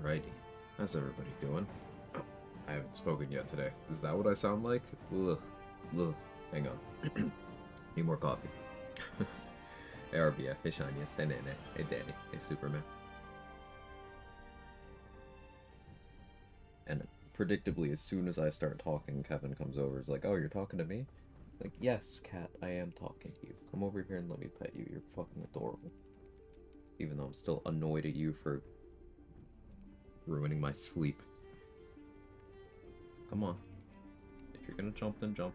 Alrighty. How's everybody doing? Oh, I haven't spoken yet today. Is that what I sound like? Ugh. Ugh. Hang on. Need more coffee. Hey RBF, hey Shania, hey Nene, hey Danny, hey Superman. And predictably, as soon as I start talking, Kevin comes over. He's like, oh, you're talking to me? Like, yes, cat, I am talking to you. Come over here and let me pet you. You're fucking adorable. Even though I'm still annoyed at you for ruining my sleep. Come on. If you're gonna jump, then jump.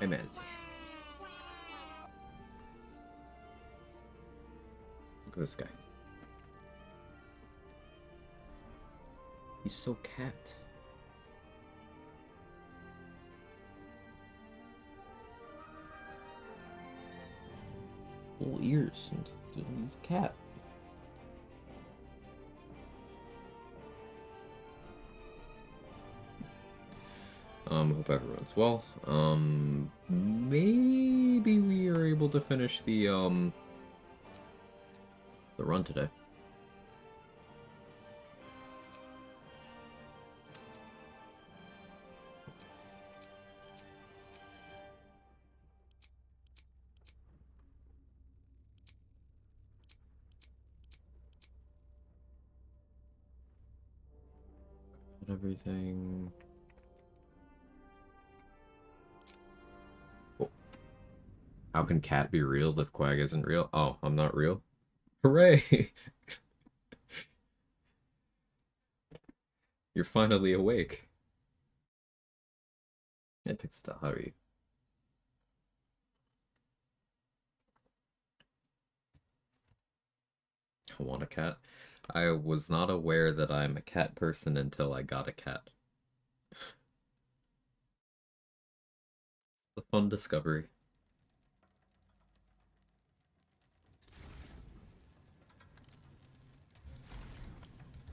Hey, Manatee. Look at this guy. He's so cat. Little ears, and he's a cat. Hope everyone's well. Maybe we are able to finish the run today. And everything. Oh. How can cat be real if Quag isn't real? Oh, I'm not real? Hooray! You're finally awake. It picks it up. How are you? I want a cat. I was not aware that I'm a cat person until I got a cat. A fun discovery.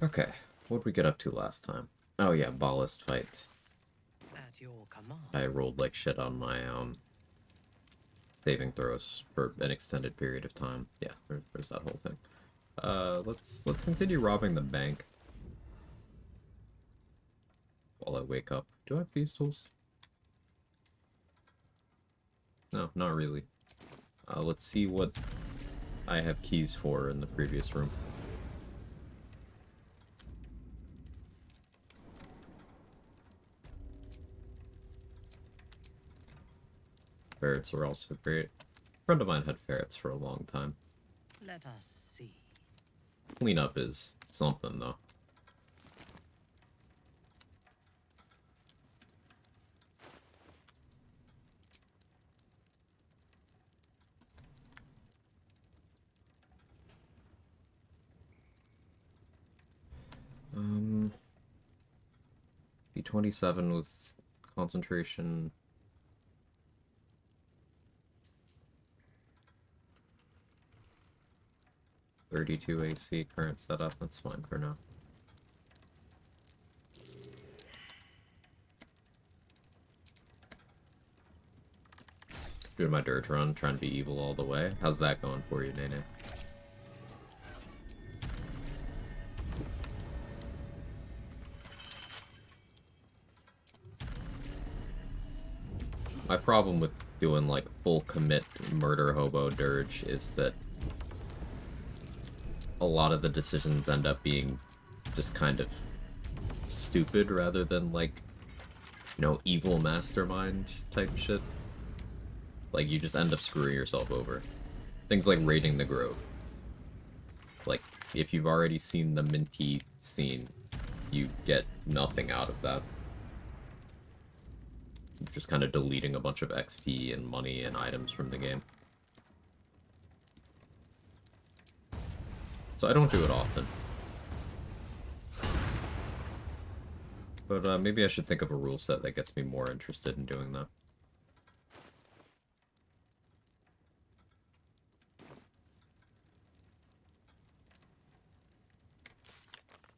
Okay, what'd we get up to last time? Oh yeah, ballast fight. At your command. I rolled like shit on my saving throws for an extended period of time. Yeah, there's that whole thing. Let's continue robbing the bank while I wake up. Do I have these tools? No, not really. Let's see what I have keys for in the previous room. Ferrets are also great. A friend of mine had ferrets for a long time. Let us see. Cleanup is something, though. B27 with concentration. .32 AC current setup. That's fine for now. Doing my dirt run, trying to be evil all the way. How's that going for you, Nene? My problem with doing like full commit murder hobo dirge is that a lot of the decisions end up being just kind of stupid rather than like, you know, evil mastermind type shit. Like, you just end up screwing yourself over. Things like raiding the grove. It's like, if you've already seen the Minty scene, you get nothing out of that. You're just kind of deleting a bunch of XP and money and items from the game. So I don't do it often. But maybe I should think of a rule set that gets me more interested in doing that.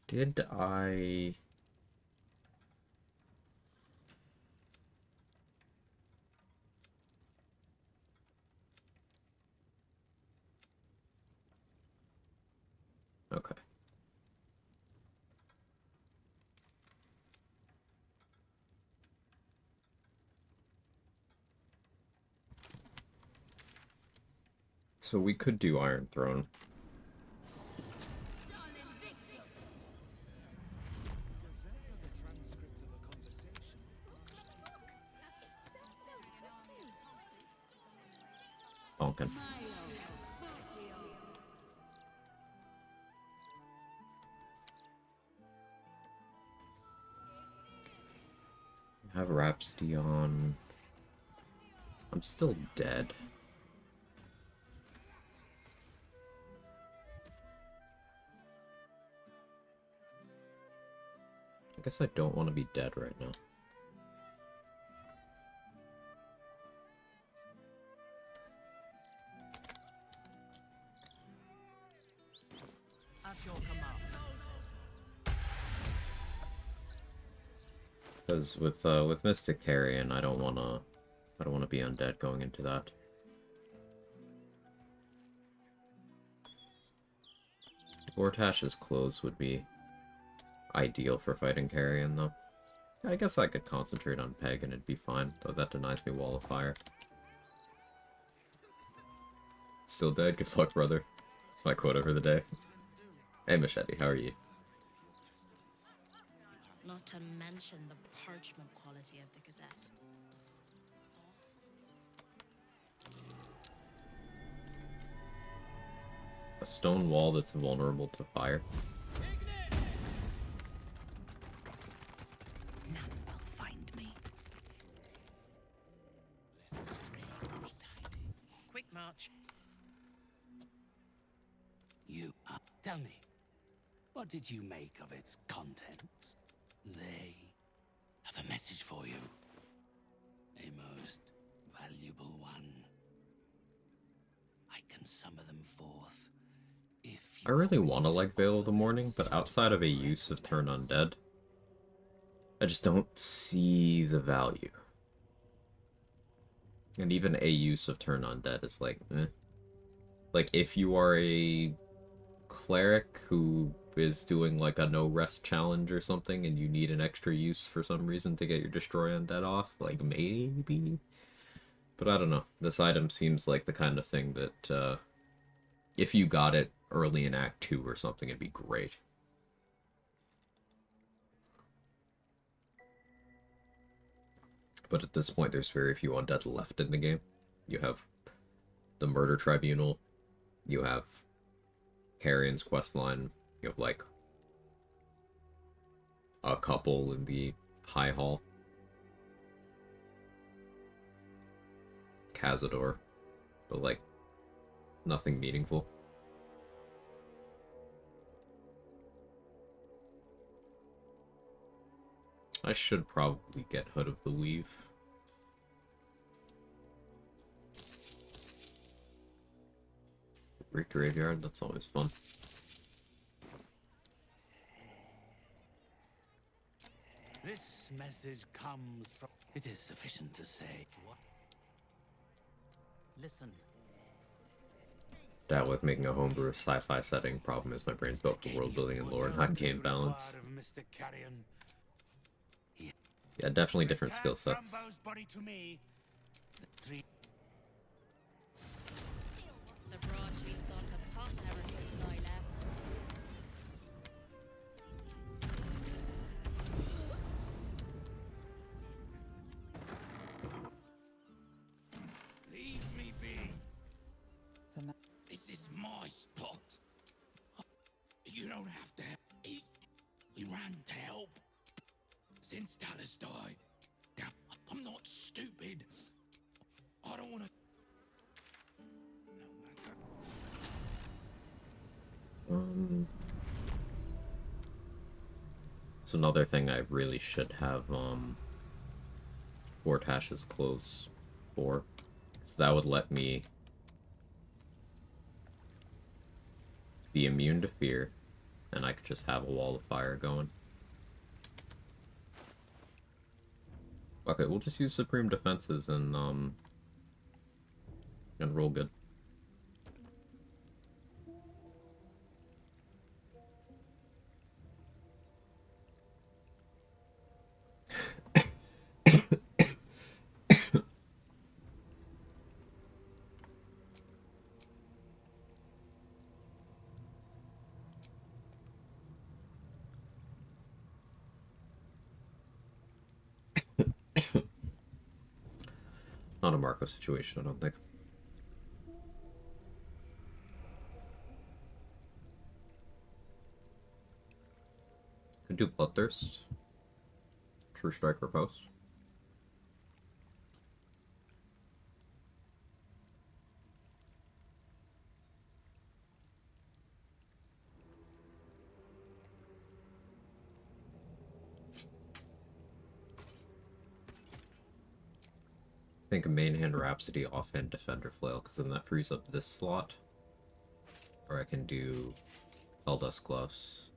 Did I... Okay. So we could do Iron Throne. Bonkin. Have Rhapsody on. I'm still dead. I guess I don't want to be dead right now. At your command. Because with Mystic Carrion, I don't wanna be undead going into that. Vortash's clothes would be ideal for fighting Carrion, though. I guess I could concentrate on Peg and it'd be fine, though that denies me Wall of Fire. Still dead? Good luck, brother. That's my quota for the day. Hey, Machete, how are you? Not to mention the parchment quality of the Gazette. A stone wall that's vulnerable to fire. None will find me. Quick march. Tell me, what did you make of its contents? They have a message for you. A most valuable one. I can summon them forth if you... I really want to like Veil of the Morning, but outside of a use of Turn Undead, I just don't see the value. And even a use of Turn Undead is like, eh. Like, if you are a cleric who is doing like a no rest challenge or something and you need an extra use for some reason to get your Destroy Undead off, like maybe, but I don't know. This item seems like the kind of thing that if you got it early in Act 2 or something, it'd be great. But at this point there's very few undead left in the game. You have the Murder Tribunal, you have Carrion's questline, you have like a couple in the High Hall. Cazador, but like nothing meaningful. I should probably get Hood of the Weave. Greek Graveyard, that's always fun. This message comes from... It is sufficient to say... What? Listen. That with making a homebrew sci-fi setting, problem is my brain's built for world building and lore, not game balance. Yeah, definitely different skill sets. The broadsheet's gone to pot ever since I left. Leave me be. This is my spot. You don't have to eat. We ran to help. Since Dallas died. Now, I'm not stupid. I don't want to... So another thing I really should have Vortash's clothes for, so that would let me be immune to fear, and I could just have a Wall of Fire going. Okay, we'll just use Supreme Defenses and roll good. Not a Marco situation, I don't think. Could do Bloodthirst. True Strike Riposte. I think a main hand Rhapsody, offhand Defender Flail, because then that frees up this slot. Or I can do Eldust Gloves.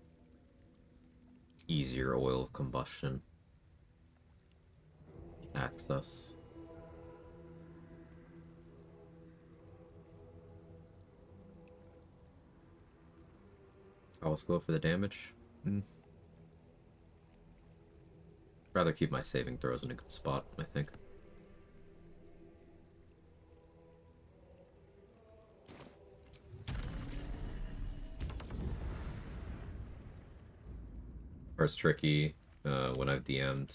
Easier Oil of Combustion. Access. I'll also go for the damage. Rather keep my saving throws in a good spot, I think. Or it's tricky when I've DM'd,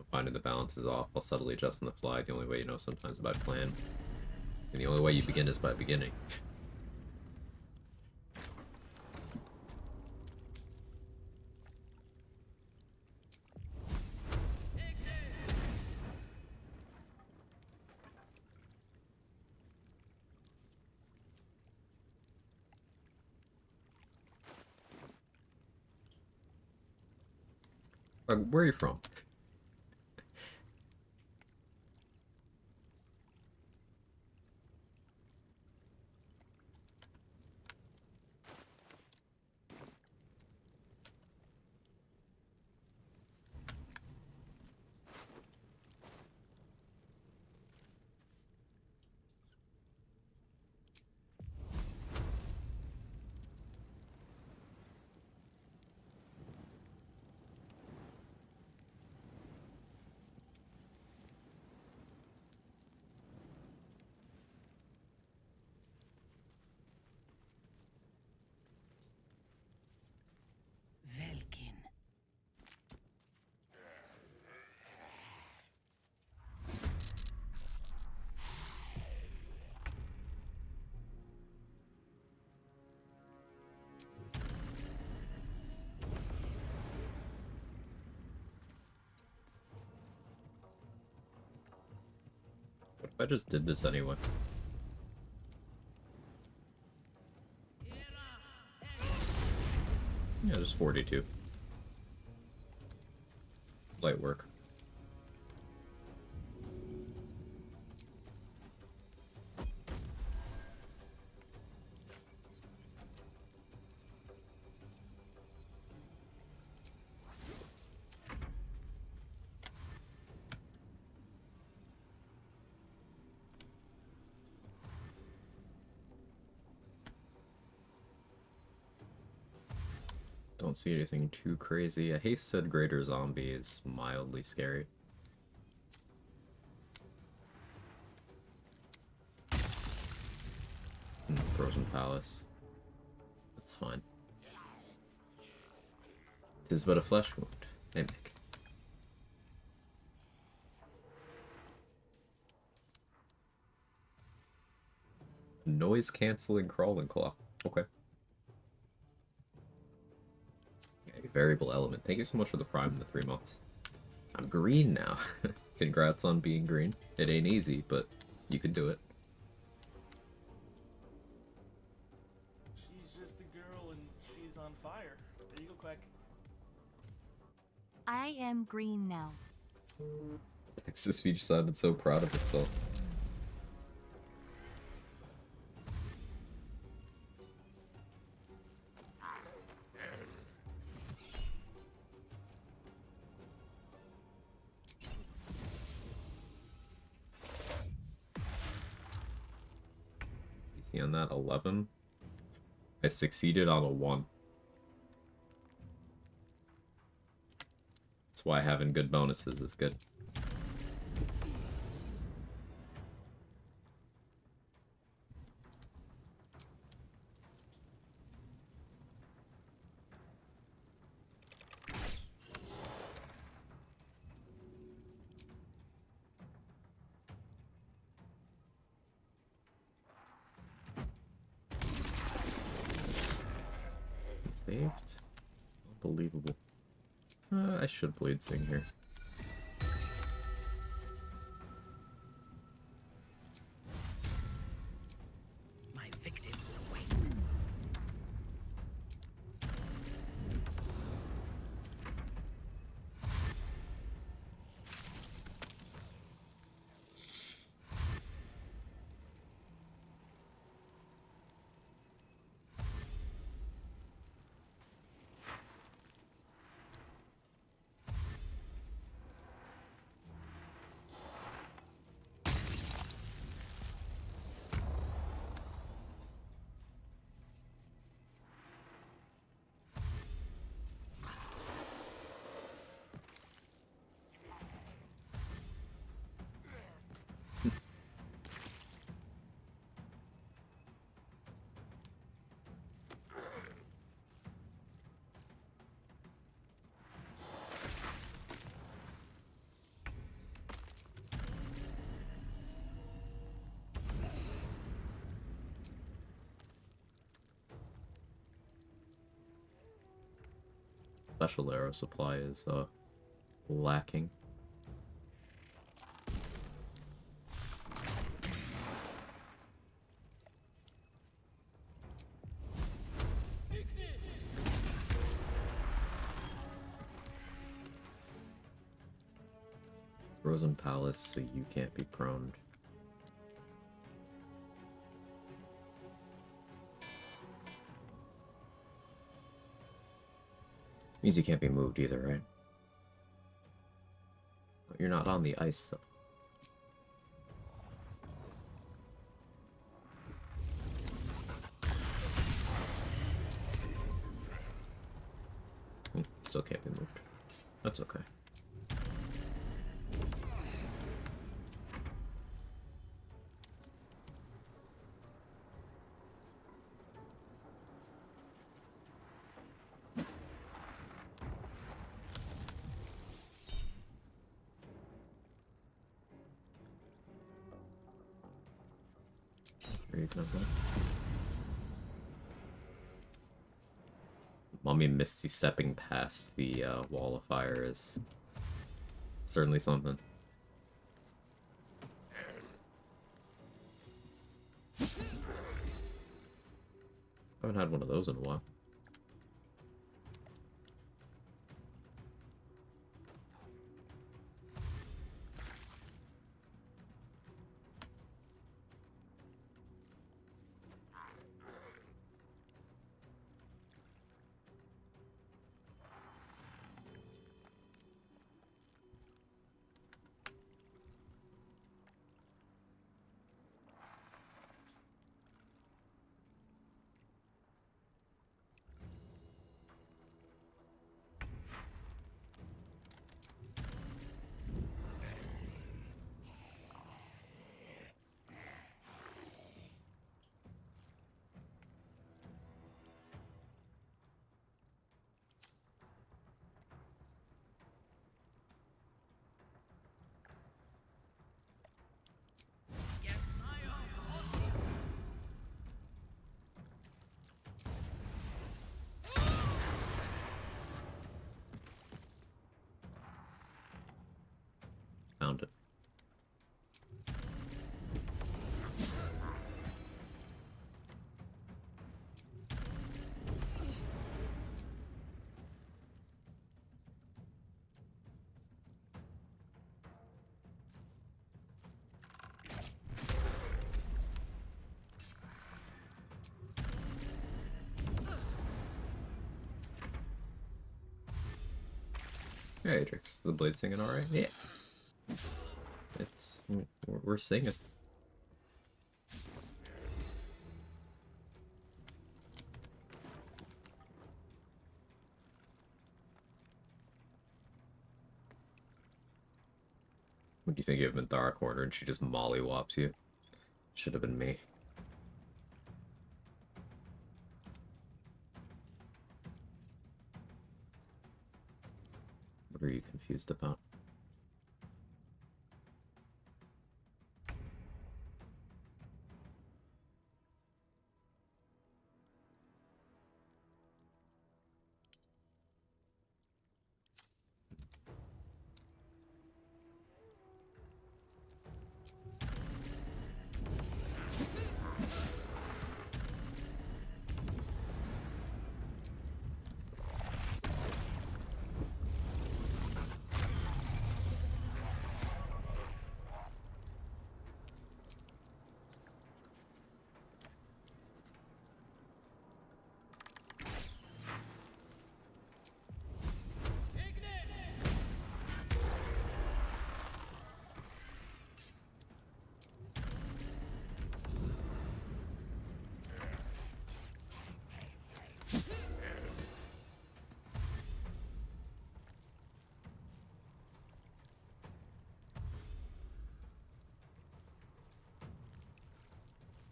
finding the balance is off. I'll subtly adjust on the fly. The only way you know sometimes by plan. And the only way you begin is by beginning. Where are you from? Velkin. What if I just did this anyway? Yeah, just 42. Light work. Don't see anything too crazy. A hasted greater zombie is mildly scary. Frozen Palace. That's fine. 'Tis but a flesh wound. Hey, Mick. Noise canceling crawling claw. Okay. Variable element. Thank you so much for the prime in the 3 months. I'm green now. Congrats on being green. It ain't easy, but you can do it. She's just a girl and she's on fire. There you go, Quag. I am green now. Text-to-speech sounded so proud of itself. See on that 11. I succeeded on a 1. That's why having good bonuses is good. saved? Unbelievable. I should blade sing here. My victims await. Special arrow supply is lacking. Frozen Palace, so you can't be pruned. Means you can't be moved either, right? But you're not on the ice, though. Still can't be moved. That's okay. Mommy Misty stepping past the wall of fire is certainly something. Haven't had one of those in a while. Yes, I am. Found it. Hey, Atrix, the blade singing alright? Yeah. It's... we're singing. What do you think you have Minthara corner and she just mollywops you? Should have been me. What are you confused about?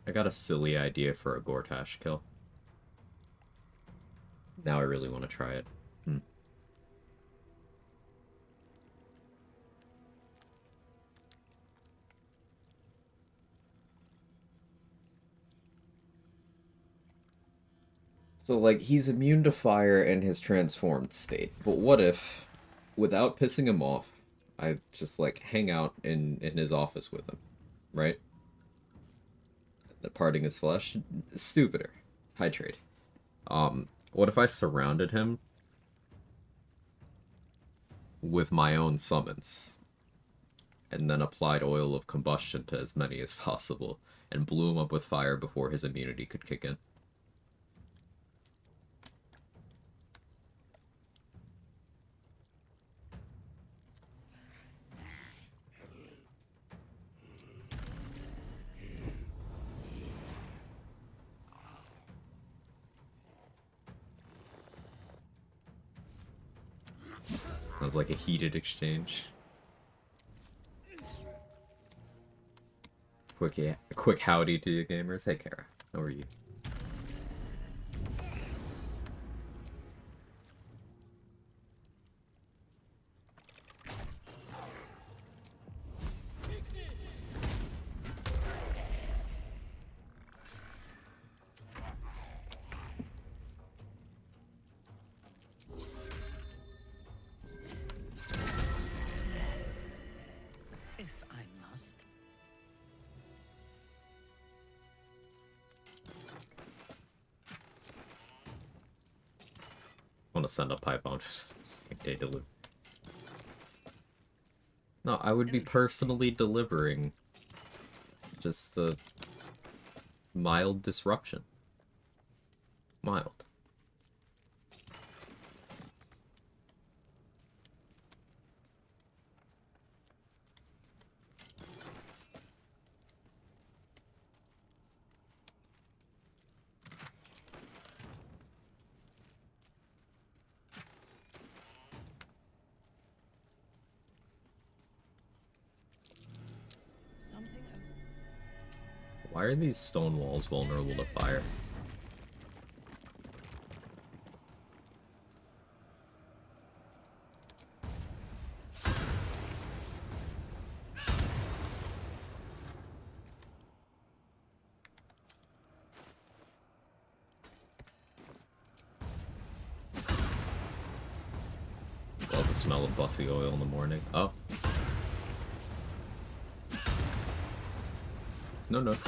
I got a silly idea for a Gortash kill. Now I really want to try it. So, like, he's immune to fire in his transformed state. But what if, without pissing him off, I just, like, hang out in his office with him, right? The parting his flesh? Stupider. High trade. What if I surrounded him with my own summons, and then applied oil of combustion to as many as possible, and blew him up with fire before his immunity could kick in? That was like a heated exchange. Quick howdy to you gamers. Hey Kara, how are you? If I must. I want to send a pipe on just like day deliver. No, I would be personally delivering just a mild disruption. Mild. Something of Why are these stone walls vulnerable to fire? Love the smell of bussy oil in the morning. Oh. No notes.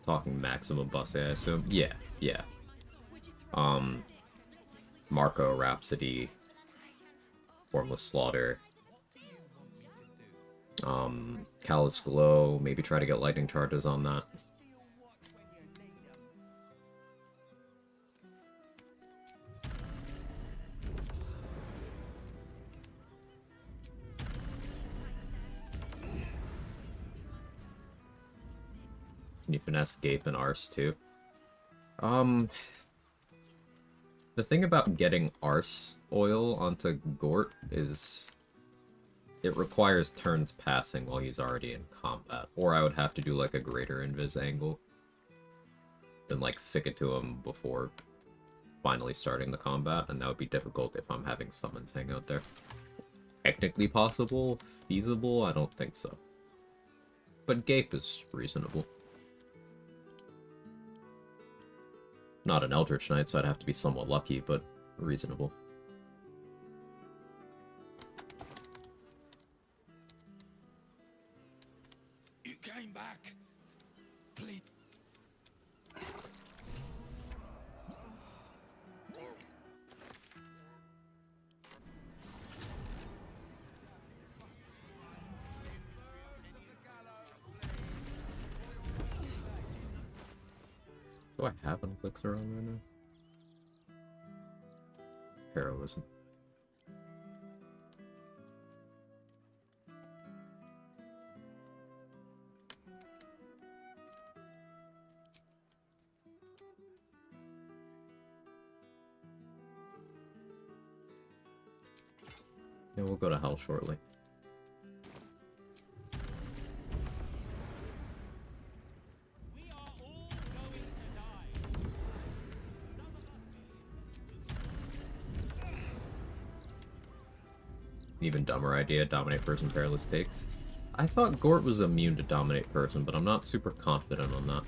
Talking maximum bussy, I assume. Yeah, yeah. Marco, Rhapsody, Formless Slaughter, Callous Glow, maybe try to get lightning charges on that. Can you finesse Gape and Arse too? The thing about getting Arse oil onto Gort is it requires turns passing while he's already in combat. Or I would have to do like a greater invis angle. Then like sick it to him before finally starting the combat, and that would be difficult if I'm having summons hang out there. Technically possible, feasible, I don't think so. But Gape is reasonable. Not an Eldritch Knight, so I'd have to be somewhat lucky, but reasonable. You came back. Please. Do I have an Elixir on right now? heroism. Yeah, we'll go to hell shortly. We are all going to die. Some of us Even dumber idea, dominate person, perilous takes. I thought Gort was immune to dominate person, but I'm not super confident on that.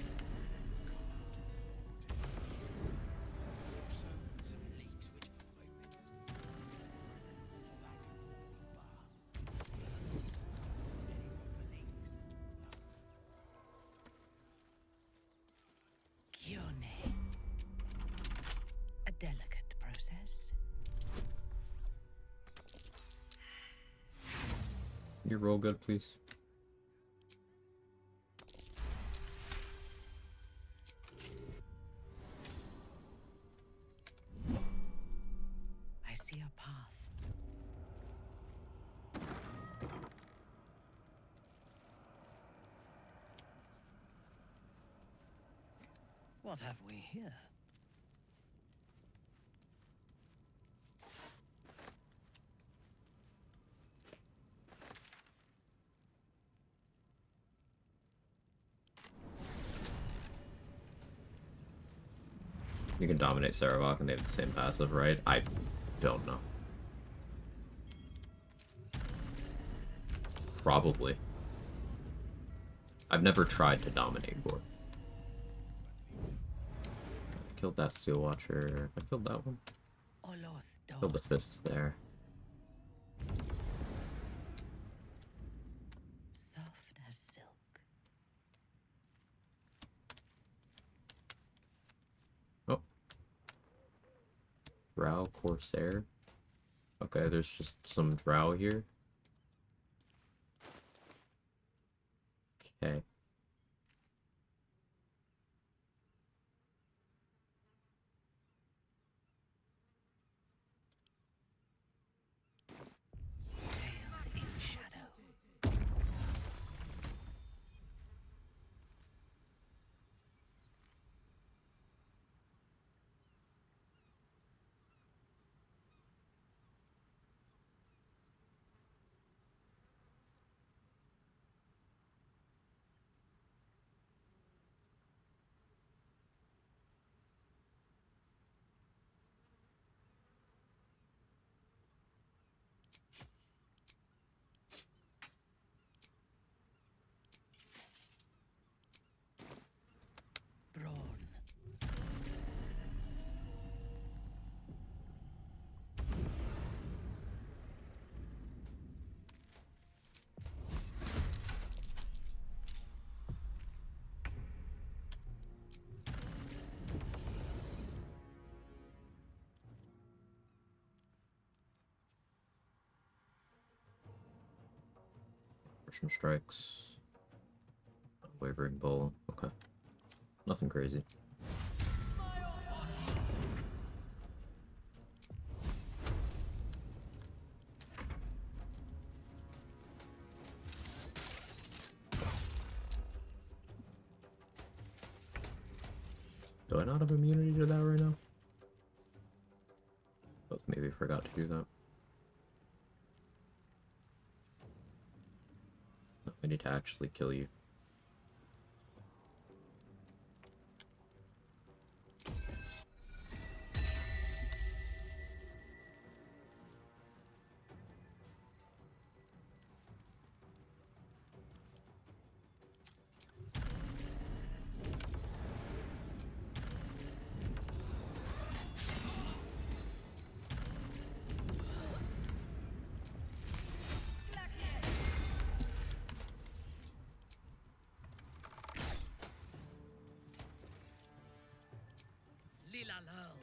Kyone. A delicate process. Can you roll good, please? I see a path. What have we here? You can dominate Saravok and they have the same passive, right? I don't know. Probably. I've never tried to dominate Gort. I killed that Steel Watcher. I killed that one. Oloth Killed the dos. fists there. Soft as silk. Oh. Drow Corsair. Okay, there's just some Drow here. Okay. Veiled in shadow. Brawn. Russian strikes. Wavering Bull. Okay. Nothing crazy. Do I not have immunity to that right now? But maybe I forgot to do that. No, I need to actually kill you. Lila Lurl.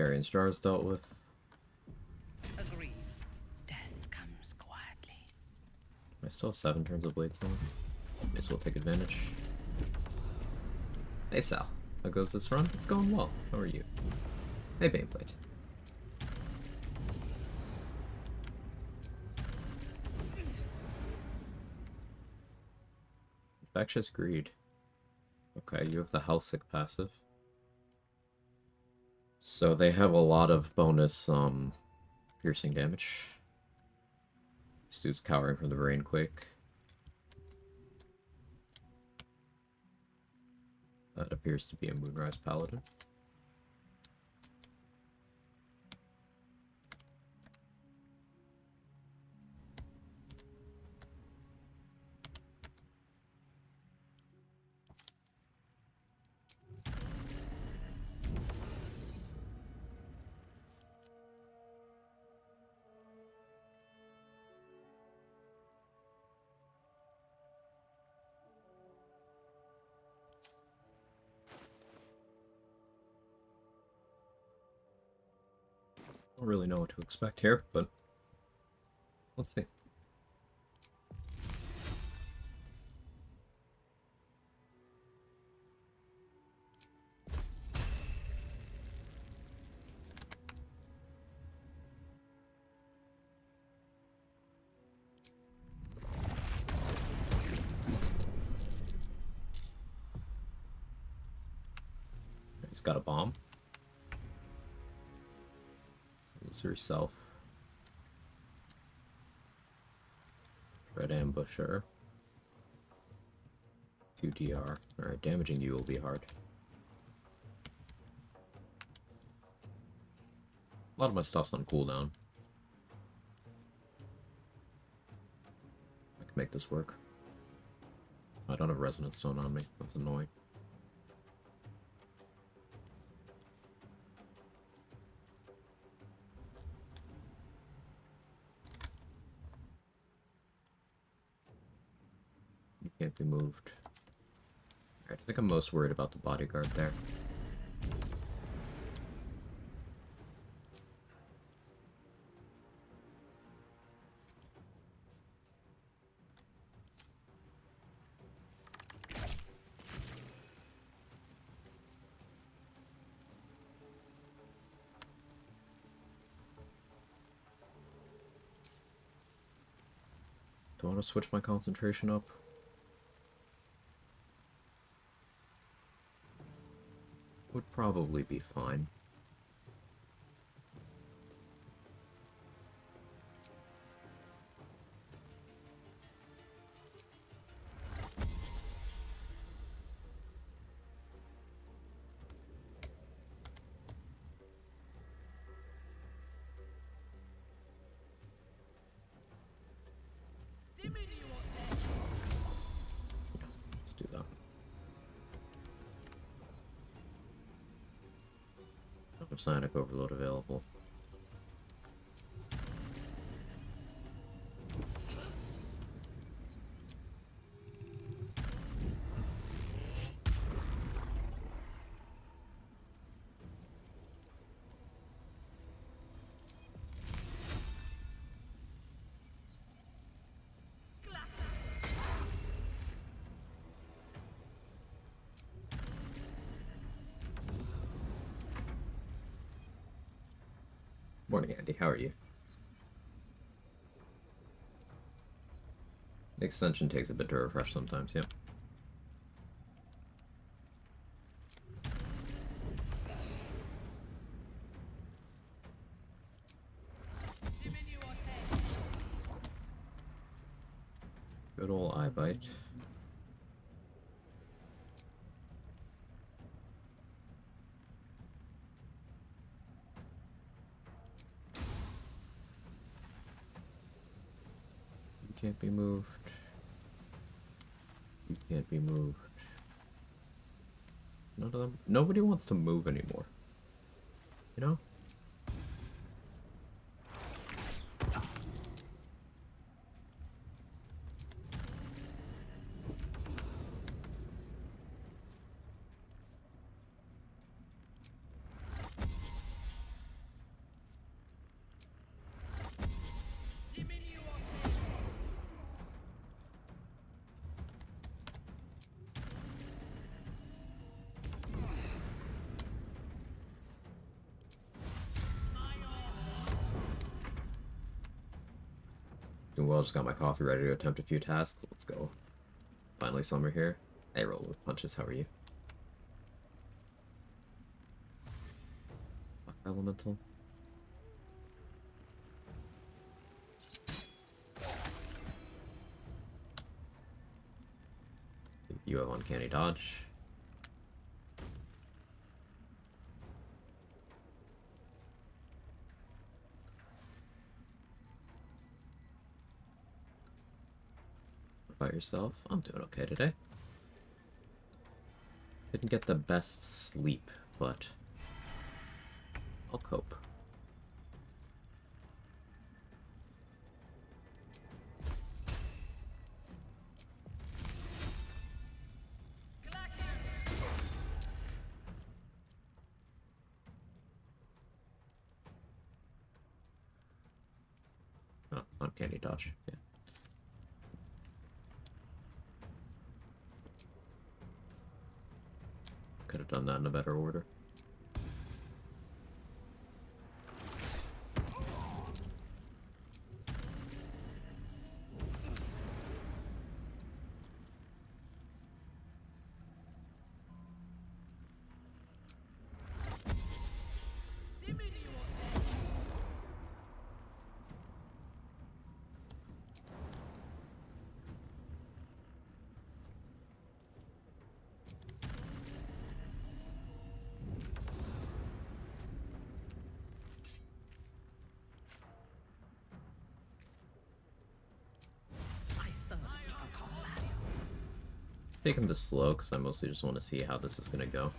Carrion's Jar is dealt with. Agreed. Death comes quietly. I still have 7 turns of Blades on. May as well take advantage. Hey Sal, how goes this run? It's going well. How are you? Hey Baneblade. Infectious Greed. Okay, you have the Hellsick passive. So they have a lot of bonus piercing damage. This dude's cowering from the Brainquake. That appears to be a Moonrise Paladin. Don't really know what to expect here, but let's see. He's got a bomb. Use yourself. Red Ambusher. 2 DR. Alright, damaging you will be hard. A lot of my stuff's on cooldown. I can make this work. I don't have Resonance Stone on me. That's annoying. You can't be moved. Alright, I think I'm most worried about the bodyguard there. Do I want to switch my concentration up? Would probably be fine. Let's do that. Don't have Psionic Overload available. Morning, Andy. How are you? The extension takes a bit to refresh sometimes, yep. Good old eye bite. You can't be moved. You can't be moved. None of them. Nobody wants to move anymore. You know? Doing well, just got my coffee ready to attempt a few tasks. Let's go. Finally summer here. Hey, roll with punches, how are you? Fuck, elemental. You have uncanny dodge. What about yourself? I'm doing okay today. Didn't get the best sleep, but I'll cope. Oh, uncanny dodge, yeah. Could have done that in a better order. I thirst for combat. Taking this slow because I mostly just want to see how this is going to go.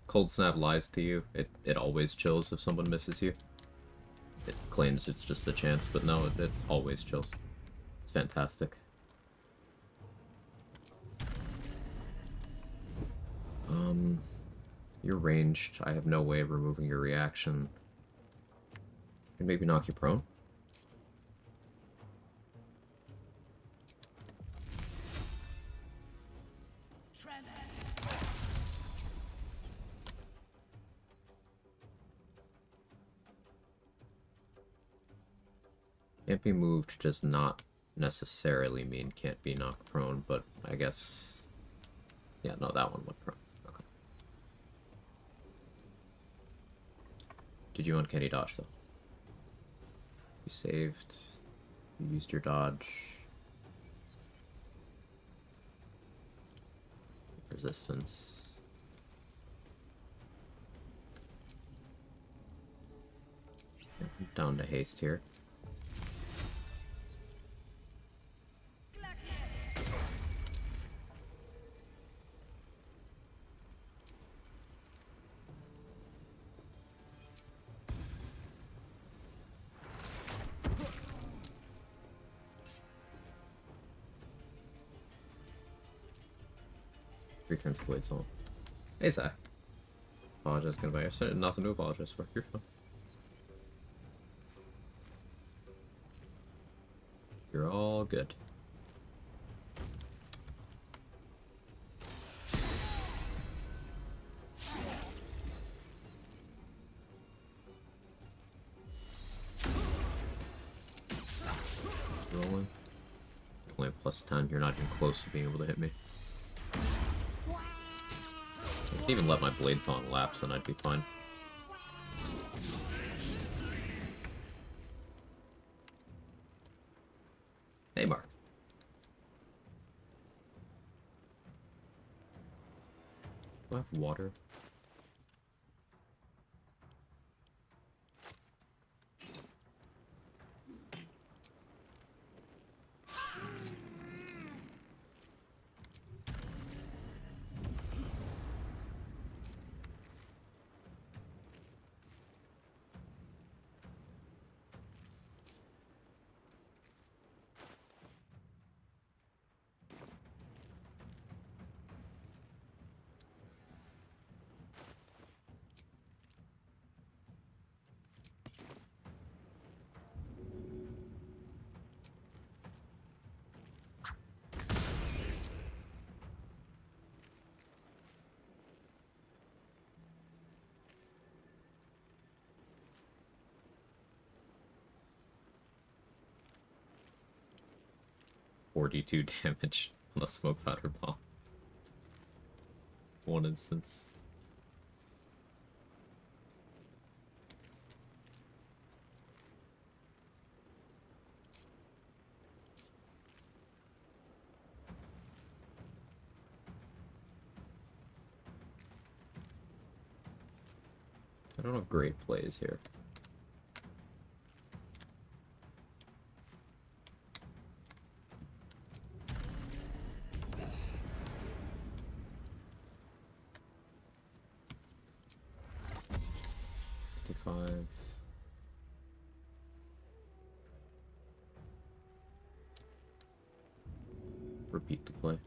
Cold Snap lies to you. It always chills if someone misses you. It claims it's just a chance, but no, it always chills. It's fantastic. You're ranged. I have no way of removing your reaction. Can maybe knock you prone? Can't be moved does not necessarily mean can't be knocked prone, but I guess... Yeah, no, that one went prone. Okay. Did you uncanny dodge, though? You saved. You used your dodge. Resistance. Yeah, I'm down to haste here. Three turns of blades on. Hey, Zach. Apologize, gonna buy you. Nothing to apologize for. You're fine. You're all good. Rolling. Only a +10. You're not even close to being able to hit me. I could even let my blade song lapse and I'd be fine. Hey, Mark. Do I have water? 42 damage on a smoke powder bomb. One instance. I don't have great plays here. Five. Repeat to play.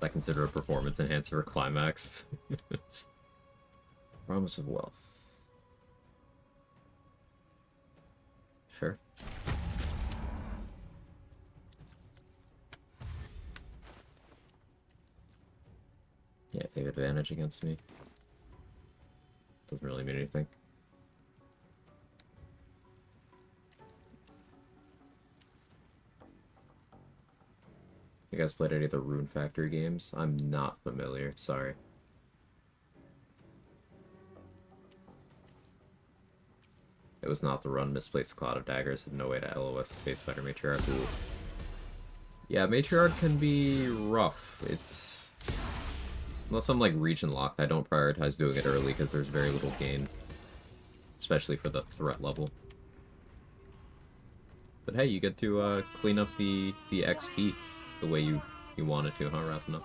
I consider a performance enhancer a climax. Promise of wealth. Sure. Yeah, if they have advantage against me. Doesn't really mean anything. You guys played any of the Rune Factory games? I'm not familiar, sorry. It was not the run. Misplaced Cloud of Daggers. Had no way to LOS Space Fighter Matriarch. Ooh. Yeah, Matriarch can be rough. It's... Unless I'm like region locked, I don't prioritize doing it early because there's very little gain. Especially for the threat level. But hey, you get to clean up the XP the way you wanted to, huh, Rathana?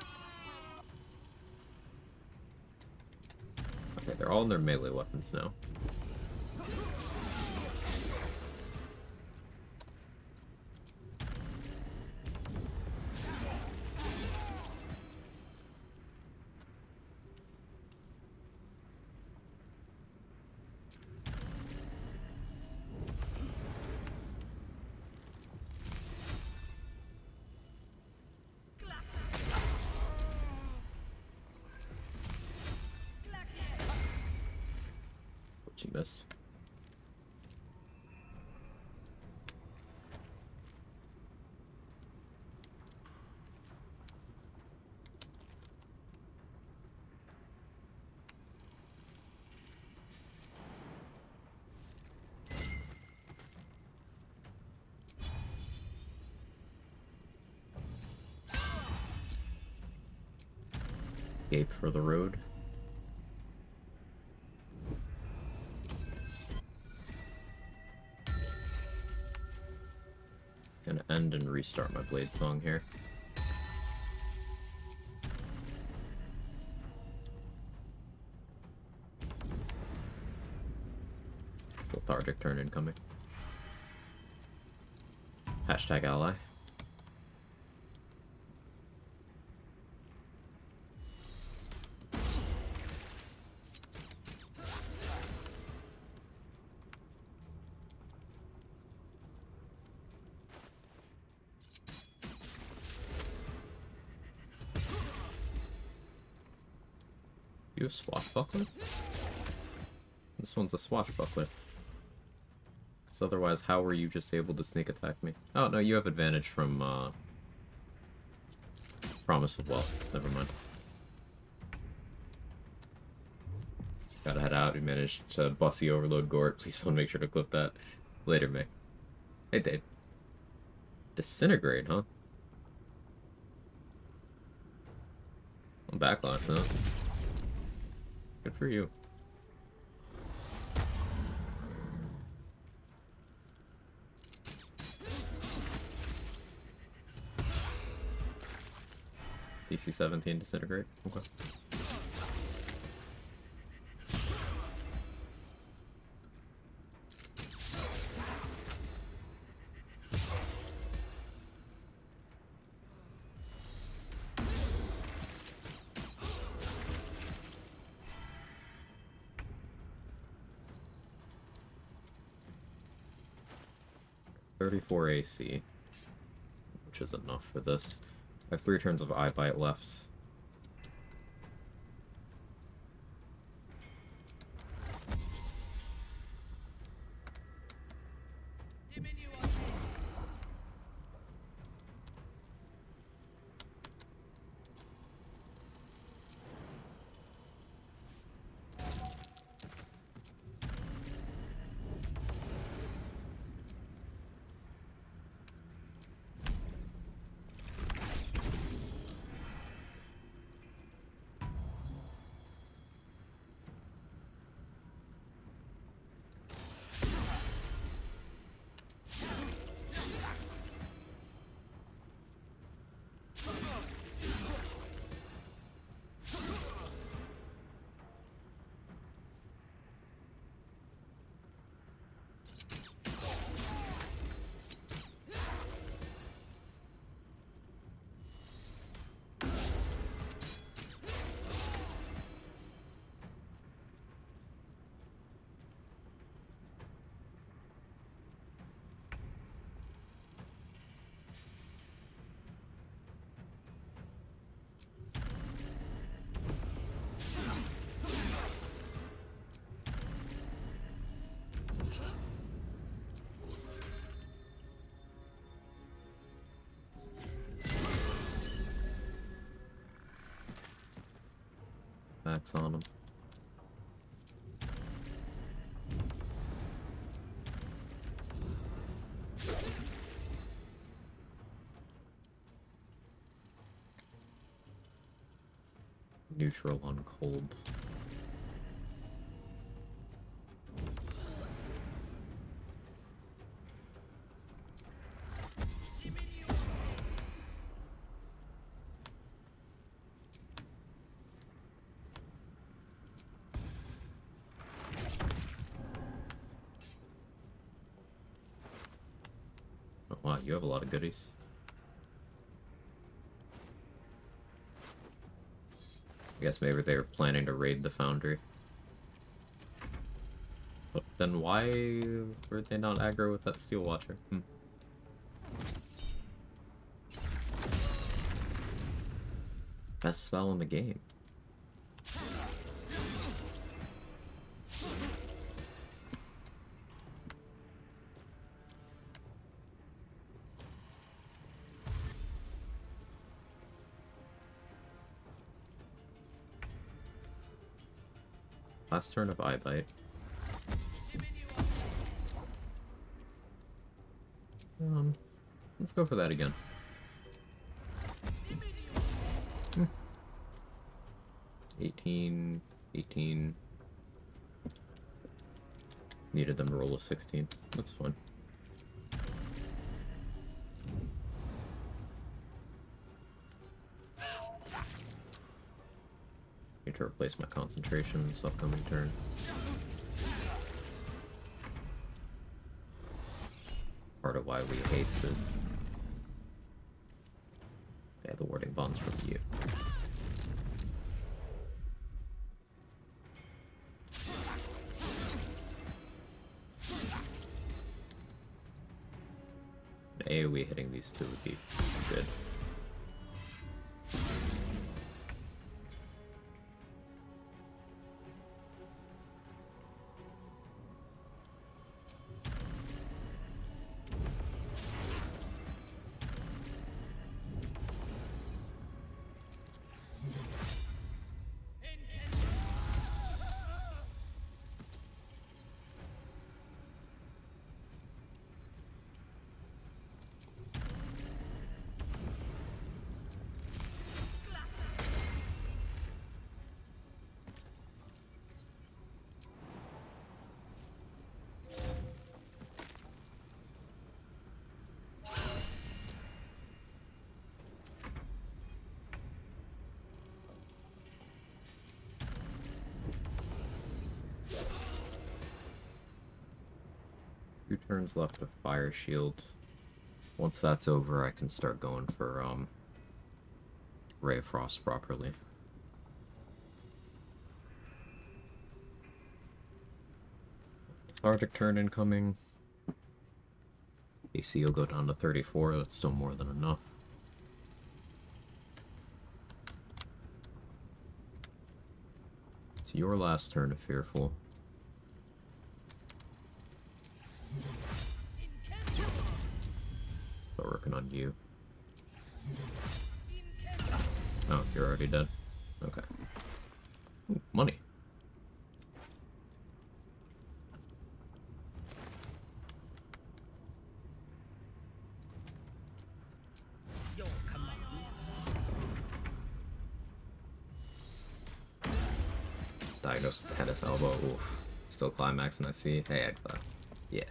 Okay, they're all in their melee weapons now. She missed. Escape for the road. Gonna end and restart my blade song here. Lethargic turn incoming. Hashtag ally. You have swashbuckler? This one's a swashbuckler. Because otherwise, how were you just able to sneak attack me? Oh, no, you have advantage from, Promise of Wealth. Never mind. Gotta head out. We managed to bust the Overload Gort. Please don't make sure to clip that. Later, May. Hey, Dave. Disintegrate, huh? I'm backline, huh? Good for you. DC 17 disintegrate. Okay. 34 AC, which is enough for this. I have 3 turns of eye bite left. Max on him. Neutral on cold. Oh, wow, you have a lot of goodies. I guess maybe they were planning to raid the foundry. But then why were they not aggro with that Steel Watcher? Best spell in the game. Last turn of eye bite. Let's go for that again. 18, 18. Needed them to roll a 16. That's fine. Need to replace my concentration this upcoming turn. Part of why we hasted. Yeah, the warding bond's from you. AoE hitting these two would be good. Two turns left of Fire Shield. Once that's over, I can start going for Ray of Frost properly. Arctic turn incoming. AC will go down to 34, that's still more than enough. It's your last turn of Fearful. Start working on you. Oh, you're already dead? Okay. Ooh, money. Your command. Diagnose tennis elbow. Oof. Still climaxing, I see. Hey, Exile. Yeah.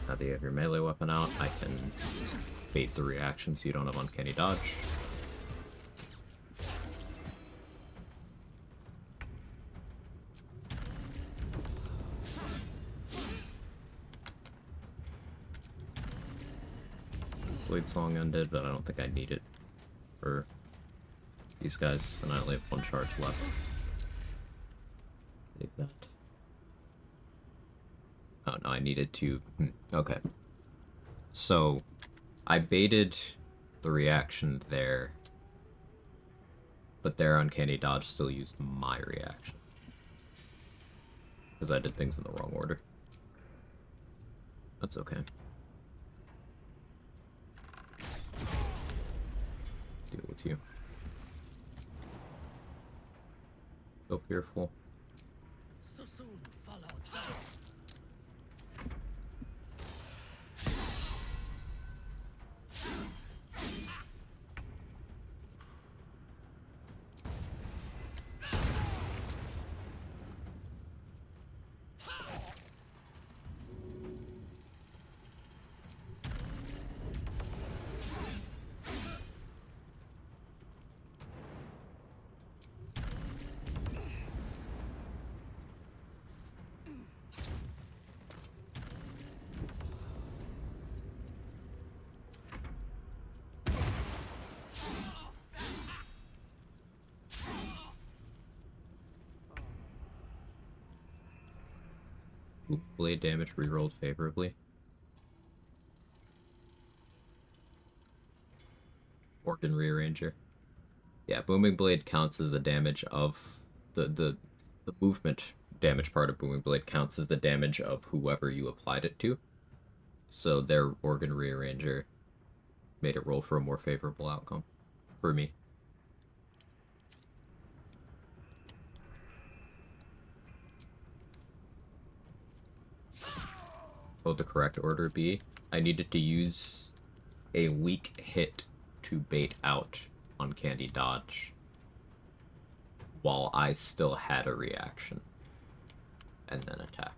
Now that you have your melee weapon out, I can bait the reaction so you don't have uncanny dodge. Blade Song ended, but I don't think I need it for these guys, and I only have one charge left. Save that. Oh no, I needed to... Okay. So, I baited the reaction there, but their uncanny dodge still used my reaction. Because I did things in the wrong order. That's okay. Deal with you. So fearful. So soon follow this. Ooh, blade damage rerolled favorably. Organ Rearranger. Yeah, Booming Blade counts as the damage of the movement damage part of Booming Blade counts as the damage of whoever you applied it to. So their Organ Rearranger made it roll for a more favorable outcome for me. What would the correct order be? I needed to use a weak hit to bait out Uncanny Dodge while I still had a reaction, and then attack.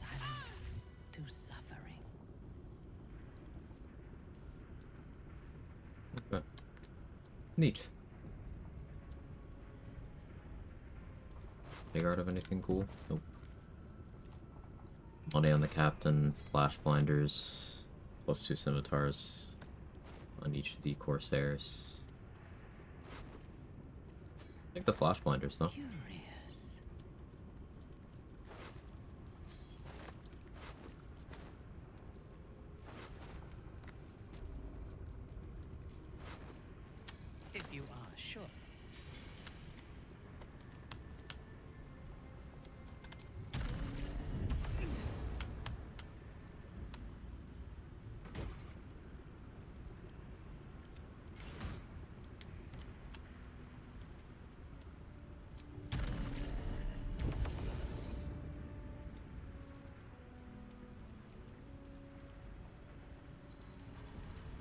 silence to suffering. Okay. Neat. Big art of anything cool? Nope. Money on the captain, flash blinders, +2 scimitars on each of the corsairs. I think the flash blinders though. Curious. If you are sure.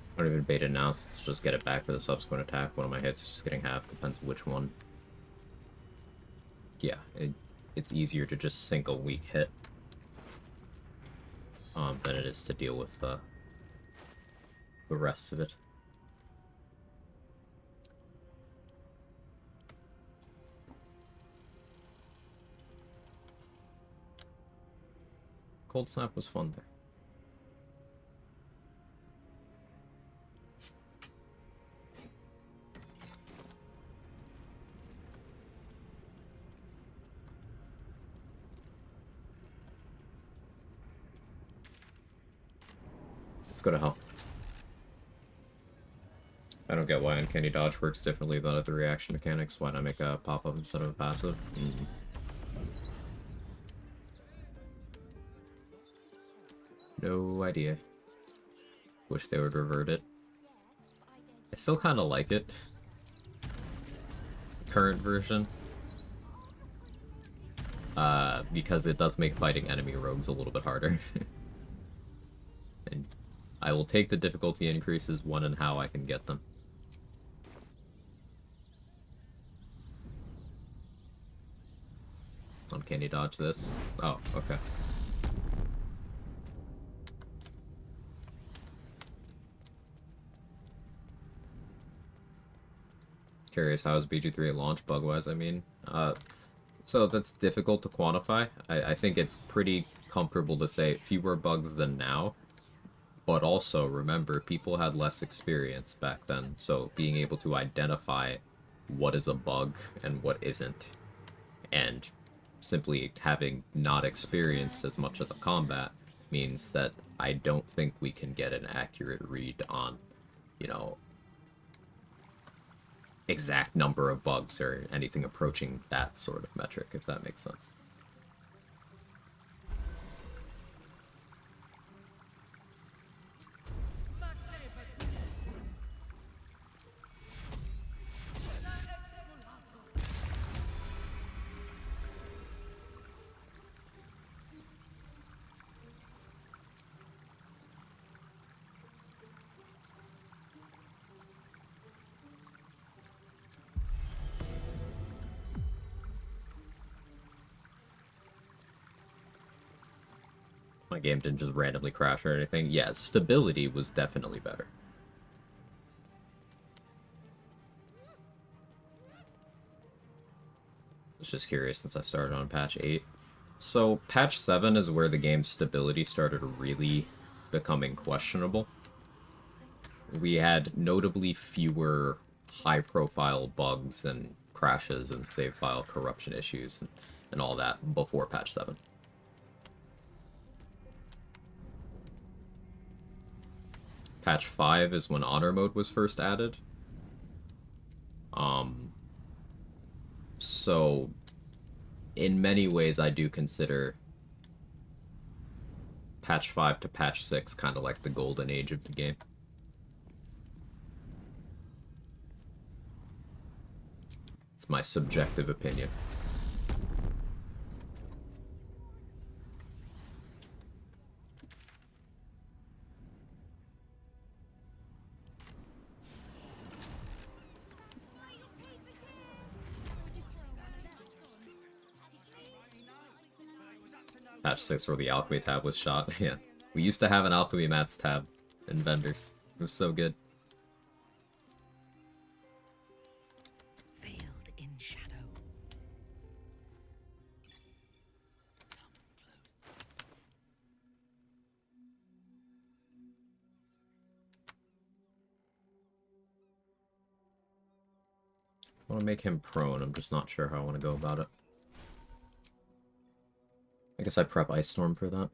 I don't even bait it now, let's just get it back for the subsequent attack. One of my hits just getting half, depends which one. Yeah, it's easier to just sink a weak hit than it is to deal with the rest of it. Cold Snap was fun there. Let's go to hell. I don't get why Uncanny Dodge works differently than other reaction mechanics. Why not make a pop-up instead of a passive? No idea. Wish they would revert it. I still kind of like it. Current version. Because it does make fighting enemy rogues a little bit harder. And I will take the difficulty increases when and how I can get them. Uncanny Dodge this. Oh, okay. Curious, how is BG3 at launch bug-wise, I mean? So that's difficult to quantify. I think it's pretty comfortable to say fewer bugs than now. But also, remember, people had less experience back then, so being able to identify what is a bug and what isn't, and simply having not experienced as much of the combat means that I don't think we can get an accurate read on, you know, exact number of bugs or anything approaching that sort of metric, if that makes sense. My game didn't just randomly crash or anything. Yeah, stability was definitely better. I was just curious since I started on patch 8. So, patch 7 is where the game's stability started really becoming questionable. We had notably fewer high-profile bugs and crashes and save file corruption issues and all that before patch 7. Patch 5 is when honor mode was first added. So in many ways I do consider patch 5 to patch 6 kind of like the golden age of the game. It's my subjective opinion. Patch 6 where the alchemy tab was shot. Yeah. We used to have an alchemy mats tab in vendors. It was so good. Veiled in shadow. I want to make him prone. I'm just not sure how I want to go about it. I guess I prep Ice Storm for that.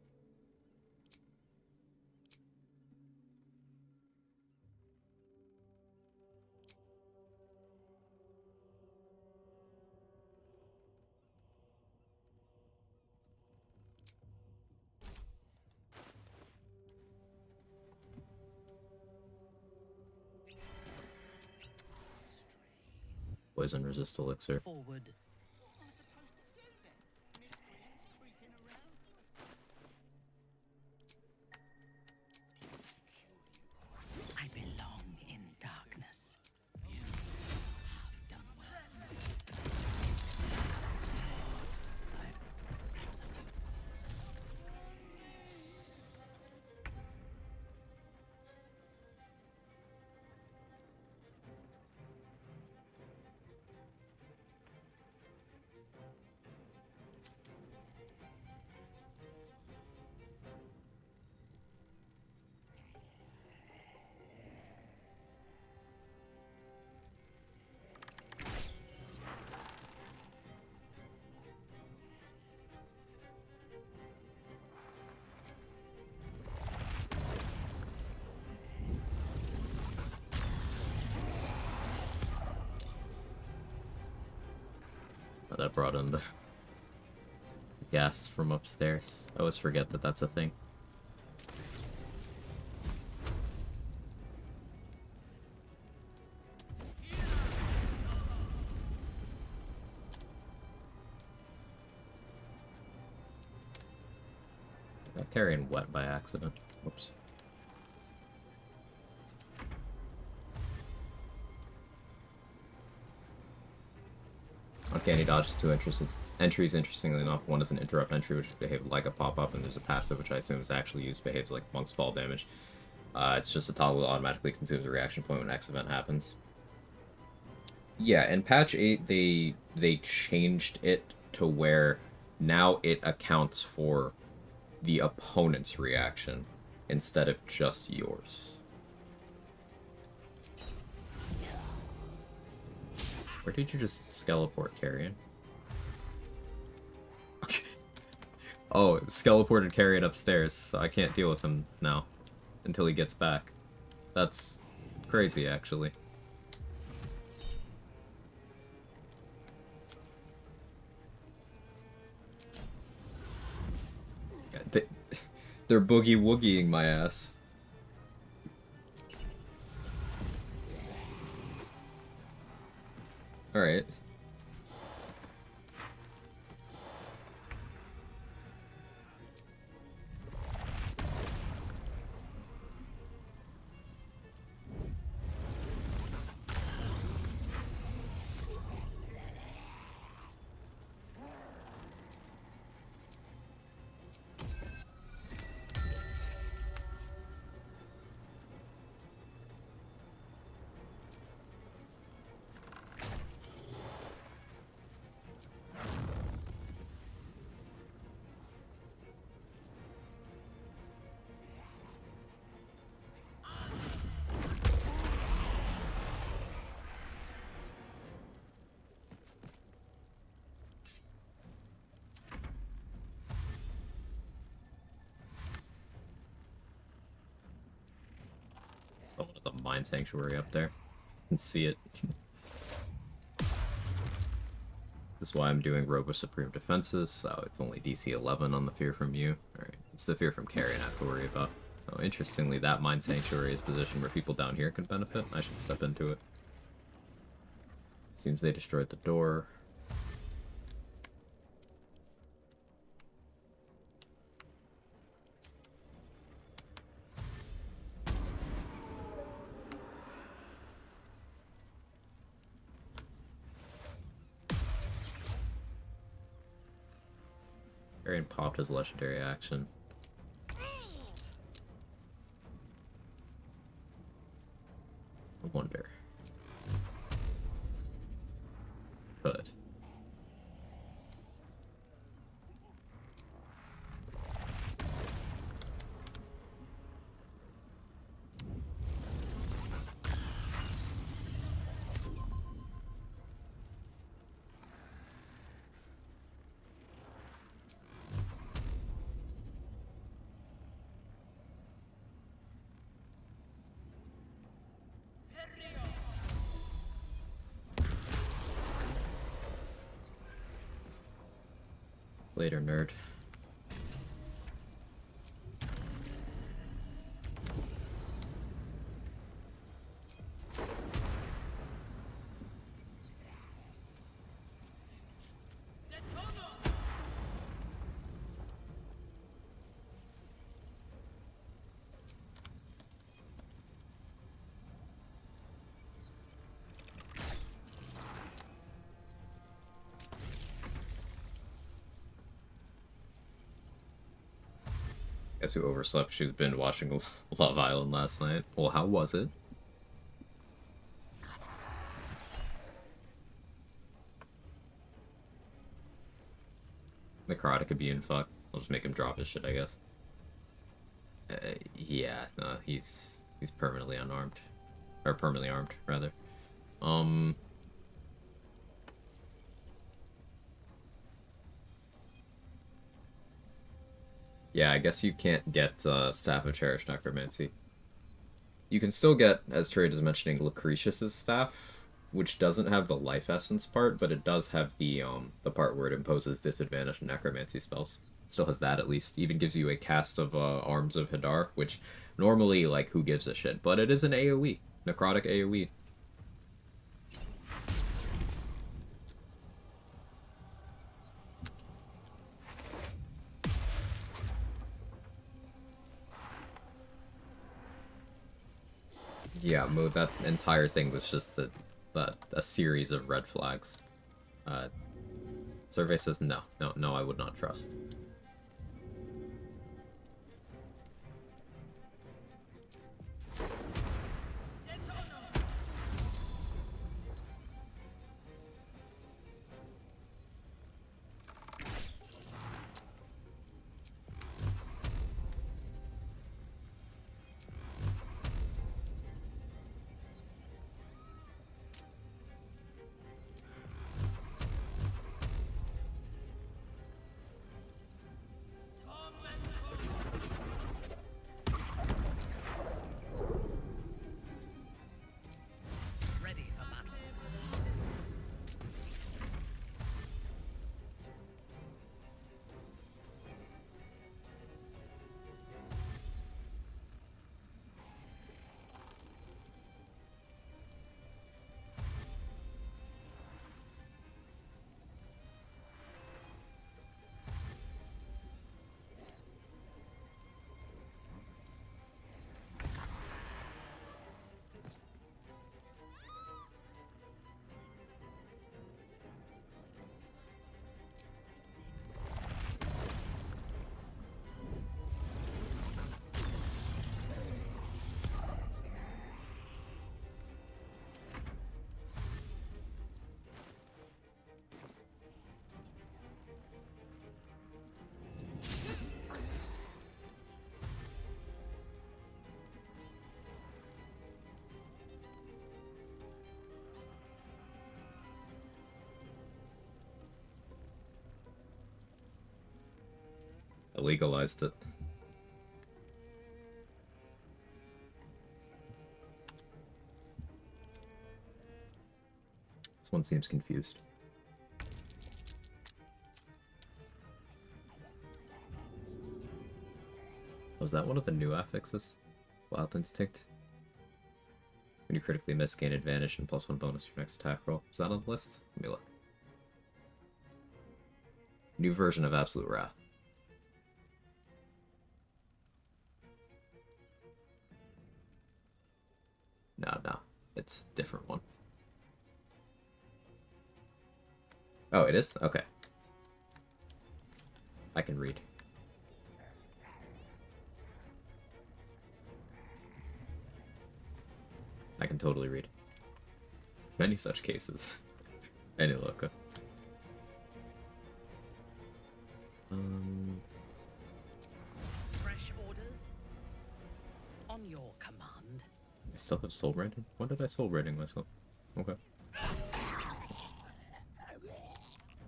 Poison resist elixir. Forward. I belong in darkness. You have done well. Oh, that brought in the gas from upstairs. I always forget that that's a thing. I got carrying wet by accident. Whoops. Uncanny Dodge is two entries, interestingly enough. One is an interrupt entry, which behaves like a pop-up, and there's a passive, which I assume is actually used, behaves like Monk's Fall damage. It's just a toggle that automatically consumes a reaction point when X event happens. Yeah, in patch 8, they changed it to where now it accounts for the opponent's reaction instead of just yours. Where did you just skeleport, Carrion? Okay. Oh, skeleported Carrion upstairs, so I can't deal with him now until he gets back. That's crazy, actually. They're boogie-woogieing my ass. Alright. Oh, the Mine Sanctuary up there. You can see it. This is why I'm doing Robo Supreme Defenses, so it's only DC 11 on the Fear from You. Alright, it's the Fear from Carrion I have to worry about. Oh, interestingly, that Mine Sanctuary is positioned where people down here can benefit. I should step into it. Seems they destroyed the door. and popped his legendary action. I wonder. Could. Later, nerd. Guess who overslept? She's been watching Love Island last night. Well, how was it? Necrotic could be in fuck. I'll just make him drop his shit, I guess. Yeah, no, he's permanently unarmed. Or permanently armed, rather. Yeah, I guess you can't get Staff of Cherished Necromancy. You can still get, as Trade is mentioning, Lucretius's Staff, which doesn't have the life essence part, but it does have the part where it imposes disadvantage on necromancy spells. Still has that, at least. Even gives you a cast of Arms of Hadar, which normally, like, who gives a shit? But it is an AoE. Necrotic AoE. Yeah, that entire thing was just a series of red flags. Survey says no, I would not trust. Ready for battle. I legalized it. This one seems confused. Was that one of the new affixes? Wild Instinct? When you critically miss, gain advantage and +1 bonus for next attack roll. Is that on the list? Let me look. New version of Absolute Wrath. No. It's a different one. Oh, it is? Okay. I can read. I can totally read. Many such cases. Any loca. Fresh orders? On your command. I still have soul rating? When did I soul rating myself? Okay.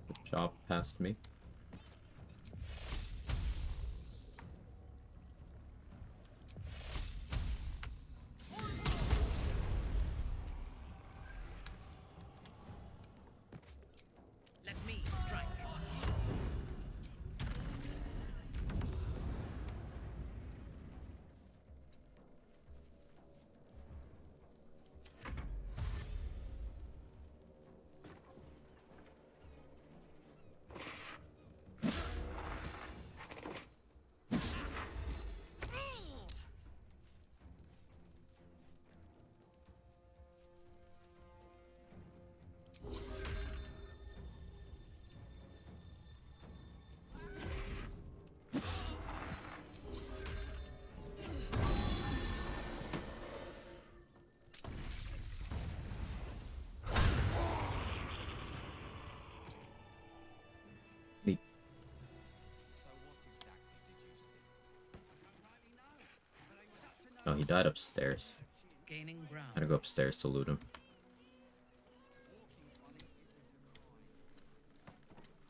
Good job past me. Let me strike. Neat. Oh, he died upstairs. Gaining I ground. had to go upstairs to loot him.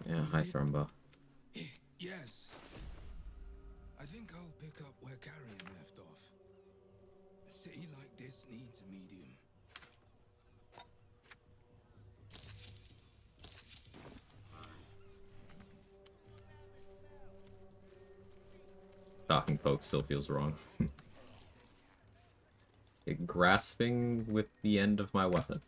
Yeah, hi Thrumbo. Yes. I think I'll pick up where Carrion left off. A city like this needs a medium. Docking poke still feels wrong. Grasping with the end of my weapon.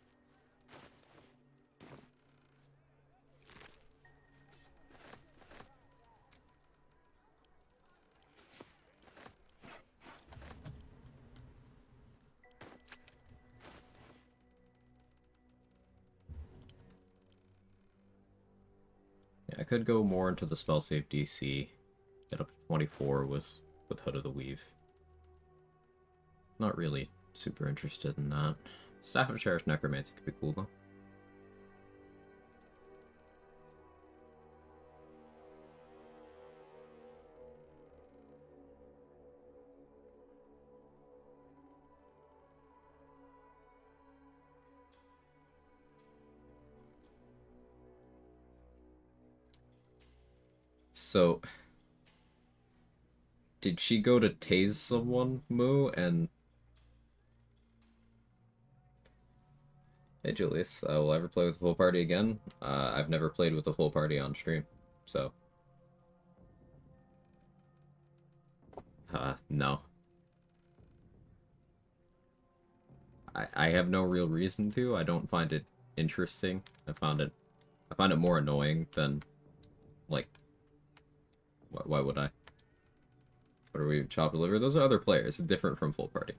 Yeah, I could go more into the spell save DC. Get up to 24 with Hood of the Weave. Not really super interested in that. Staff of Cherished Necromancy could be cool though. So, did she go to tase someone, Moo, and... Hey Julius, will I ever play with a full party again? I've never played with a full party on stream, so... no. I have no real reason to. I don't find it interesting. I find it more annoying than, like... Why would I? What are we, chop deliver? Those are other players, different from full party.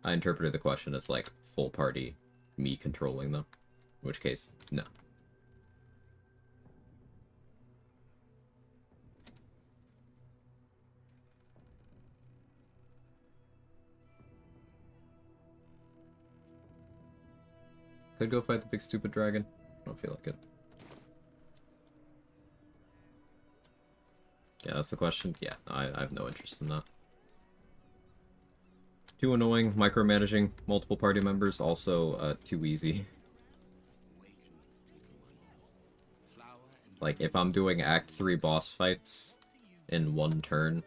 I interpreted the question as like full party, me controlling them. In which case, no. Could go fight the big stupid dragon. Don't feel like it. Yeah, that's the question. Yeah, I have no interest in that. Too annoying, micromanaging multiple party members, also too easy. Like, if I'm doing Act 3 boss fights in one turn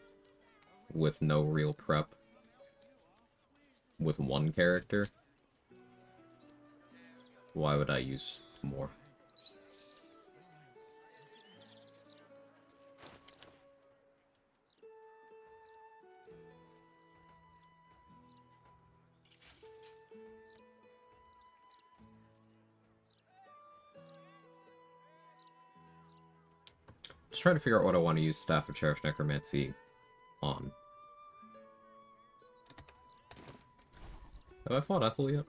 with no real prep with one character, why would I use more? Just trying to figure out what I want to use Staff of Cherished Necromancy on. Have I fought Ethel yet?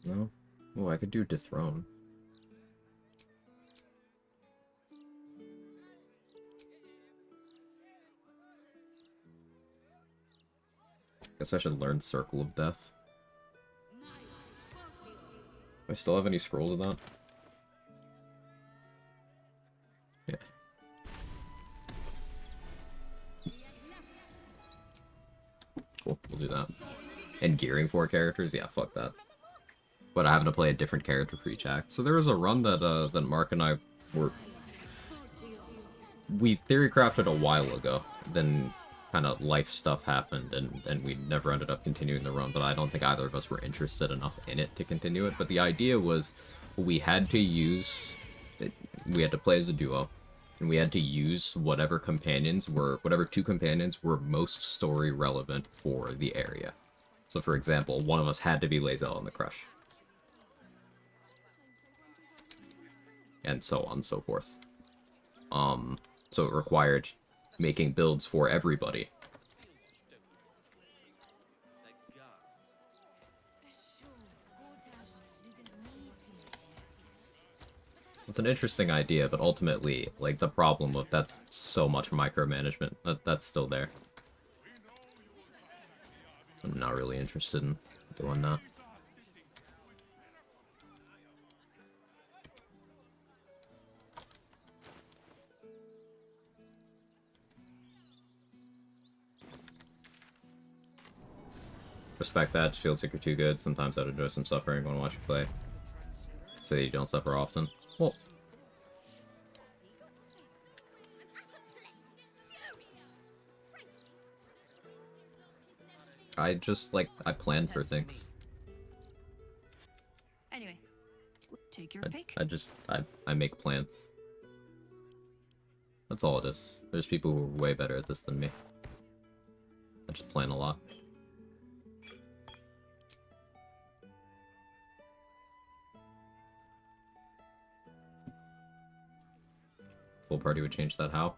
No? Oh, I could do Dethrone. Guess I should learn Circle of Death. Do I still have any scrolls of that? Yeah. Cool, we'll do that. And gearing 4 characters? Yeah, fuck that. But having to play a different character for each act. So there was a run that that Mark and I we theory crafted a while ago. Then kind of life stuff happened, and we never ended up continuing the run. But I don't think either of us were interested enough in it to continue it. But the idea was we had to use, we had to play as a duo, and we had to use whatever two companions were most story relevant for the area. So for example, one of us had to be Lae'zel in the Crush. And so on and so forth. So it required making builds for everybody. It's an interesting idea, but ultimately, like, the problem with that's so much micromanagement, that's still there. I'm not really interested in doing that. Respect that, just feels like you're too good. Sometimes I'd enjoy some suffering when I watch you play. Say you don't suffer often. Well, I just, like, I plan for things. Anyway, take your pick. I make plans. That's all it is. There's people who are way better at this than me. I just plan a lot. Full party would change that how?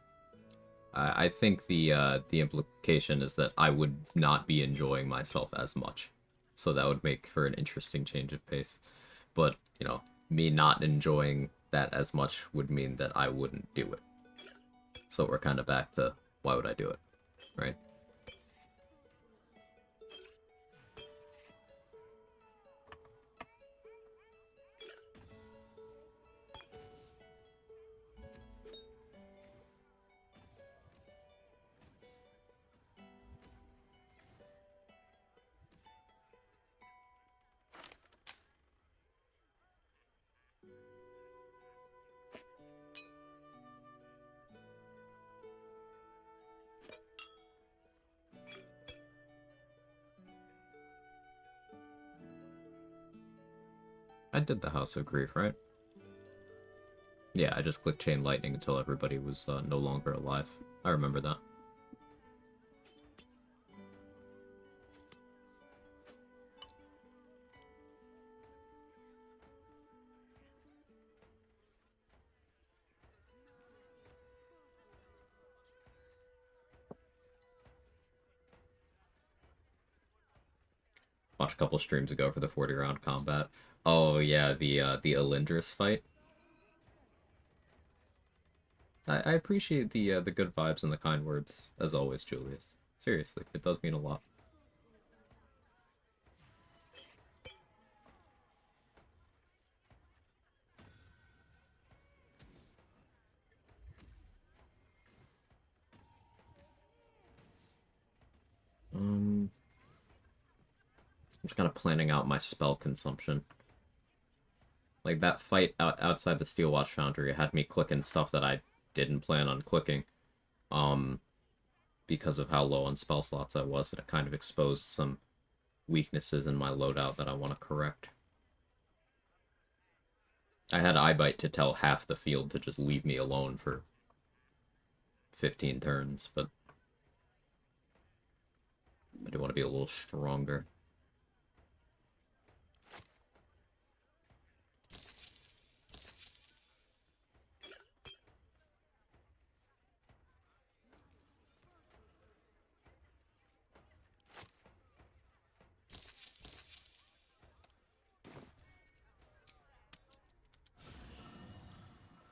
I think the implication is that I would not be enjoying myself as much. So that would make for an interesting change of pace. But, you know, me not enjoying that as much would mean that I wouldn't do it. So we're kind of back to, why would I do it, right? I did the House of Grief, right? Yeah, I just clicked Chain Lightning until everybody was no longer alive. I remember that. Watched a couple streams ago for the 40-round combat. Oh yeah, the Elindris fight. I appreciate the good vibes and the kind words, as always, Julius. Seriously, it does mean a lot. I'm just kind of planning out my spell consumption. Like, that fight outside the Steelwatch Foundry had me clicking stuff that I didn't plan on clicking. Because of how low on spell slots I was, and it kind of exposed some weaknesses in my loadout that I want to correct. I had Eyebite to tell half the field to just leave me alone for 15 turns, but I do want to be a little stronger.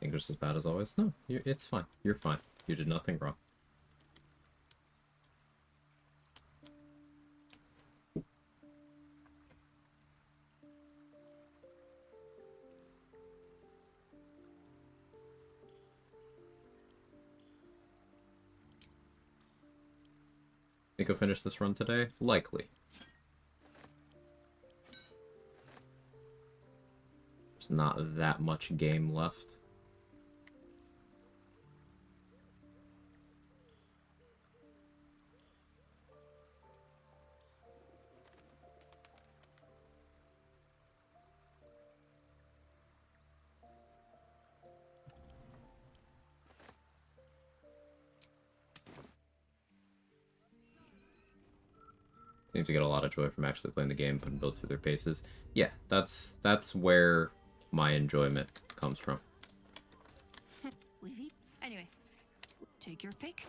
English as bad as always? No, it's fine. You're fine. You did nothing wrong. Think I'll finish this run today? Likely. There's not that much game left. Seems to get a lot of joy from actually playing the game, putting builds through their paces. Yeah, that's where my enjoyment comes from. Weavy. Anyway, take your pick.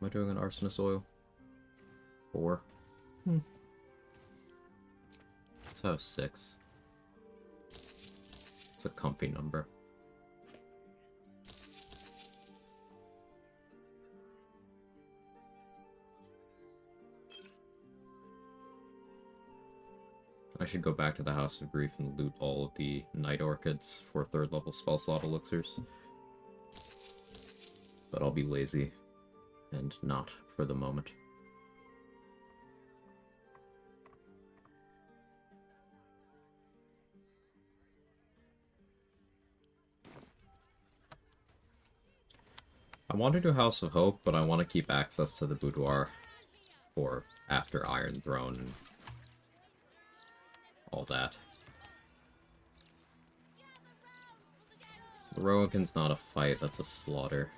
Am I doing an arsonist oil? 4. Let's have 6. It's a comfy number. I should go back to the House of Grief and loot all of the Night Orchids for 3rd level spell slot elixirs. But I'll be lazy, and not for the moment. I want to do House of Hope, but I want to keep access to the boudoir for after Iron Throne and all that. The Rowan's not a fight, that's a slaughter.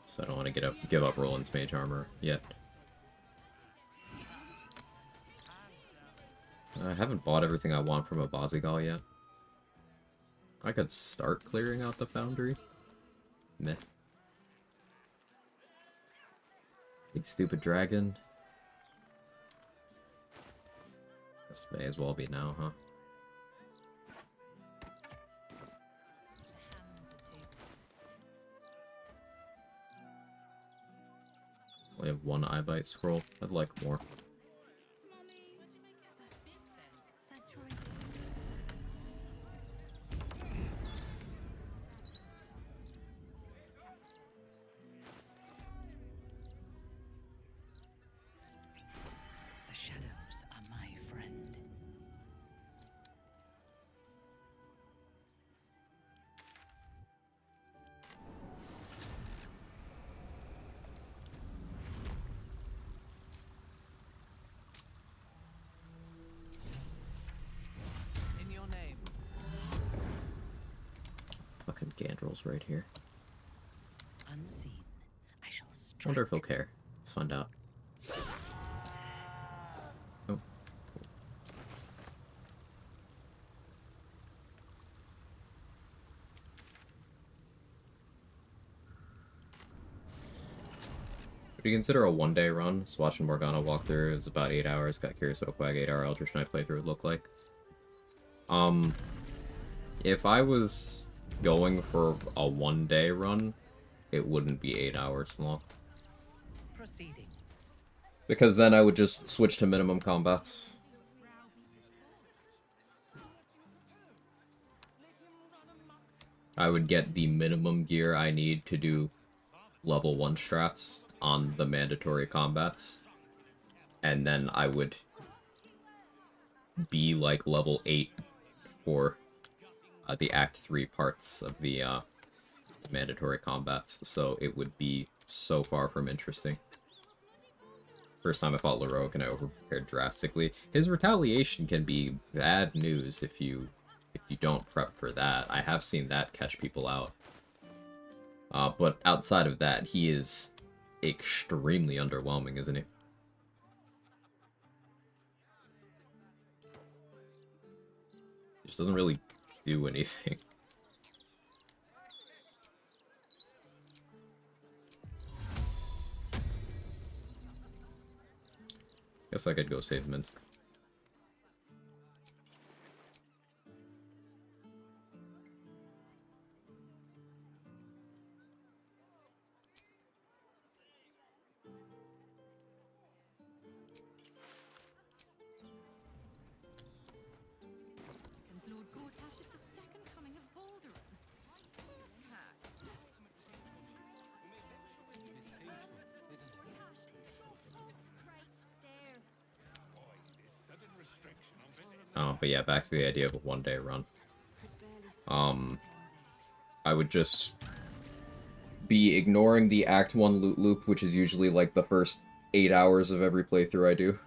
So I don't want to give up Roland's mage armor yet. I haven't bought everything I want from a Bazigal yet. I could start clearing out the foundry. Meh. Big stupid dragon. This may as well be now, huh? We have 1 eyebite scroll. I'd like more. That's right. The shadows are my friend. In your name. Fucking Gandrel's right here. Unseen. I shall strike. Wonder if he'll care. Let's find out. Oh. Would you consider a 1-day run? Just watching Morgana walk through. It was about 8 hours. Got curious what a Quag 8-hour Eldritch Knight playthrough would look like. If I was going for a 1-day run, it wouldn't be 8 hours long. Proceeding. Because then I would just switch to minimum combats. I would get the minimum gear I need to do level 1 strats on the mandatory combats. And then I would be like level 8 for the Act 3 parts of the mandatory combats. So it would be so far from interesting. First time I fought Leroic and I overprepared drastically. His retaliation can be bad news if you don't prep for that. I have seen that catch people out. But outside of that, he is extremely underwhelming, isn't he? He just doesn't really do anything. Guess I could go save Minsk. Lord Gortash is the But yeah, back to the idea of a one-day run. I would just be ignoring the Act 1 loot loop, which is usually like the first 8 hours of every playthrough I do.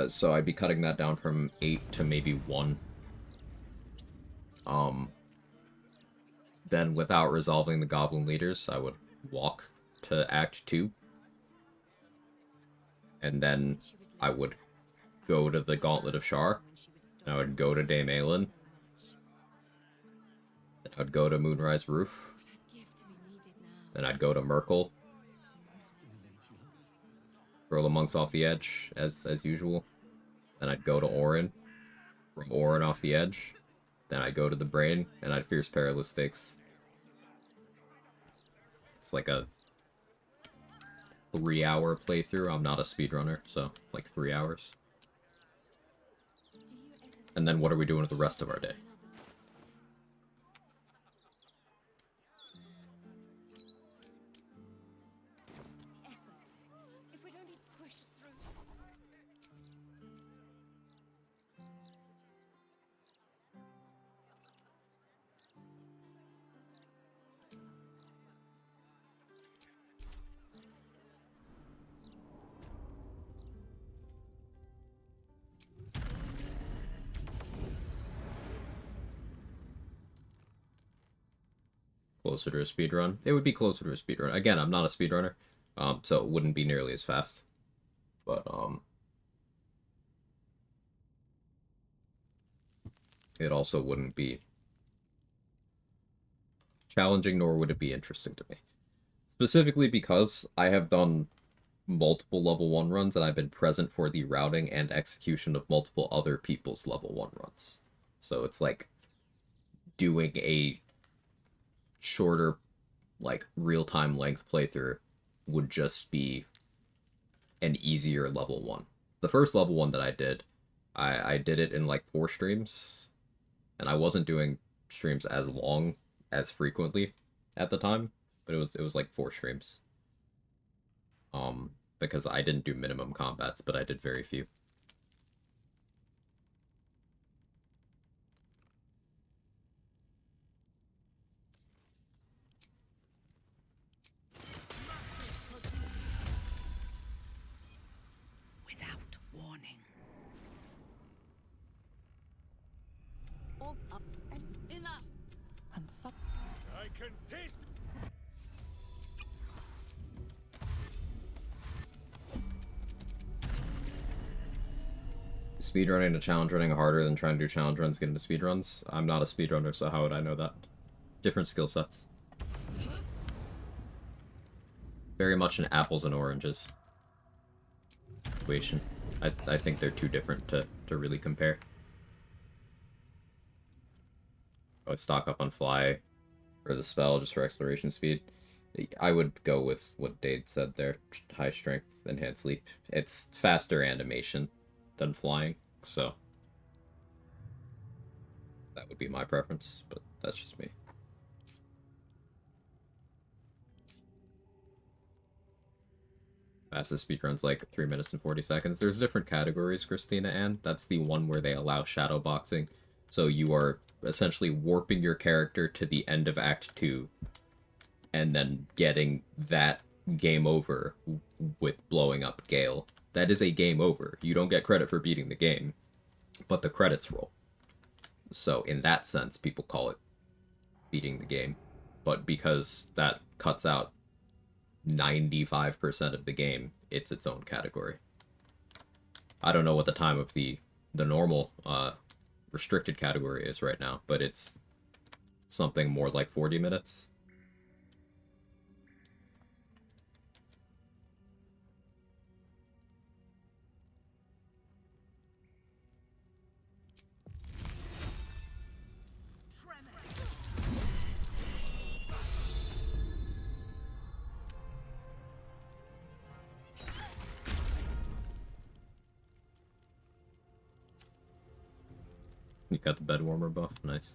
So I'd be cutting that down from 8 to maybe 1. Then without resolving the Goblin Leaders, I would walk to Act 2. And then I would go to the Gauntlet of Shar. And I would go to Dame Aelin. Then I would go to Moonrise Roof. Then I'd go to Merkel. Throw the monks off the edge, as usual. Then I'd go to Orin. From Orin off the edge. Then I'd go to the Brain, and I'd Fierce Perilous Stakes. It's like a 3-hour playthrough. I'm not a speedrunner, so like 3 hours. And then what are we doing with the rest of our day? If we'd only pushed through. Closer to a speedrun? It would be closer to a speedrun. Again, I'm not a speedrunner, so it wouldn't be nearly as fast. But, it also wouldn't be challenging, nor would it be interesting to me. Specifically because I have done multiple level 1 runs, and I've been present for the routing and execution of multiple other people's level 1 runs. So it's like doing a shorter, like, real-time length playthrough would just be an easier level 1. The first level 1 that I did, I did it in like 4 streams, and I wasn't doing streams as long as frequently at the time, but it was like 4 streams. Because I didn't do minimum combats, but I did very few. Without warning. All up and enough. And sub. I can taste. Speedrunning and challenge running harder than trying to do challenge runs get into speedruns. I'm not a speedrunner, so how would I know that? Different skill sets. Very much an apples and oranges situation. I think they're too different to really compare. I would stock up on fly for the spell just for exploration speed. I would go with what Dade said there. High strength, enhanced leap. It's faster animation than flying, so that would be my preference, but that's just me. Fastest speedrun's like 3 minutes and 40 seconds. There's different categories, Christina Ann. That's the one where they allow shadow boxing. So you are essentially warping your character to the end of Act 2 and then getting that game over with blowing up Gale. That is a game over. You don't get credit for beating the game, but the credits roll. So in that sense, people call it beating the game. But because that cuts out 95% of the game, it's its own category. I don't know what the time of the normal restricted category is right now, but it's something more like 40 minutes. You got the bed warmer buff, nice.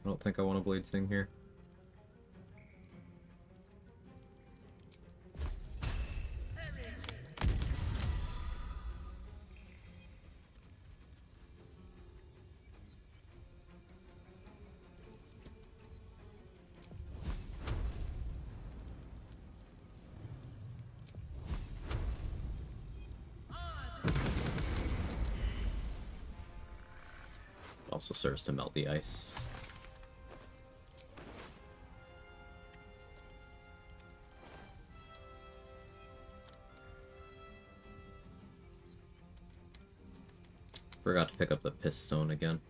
I don't think I want a blade sing here. Also serves to melt the ice. Forgot to pick up the pistone again.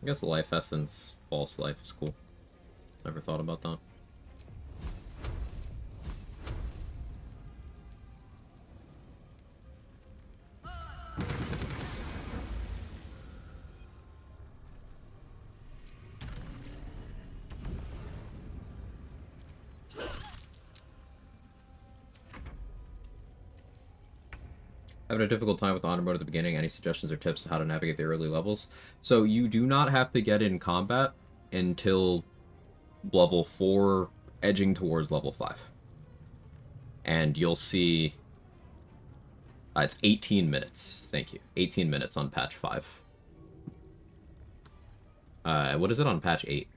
I guess life essence, false life is cool. Never thought about that. Having a difficult time with honor mode at the beginning. Any suggestions or tips on how to navigate the early levels? So you do not have to get in combat until level 4, edging towards level 5. And you'll see... it's 18 minutes. Thank you. 18 minutes on patch 5. What is it on patch 8?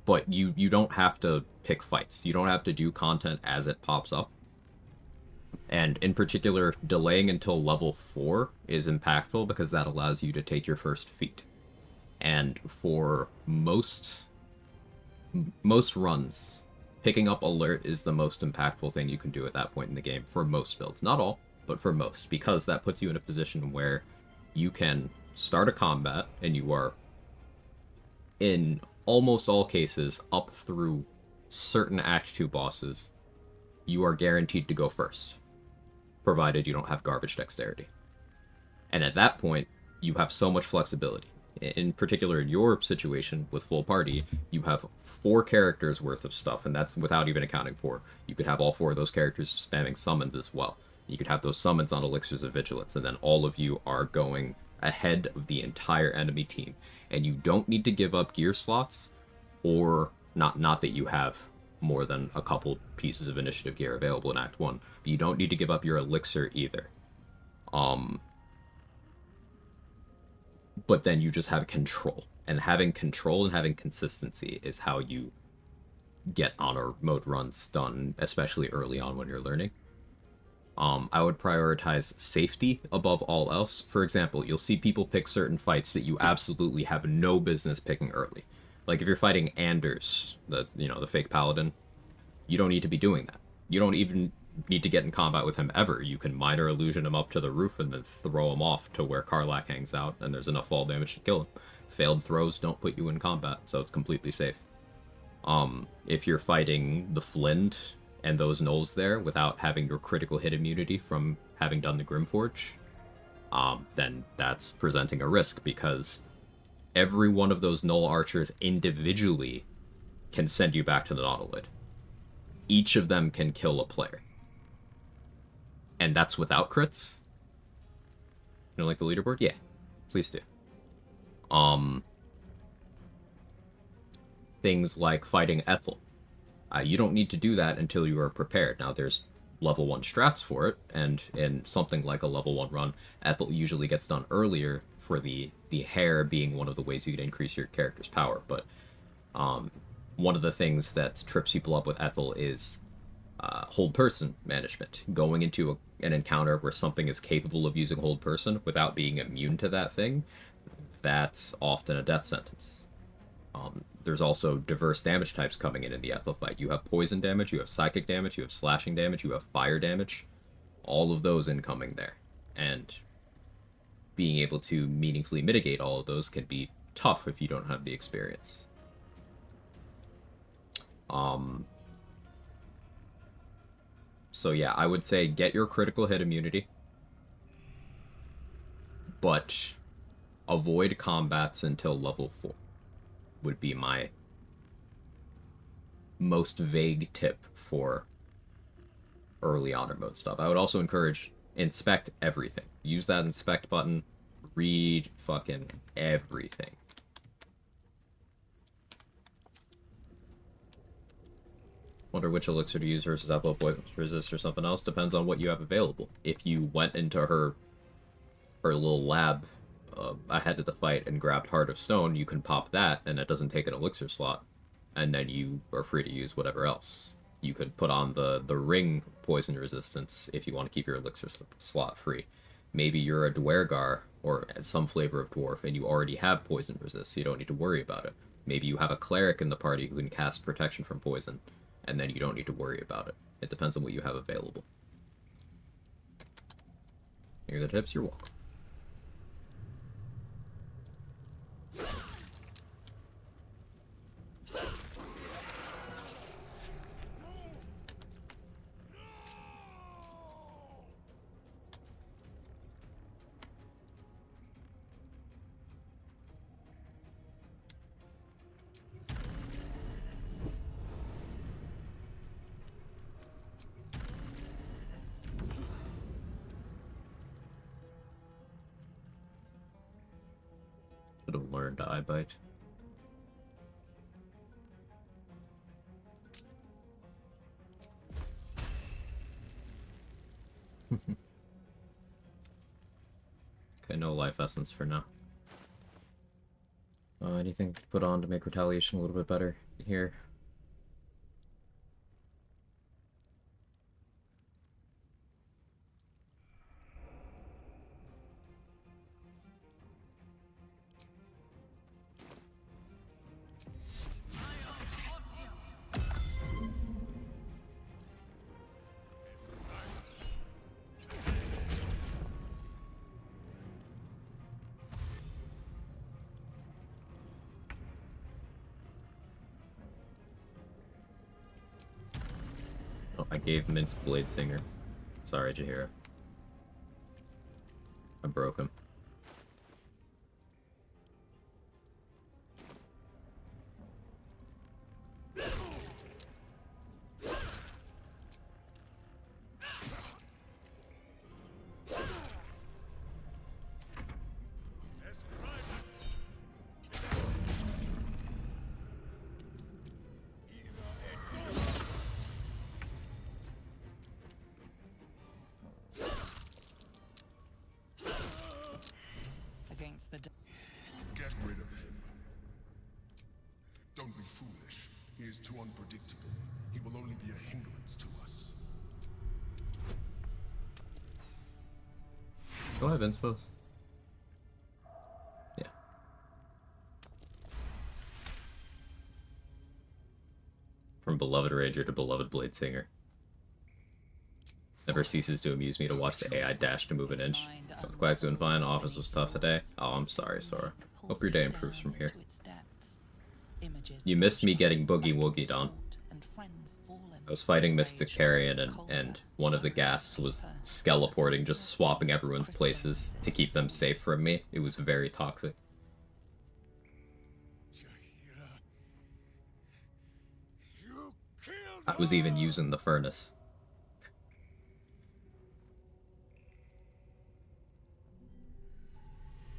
But you don't have to pick fights. You don't have to do content as it pops up. And in particular, delaying until level 4 is impactful because that allows you to take your first feat. And for most runs, picking up alert is the most impactful thing you can do at that point in the game for most builds. Not all, but for most, because that puts you in a position where you can start a combat and you are, in almost all cases, up through certain Act 2 bosses, you are guaranteed to go first, provided you don't have garbage dexterity. And at that point, you have so much flexibility. In particular, in your situation with full party, you have 4 characters worth of stuff, and that's without even accounting for. You could have all 4 of those characters spamming summons as well. You could have those summons on Elixirs of Vigilance, and then all of you are going ahead of the entire enemy team. And you don't need to give up gear slots, or not that you have more than a couple pieces of initiative gear available in Act 1, but you don't need to give up your elixir either. But then you just have control. And having control and having consistency is how you get honor mode runs done, especially early on when you're learning. I would prioritize safety above all else. For example, you'll see people pick certain fights that you absolutely have no business picking early. Like if you're fighting Anders, the fake paladin, you don't need to be doing that. You don't even need to get in combat with him ever. You can minor illusion him up to the roof and then throw him off to where Karlach hangs out, and there's enough fall damage to kill him. Failed throws don't put you in combat, so it's completely safe. If you're fighting the Flint and those gnolls there without having your critical hit immunity from having done the Grimforge, then that's presenting a risk, because every one of those gnoll archers individually can send you back to the Nautiloid. Each of them can kill a player. And that's without crits? You don't like the leaderboard? Yeah, please do. Things like fighting Ethel. You don't need to do that until you are prepared. Now, there's level 1 strats for it, and in something like a level 1 run, Ethel usually gets done earlier, for the hair being one of the ways you can increase your character's power. But one of the things that trips people up with Ethel is hold person management. Going into an encounter where something is capable of using hold person without being immune to that thing, that's often a death sentence. There's also diverse damage types coming in the Ethel fight. You have poison damage, you have psychic damage, you have slashing damage, you have fire damage. All of those incoming there. And being able to meaningfully mitigate all of those can be tough if you don't have the experience. So yeah, I would say get your critical hit immunity but avoid combats until level 4 would be my most vague tip for early honor mode stuff. I would also encourage inspect everything. Use that inspect button. Read fucking everything. Wonder which elixir to use versus apple poison resist or something else. Depends on what you have available. If you went into her little lab ahead of the fight and grabbed Heart of Stone, you can pop that, and it doesn't take an elixir slot. And then you are free to use whatever else. You could put on the ring poison resistance if you want to keep your elixir slot free. Maybe you're a Dwergar or some flavor of dwarf and you already have poison resist, so you don't need to worry about it. Maybe you have a cleric in the party who can cast protection from poison, and then you don't need to worry about it. It depends on what you have available. Here are the tips, you're welcome. Should have learned eye bite. Okay, no life essence for now. Anything to put on to make retaliation a little bit better here? Oh, I gave Minsk Bladesinger. Sorry, Jaheira. I broke him. Against the Get rid of him. Don't be foolish. He is too unpredictable. He will only be a hindrance to us. Do I have inspo? Yeah. From beloved Ranger to beloved Bladesinger. Never ceases to amuse me to watch the AI dash to move an inch. With Quag's doing fine, office was tough today. Oh, I'm sorry, Sora. Hope your day improves from here. You missed me getting boogie woogied on. I was fighting Mystic Carrion and one of the ghasts was skeleporting, just swapping everyone's places to keep them safe from me. It was very toxic. I was even using the furnace.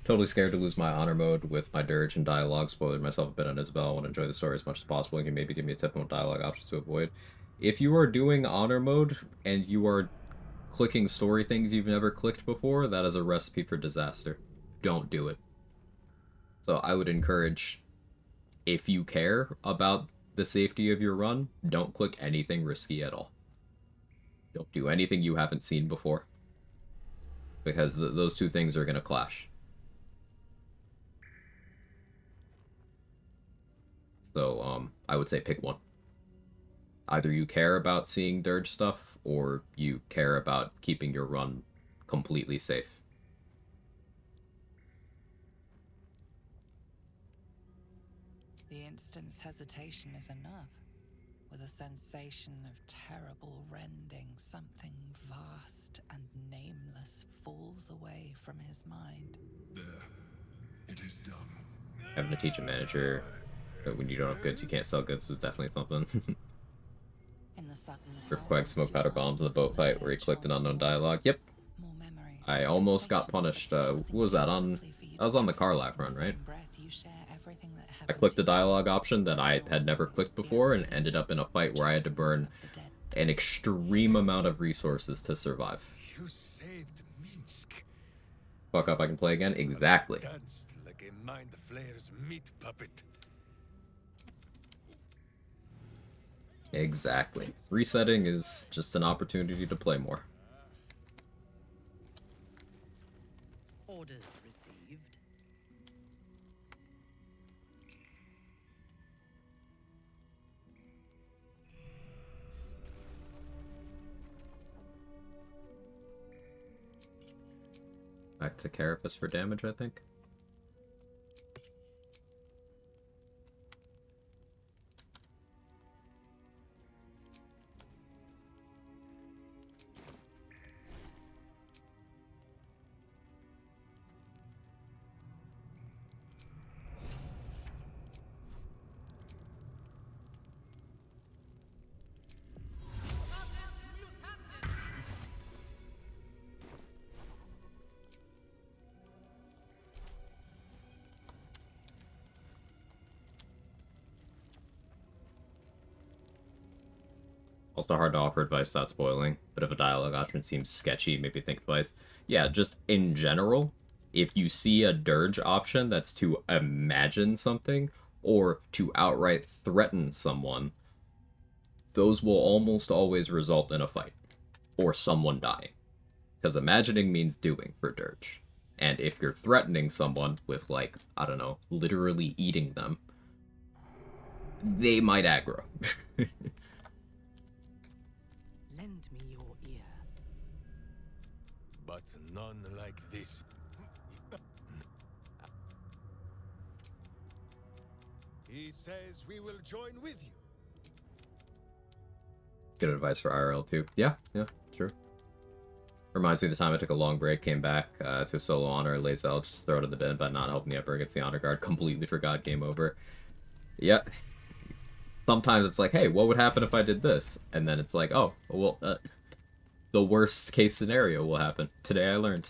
Totally scared to lose my honor mode with my dirge and dialogue. Spoiled myself a bit on Isabel. I want to enjoy the story as much as possible. And you maybe give me a tip on what dialogue options to avoid. If you are doing honor mode and you are clicking story things you've never clicked before, that is a recipe for disaster. Don't do it. So I would encourage, if you care about the safety of your run, don't click anything risky at all. Don't do anything you haven't seen before. Because those two things are going to clash. So, I would say pick one. Either you care about seeing dirge stuff, or you care about keeping your run completely safe. The instant's hesitation is enough. with a sensation of terrible rending, something vast and nameless falls away from his mind. There. It is done. Having to teach a manager that when you don't have goods, you can't sell goods was definitely something. In the sudden For Quag smoke powder bombs in the boat fight where he clicked an unknown dialogue. Yep. More memories, I almost got punished. What was that on? I was on the Karlak run, right? I clicked the dialogue option that I had never clicked before and ended up in a fight where I had to burn an extreme amount of resources to survive. You saved Minsk. Fuck up, I can play again? Exactly. Danced like a mind flayer's meat puppet. Exactly. Resetting is just an opportunity to play more. Orders received. Back to Carapace for damage, I think. Also hard to offer advice without spoiling, but if a dialogue option seems sketchy, maybe think twice. Yeah, just in general, if you see a dirge option that's to imagine something or to outright threaten someone, those will almost always result in a fight or someone dying. Because imagining means doing for dirge. And if you're threatening someone with, like, I don't know, literally eating them, they might aggro. Lend me your ear. But none like this. He says we will join with you. Good advice for IRL too. Yeah, true. Reminds me of the time I took a long break, came back to a solo honor, Lazel, just throw it in the bin, but not helping the Emperor against the honor guard. Completely forgot, game over. Yeah. Sometimes it's like, hey, what would happen if I did this? And then it's like, oh, well, the worst case scenario will happen. Today I learned.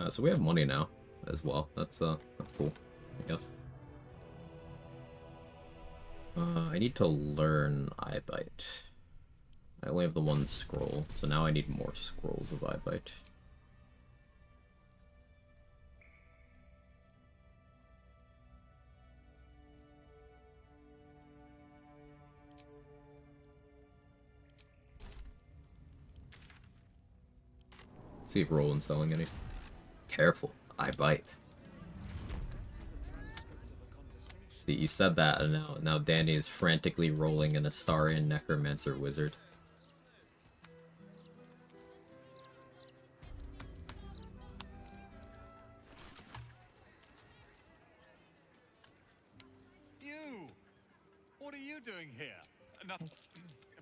So we have money now as well. That's cool, I guess. I need to learn Eyebite. I only have the one scroll, so now I need more scrolls of Eyebite. Let's see if Roland's selling any. Careful, Eyebite. See, you said that, and now Danny is frantically rolling an Astarian Necromancer Wizard. You! What are you doing here? Nothing.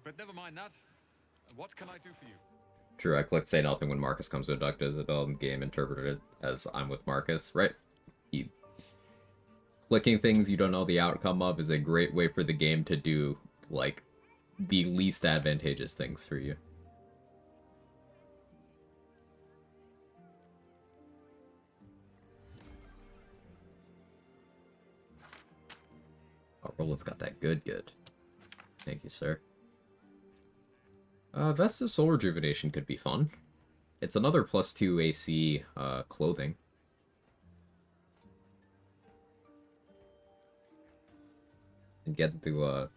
But never mind that. What can I do for you? True, I clicked say nothing when Marcus comes to abduct Isabel, and the game interpreted it as I'm with Marcus, right? Clicking things you don't know the outcome of is a great way for the game to do, like, the least advantageous things for you. Oh, Roland's got that good. Thank you, sir. Vestus Soul Rejuvenation could be fun. It's another +2 AC clothing. And get to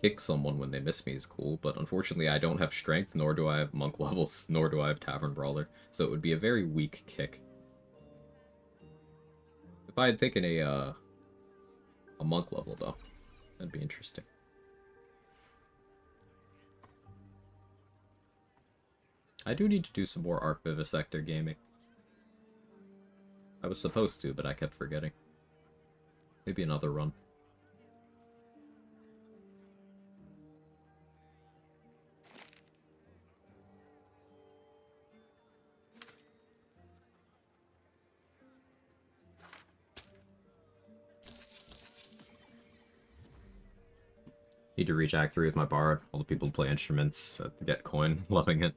kick someone when they miss me is cool, but unfortunately I don't have strength, nor do I have monk levels, nor do I have Tavern Brawler, so it would be a very weak kick. If I had taken a monk level though, that'd be interesting. I do need to do some more Arc Vivisector gaming. I was supposed to, but I kept forgetting. Maybe another run. Need to reach Act 3 with my bard. All the people who play instruments get coin. Loving it.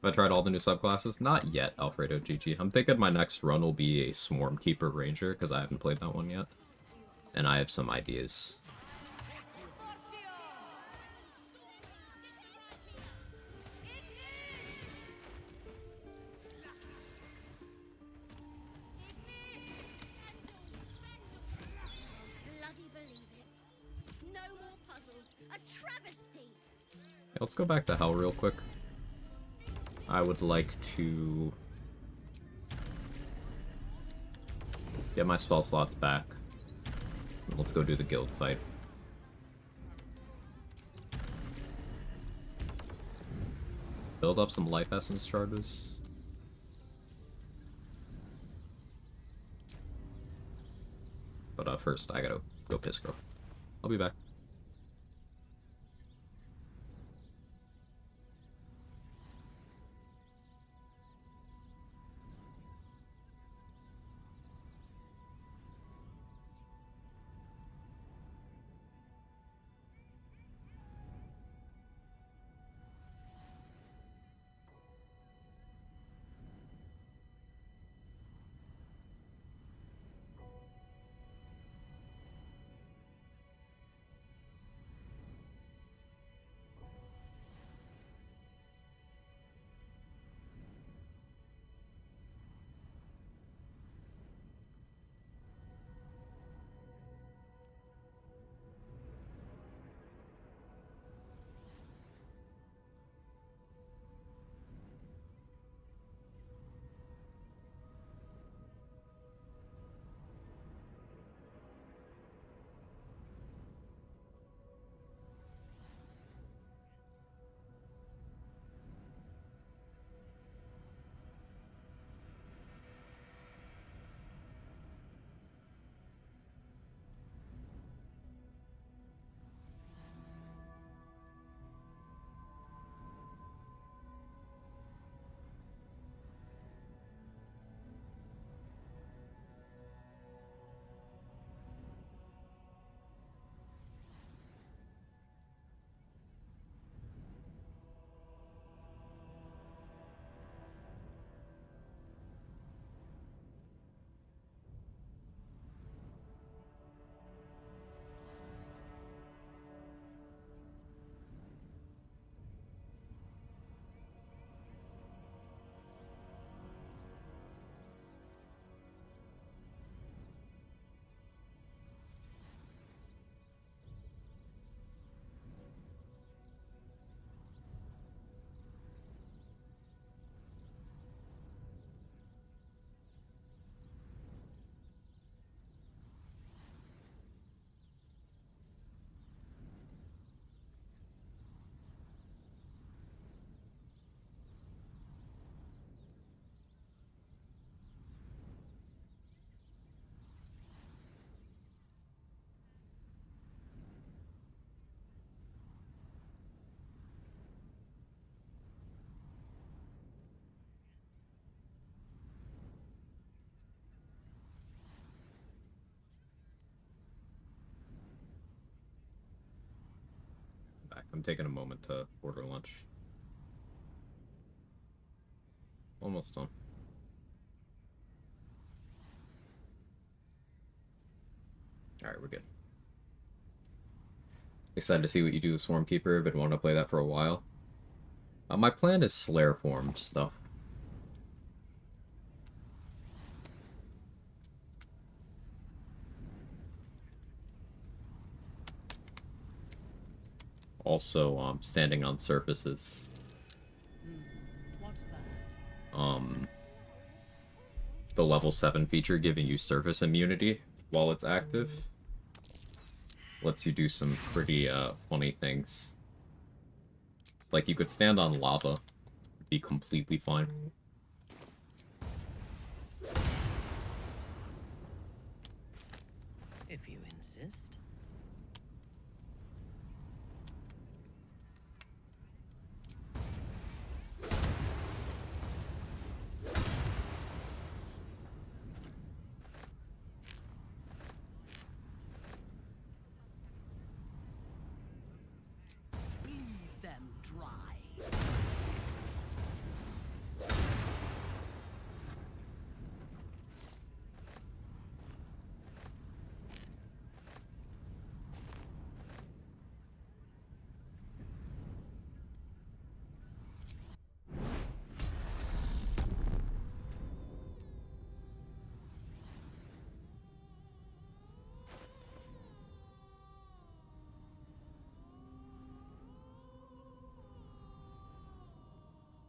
Have I tried all the new subclasses? Not yet, Alfredo GG. I'm thinking my next run will be a Swarm Keeper Ranger, because I haven't played that one yet. And I have some ideas. Bloody believe it. No more puzzles. A travesty. Yeah, let's go back to Hell real quick. I would like to get my spell slots back. Let's go do the guild fight. Build up some life essence charges. But first, I gotta go piss girl. I'll be back. Back. I'm taking a moment to order lunch. Almost done. Alright, we're good. Excited to see what you do with Swarm Keeper. Been wanting to play that for a while. My plan is Slayer form stuff. Also, standing on surfaces. What's that? The level 7 feature giving you surface immunity while it's active. lets you do some pretty funny things. Like, you could stand on lava, be completely fine. If you insist. Bleed them dry.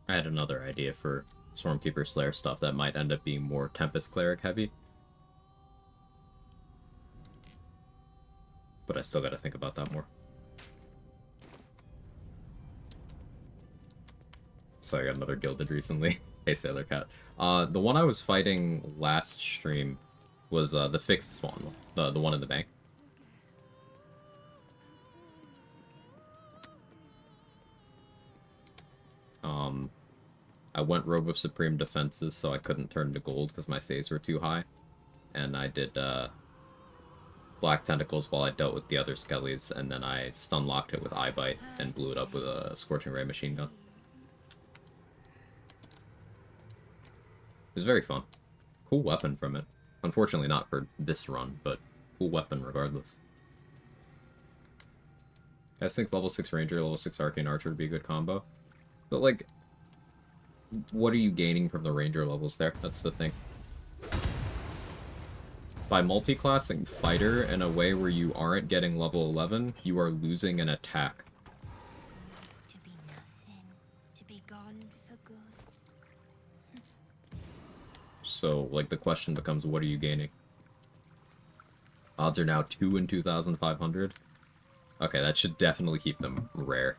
I had another idea for Stormkeeper Slayer stuff that might end up being more Tempest Cleric heavy. But I still gotta think about that more. So I got another gilded recently. Hey, Sailor Cat. The one I was fighting last stream was the fixed spawn, the one in the bank. I went Robe of Supreme Defenses, so I couldn't turn to gold because my saves were too high. And I did Black Tentacles while I dealt with the other Skellies, and then I stun-locked it with Eye Bite and blew it up with a Scorching Ray machine gun. It was very fun. Cool weapon from it. Unfortunately not for this run, but cool weapon regardless. I just think level 6 Ranger, level 6 Arcane Archer would be a good combo. But, like, what are you gaining from the Ranger levels there? That's the thing. By multi-classing Fighter in a way where you aren't getting level 11, you are losing an attack. To be nothing, to be gone for good. So, like, the question becomes, what are you gaining? Odds are now 2 in 2,500. Okay, that should definitely keep them rare.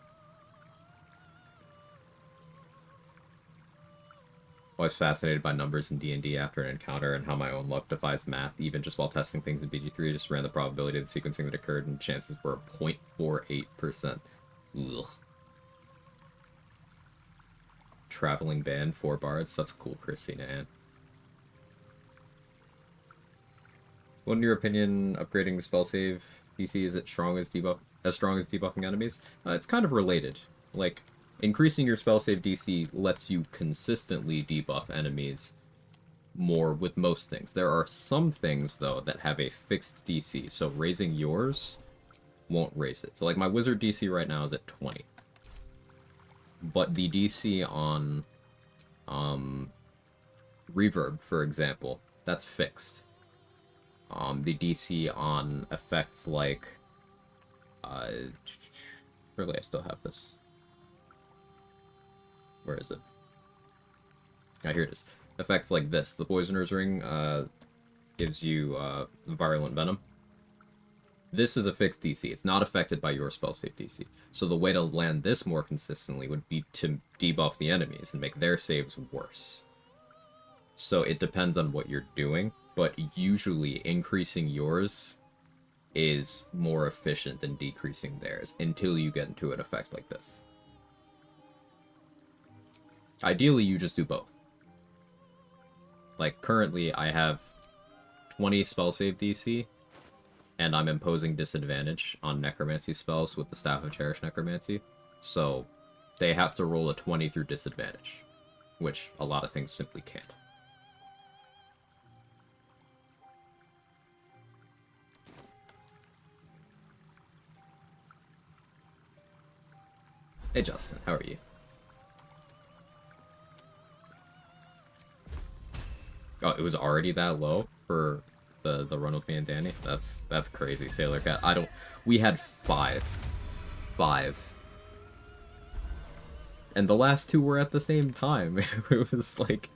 Always fascinated by numbers in D&D after an encounter and how my own luck defies math, even just while testing things in BG3. I just ran the probability of the sequencing that occurred, and chances were 0.48%. Ugh. Traveling band, 4 bards. That's cool, Christina Ann. What, in your opinion, upgrading the spell save DC, is it strong as debuffing enemies? It's kind of related. Like, increasing your spell save DC lets you consistently debuff enemies more with most things. There are some things, though, that have a fixed DC, so raising yours won't raise it. So, like, my Wizard DC right now is at 20. But the DC on Reverb, for example, that's fixed. The DC on effects like... really, I still have this. Where is it? Ah, here it is. Effects like this. The Poisoner's Ring gives you Virulent Venom. This is a fixed DC. It's not affected by your spell save DC. So the way to land this more consistently would be to debuff the enemies and make their saves worse. So it depends on what you're doing, but usually increasing yours is more efficient than decreasing theirs until you get into an effect like this. Ideally, you just do both. Like, currently, I have 20 spell save DC, and I'm imposing disadvantage on Necromancy spells with the Staff of Cherish Necromancy, so they have to roll a 20 through disadvantage, which a lot of things simply can't. Hey Justin, how are you? Oh, it was already that low for the run with me and Danny? That's crazy, Sailor Cat. We had 5. 5. And the last 2 were at the same time. It was like...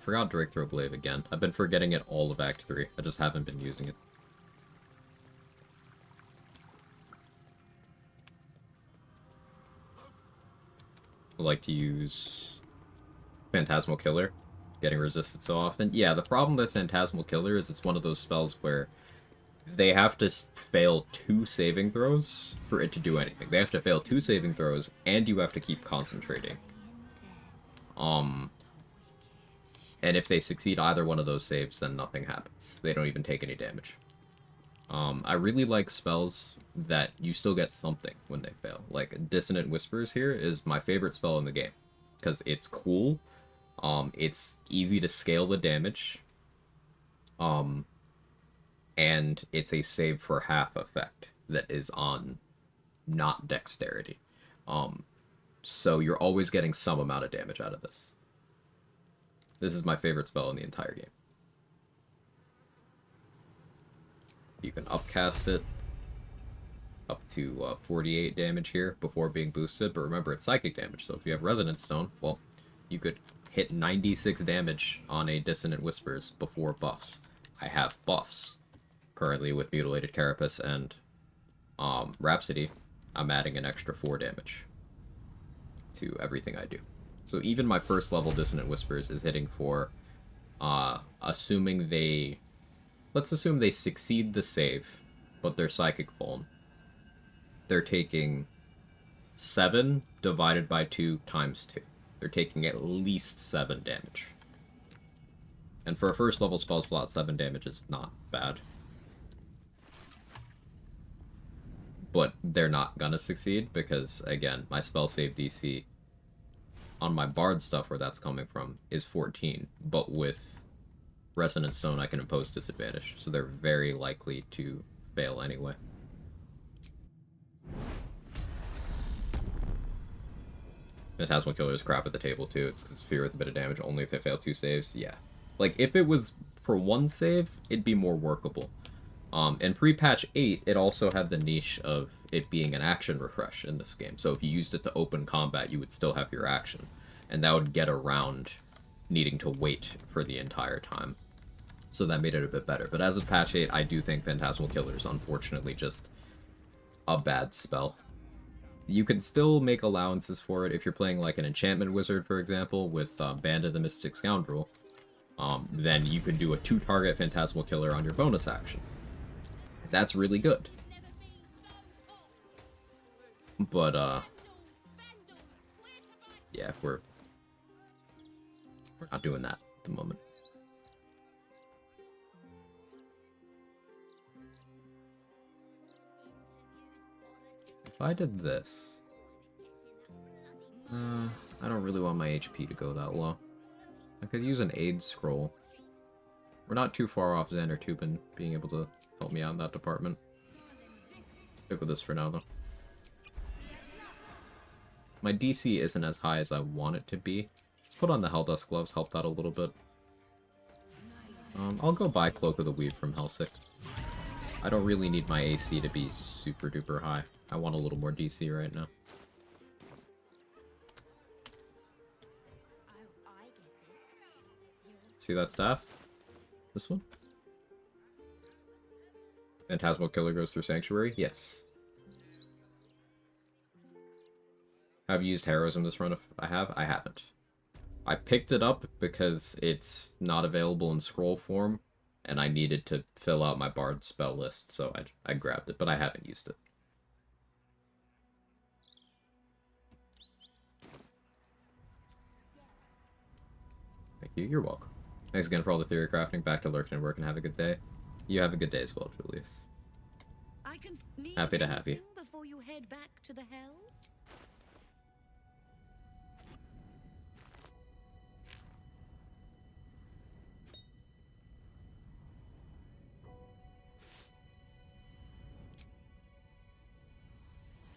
forgot Drake Throw Glaive again. I've been forgetting it all of Act 3. I just haven't been using it. I like to use Phantasmal Killer, getting resisted so often. Yeah, the problem with Phantasmal Killer is it's one of those spells where they have to fail 2 saving throws for it to do anything. They have to fail 2 saving throws, and you have to keep concentrating. And if they succeed either one of those saves, then nothing happens. They don't even take any damage. I really like spells that you still get something when they fail. Like, Dissonant Whispers here is my favorite spell in the game. Because it's cool, it's easy to scale the damage, and it's a save for half effect that is on not dexterity. So you're always getting some amount of damage out of this. This is my favorite spell in the entire game. You can upcast it up to 48 damage here before being boosted, but remember it's psychic damage, so if you have Resonance Stone, well, you could hit 96 damage on a Dissonant Whispers before buffs. I have buffs. Currently with Mutilated Carapace and Rhapsody, I'm adding an extra 4 damage to everything I do. So even my first level Dissonant Whispers is hitting for, assuming they... Let's assume they succeed the save, but they're Psychic Vuln. They're taking 7 divided by 2 times 2. They're taking at least 7 damage. And for a first level spell slot, 7 damage is not bad. But they're not gonna succeed because, again, my spell save DC on my Bard stuff, where that's coming from, is 14. But with Resonant Stone, I can impose disadvantage, so they're very likely to fail anyway. Phantasmal Killer is crap at the table, too. It's Fear with a bit of damage, only if they fail 2 saves. Yeah. Like, if it was for 1 save, it'd be more workable. And pre-patch 8, it also had the niche of it being an action refresh in this game. So if you used it to open combat, you would still have your action. And that would get around needing to wait for the entire time. So that made it a bit better. But as of patch 8, I do think Phantasmal Killer is unfortunately just a bad spell. You can still make allowances for it if you're playing like an Enchantment Wizard, for example, with Band of the Mystic Scoundrel. Then you could do a 2-target Phantasmal Killer on your bonus action. That's really good. But, yeah, we're not doing that at the moment. If I did this... I don't really want my HP to go that low. I could use an aid scroll. We're not too far off Xander Tubin being able to help me out in that department. Stick with this for now, though. My DC isn't as high as I want it to be. Let's put on the Helldust Gloves, help that a little bit. I'll go buy Cloak of the Weave from Hellsick. I don't really need my AC to be super duper high. I want a little more DC right now. See that staff? This one? Phantasmal Killer goes through Sanctuary? Yes. Have you used Heroism this run? If I have? I haven't. I picked it up because it's not available in scroll form, and I needed to fill out my Bard spell list, so I grabbed it, but I haven't used it. Thank you, you're welcome. Thanks again for all the theory crafting. Back to lurking and work, and have a good day. You have a good day as well, Julius. I can Happy to have you. Before you head back to the hells.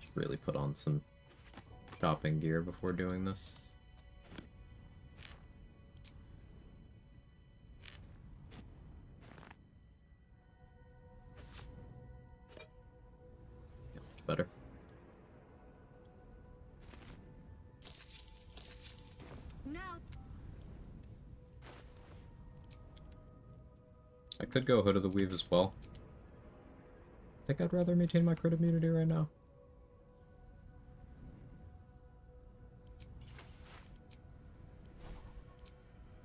Should really put on some shopping gear before doing this. Better. Now could go Hood of the Weave as well. I think I'd rather maintain my crit immunity right now.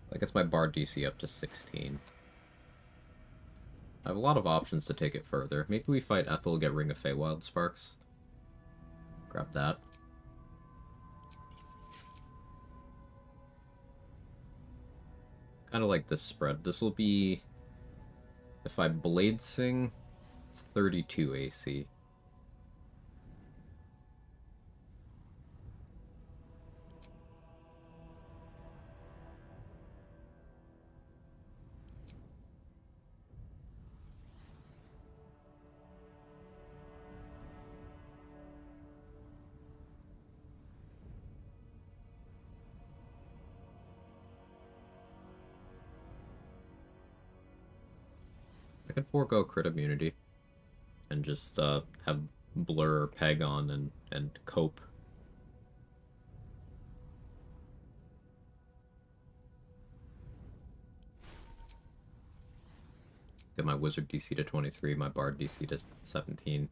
That gets my Bard DC up to 16. I have a lot of options to take it further. Maybe we fight Ethel, get Ring of Feywild Sparks. Grab that. Kind of like this spread. This will be... If I Blade Sing, it's 32 AC. I can forego crit immunity and just have Blur or Peg on and cope. Get my Wizard DC to 23, my Bard DC to 17.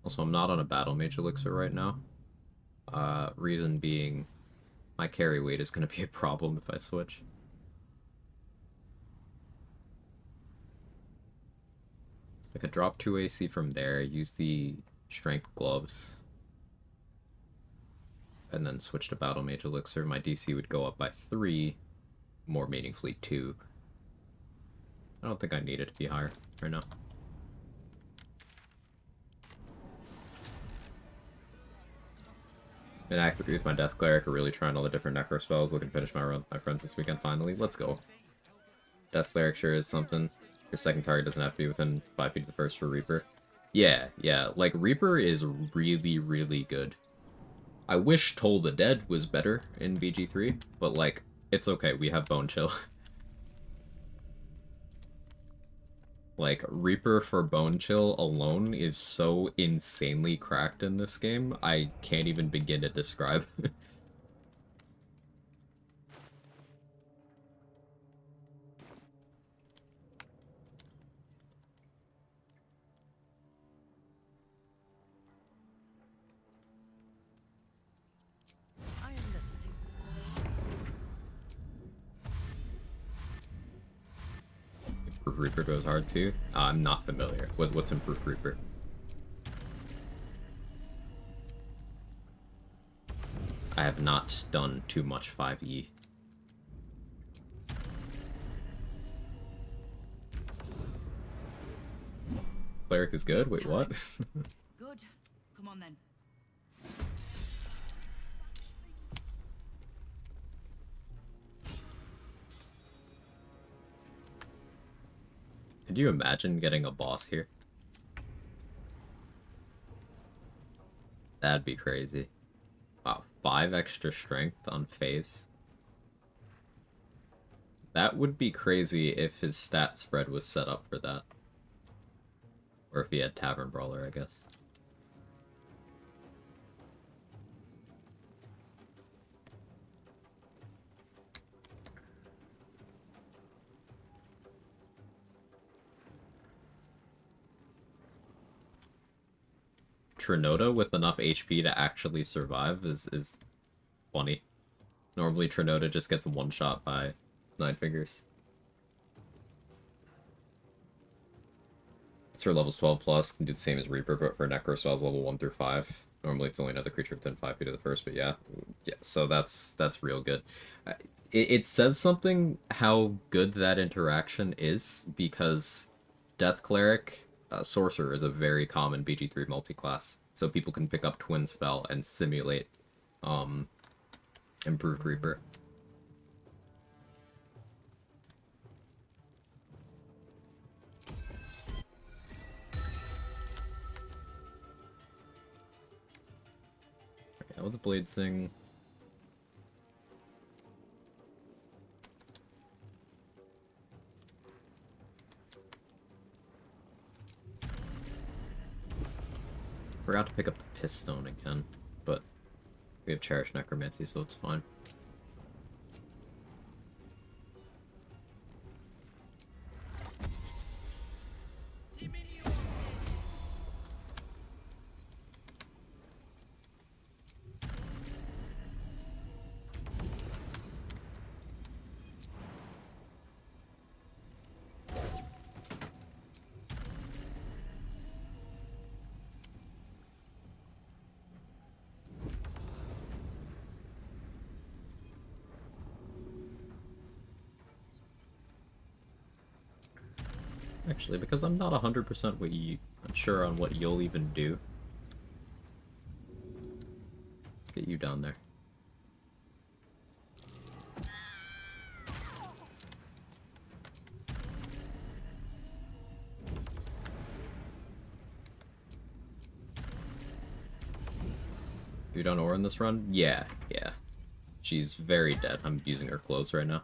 Also, I'm not on a Battle Mage Elixir right now. Reason being... my carry weight is going to be a problem if I switch. I could drop 2 AC from there, use the Strength Gloves, and then switch to Battle Mage Elixir. My DC would go up by 3, more meaningfully 2. I don't think I need it to be higher right now. In Act 3 with my Death Cleric, are really trying all the different Necro spells, looking to finish my run with my friends this weekend finally. Let's go. Death Cleric sure is something. Your second target doesn't have to be within 5 feet of the first for Reaper. Yeah, like, Reaper is really, really good. I wish Toll the Dead was better in BG3, but, like, it's okay, we have Bone Chill. Like, Reaper for Bone Chill alone is so insanely cracked in this game, I can't even begin to describe. I am listening. Improved Reaper goes hard too? I'm not familiar. What's Improved Reaper? I have not done too much 5e. Cleric is good? Wait, what? Good. Come on then. Could you imagine getting a boss here? That'd be crazy. Wow, 5 extra strength on face. That would be crazy if his stat spread was set up for that. Or if he had Tavern Brawler, I guess. Trinota with enough HP to actually survive is funny. Normally Trinota just gets one shot by 9 fingers. It's for levels 12 plus, can do the same as Reaper, but for Necro spells level 1 through 5. Normally it's only another creature within 5 feet of the first, but yeah. Yeah, so that's real good. It says something how good that interaction is, because Death Cleric, Sorcerer is a very common BG3 multi-class, so people can pick up Twin Spell and simulate Improved Reaper. Okay, what's Blade Sing? Forgot to pick up the Pistone again, but we have Cherished Necromancy, so it's fine. Actually, because I'm not 100% sure on what you'll even do. Let's get you down there. You done Aura in this run? Yeah. She's very dead. I'm using her clothes right now.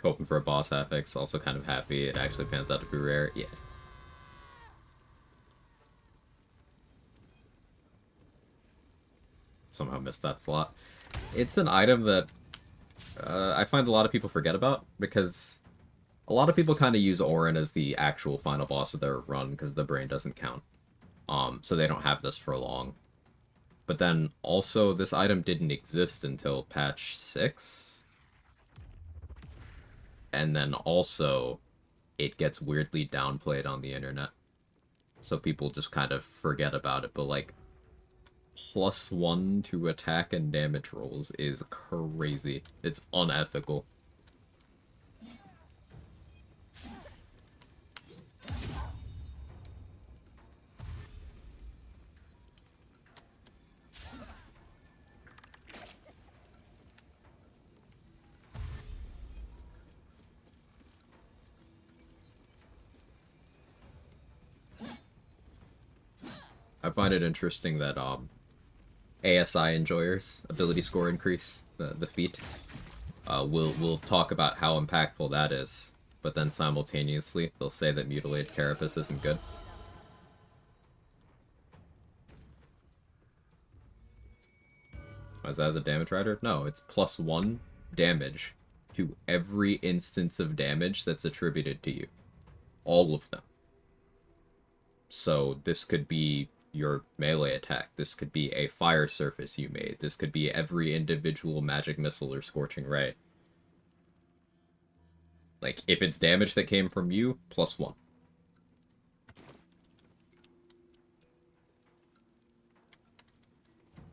Hoping for a boss affix, also kind of happy it actually pans out to be rare. Yeah. Somehow missed that slot. It's an item that I find a lot of people forget about, because a lot of people kind of use Orin as the actual final boss of their run because the brain doesn't count. So they don't have this for long. But then also this item didn't exist until patch 6. And then also, it gets weirdly downplayed on the internet. So people just kind of forget about it. But, like, +1 to attack and damage rolls is crazy. It's unethical. I find it interesting that ASI enjoyers, ability score increase, the feat, will talk about how impactful that is, but then simultaneously they'll say that mutilated carapace isn't good. Is that as a damage rider? No, it's +1 damage to every instance of damage that's attributed to you. All of them. So this could be your melee attack. This could be a fire surface you made. This could be every individual magic missile or scorching ray. Like, if it's damage that came from you, +1.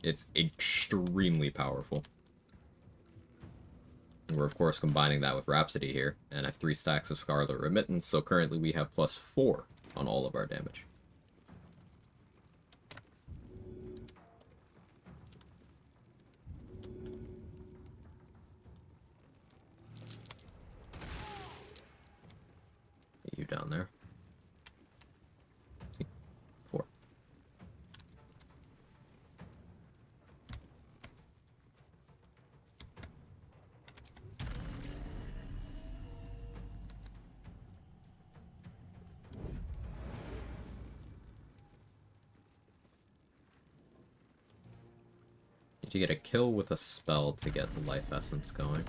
It's extremely powerful. And we're, of course, combining that with Rhapsody here, and I have 3 stacks of Scarlet Remittance, so currently we have +4 on all of our damage. You down there. See? 4. Need to get a kill with a spell to get the life essence going.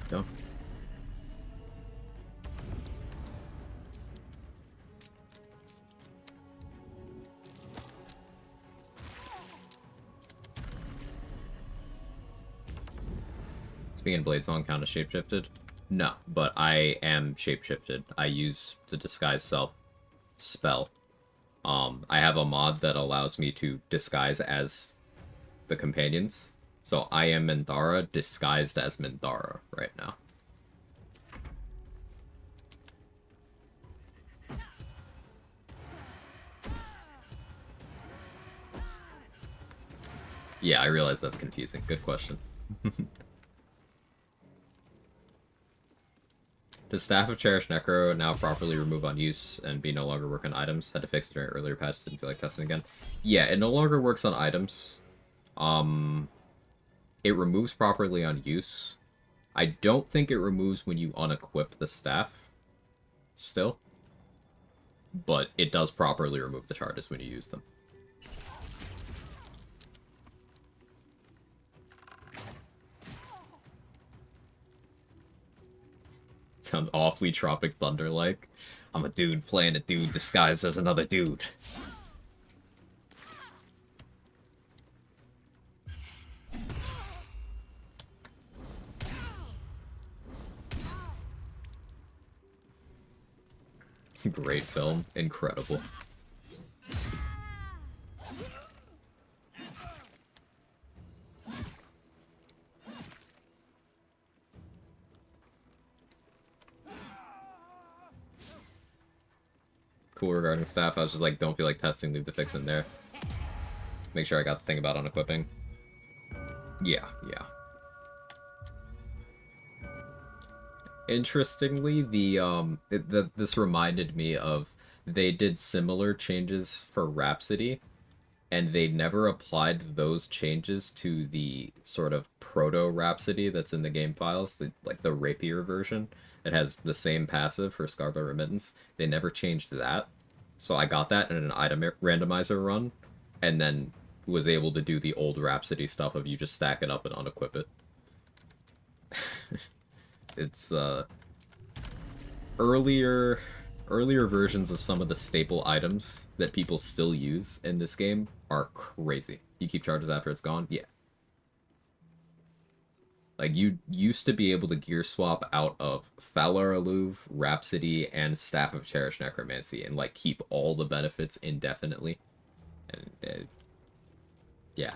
Go. Speaking of Bladesinger, count as shapeshifted? No, but I am shapeshifted. I use the Disguise Self spell. I have a mod that allows me to disguise as the companions. So I am Minthara disguised as Minthara right now. Yeah, I realize that's confusing. Good question. Does Staff of Cherished Necro now properly remove on use and be no longer work on items? Had to fix it during earlier patch, didn't feel like testing again. Yeah, it no longer works on items. It removes properly on use. I don't think it removes when you unequip the staff. Still. But it does properly remove the charges when you use them. Sounds awfully Tropic Thunder-like. I'm a dude playing a dude disguised as another dude. Great film. Incredible. Cool regarding staff. I was just like, don't feel like testing, leave the fix in there. Make sure I got the thing about unequipping. Yeah, yeah. Interestingly, this reminded me of, they did similar changes for Rhapsody, and they never applied those changes to the sort of proto-Rhapsody that's in the game files, like the Rapier version. It has the same passive for Scarlet Remittance. They never changed that. So I got that in an item randomizer run, and then was able to do the old Rhapsody stuff of you just stack it up and unequip it. It's earlier versions of some of the staple items that people still use in this game are crazy. You keep charges after it's gone? Yeah. Like, you used to be able to gear swap out of Falar Alluve, Rhapsody, and Staff of Cherished Necromancy and, like, keep all the benefits indefinitely. And, yeah.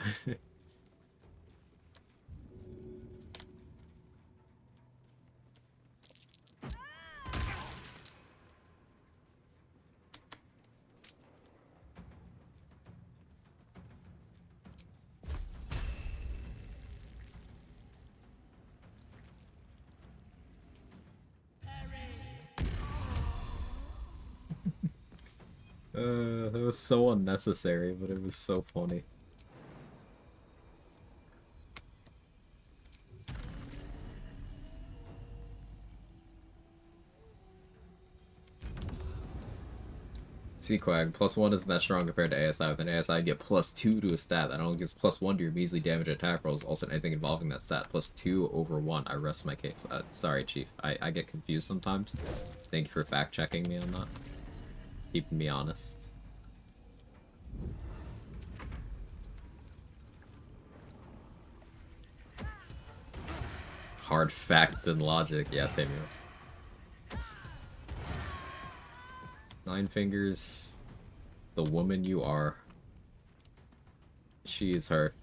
It was so unnecessary, but it was so funny. See, Quag, +1 isn't that strong compared to ASI. With an ASI, you get +2 to a stat. That only gives +1 to your measly damage attack rolls. Also, anything involving that stat. +2 over 1. I rest my case. Sorry, Chief. I get confused sometimes. Thank you for fact-checking me on that. Keeping me honest. Hard facts and logic. Yeah, Tamio. Nine Fingers, the woman you are. She is her.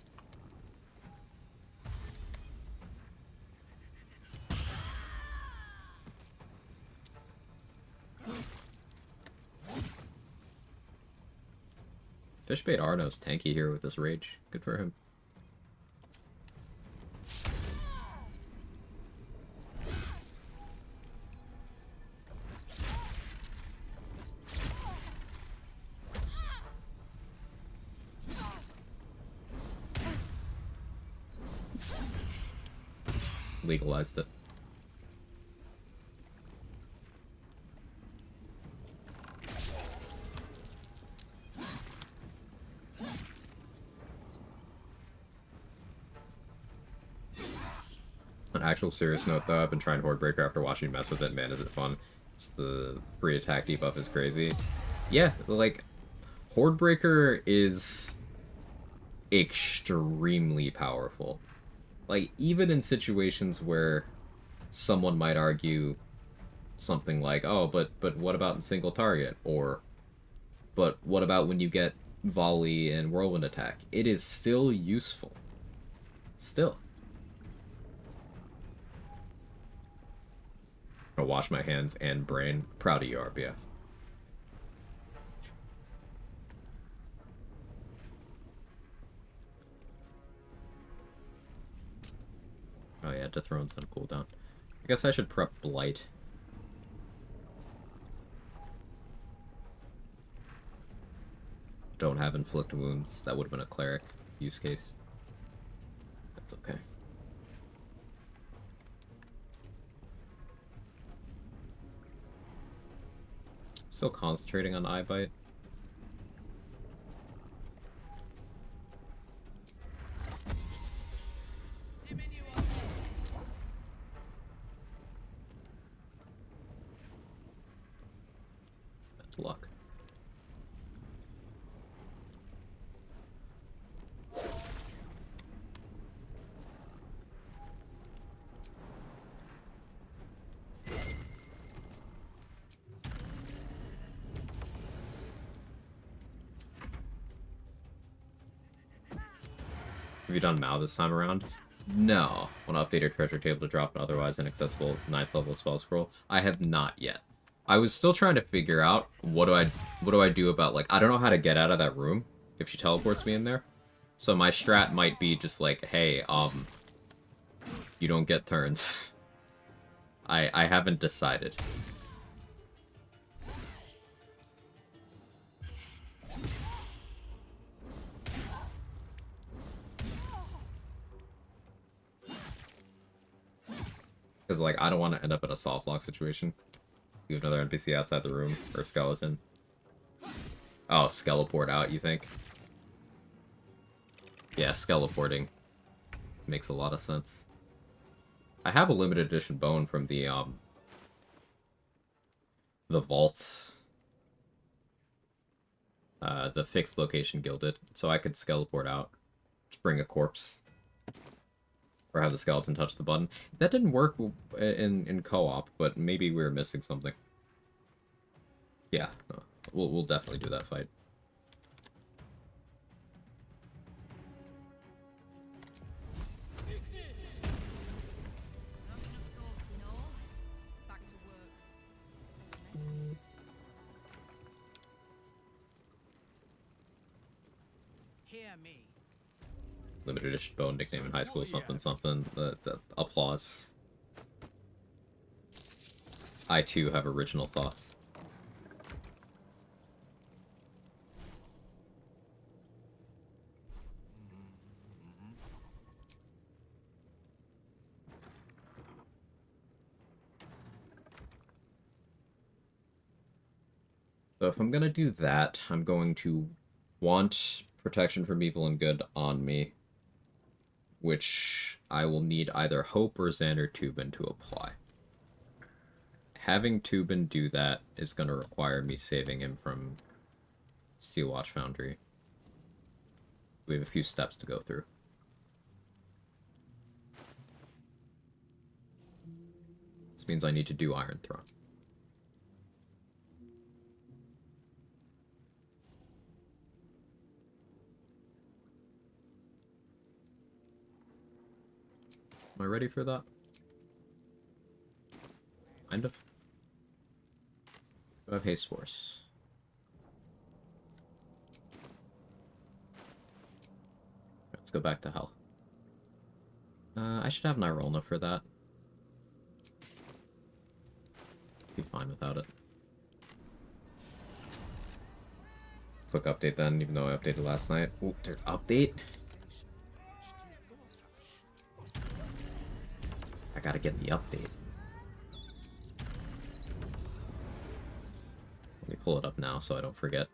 Fishbait Arno's tanky here with this rage. Good for him. Legalized it. On actual serious note though, I've been trying Hordebreaker after watching you mess with it. Man, is it fun. Just the free attack debuff is crazy. Yeah, like, Hordebreaker is extremely powerful. Like, even in situations where someone might argue something like, oh, but what about in single target? Or, but what about when you get volley and whirlwind attack? It is still useful. Still. I'll wash my hands and brain. Proud of you, RBF. Oh yeah, Dethrone's on cooldown. I guess I should prep Blight. Don't have Inflict Wounds. That would have been a cleric use case. That's okay. Still concentrating on Eye Bite. Have you done Mao this time around? No. Want to update your treasure table to drop an otherwise inaccessible 9th level spell scroll? I have not yet. I was still trying to figure out what do I do about, like, I don't know how to get out of that room if she teleports me in there. So my strat might be just like, hey, you don't get turns. I haven't decided. Because, like, I don't want to end up in a soft lock situation. You have another NPC outside the room, or a skeleton. Oh, skeleport out, you think? Yeah, skeleporting makes a lot of sense. I have a limited edition bone from the vaults. The fixed location gilded, so I could skeleport out. Just bring a corpse. Or have the skeleton touch the button. That didn't work in co-op, but maybe we were missing something. Yeah, we'll definitely do that fight. Back to work. Hear me. Limited edition bone nickname in high school, something something. The applause. I too have original thoughts. So if I'm gonna do that, I'm going to want protection from evil and good on me, which I will need either Hope or Xander Tubin to apply. Having Tubin do that is going to require me saving him from Steelwatch Foundry. We have a few steps to go through. This means I need to do Iron Throne. Am I ready for that? Kind of. I have Haste Force. Let's go back to Hell. I should have Nirolna for that. Be fine without it. Quick update then, even though I updated last night. Ooh, third update? I gotta get the update. Let me pull it up now so I don't forget.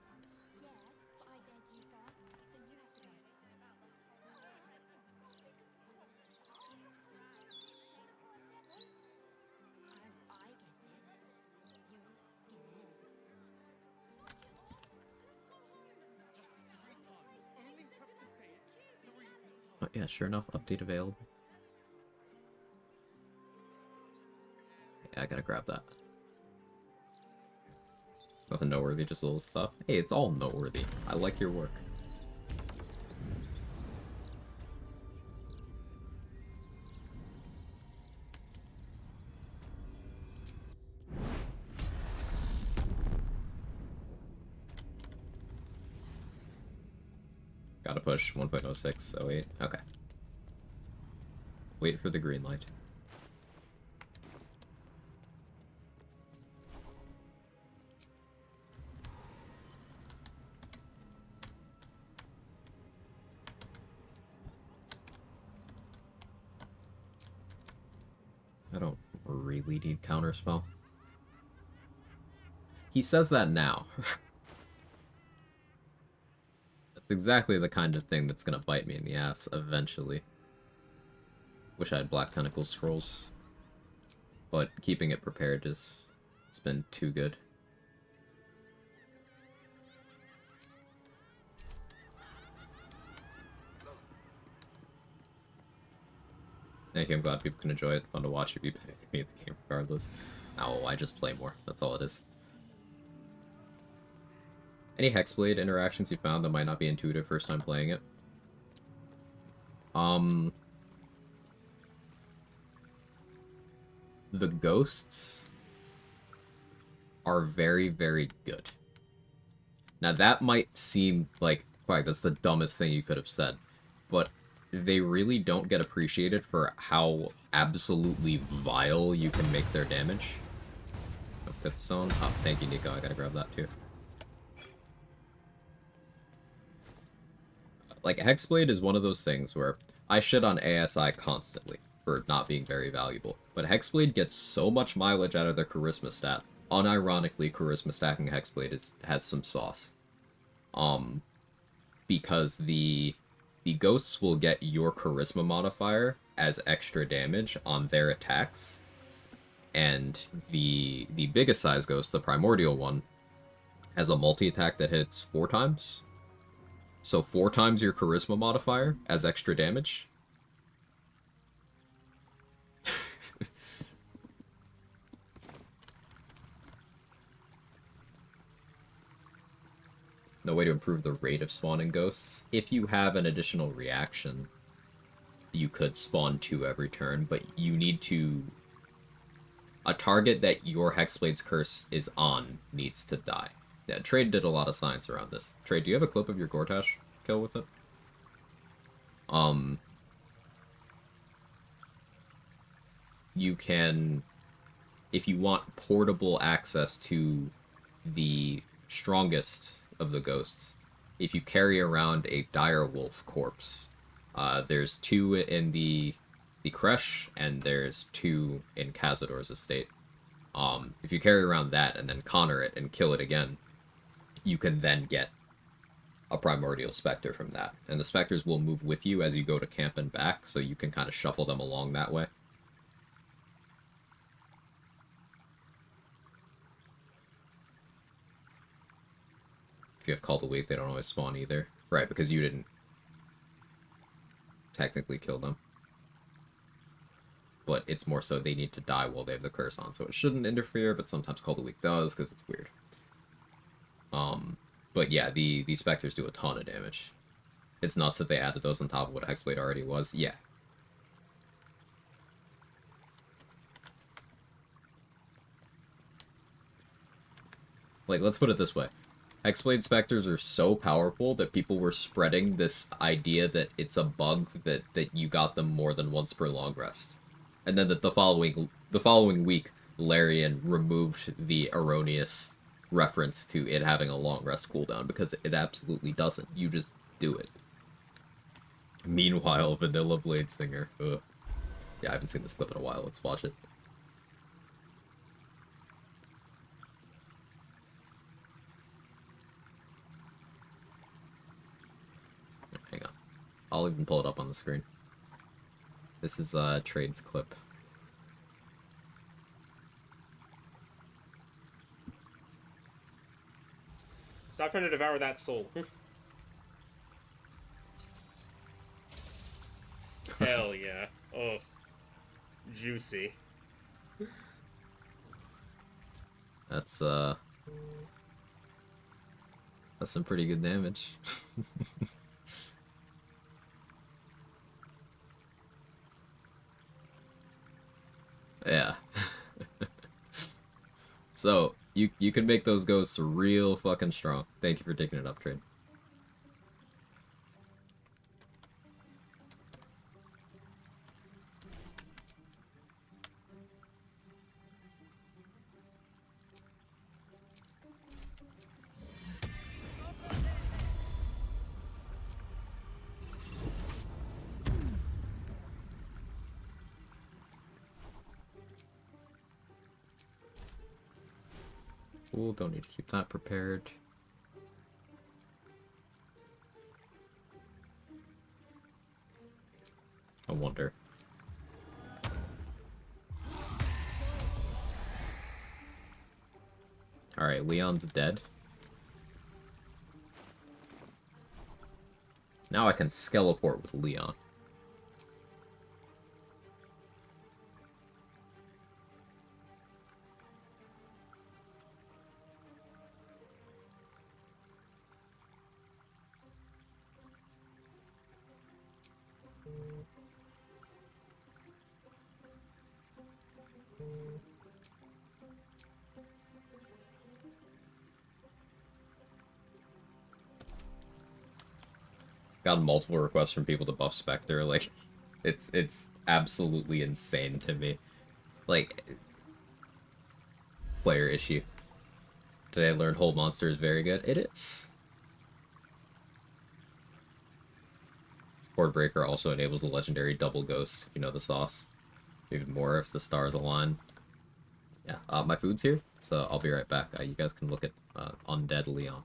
Oh, yeah, sure enough, update available. Yeah, I gotta grab that. Nothing noteworthy, just little stuff. Hey, it's all noteworthy. I like your work. Gotta push 1.0608. Okay. Wait for the green light. I don't really need counterspell. He says that now. That's exactly the kind of thing that's gonna bite me in the ass eventually. Wish I had Black Tentacle Scrolls, but keeping it prepared has been too good. Thank you, I'm glad people can enjoy it. Fun to watch if you beat the game regardless. Oh, I just play more. That's all it is. Any Hexblade interactions you found that might not be intuitive first time playing it? The ghosts are very, very good. Now that might seem like, Quag, that's the dumbest thing you could have said, but they really don't get appreciated for how absolutely vile you can make their damage. Oh, Fifth Zone. Oh, thank you, Nico. I gotta grab that too. Like, Hexblade is one of those things where I shit on ASI constantly for not being very valuable, but Hexblade gets so much mileage out of their charisma stat. Unironically, charisma stacking Hexblade has some sauce. Because the ghosts will get your charisma modifier as extra damage on their attacks, and the biggest size ghost, the primordial one, has a multi-attack that hits 4 times. So 4 times your charisma modifier as extra damage. No way to improve the rate of spawning ghosts. If you have an additional reaction, you could spawn 2 every turn, but you need to... A target that your Hexblade's curse is on needs to die. Yeah, Trade did a lot of science around this. Trade, do you have a clip of your Gortash kill with it? You can... If you want portable access to the strongest of the ghosts, if you carry around a direwolf corpse, there's 2 in the Kresh, and there's 2 in Cazador's estate. If you carry around that and then Connor it and kill it again, you can then get a Primordial Spectre from that. And the Spectres will move with you as you go to camp and back, so you can kind of shuffle them along that way. If you have Call to Wake, they don't always spawn either. Right, because you didn't technically kill them. But it's more so they need to die while they have the curse on, so it shouldn't interfere, but sometimes Call to Wake does, because it's weird. But yeah, the Spectres do a ton of damage. It's nuts that they added those on top of what a Hexblade already was. Yeah. Like, let's put it this way. Hexblade Spectres are so powerful that people were spreading this idea that it's a bug that you got them more than once per long rest. And then that the following week, Larian removed the erroneous reference to it having a long rest cooldown, because it absolutely doesn't. You just do it. Meanwhile, Vanilla Bladesinger. Ugh. Yeah, I haven't seen this clip in a while. Let's watch it. Hang on. I'll even pull it up on the screen. This is Trade's clip. Stop trying to devour that soul. Hell yeah. Oh. Juicy. That's some pretty good damage. Yeah. So, you can make those ghosts real fucking strong. Thank you for taking it up, Trade. Cool, don't need to keep that prepared. I wonder. Alright, Leon's dead. Now I can skeleport with Leon. Got multiple requests from people to buff Spectre. Like, it's absolutely insane to me. Like, player issue. Today I learned Whole Monster is very good. It is. Horde Breaker also enables the legendary double ghost. You know the sauce. Even more if the stars align. Yeah, my food's here, so I'll be right back. You guys can look at Undead Leon.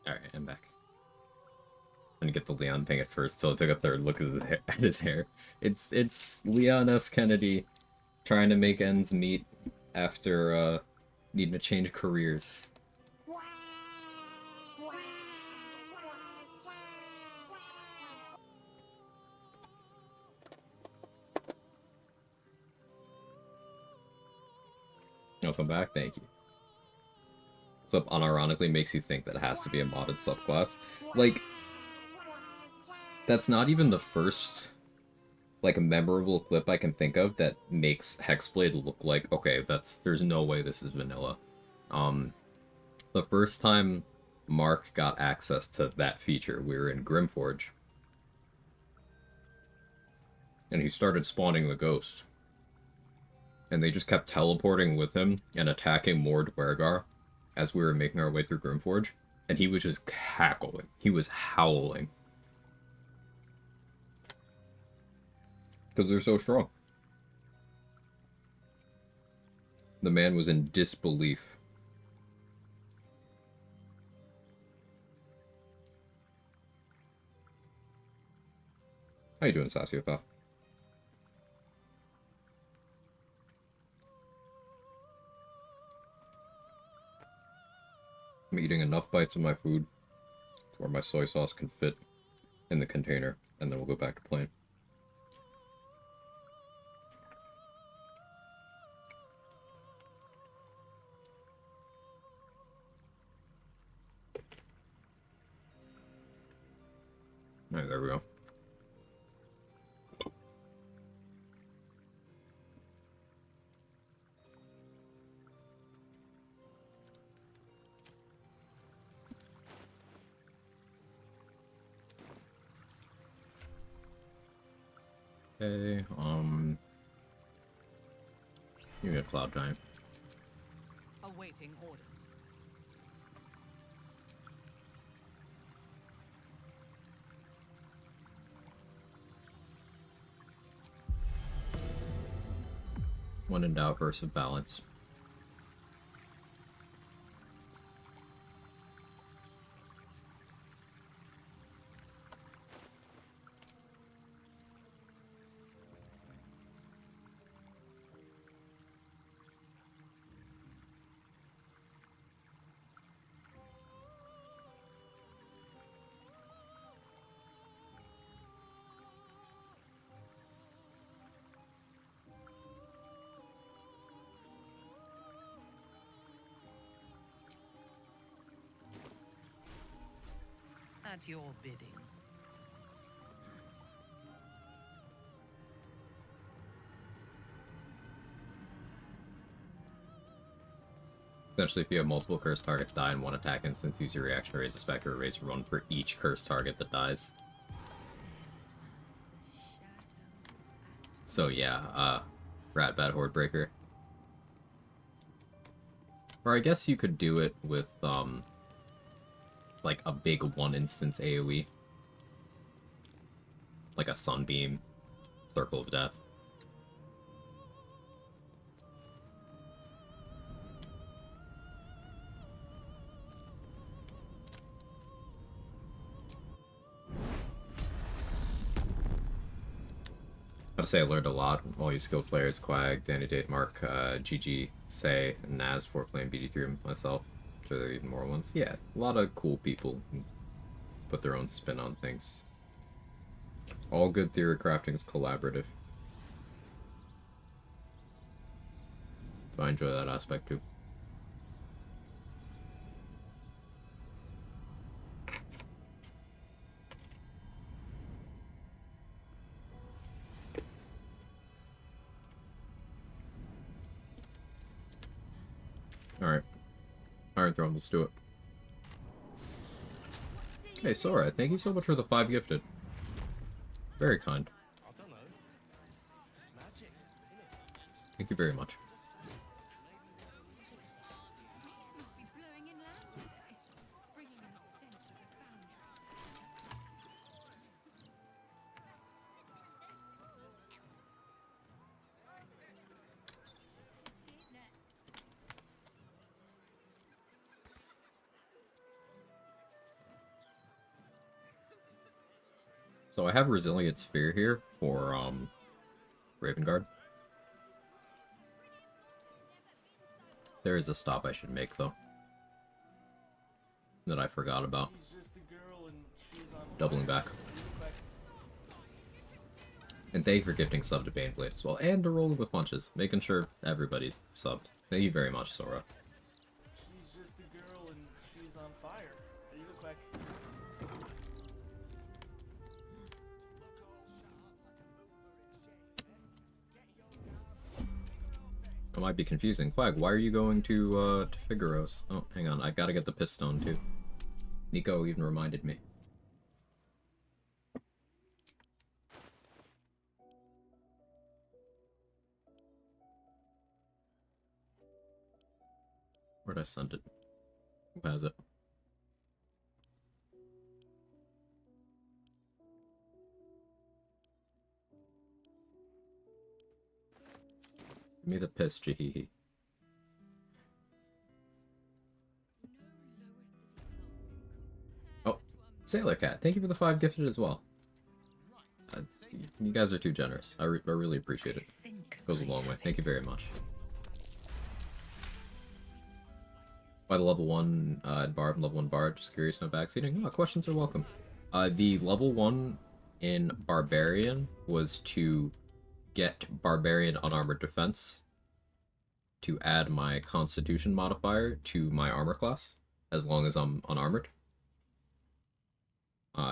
Alright, I'm back. I'm gonna get the Leon thing at first, so I took a third look at his hair. It's Leon S. Kennedy trying to make ends meet after needing to change careers. Welcome back, thank you. So unironically makes you think that it has to be a modded subclass. Like, that's not even the first, like, memorable clip I can think of that makes Hexblade look like, okay, there's no way this is vanilla. The first time Mark got access to that feature, we were in Grimforge. And he started spawning the ghost. And they just kept teleporting with him and attacking more Dwergar as we were making our way through Grimforge, and he was just cackling. He was howling. Because they're so strong. The man was in disbelief. How you doing, Sociopath? I'm eating enough bites of my food to where my soy sauce can fit in the container, and then we'll go back to playing. Alright, there we go. Okay, give me a cloud giant. Awaiting orders. When in doubt versus balance. At your bidding. Essentially, if you have multiple cursed targets die in one attack instance, use your reaction to raise a specter or raise one for each cursed target that dies. So yeah, Rat Bat Horde Breaker. Or I guess you could do it with, like a big one instance AoE. Like a Sunbeam, Circle of Death. Gotta say I learned a lot. All you skilled players, Quag, Danny Date, Mark, GG, Say, and Naz for playing BD3 and myself. I'm sure there are even more ones. Yeah, a lot of cool people who put their own spin on things. All good theory crafting is collaborative. So I enjoy that aspect too. Alright. Iron Throne, let's do it. Hey, Sora, thank you so much for the 5 gifted. Very kind. Thank you very much. Must be blowing in land today, bringing in the stench of the foundry. So I have Resilient Sphere here for, Raven Guard. There is a stop I should make, though. That I forgot about. Doubling back. And thank you for gifting sub to Baneblade as well. And to Rolling with Punches. Making sure everybody's subbed. Thank you very much, Sora. She's just a girl and she's on fire. There you go, Quack. It might be confusing. Quag, why are you going to Figaro's? Oh, hang on. I gotta get the Pistone, too. Nico even reminded me. Where'd I send it? Who has it? Give me the piss, Jihihi. Oh, Sailor Cat, thank you for the 5 gifted as well. You guys are too generous. I really appreciate it. Goes a long way. Thank you very much. By the level 1 Bard, level 1 Bard, just curious, no backseating. No, questions are welcome. The level 1 in Barbarian was to get Barbarian Unarmored Defense to add my Constitution modifier to my armor class, as long as I'm unarmored.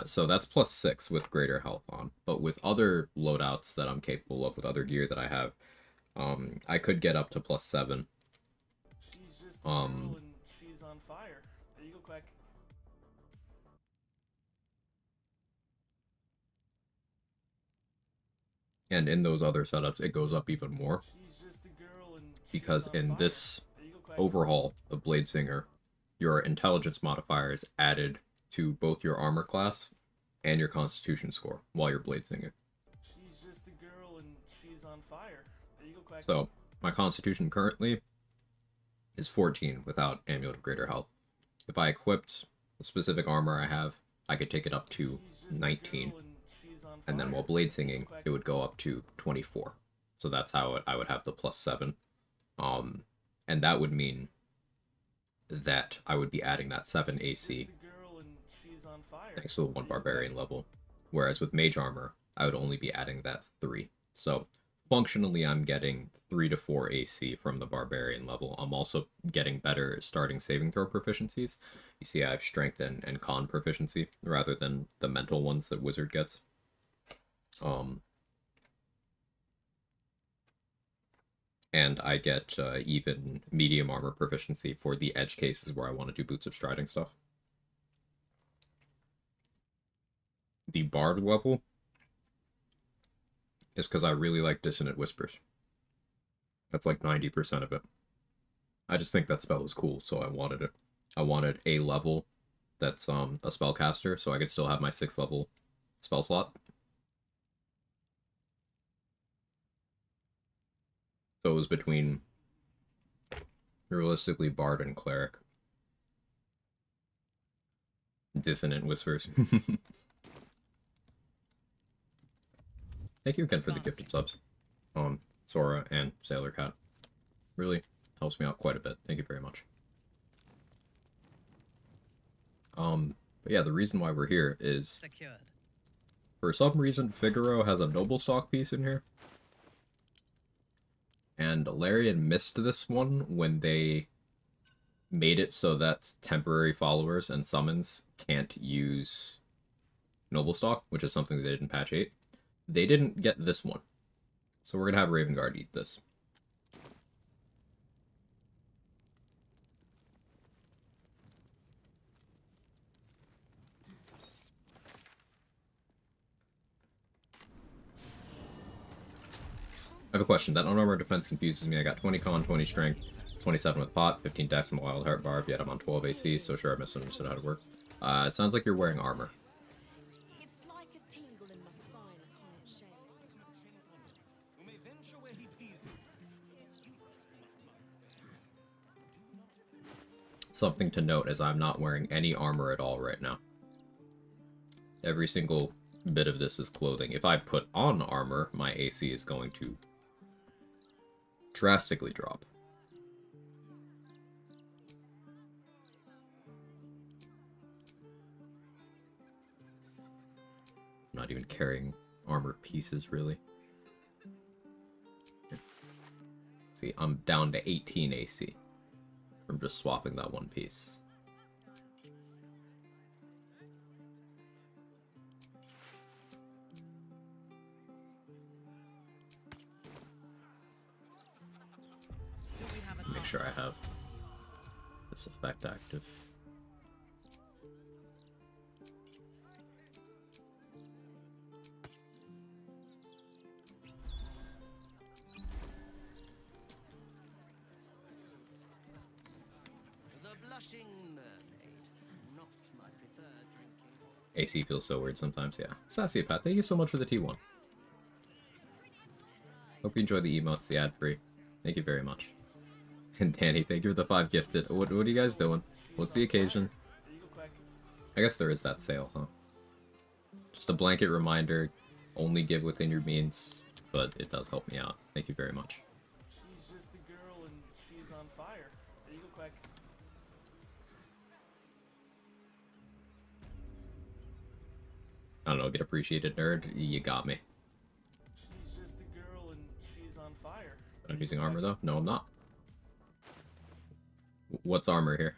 So that's +6 with greater health on. But with other loadouts that I'm capable of, with other gear that I have, I could get up to +7. She's just a girl and she's on fire. There you go, Quack. And in those other setups, it goes up even more. She's just a girl and Because she's on in fire. this There you go, Quack. overhaul of Bladesinger, your intelligence modifier is added to both your armor class and your constitution score while you're Bladesinger. She's just a girl and she's on fire. There you go, Quack. So, my constitution currently is 14 without Amulet of Greater Health. If I equipped the specific armor I have, I could take it up to 19. And then while blade singing, it would go up to 24. So that's how I would have the +7. And that would mean that I would be adding that 7 AC thanks to the 1 Barbarian level. Whereas with Mage Armor, I would only be adding that 3. So functionally I'm getting 3 to 4 AC from the Barbarian level. I'm also getting better starting saving throw proficiencies. You see I have strength and con proficiency rather than the mental ones that Wizard gets. And I get even medium armor proficiency for the edge cases where I want to do Boots of Striding stuff. The Bard level is because I really like Dissonant Whispers. That's like 90% of it. I just think that spell is cool, so I wanted it. I wanted a level that's a spellcaster, so I could still have my 6th level spell slot. So it was between, realistically, Bard and Cleric. Dissonant Whispers. Thank you again for the gifted subs. Sora and Sailor Cat. Really helps me out quite a bit. Thank you very much. But yeah, the reason why we're here is... Secured. For some reason, Figaro has a noble stock piece in here. And Larian missed this one when they made it so that temporary followers and summons can't use noble stock, which is something they did in patch 8. They didn't get this one. So we're going to have Raven Guard eat this. I have a question. That unarmored defense confuses me. I got 20 con, 20 strength, 27 with pot, 15 dex, and wild heart barb, yet I'm on 12 AC, so sure I misunderstood how it works. It sounds like you're wearing armor. It's like a tingle in my spine I can't shake. Something to note is I'm not wearing any armor at all right now. Every single bit of this is clothing. If I put on armor, my AC is going to drastically drop. I'm not even carrying armored pieces, really. See, I'm down to 18 AC from just swapping that one piece. Make sure I have this effect active. The blushing mermaid, not my preferred drinking. AC feels so weird sometimes, yeah. Sassy Pat, thank you so much for the T1. Hope you enjoy the emotes, the ad-free. Thank you very much. And Danny, thank you for the 5 gifted. What are you guys doing? What's the occasion? I guess there is that sale, huh? Just a blanket reminder, only give within your means, but it does help me out. Thank you very much. She's just a girl and she's on fire. There you go, Quag. I don't know, get appreciated, nerd. You got me. She's just a girl and she's on fire. I'm using armor, though? No, I'm not. What's armor here?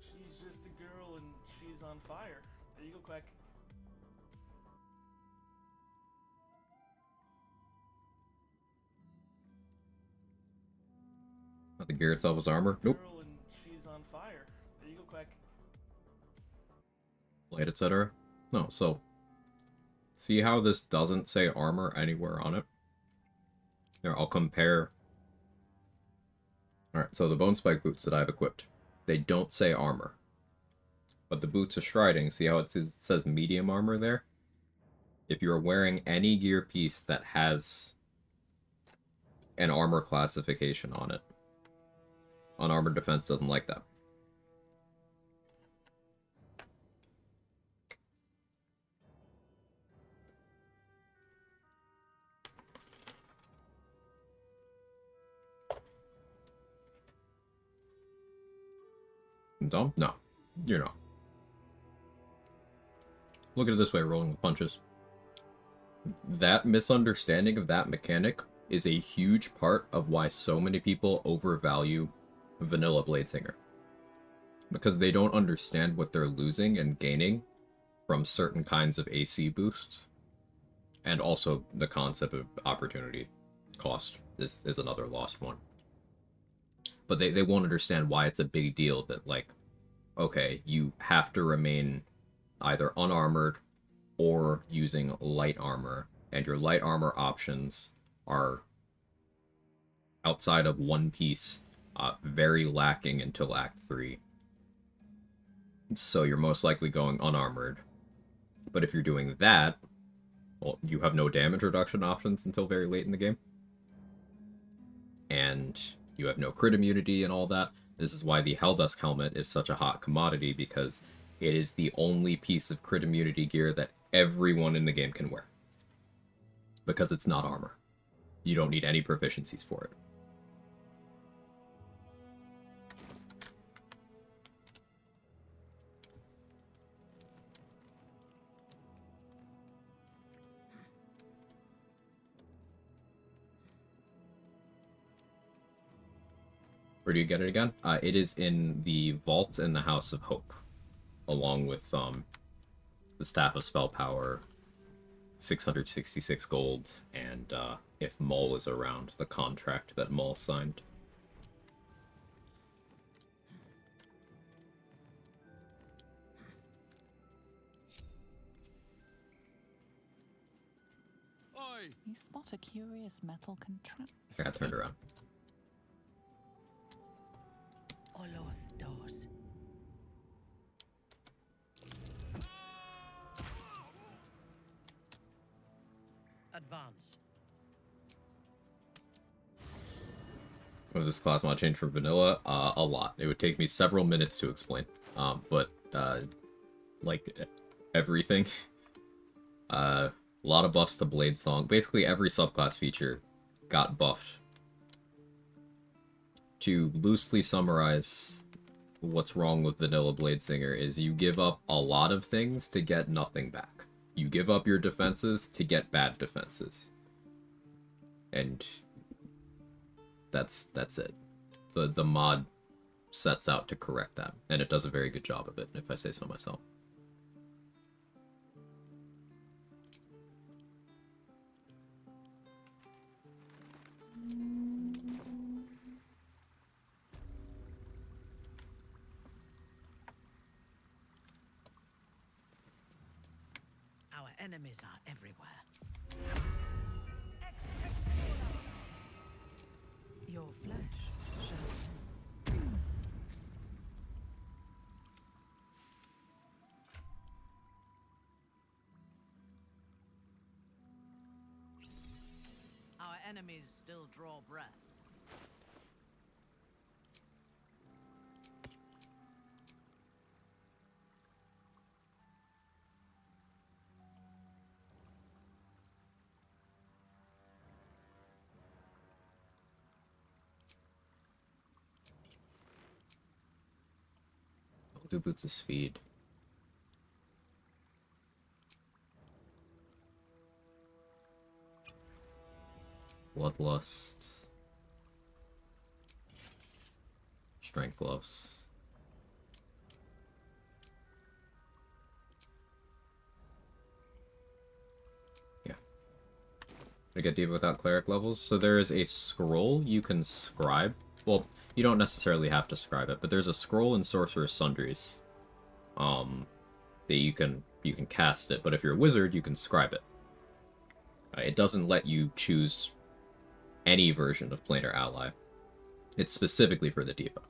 She's just a girl and she's on fire. There you go, Quack. The gear itself is armor? Nope. Girl and she's on fire. There you go, Quack. Light, etc. No, so... See how this doesn't say armor anywhere on it? Here, I'll compare... Alright, so the Bone Spike boots that I've equipped, they don't say armor. But the boots of Striding, see how it says medium armor there? If you're wearing any gear piece that has an armor classification on it, unarmored defense doesn't like that. I'm dumb? No, you're not. look at it this way, rolling with punches. That misunderstanding of that mechanic is a huge part of why so many people overvalue vanilla Bladesinger. Because they don't understand what they're losing and gaining from certain kinds of AC boosts. And also the concept of opportunity cost is another lost one. But they won't understand why it's a big deal that, like, okay, you have to remain either unarmored or using light armor, and your light armor options are, outside of one piece, very lacking until Act 3. So you're most likely going unarmored. But if you're doing that, well, you have no damage reduction options until very late in the game. And you have no crit immunity and all that. This is why the Helldusk helmet is such a hot commodity, because it is the only piece of crit immunity gear that everyone in the game can wear. Because it's not armor. You don't need any proficiencies for it. Where do you get it again? It is in the vault in the House of Hope, along with the Staff of Spell Power, 666 gold, and if Mull is around, the contract that Mull signed. You spot a curious metal contraption. I got turned around. Oloth doors. Advance. Was this class mod change from vanilla? A lot. It would take me several minutes to explain. But like everything. A lot of buffs to Blade Song. Basically every subclass feature got buffed. To loosely summarize what's wrong with vanilla Bladesinger is you give up a lot of things to get nothing back. You give up your defenses to get bad defenses. And that's it. The mod sets out to correct that, and it does a very good job of it, if I say so myself. Our enemies are everywhere. Your flesh shall. Our enemies still draw breath. I'll do Boots of Speed. Bloodlust. Strength Gloves. Yeah. To get Diva without cleric levels. So there is a scroll you can scribe. Well, you don't necessarily have to scribe it, but there's a scroll in Sorcerer's Sundries. That you can cast it, but if you're a wizard, you can scribe it. It doesn't let you choose any version of Planar Ally. It's specifically for the Diva.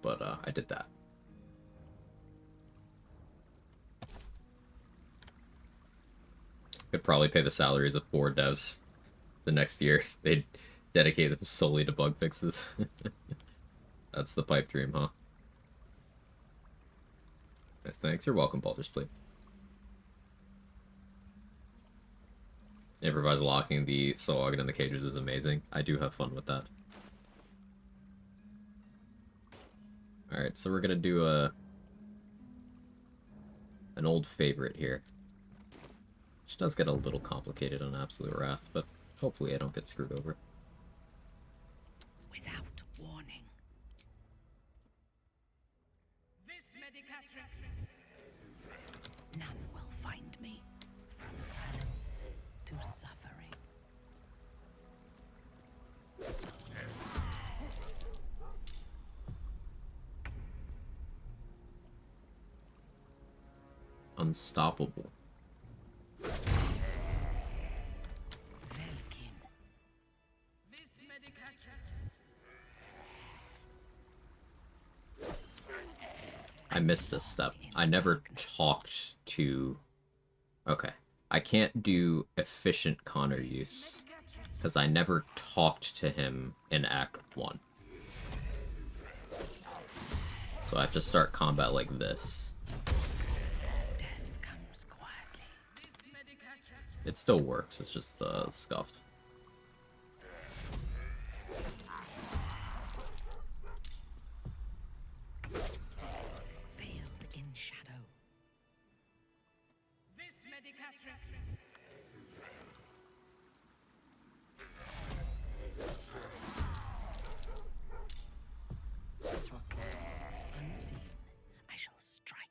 But I did that. Could probably pay the salaries of 4 devs the next year. They'd dedicate them solely to bug fixes. That's the pipe dream, huh? Yes, thanks. You're welcome, Baldur's Plate. Improvise locking the Soagan in the cages is amazing. I do have fun with that. Alright, so we're gonna do an old favorite here. Which does get a little complicated on Absolute Wrath, but hopefully I don't get screwed over. Without warning. None will find me. From silence to suffering. Unstoppable. I missed a step. I never talked to... Okay. I can't do efficient Connor use, because I never talked to him in Act 1. So I have to start combat like this. Death comes quietly. It still works, it's just scuffed. Veiled in shadow. Unseen, I shall strike.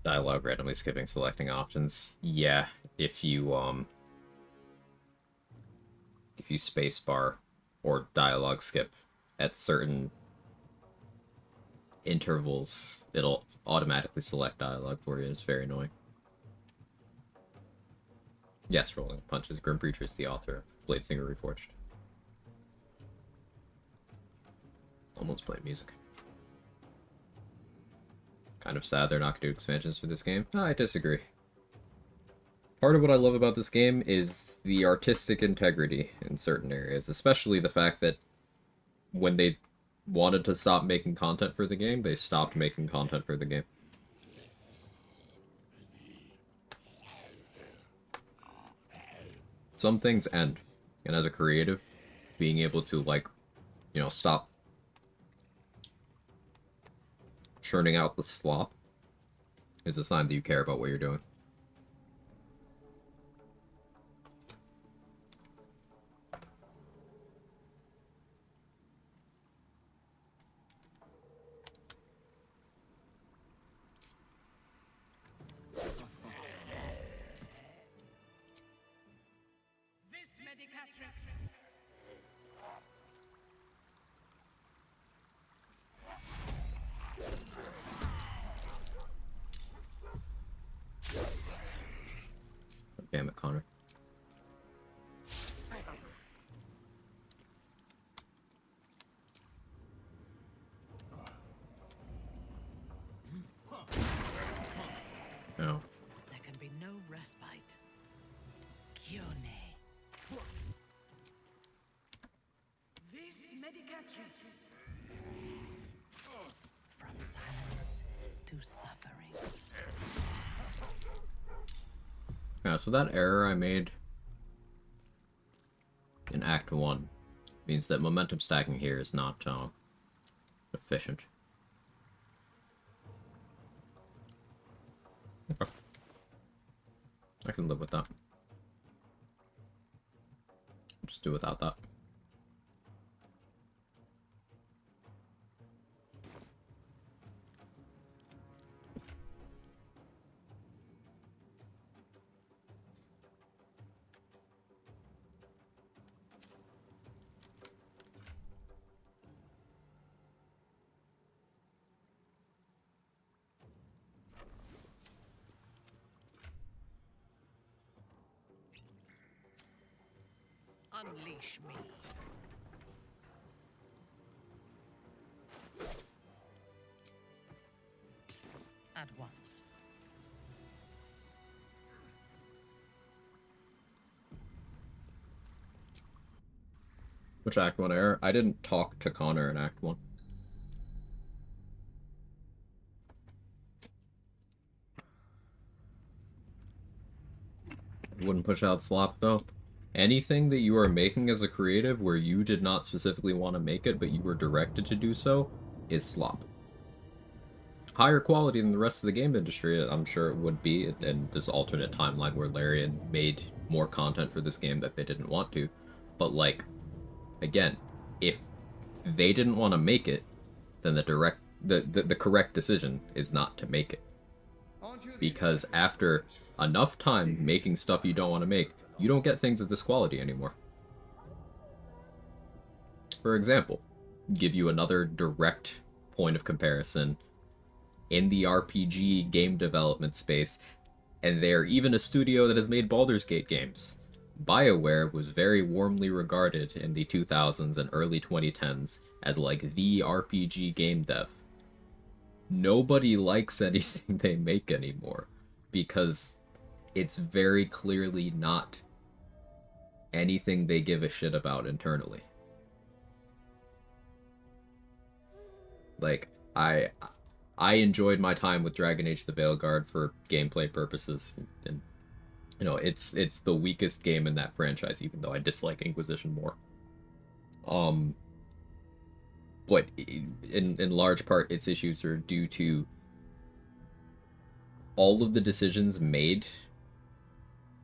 Dialogue randomly skipping selecting options. Yeah, if you spacebar or dialogue skip at certain intervals, it'll automatically select dialogue for you. It's very annoying. Yes, Rolling Punches. Grimpreacher is the author of Bladesinger Reforged. Almost playing music. Kind of sad they're not going to do expansions for this game. I disagree. Part of what I love about this game is the artistic integrity in certain areas, especially the fact that when they wanted to stop making content for the game, they stopped making content for the game. Some things end, and as a creative, being able to, like, you know, stop churning out the slop is a sign that you care about what you're doing. Damn it, Connor. No. There can be no respite. Kione. From silence to suffering. Yeah, so that error I made in Act 1 means that momentum stacking here is not efficient. Okay. I can live with that. Just do without that. Unleash me. Which Act 1 error? I didn't talk to Connor in Act 1. Wouldn't push out slop, though. Anything that you are making as a creative where you did not specifically want to make it, but you were directed to do so, is slop. Higher quality than the rest of the game industry, I'm sure it would be, and this alternate timeline where Larian made more content for this game that they didn't want to. But, like, again, if they didn't want to make it, then the correct decision is not to make it. Because after enough time making stuff you don't want to make, you don't get things of this quality anymore. For example, give you another direct point of comparison in the RPG game development space, and they're even a studio that has made Baldur's Gate games. BioWare was very warmly regarded in the 2000s and early 2010s as like the RPG game dev. Nobody likes anything they make anymore because it's very clearly not anything they give a shit about internally. Like, I enjoyed my time with Dragon Age the Veilguard for gameplay purposes, and you know, it's the weakest game in that franchise, even though I dislike Inquisition more. But in large part, its issues are due to all of the decisions made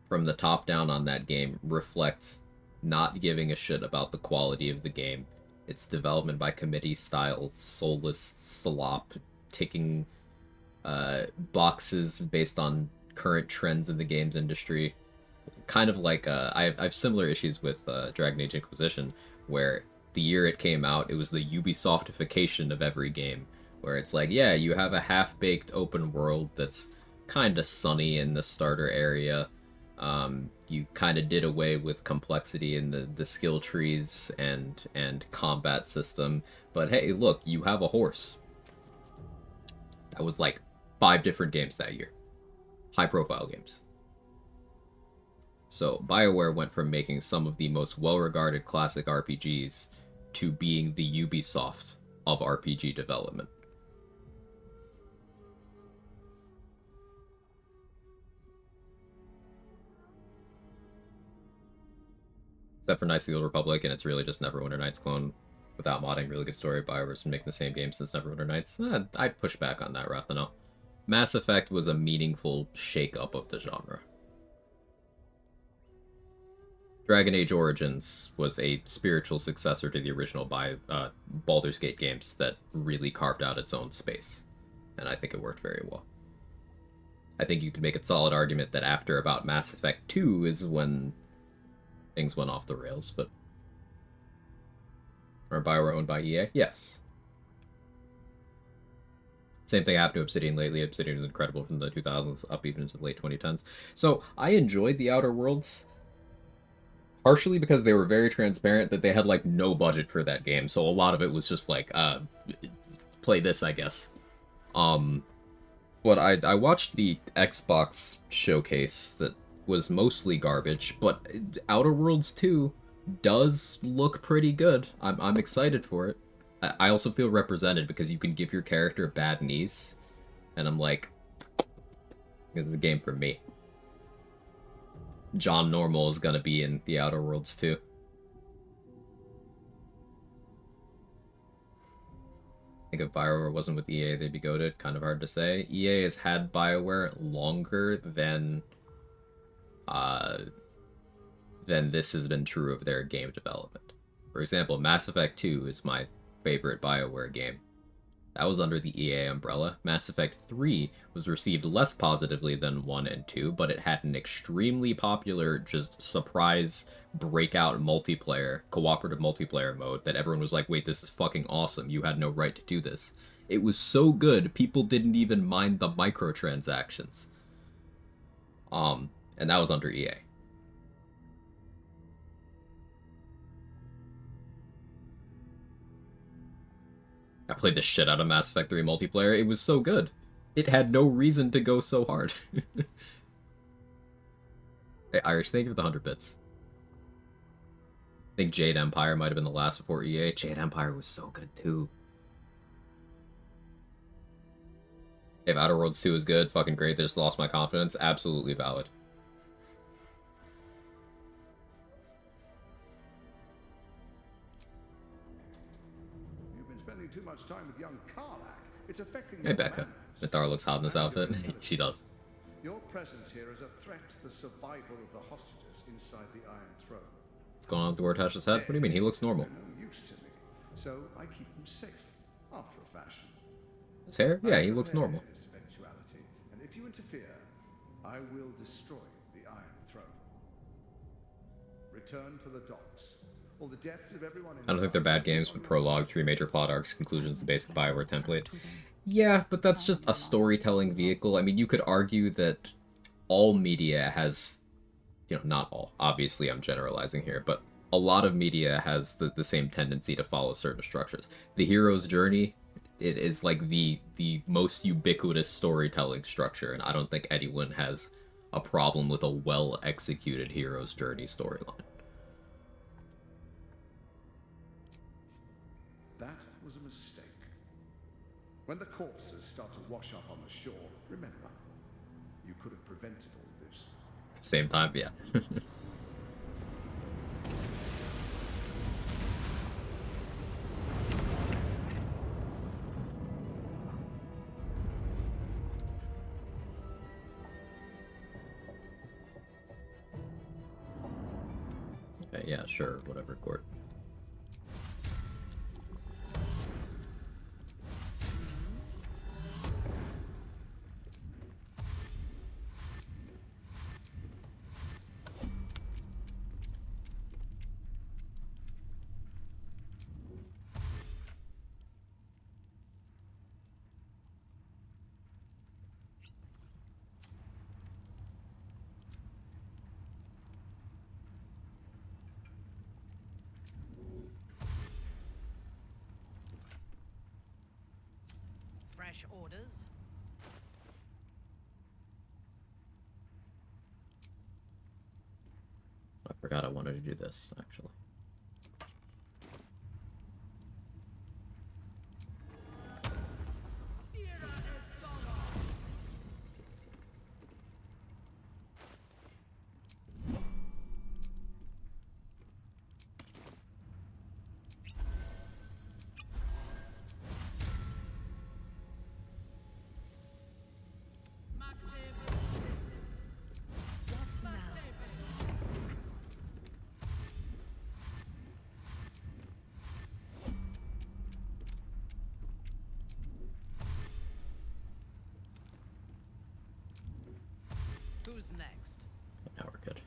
from the top down on that game reflects not giving a shit about the quality of the game. Its development by committee style, soulless slop, ticking boxes based on current trends in the games industry. Kind of like I have similar issues with Dragon Age Inquisition, where the year it came out, it was the Ubisoftification of every game, where it's like, yeah, you have a half-baked open world that's kind of sunny in the starter area. You kind of did away with complexity in the skill trees and combat system, but hey, look, you have a horse. That was like 5 different games that year. High-profile games. So, BioWare went from making some of the most well-regarded classic RPGs to being the Ubisoft of RPG development. Except for Knights of the Old Republic, and it's really just Neverwinter Nights clone without modding. Really good story. BioWare's been making the same game since Neverwinter Nights. I'd push back on that, Rathano. Mass Effect was a meaningful shake-up of the genre. Dragon Age Origins was a spiritual successor to the original Baldur's Gate games that really carved out its own space, and I think it worked very well. I think you could make a solid argument that after about Mass Effect 2 is when things went off the rails, but... Are BioWare owned by EA? Yes. Same thing happened to Obsidian lately. Obsidian was incredible from the 2000s up even into the late 2010s. So, I enjoyed the Outer Worlds, partially because they were very transparent that they had, like, no budget for that game, so a lot of it was just like, play this, I guess. But I watched the Xbox showcase that was mostly garbage, but Outer Worlds 2 does look pretty good. I'm excited for it. I also feel represented because you can give your character bad knees, and I'm like, this is a game for me. John Normal is gonna be in the Outer Worlds too. I think if BioWare wasn't with EA, they'd be goated. Kind of hard to say. EA has had BioWare longer than this has been true of their game development. For example, Mass Effect 2 is my favorite BioWare game. That was under the EA umbrella. Mass Effect 3 was received less positively than 1 and 2, but it had an extremely popular, just surprise breakout multiplayer, cooperative multiplayer mode that everyone was like, wait, this is fucking awesome. You had no right to do this. It was so good, people didn't even mind the microtransactions. And that was under EA. I played the shit out of Mass Effect 3 multiplayer. It was so good. It had no reason to go so hard. Hey, Irish, thank you for the 100 bits. I think Jade Empire might have been the last before EA. Jade Empire was so good too. If Outer Worlds 2 is good, fucking great. They just lost my confidence. Absolutely valid. You've been spending too much time with young Karlach. It's affecting Hey your Becca. manners. Mithara looks hot in this outfit. She does. Your presence here is a threat to the survival of the hostages inside the Iron Throne. What's going on with Lord Hash's head? What do you mean? He looks normal. They're no use to me, so I keep them safe, after a fashion. His hair? Yeah, he looks normal. This eventuality, and if you interfere, I will destroy the Iron Throne. Return to the docks. All the deaths of everyone I don't think they're bad games, but prologue, 3 major plot arcs, conclusions, the basic Bioware template. Yeah, but that's just a storytelling vehicle. I mean, you could argue that all media has, you know, not all, obviously I'm generalizing here, but a lot of media has the same tendency to follow certain structures. The hero's journey, it is like the most ubiquitous storytelling structure, and I don't think anyone has a problem with a well-executed hero's journey storyline. That was a mistake. When the corpses start to wash up on the shore, remember, you could have prevented all this. Same time, yeah. Okay, yeah, sure, whatever, Gort. Fresh orders? I forgot I wanted to do this, actually. Who's next? Now we're good.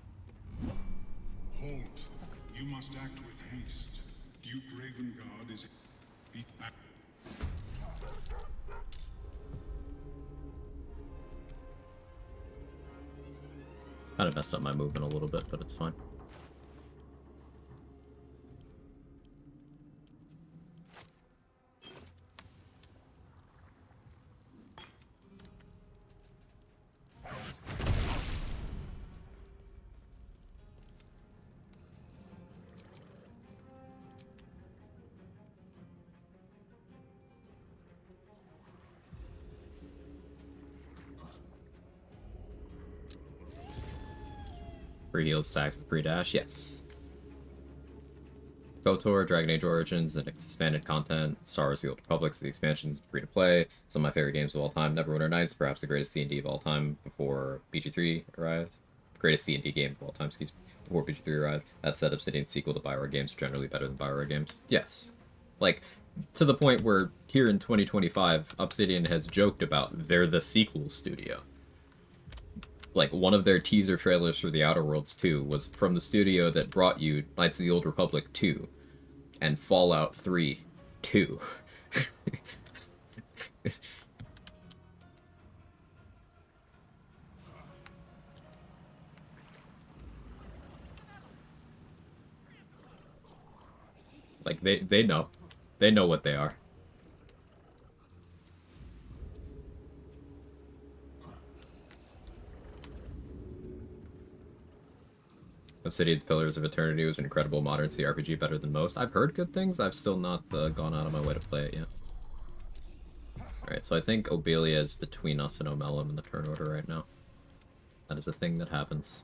Halt. You must act with haste. Duke Ravengard is... Kind of messed up my movement a little bit, but it's fine. Free heal stacks with free dash, yes. KOTOR, Dragon Age Origins, the next expanded content, Star Wars: The Old Republic, the expansions, free to play. Some of my favorite games of all time. Neverwinter Nights, perhaps the greatest D&D of all time before PG3 arrived. Greatest D&D game of all time, excuse me, before PG3 arrived. That said, Obsidian's sequel to Bioware games are generally better than Bioware games. Yes. Like, to the point where here in 2025, Obsidian has joked about they're the sequel studio. Like, one of their teaser trailers for The Outer Worlds 2 was from the studio that brought you Knights of the Old Republic 2 and Fallout 3 2. Like, they know. They know what they are. Obsidian's Pillars of Eternity was an incredible modern CRPG, better than most. I've heard good things. I've still not gone out of my way to play it yet. Alright, so I think Obelia is between us and Omelum in the turn order right now. That is a thing that happens.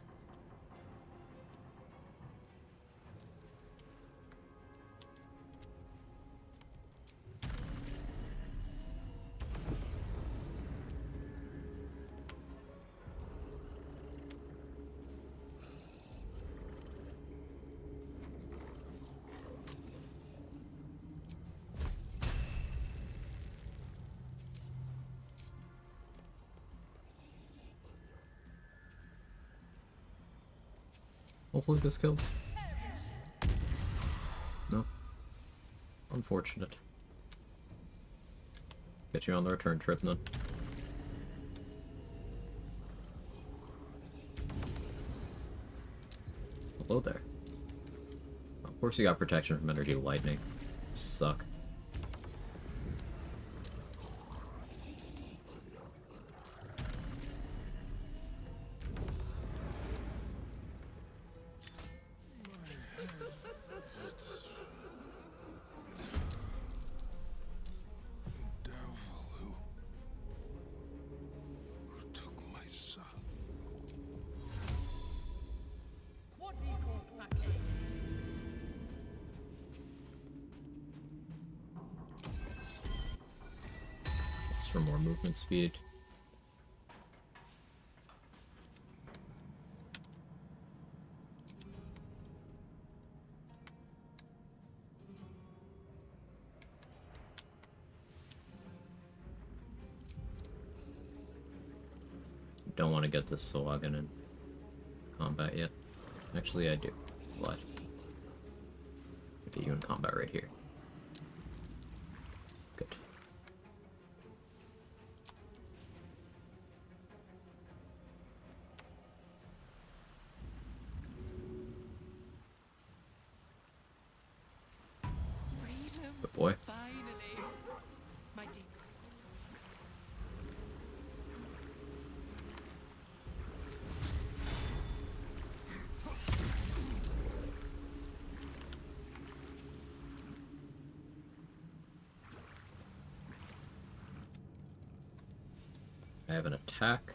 Hopefully this kills. No. Unfortunate. Get you on the return trip then. Hello there. Of course you got protection from energy lightning. You suck. For more movement speed. Don't want to get this Sawagan in combat yet. Actually, I do. What? Get you in combat right here. Good. Good boy. I have an attack.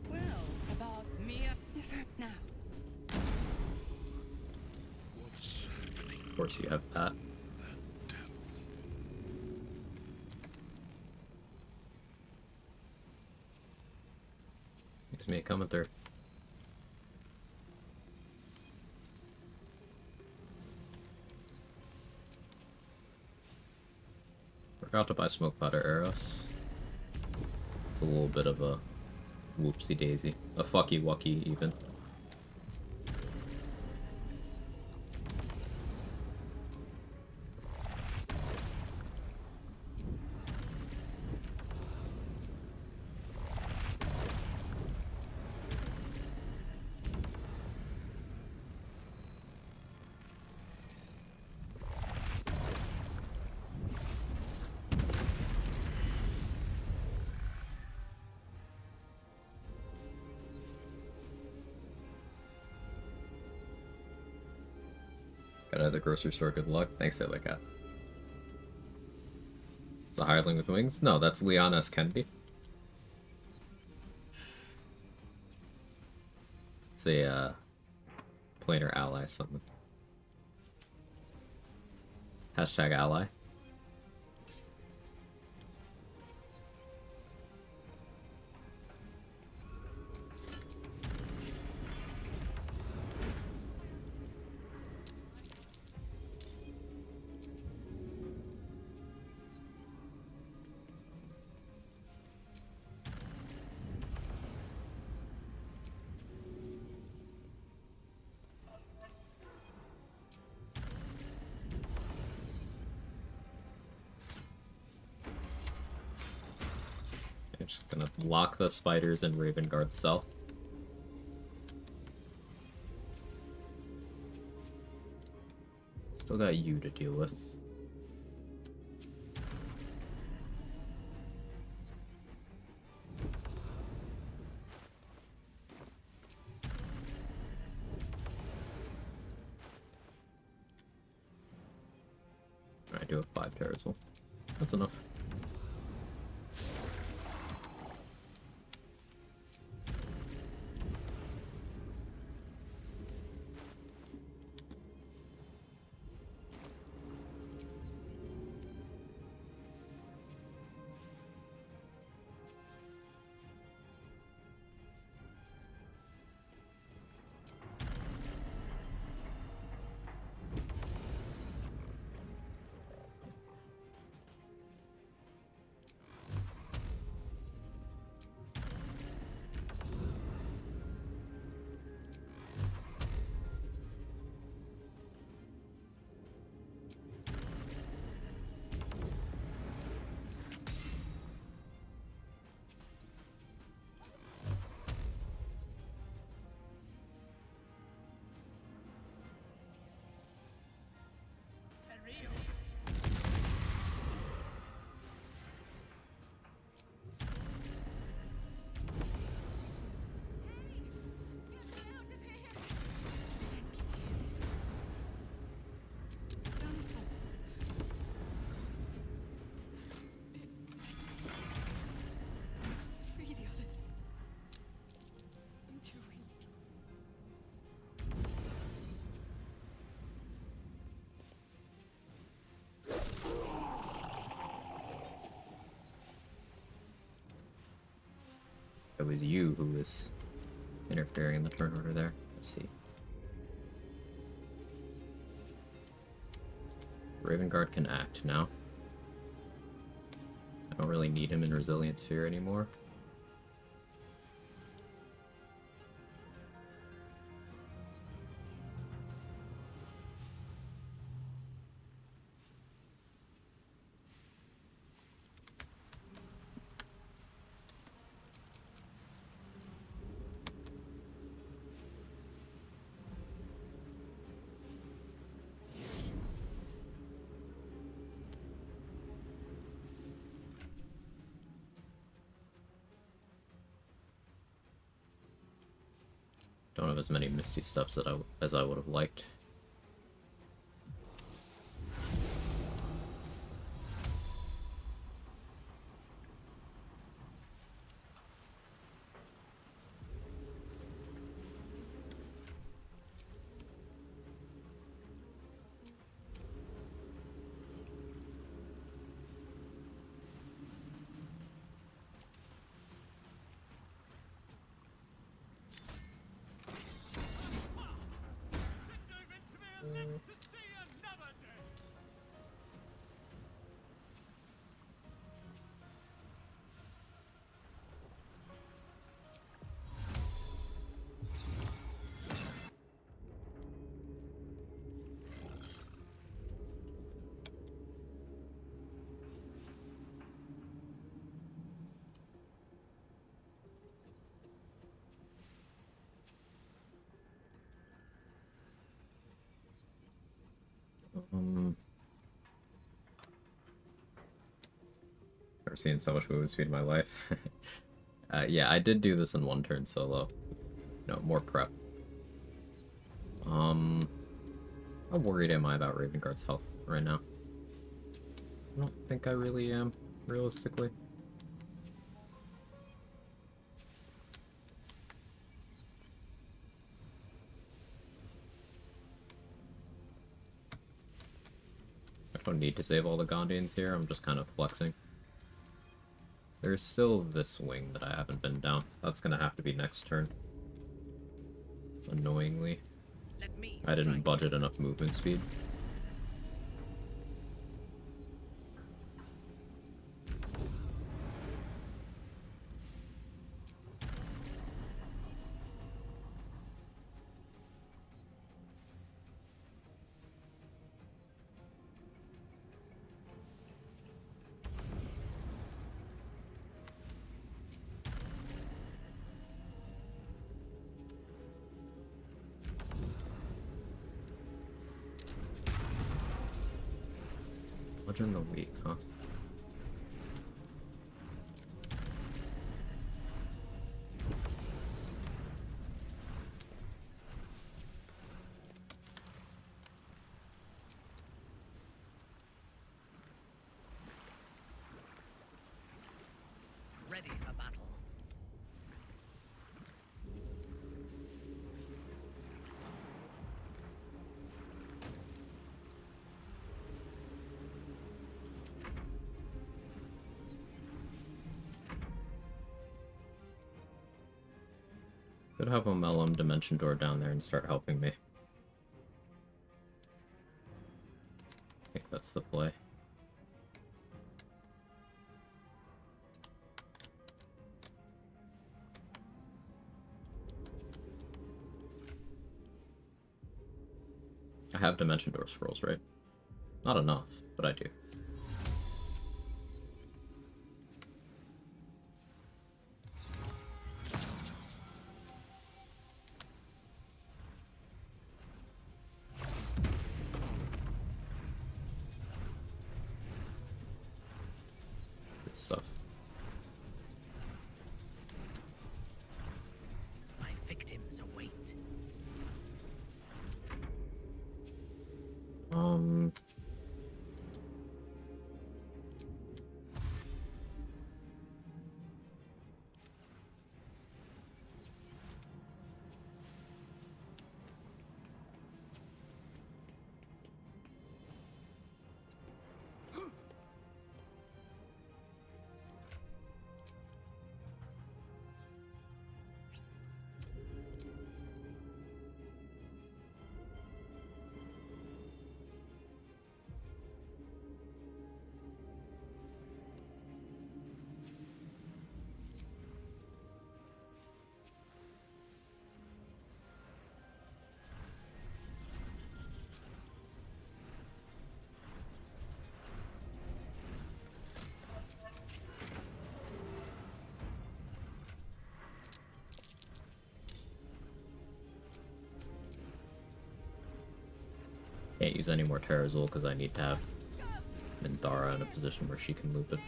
Well, about me now. Of course you have that. Makes me a commenter. Forgot to buy smoke powder arrows. It's a little bit of a whoopsie daisy. A fucky wucky even. Got out of the grocery store, good luck. Thanks, Ilika. It's a hireling with wings? No, that's Liana S. Kennedy. It's a, planar ally something. Hashtag ally. I'm just gonna lock the spiders in Raven Guard's cell. Still got you to deal with. I do have 5 Terrazol. That's enough. Free the others. I'm too weak. It was you who was interfering in the turn order there. Let's see. Raven Guard can act now. I don't really need him in Resilient Sphere anymore. Don't have as many Misty Steps as I would have liked. Never seen so much movement speed in my life. Yeah, I did do this in 1 turn solo. No, more prep. How worried am I about Raven Guard's health right now? I don't think I really am, realistically. I don't need to save all the Gondians here, I'm just kind of flexing. There's still this wing that I haven't been down. That's gonna have to be next turn. Annoyingly. I didn't budget enough movement speed. Legend of the Week, huh? Ready for battle. Could have a Mellum Dimension Door down there and start helping me. I think that's the play. I have Dimension Door scrolls, right? Not enough, but I do. Good stuff. My victims await. Can't use any more Terrazul because I need to have Minthara in a position where she can loop it.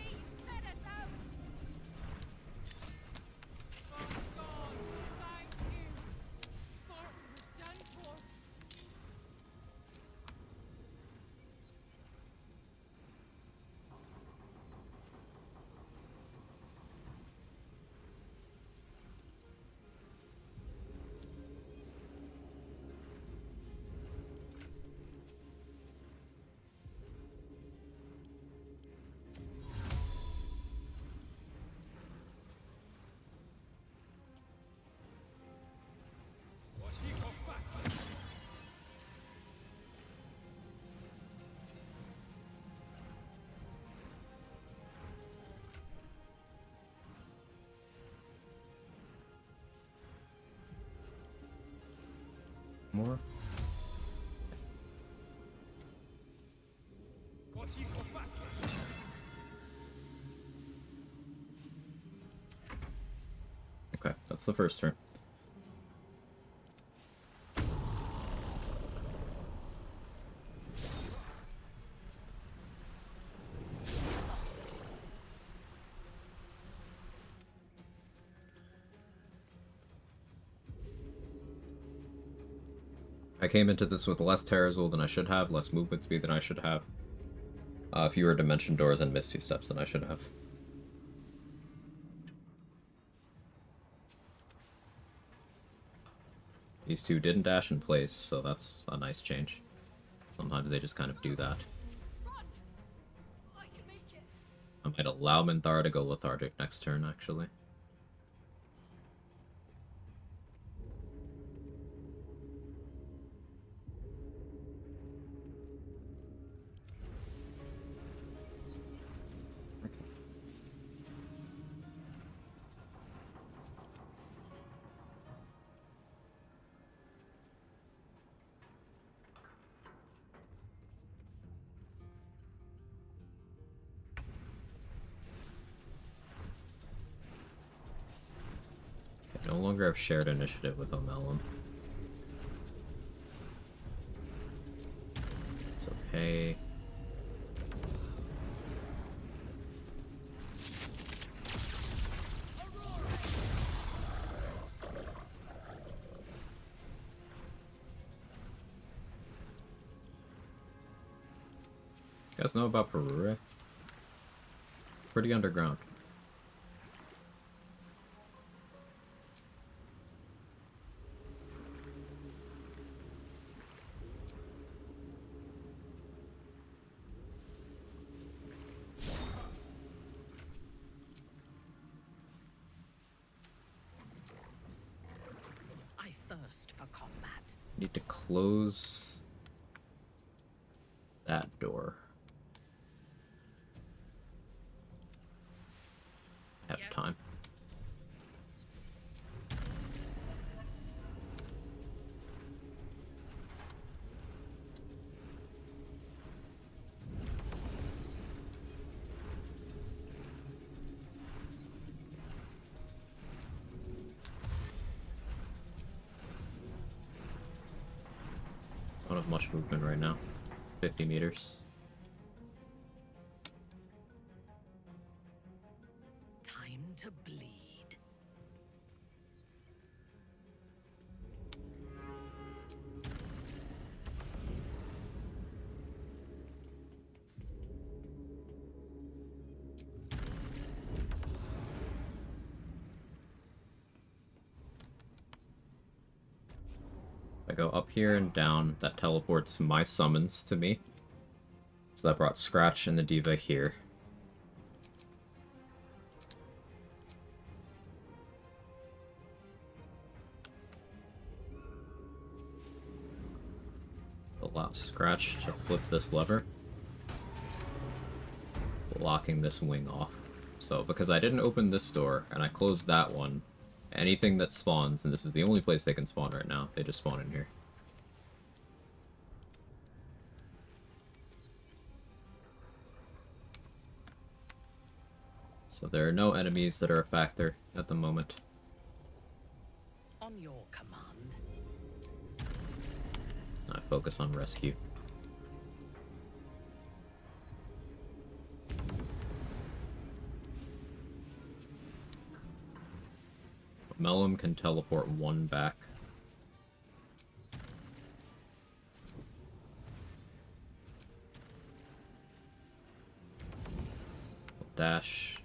More? Okay, that's the first turn. I came into this with less Terrazul than I should have, less movement speed than I should have, fewer Dimension Doors and Misty Steps than I should have. These two didn't dash in place, so that's a nice change. Sometimes they just kind of do that. I might allow Minthara to go Lethargic next turn, actually. No longer have shared initiative with Omelum. It's okay. You guys know about Peru? Pretty underground. I thirst for combat. Need to close that door. Have time. Don't have much movement right now. 50 meters. Time to bleed. I go up here and down, that teleports my summons to me. So that brought Scratch and the Diva here. Allow Scratch to flip this lever, blocking this wing off. So because I didn't open this door and I closed that one, anything that spawns, and this is the only place they can spawn right now, they just spawn in here. So there are no enemies that are a factor at the moment. On your command. I focus on rescue. Mellum can teleport one back. Dash.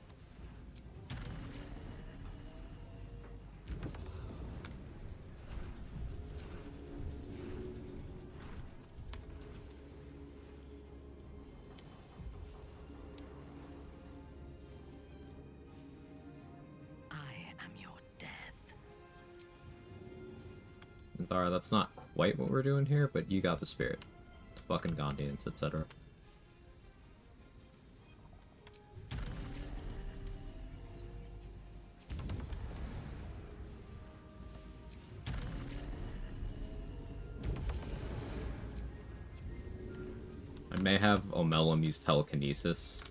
Thara, that's not quite what we're doing here, but you got the spirit. Fucking Gondians, etc. I may have Omelum use telekinesis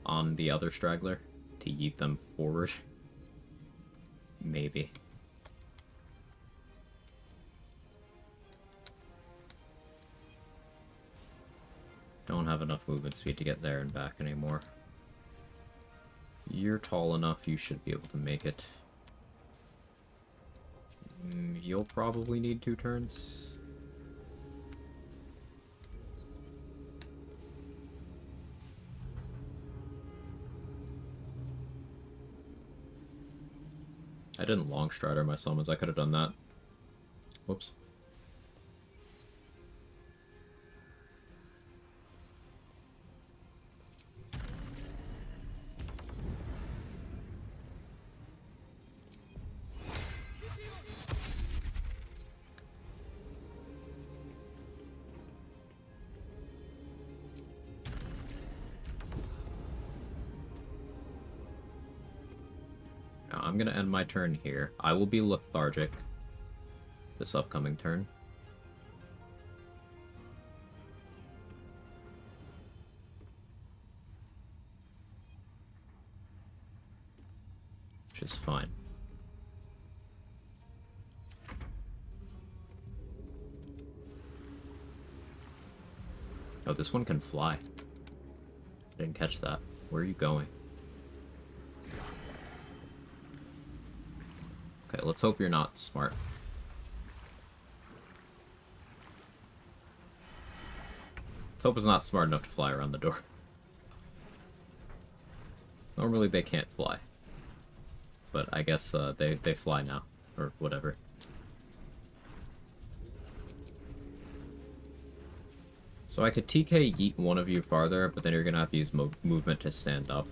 on the other straggler to yeet them forward. Maybe. Don't have enough movement speed to get there and back anymore. You're tall enough, you should be able to make it. You'll probably need 2 turns. I didn't long strider my summons, I could have done that. Whoops. I'm gonna end my turn here. I will be lethargic this upcoming turn. Which is fine. Oh, this one can fly. I didn't catch that. Where are you going? Okay, let's hope you're not smart. hope it's not smart enough to fly around the door. Normally they can't fly. But I guess they fly now. Or whatever. So I could TK yeet one of you farther, but then you're gonna have to use movement to stand up.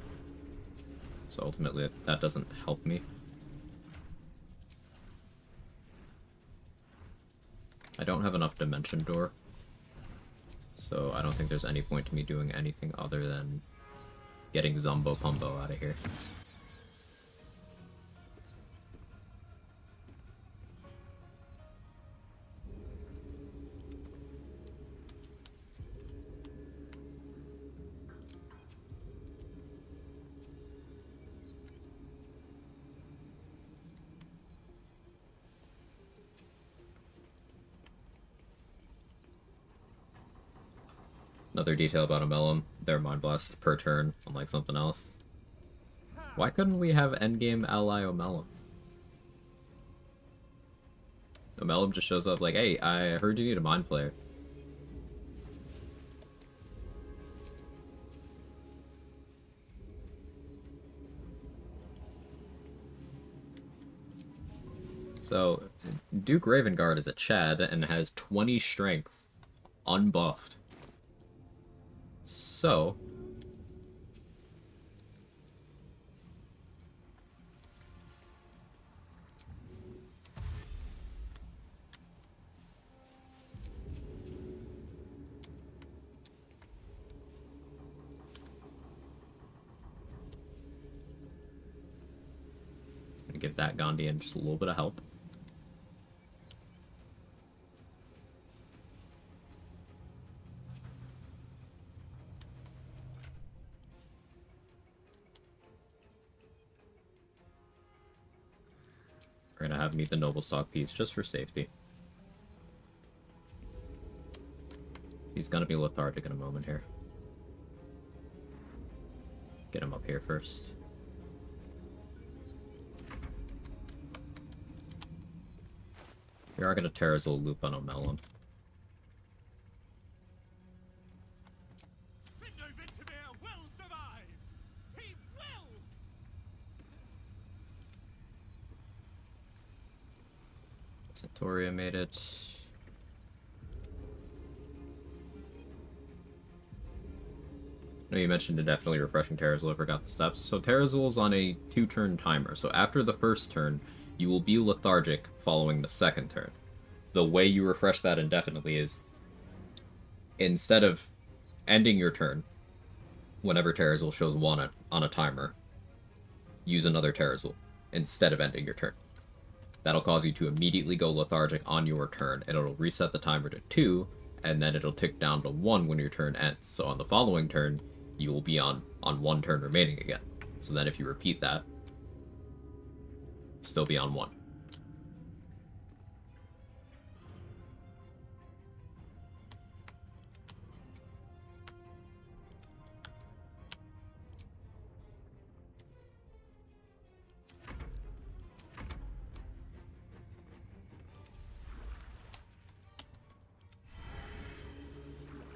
So ultimately that doesn't help me. I don't have enough dimension door. So I don't think there's any point to me doing anything other than getting Zumbo Pumbo out of here. Another detail about a Melon, their Mind Blasts per turn, unlike something else. Why couldn't we have endgame ally Omelum? Omelum just shows up like, hey, I heard you need a Mind Flayer. So, Duke Ravengard is a Chad and has 20 strength, unbuffed. So, gonna give that Gandhian just a little bit of help. We're gonna have meet the Noble Stock piece just for safety. He's gonna be lethargic in a moment here. Get him up here first. We are gonna Terrazol loop on Omelon. Satoria made it. No, you mentioned indefinitely refreshing Terrazul. I forgot the steps. So Terrazul is on a 2-turn timer. So after the first turn, you will be lethargic following the second turn. The way you refresh that indefinitely is, instead of ending your turn, whenever Terrazul shows 1 on a timer, use another Terrazul instead of ending your turn. That'll cause you to immediately go lethargic on your turn, and it'll reset the timer to 2, and then it'll tick down to 1 when your turn ends. So on the following turn, you will be on 1 turn remaining again. So then if you repeat that, still be on 1.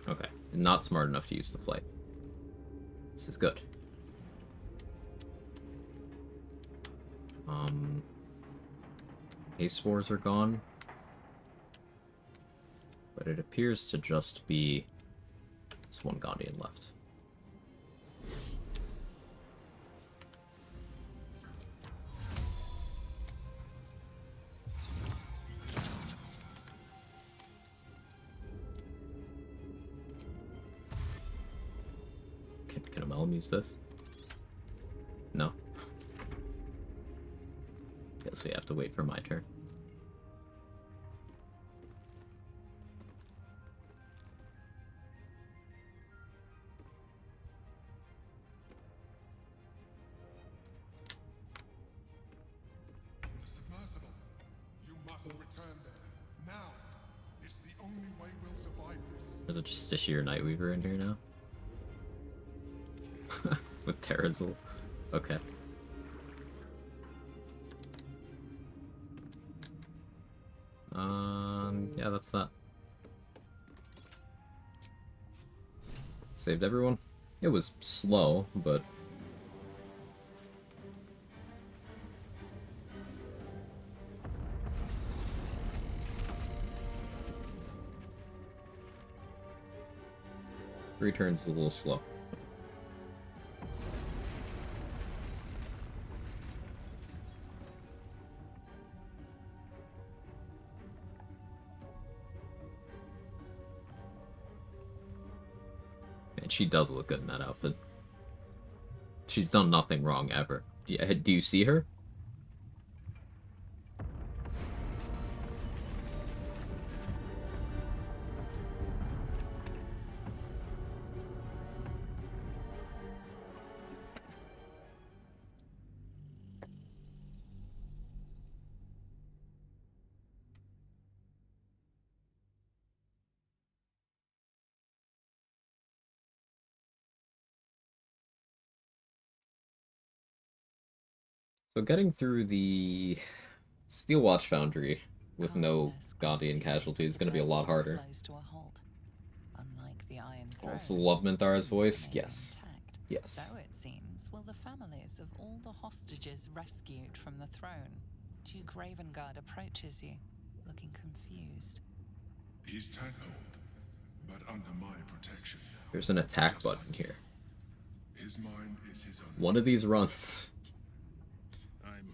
Okay, not smart enough to use the flight. This is good. Haste Spores are gone. But it appears to just be this one Gandhian left. Can Amelum use this? No. Guess we have to wait for my turn. The submersible. You must return there. Now. It's the only way we'll survive this. There's a Justiciar Nightweaver in here now. With Terrazul. Okay. Yeah, that's that. Saved everyone. It was slow, but... Return's a little slow. Man, she does look good in that outfit. She's done nothing wrong ever. Do you see her? So getting through the Steel Watch Foundry with no Gaudian casualties is going to be a lot harder. Oh, it's Love Minthara's voice? Yes. Yes. So it seems will the families of all the hostages rescued from the throne. Duke Ravengard approaches you, looking confused. He's tackled, but under my protection. There's an attack button here. His mind is his own. One of these runs. I'm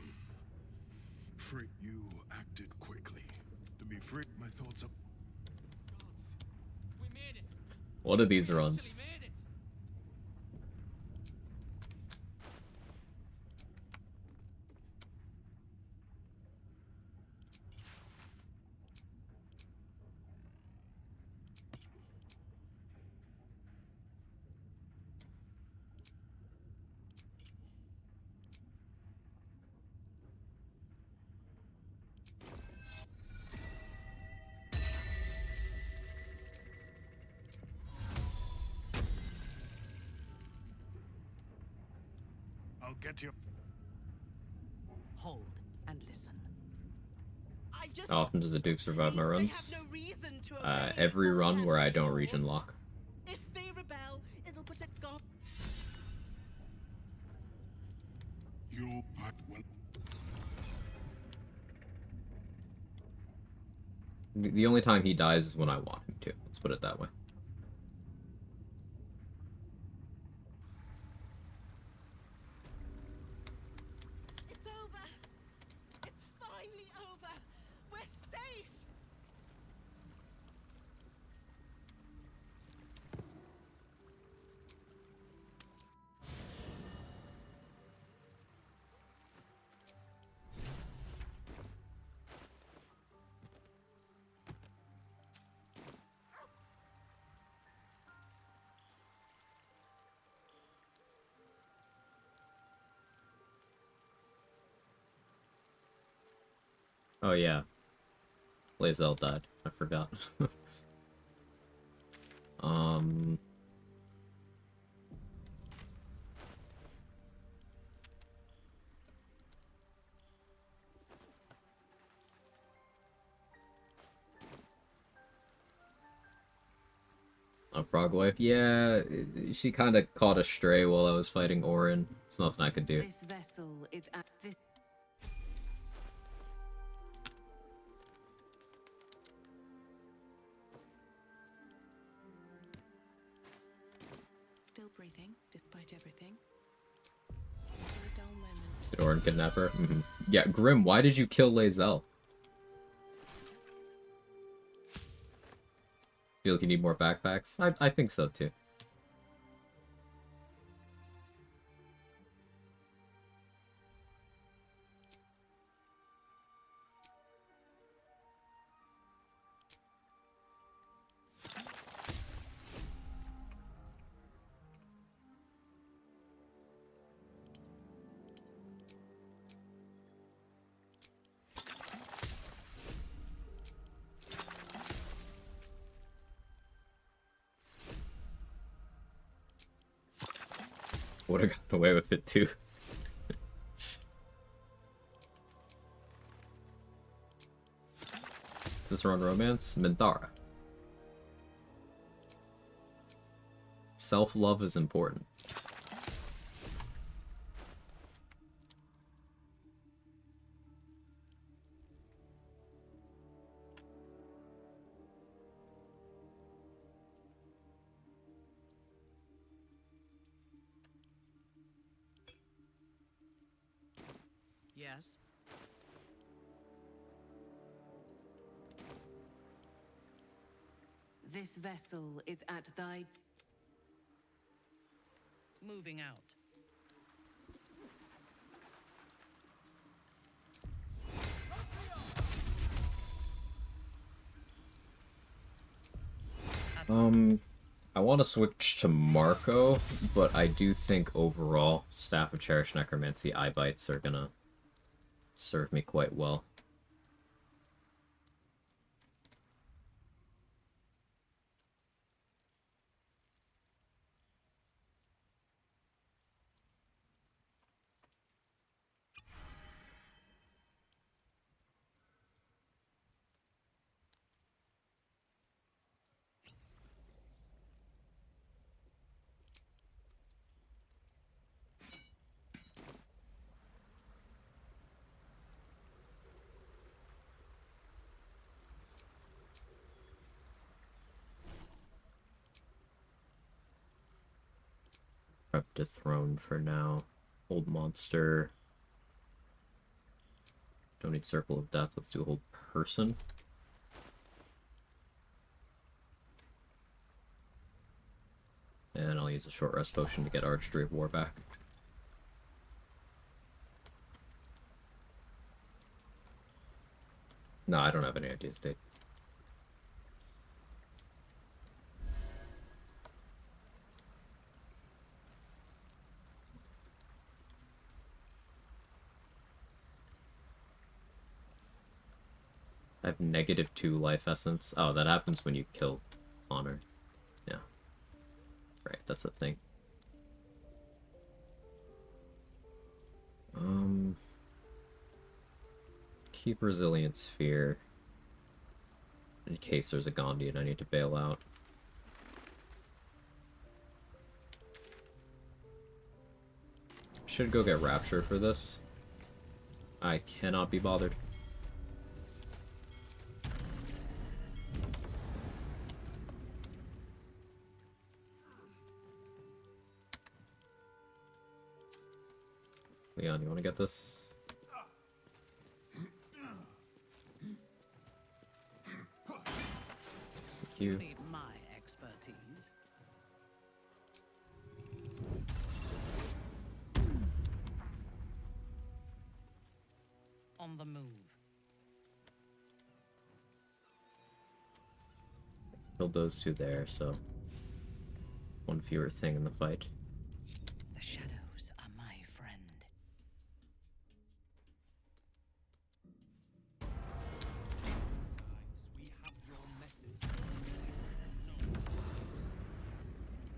afraid you acted quickly. To be free, my thoughts are... We made it. One of these We runs. actually made it. I'll get you. Hold and listen. How often does the Duke survive my runs? Every run where I don't region lock. If they rebel, it'll put a god. Your pack will... The only time he dies is when I want him to. Let's put it that way. It's over. It's finally over. We're safe. Oh yeah. Lae'zel died. I forgot. Oh, Frogwife? Yeah, she kind of caught a stray while I was fighting Orin. It's nothing I could do. This vessel is at this. Still breathing, despite everything. A dull moment. Did Orin kidnap her? Mm-hmm. Yeah, Grim, why did you kill Lae'zel? Feel like you need more backpacks? I think so too. Would have gotten away with it too. Is this run romance? Minthara. Self-love is important. Yes. This vessel is at thy... Moving out. I want to switch to Marco, but I do think overall Staff of Cherished Necromancy eye bites are gonna serve me quite well. Prep to Throne for now. Hold Monster. Don't need Circle of Death. Let's do a Hold Person. And I'll use a short rest potion to get Archstry of War back. No, I don't have any ideas, Dave. I have -2 life essence. Oh, that happens when you kill Honor. Yeah. Right, that's a thing. Keep Resilient Sphere. In case there's a Gondian I need to bail out. Should go get Rapture for this. I cannot be bothered. Leon, you want to get this? Thank you. Need my expertise. On the move. Killed those two there, so one fewer thing in the fight. The shadows are my friend.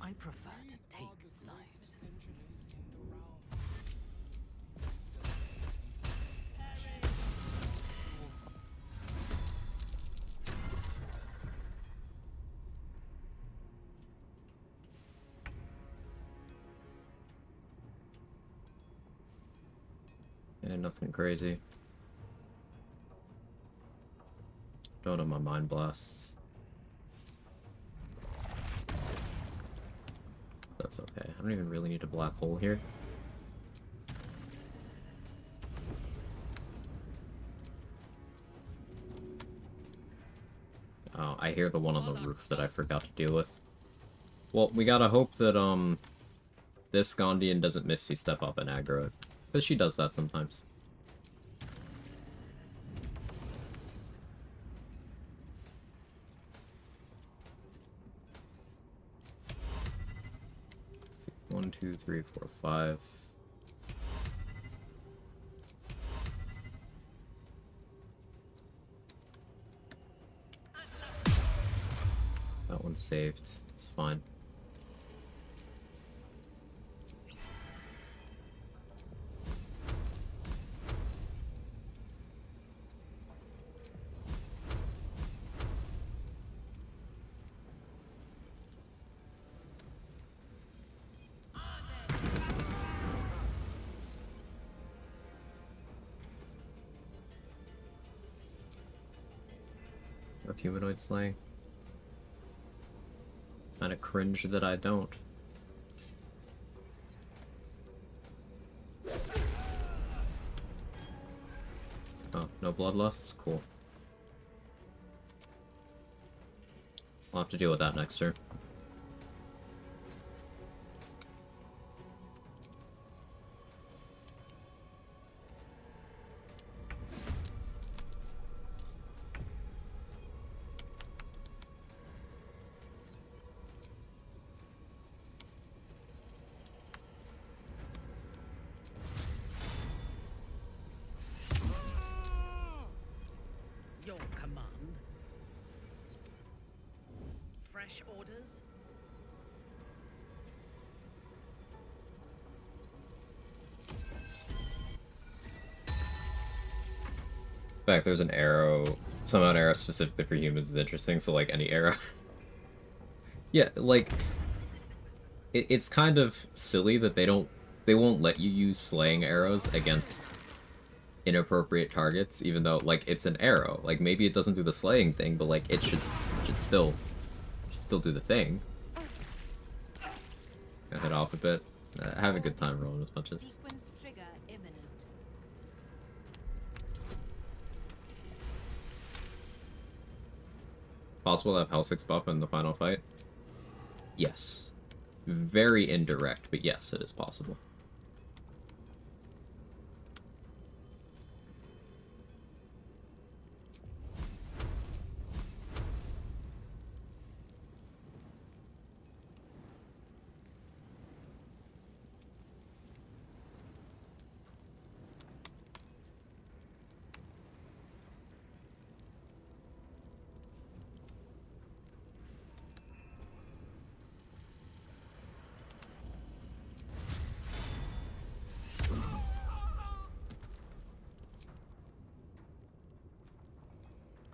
I prefer to take lives. Yeah, nothing crazy. Don't have my Mind Blast. That's okay. I don't even really need a black hole here. Oh, I hear the one on the roof that I forgot to deal with. Well, we gotta hope that, this Gondian doesn't Misty Step up and aggro it. Because she does that sometimes. Let's see. 1, 2, 3, 4, 5. That one's saved. It's fine. of humanoid slaying. Kinda cringe that I don't. Oh, no bloodlust? Cool. We'll have to deal with that next turn. Your command. Fresh orders? In fact, there's an arrow, somehow an arrow specifically for humans is interesting, so like any arrow. Yeah, like, it's kind of silly that they won't let you use slaying arrows against inappropriate targets, even though, like, it's an arrow. Like, maybe it doesn't do the slaying thing, but, like, it should still do the thing. I head off a bit. Have a good time rolling with punches. Sequence trigger imminent. Possible to have Helsix buff in the final fight? Yes. Very indirect, but yes, it is possible.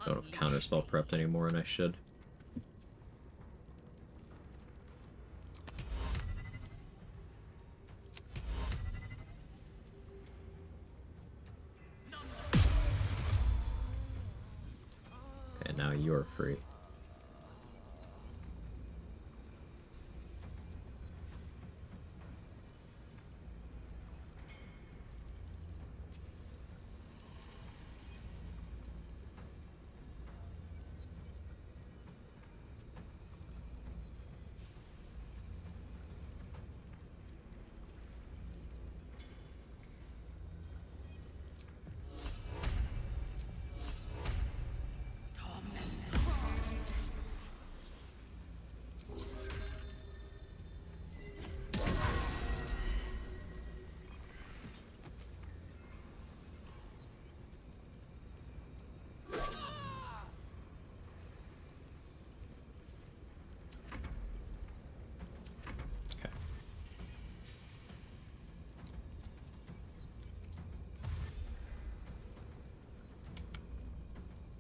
Don't have counterspell prepped anymore, and I should. Okay, now you're free.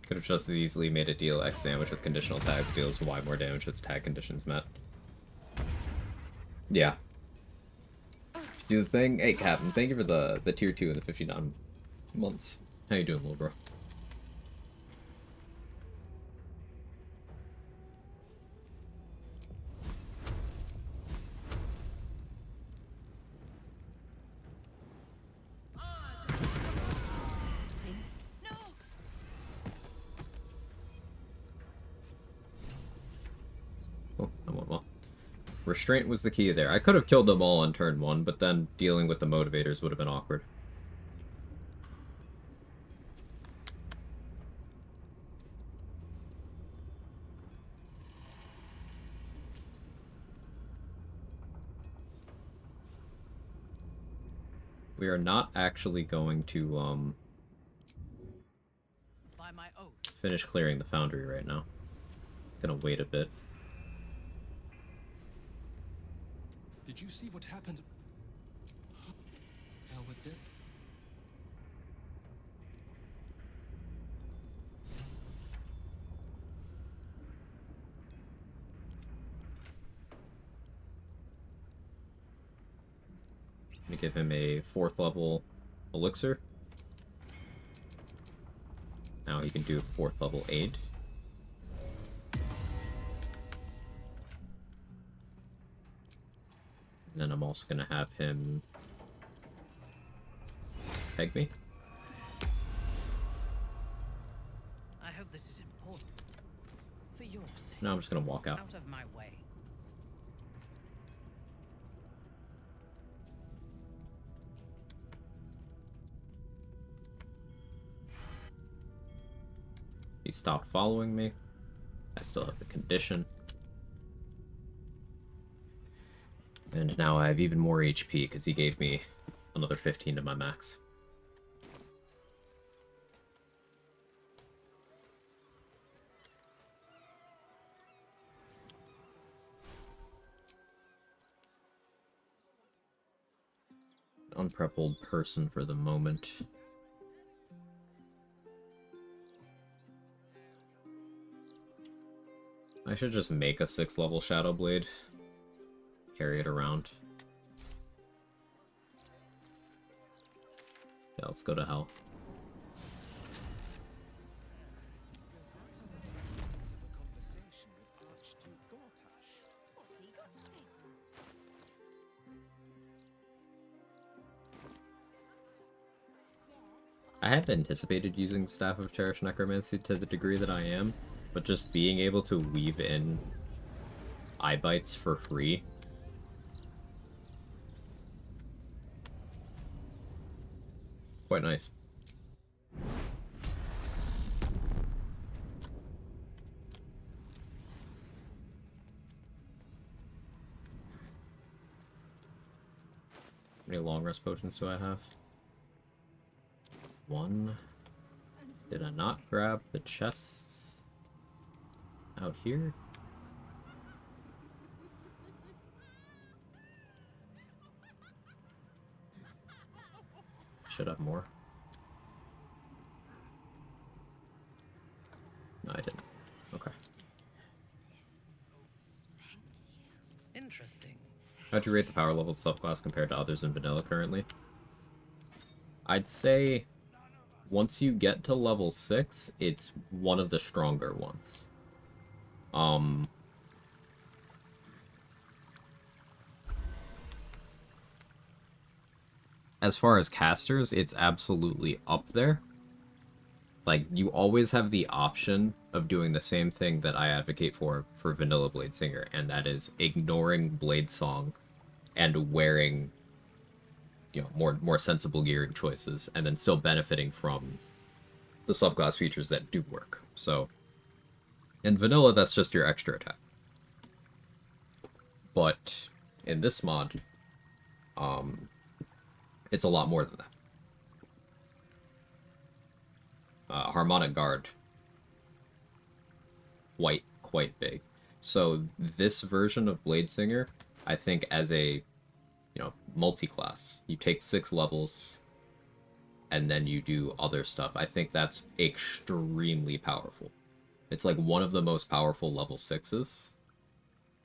Could have just as easily made it deal X damage with conditional tag, deals Y more damage with tag conditions met. Yeah. Do the thing. Hey, Captain, thank you for the tier 2 and the 59 months. How you doing, little bro? Restraint was the key there. I could have killed them all on turn 1, but then dealing with the motivators would have been awkward. We are not actually going to By my oath. finish clearing the foundry right now. It's gonna wait a bit. Did you see what happened? Albert did. I'm gonna give him a 4th level elixir. Now he can do 4th level aid. And then I'm also gonna have him peg me. I hope this is important. For your sake. Now I'm just gonna walk out. Out of my way. He stopped following me. I still have the condition. And now I have even more HP because he gave me another 15 to my max. Unprep old person for the moment. I should just make a 6th level Shadow Blade. Carry it around. Yeah, let's go to hell. I had anticipated using Staff of Cherished Necromancy to the degree that I am, but just being able to weave in eye bites for free. Quite nice. How many long rest potions do I have? 1. Did I not grab the chests out here? Should have more. No, I didn't. Okay. Interesting. How'd you rate the power level of subclass compared to others in vanilla currently? I'd say once you get to level 6, it's one of the stronger ones. As far as casters, it's absolutely up there. Like, you always have the option of doing the same thing that I advocate for Vanilla Bladesinger, and that is ignoring Blade Song and wearing, you know, more sensible gearing choices, and then still benefiting from the subclass features that do work. So, in vanilla, that's just your extra attack. But in this mod, it's a lot more than that. Harmonic Guard, quite big. So this version of Bladesinger, I think as a, you know, multi-class, you take 6 levels and then you do other stuff. I think that's extremely powerful. It's like one of the most powerful level 6s,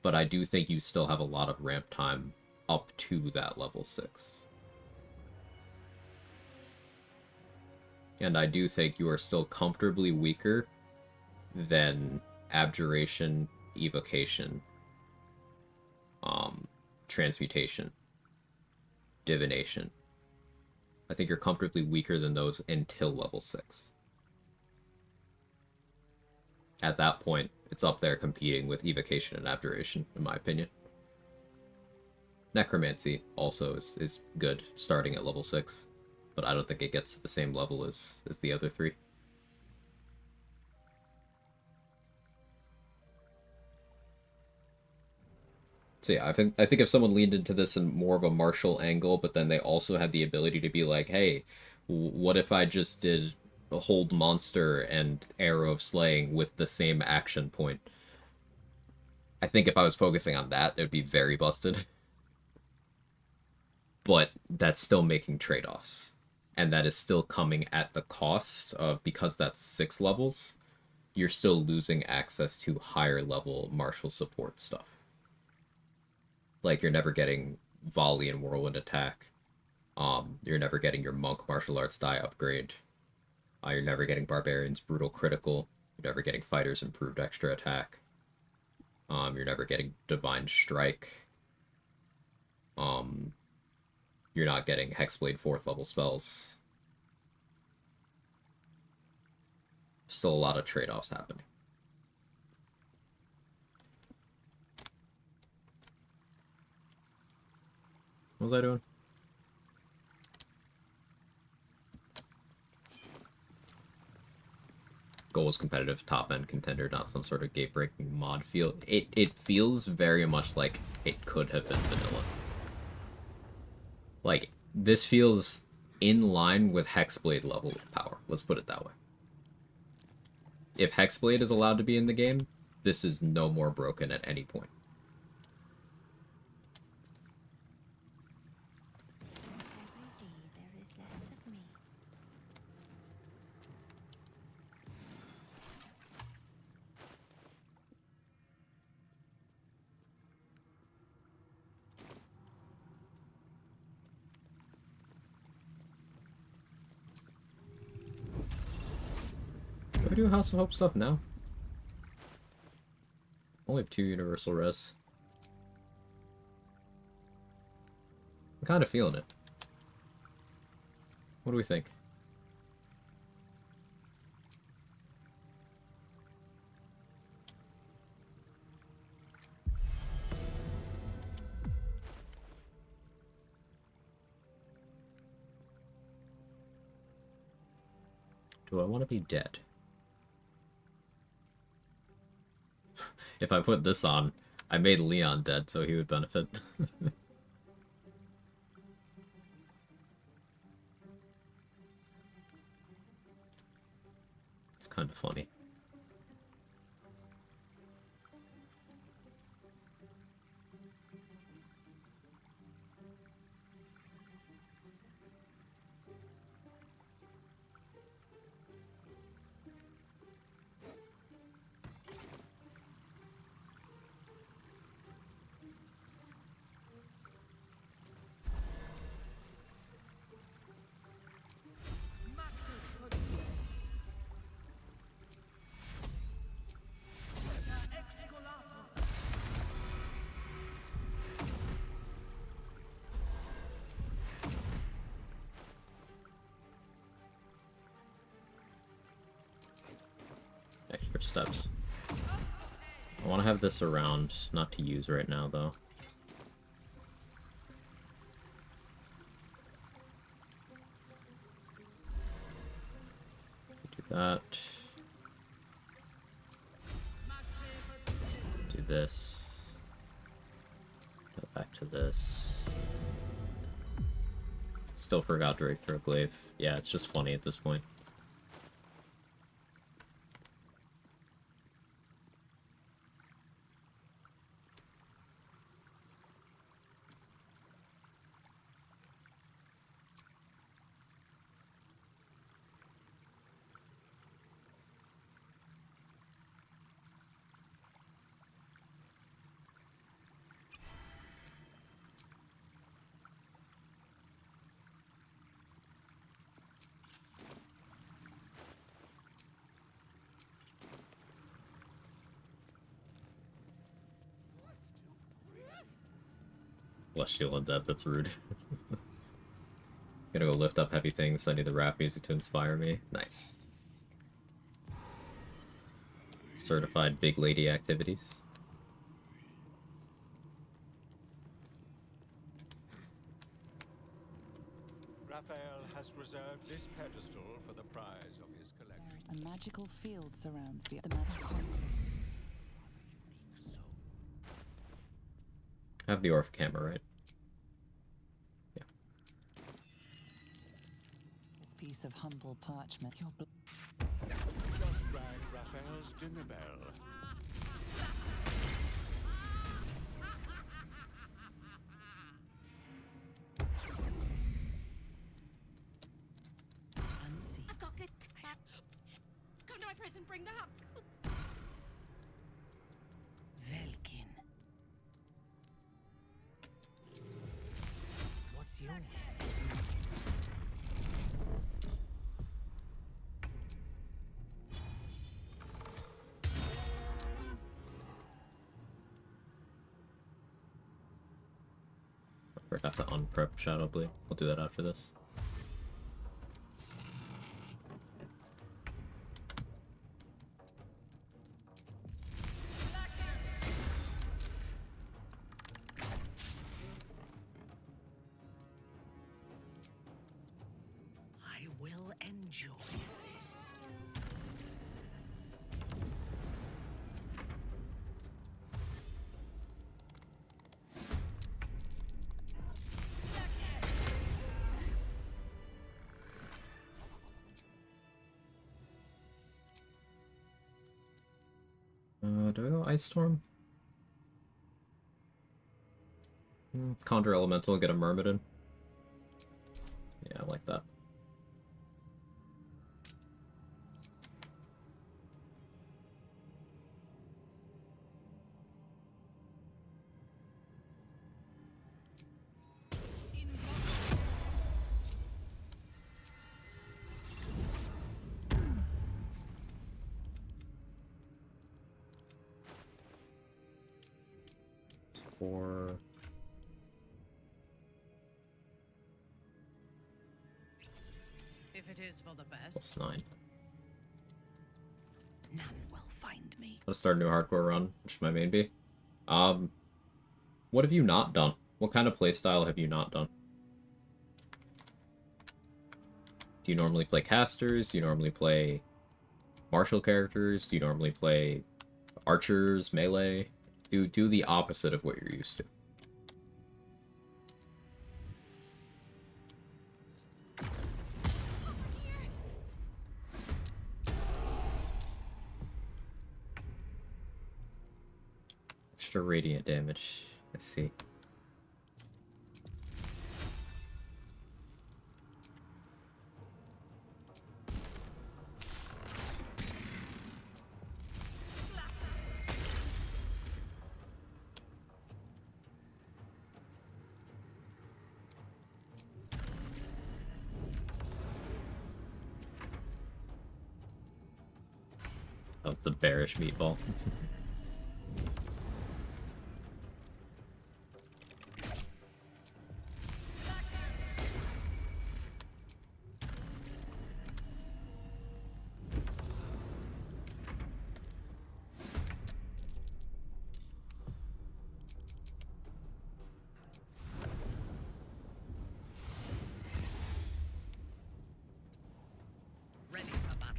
but I do think you still have a lot of ramp time up to that level 6. And I do think you are still comfortably weaker than Abjuration, Evocation, Transmutation, Divination. I think you're comfortably weaker than those until level 6. At that point, it's up there competing with Evocation and Abjuration, in my opinion. Necromancy also is good, starting at level 6. But I don't think it gets to the same level as the other 3. So yeah, I think if someone leaned into this in more of a martial angle, but then they also had the ability to be like, hey, what if I just did a hold monster and Arrow of Slaying with the same action point? I think if I was focusing on that, it'd be very busted. But that's still making trade-offs. And that is still coming at the cost of, because that's 6 levels, you're still losing access to higher level martial support stuff. Like, you're never getting Volley and Whirlwind Attack. You're never getting your Monk Martial Arts die upgrade. You're never getting Barbarian's Brutal Critical. You're never getting Fighter's Improved Extra Attack. You're never getting Divine Strike. you're not getting Hexblade 4th level spells. Still a lot of trade-offs happening. What was I doing? Goal is competitive, top-end contender, not some sort of gate-breaking mod feel. It feels very much like it could have been vanilla. Like, this feels in line with Hexblade level of power. Let's put it that way. If Hexblade is allowed to be in the game, this is no more broken at any point. There is less of me. Do I do House of Hope stuff now? Only have 2 universal res. I'm kind of feeling it. What do we think? Do I want to be dead? If I put this on, I made Leon dead, so he would benefit. It's kind of funny. Extra steps. I want to have this around, not to use right now, though. Do that. Do this. Go back to this. Still forgot Drake Throw Glaive. Yeah, it's just funny at this point. Celestial Undead, that's rude. Gonna go lift up heavy things, I need the rap music to inspire me. Nice. Certified big lady activities. Raphael has reserved this pedestal for the prize of his collection. A magical field surrounds the magical. I have the Orph camera, right? Yeah. This piece of humble parchment. Just rang Raphael's dinner bell. I've got good. Come to my prison, bring the hub. Velkin. What's yours? Forgot to unprep Shadow Blade. We'll do that after this. I will enjoy this. Do I go Ice Storm? Conjure Elemental, get a Myrmidon. Yeah, I like that. Four. If it is for the best. That's 9. None will find me. Let's start a new hardcore run, which should my main be. What have you not done? What kind of playstyle have you not done? Do you normally play casters? Do you normally play martial characters? Do you normally play archers, melee? Do the opposite of what you're used to. Extra radiant damage. Let's see. Oh, it's a bearish meatball. Ready for battle.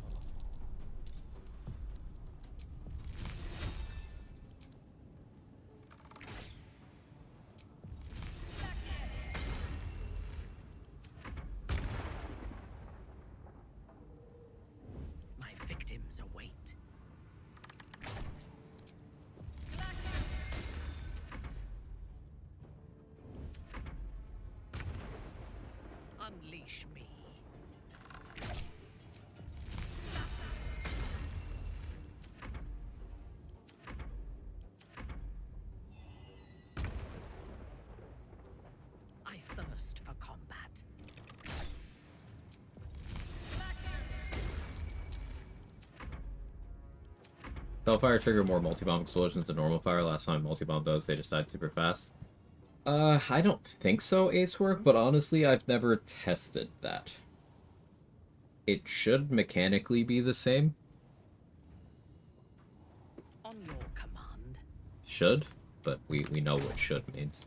My victims await. Unleash me. I thirst for combat. Spellfire trigger more multi-bomb explosions than normal fire. Last time multi-bomb those, they just died super fast. I don't think so, Acework, but honestly, I've never tested that. It should mechanically be the same. On your command. Should, but we know what should means.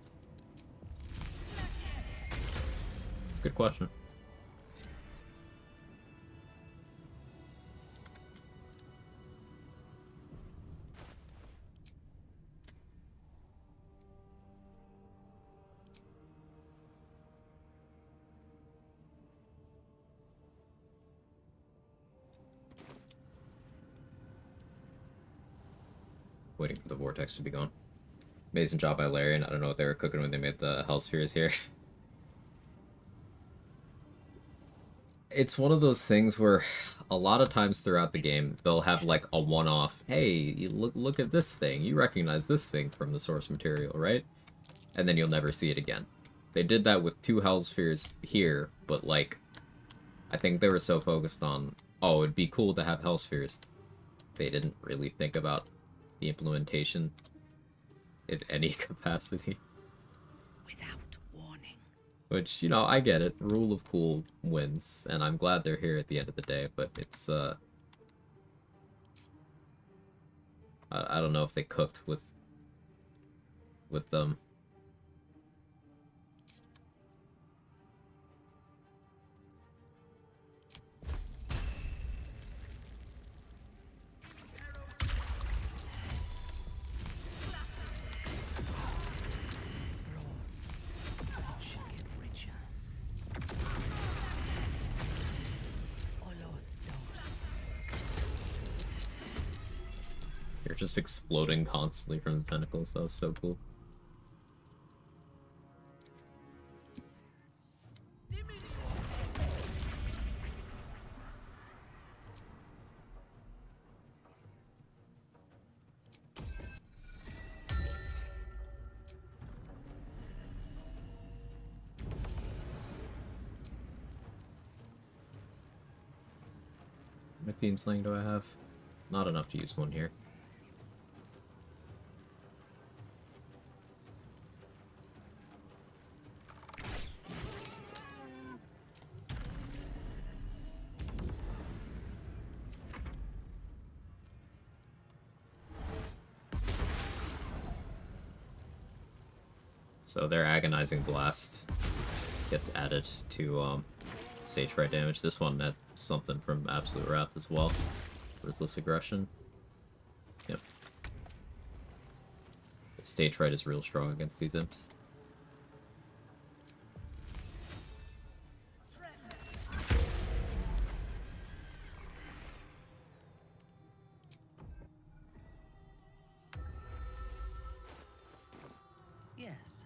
It's a good question. Waiting for the vortex to be gone. Amazing job by Larian. I don't know what they were cooking when they made the Hell Spheres here. It's one of those things where a lot of times throughout the game, they'll have like a one-off, hey, you look at this thing. You recognize this thing from the source material, right? And then you'll never see it again. They did that with 2 Hell Spheres here, but like, I think they were so focused on, oh, it'd be cool to have Hell Spheres. They didn't really think about the implementation in any capacity. Without warning. Which, you know, I get it. Rule of cool wins, and I'm glad they're here at the end of the day, but it's, I don't know if they cooked with them. You're just exploding constantly from the tentacles. That was so cool. How many Fiend Sling do I have? Not enough to use one here. So their Agonizing Blast gets added to stage fright damage. This one had something from Absolute Wrath as well. Ruthless Aggression. Yep. Stage fright is real strong against these imps. Yes.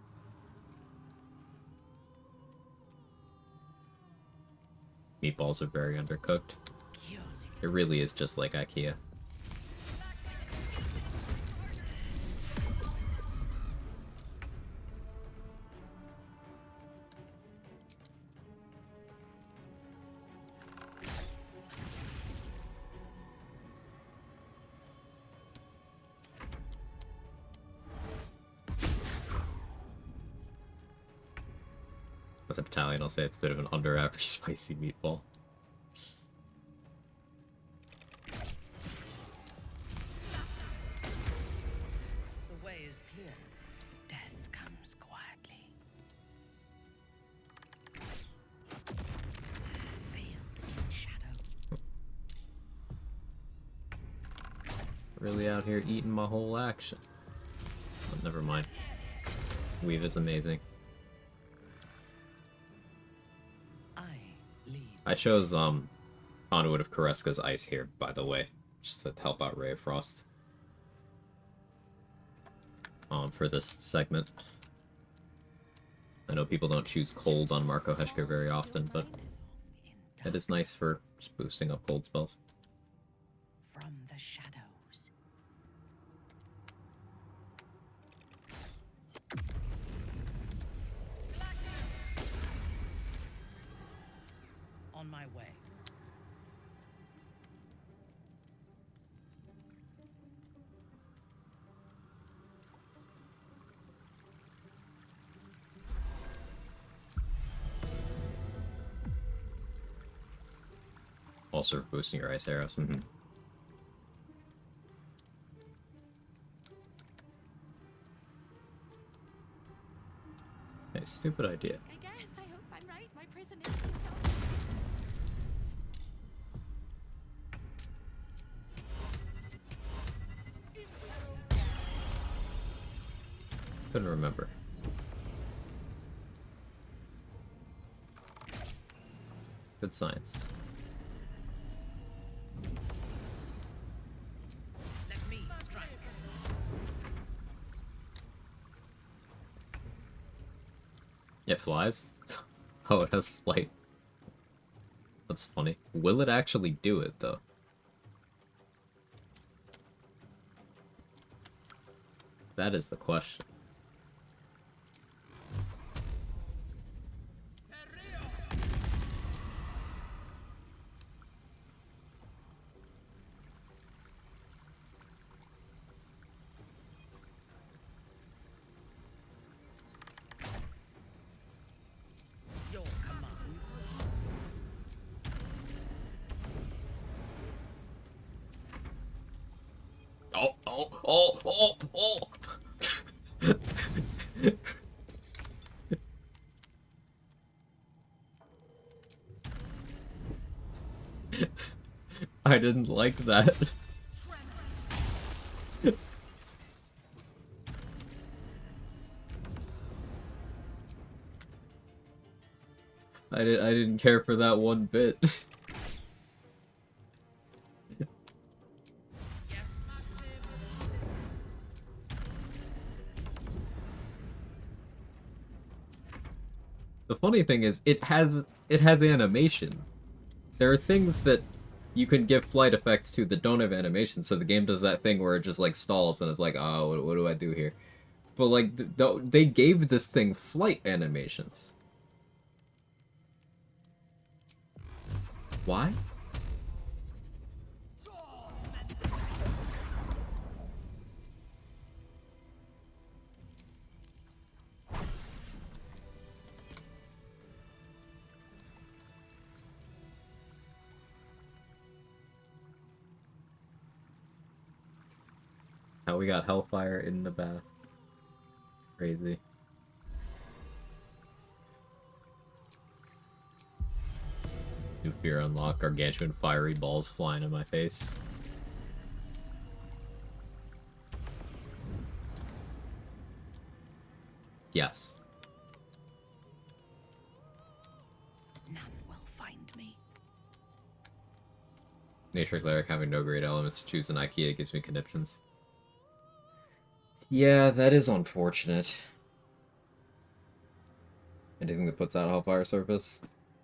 Meatballs are very undercooked. It really is just like IKEA. As an Italian, I'll say it's a bit of an under-average spicy meatball. The way is clear. Death comes quietly. Veiled in shadow. Really out here eating my whole action. Oh, never mind. Weave is amazing. I chose Conduit of Kareska's Ice here, by the way, just to help out Ray of Frost. For this segment. I know people don't choose cold on Marco Heshka very often, but it is nice for just boosting up cold spells. From the shadows. On my way. Also boosting your ice arrows. Mm-hmm. Hey, stupid idea. I guess. I hope I'm right. My prison is to stop. Couldn't remember. Good science. Let me strike. It flies? Oh, it has flight. That's funny. Will it actually do it, though? That is the question. Oh, oh, oh, oh! I didn't like that. I didn't care for that one bit. The funny thing is, it has animation. There are things that you can give flight effects to that don't have animation, so the game does that thing where it just like stalls and it's like, oh, what do I do here? But like, they gave this thing flight animations. Why? How we got Hellfire in the bath. Crazy. New fear unlock, gargantuan fiery balls flying in my face. Yes. None will find me. Nature Cleric having no great elements to choose an IKEA gives me conniptions. Yeah, that is unfortunate. Anything that puts out a Hellfire surface?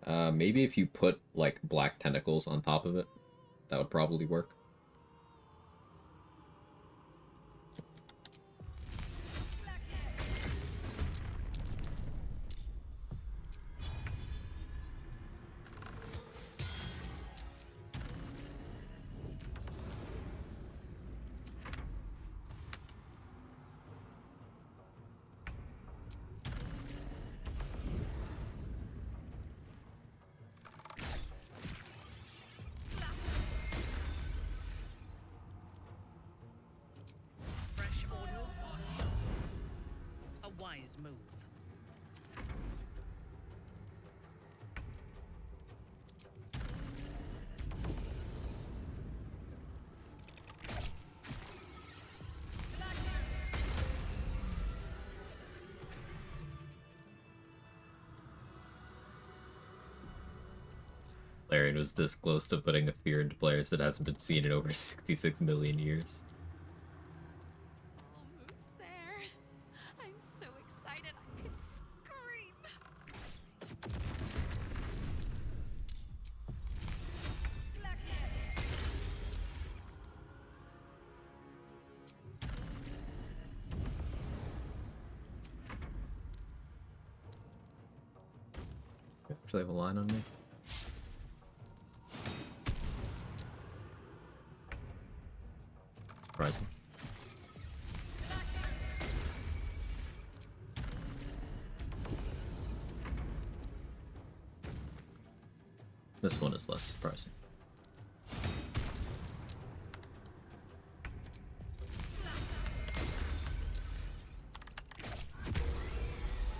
Maybe if you put, like, black tentacles on top of it, that would probably work. Fresh orders? A wise move. Larian was this close to putting a fear into players that hasn't been seen in over 66 million years. Almost there. I'm so excited I could scream. Actually have a line on me. Surprising. This one is less surprising.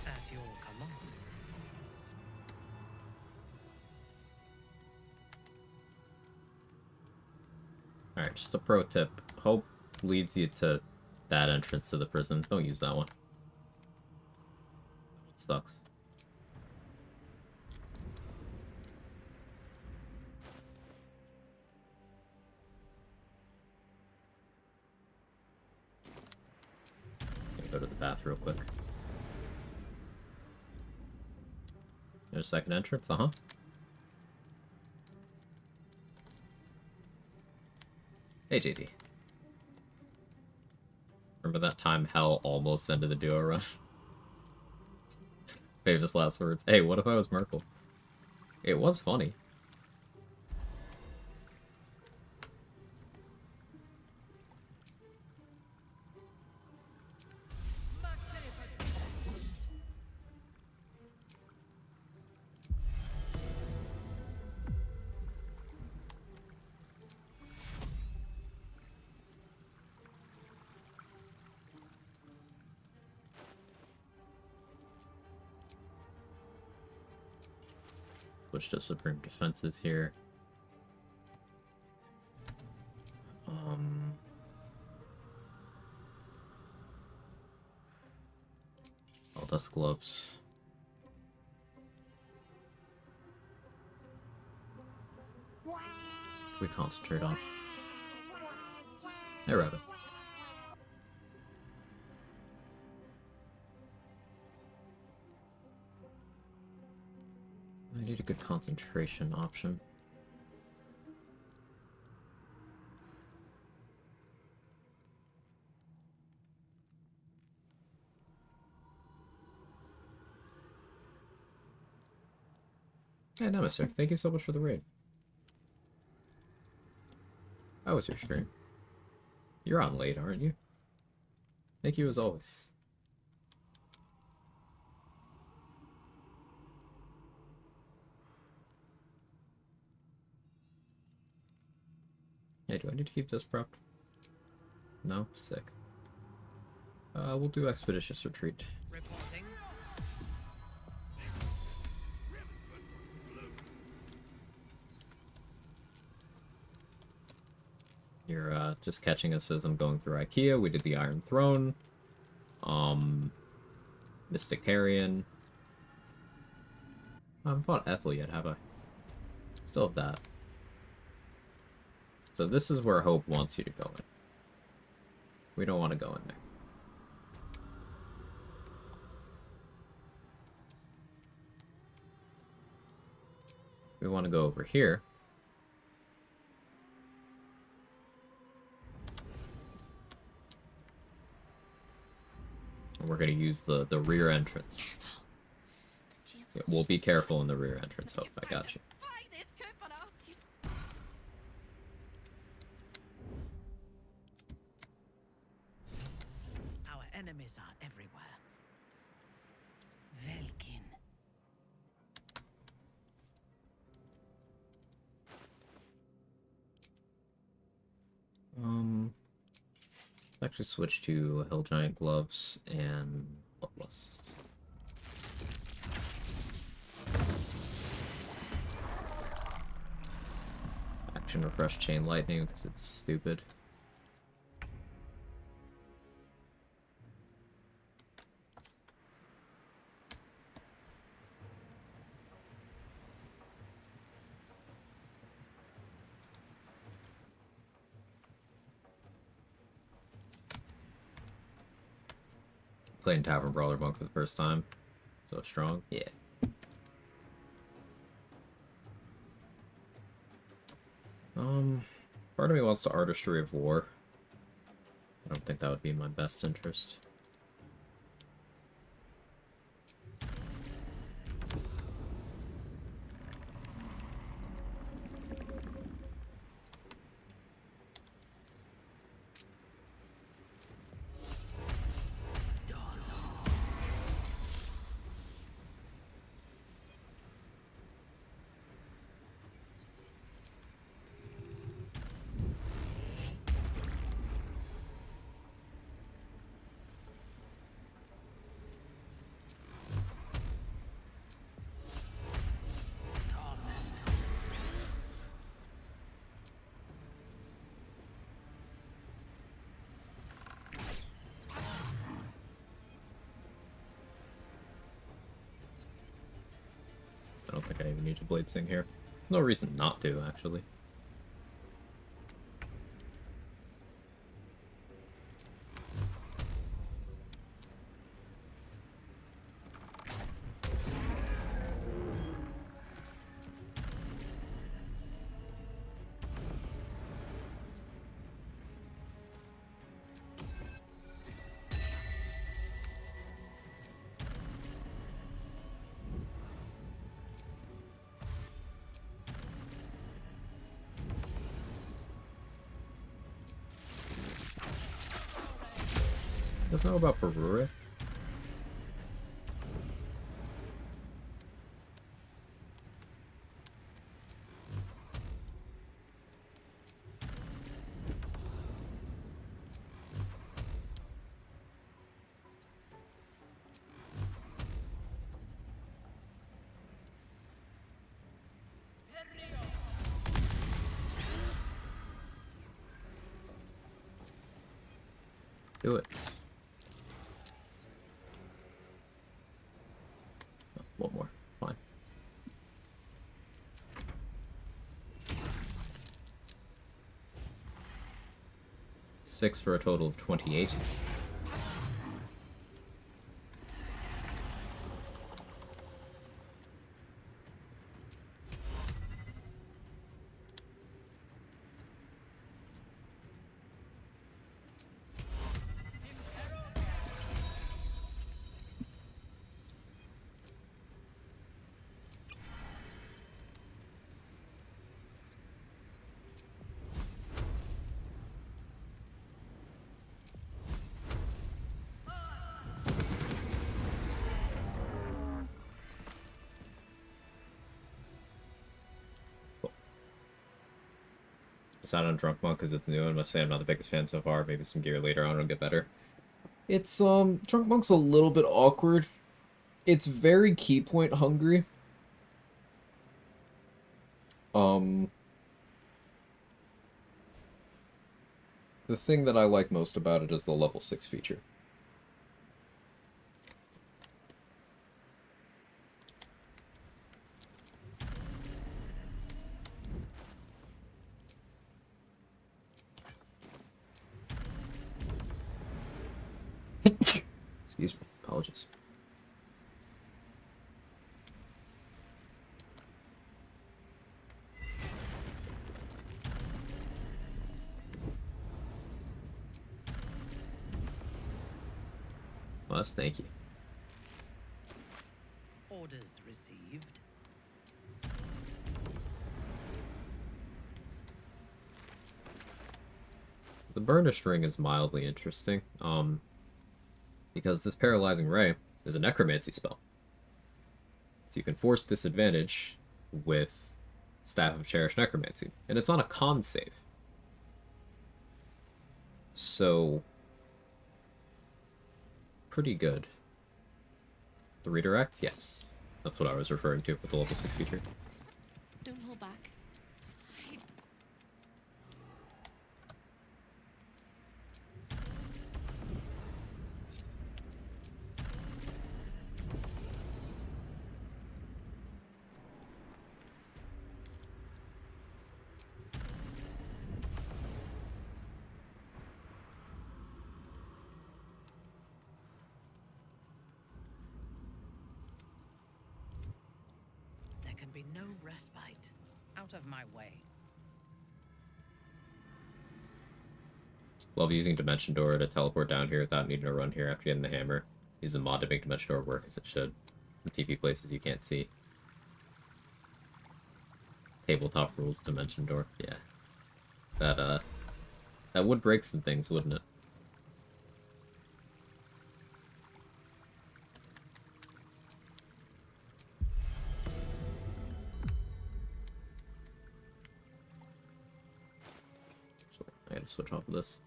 At your command. Alright, just a pro tip. Hope leads you to that entrance to the prison. Don't use that one. It sucks. Go to the bath real quick. There's a second entrance, uh-huh. Hey, JD. Remember that time Hell almost ended the duo run? Famous last words. Hey, what if I was Merkel? It was funny. Switch to Supreme Defenses here. All Dust Gloves. We concentrate on. Hey, Rabbit. I need a good concentration option. Hey, Nemesis, thank you so much for the raid. How was your stream? You're on late, aren't you? Thank you as always. Hey, do I need to keep this prepped? No? Sick. We'll do Expeditious Retreat. Reporting. You're just catching us as I'm going through IKEA. We did the Iron Throne. Mystic Carrion. I haven't fought Ethel yet, have I? Still have that. So this is where Hope wants you to go in. We don't want to go in there. We want to go over here. And we're going to use the rear entrance. Yeah, we'll be careful in the rear entrance, Hope. I got you. Our enemies are everywhere. Velkin. Actually switch to Hill Giant Gloves and Bloodlust. Action Refresh Chain Lightning because it's stupid. Playing Tavern Brawler Monk for the first time. So strong. Yeah. Part of me wants to Artistry of War. I don't think that would be in my best interest. I don't think I even need to Blade Sing here. No reason not to, actually. Doesn't know about Barure. Do it. Oh, one more. Fine. Six for a total of 28. Decided on Drunk Monk because it's new. I must say I'm not the biggest fan so far. Maybe some gear later on will get better. It's, Drunk Monk's a little bit awkward. It's very key point hungry. The thing that I like most about it is the level 6 feature. Excuse me. Apologies. Well, thank you. Orders received. The Burnished Ring is mildly interesting, because this Paralyzing Ray is a Necromancy spell. So you can force disadvantage with Staff of Cherished Necromancy, and it's on a con save. So, pretty good. The redirect? Yes. That's what I was referring to with the level 6 feature. Don't hold back. There can be no respite. Out of my way. Love using Dimension Door to teleport down here without needing to run here after getting the hammer. Use the mod to make Dimension Door work as it should. In TP places you can't see. Tabletop rules Dimension Door. Yeah. That would break some things, wouldn't it? So I gotta switch off of this.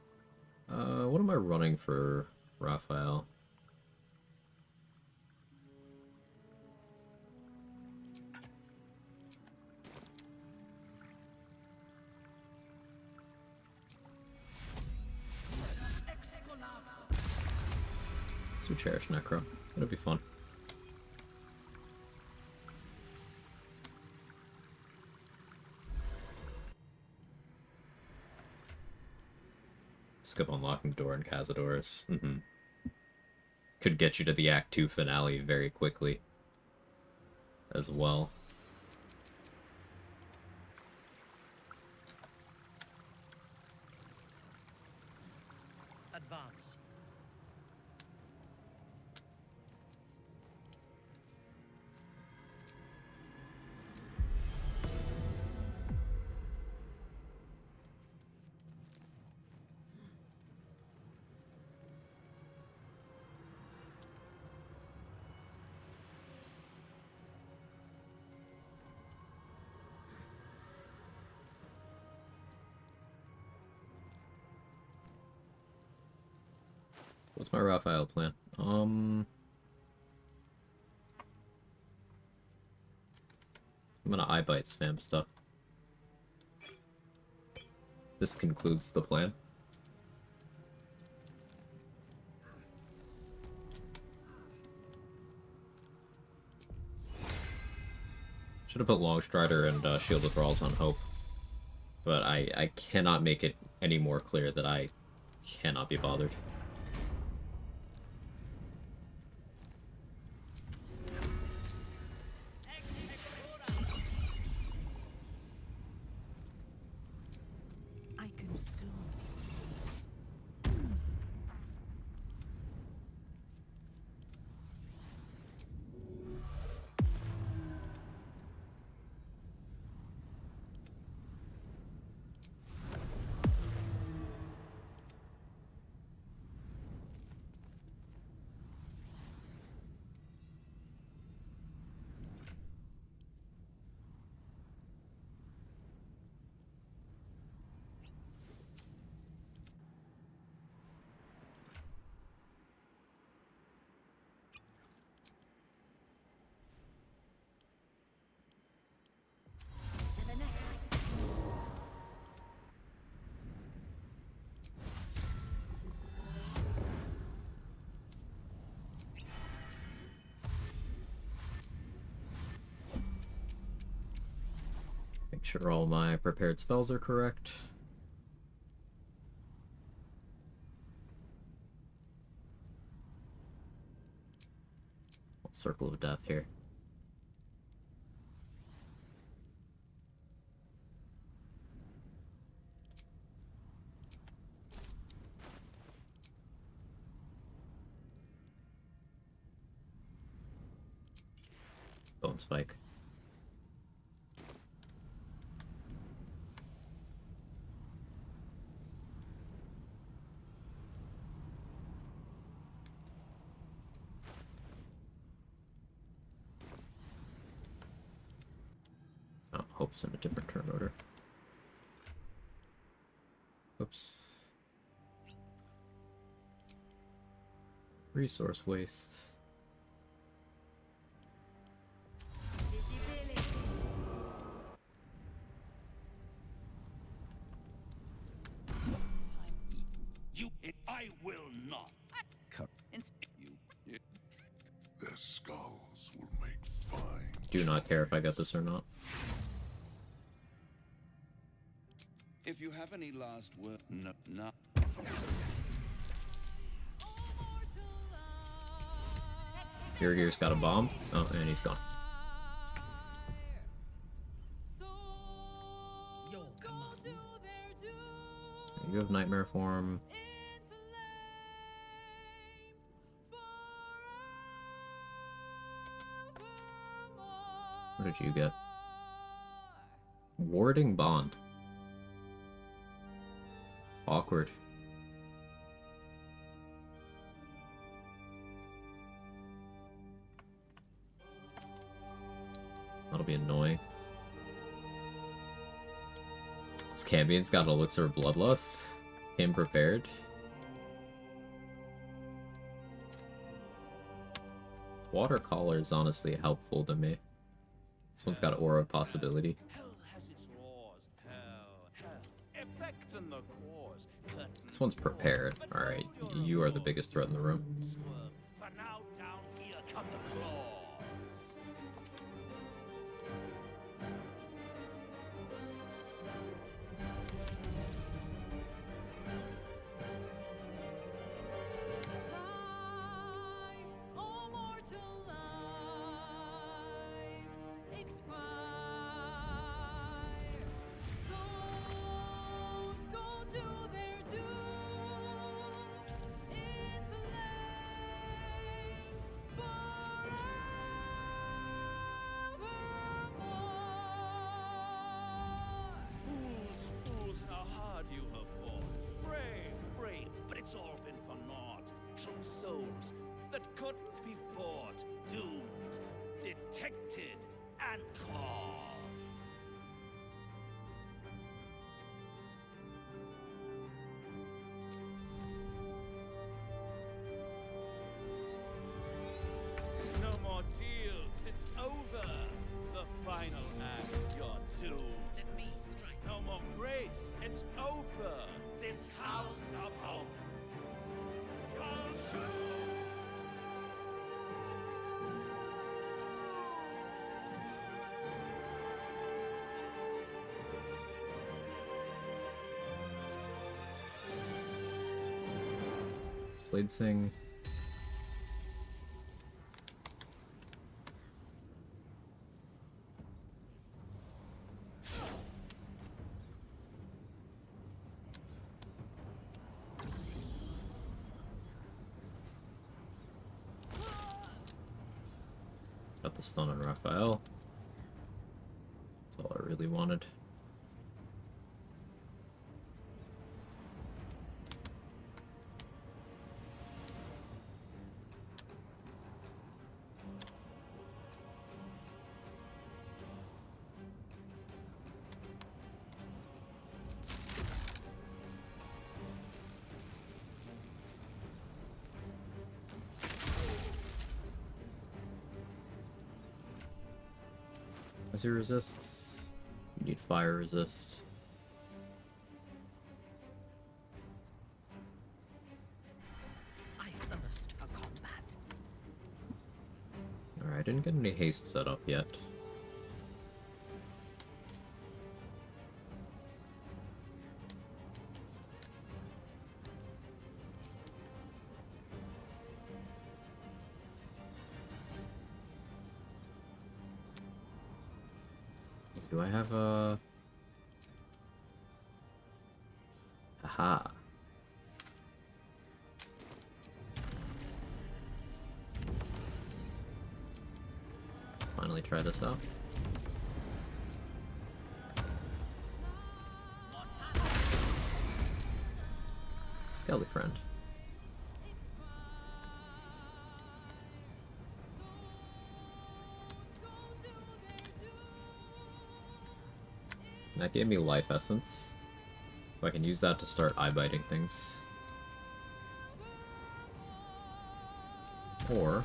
What am I running for Raphael? Let's do Cherish Necro. That'll be fun. Skip unlocking door and Cazadores. Could get you to the Act 2 finale very quickly as well. Advance. What's my Raphael plan? I'm gonna eye bite spam stuff. This concludes the plan. Should have put Longstrider and Shield of Thralls on Hope. But I cannot make it any more clear that I cannot be bothered. I consume. Make sure all my prepared spells are correct. Circle of Death here. Bone Spike. Oh, Hope's in a different turn order. Oops. Resource waste. I will not. Their skulls will make fine. Do not care if I get this or not. If you have any last word, no. Gear's got a bomb. Oh, and he's gone. You have Nightmare Form. What did you get? Warding Bond. Awkward. That'll be annoying. This Cambion's got Elixir of Bloodlust. Came prepared. Water Collar is honestly helpful to me. This one's got Aura of Possibility. This one's prepared. Alright, you are the biggest threat in the room. For now, down here come the claws. It's all been for naught. True souls that couldn't be bought, doomed, detected, and caught. No more deals, it's over. The final act, you're doomed. Let me strike. No more grace, it's over. This house of hope. Bladesing. Got the stun on Raphael. That's all I really wanted. As he resists, you need fire resist. I thirst for combat. Alright, I didn't get any haste set up yet. Do I have a... Aha. Finally try this out. Skelly friend. That gave me life essence. So I can use that to start eye-biting things. Or...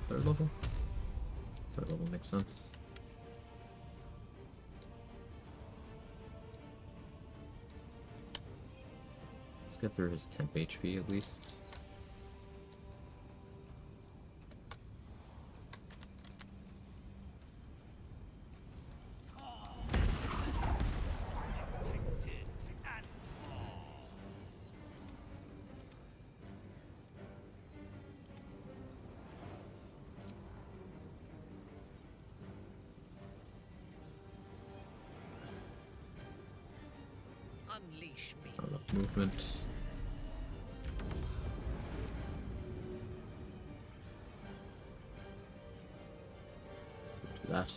third level? Third level makes sense. Let's get through his temp HP at least. Unleash me. Not enough movement. Do that.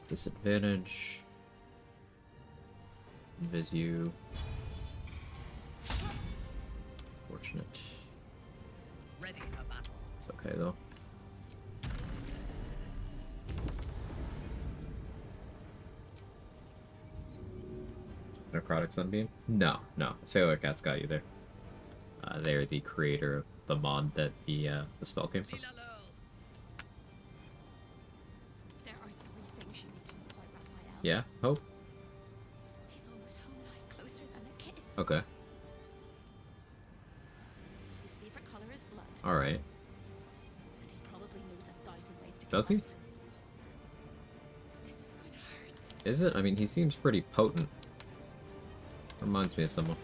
Disadvantage. Invis you. Fortunate. Ready for battle. It's okay though. Necrotic Sunbeam? No, no. Sailor Cat's got you there. They're the creator of the mod that the spell came from. There are 3 things you need to know about Raphael. Yeah? Hope? He's almost home-like, closer than a kiss. Okay. His favorite color is blood. Alright. And he probably knows 1,000 ways to Does kill he? us. This is going to hurt. Is it? I mean, he seems pretty potent. Reminds me of someone.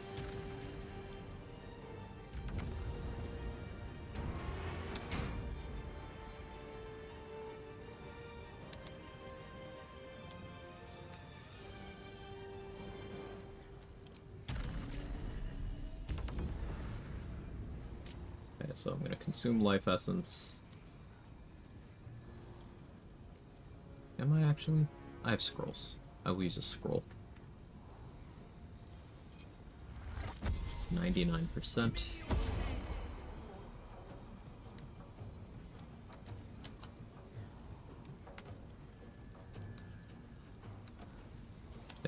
Okay, so I'm going to consume life essence. Am I actually? I have scrolls. I will use a scroll. 99%.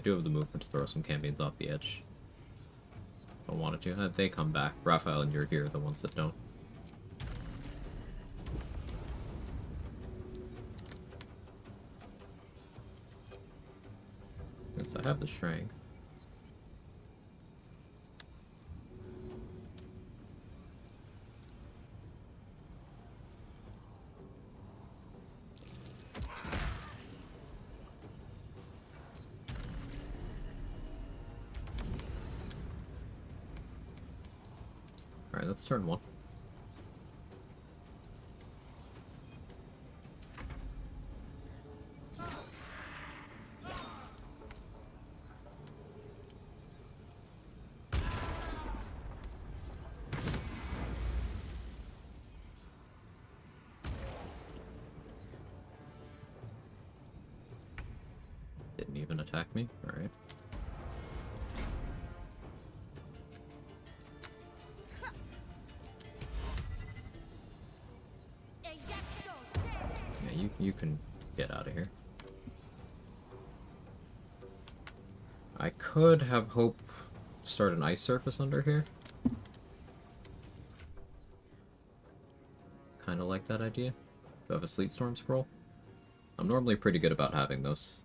do have the movement to throw some Cambions off the edge. If I wanted to. They come back. Raphael and Yurgi are the ones that don't. Since I have the strength. Alright, that's turn 1. Didn't even attack me? Alright. Yeah, you can get out of here. I could have Hope start an ice surface under here. Kinda like that idea. Do I have a Sleet Storm scroll? I'm normally pretty good about having those.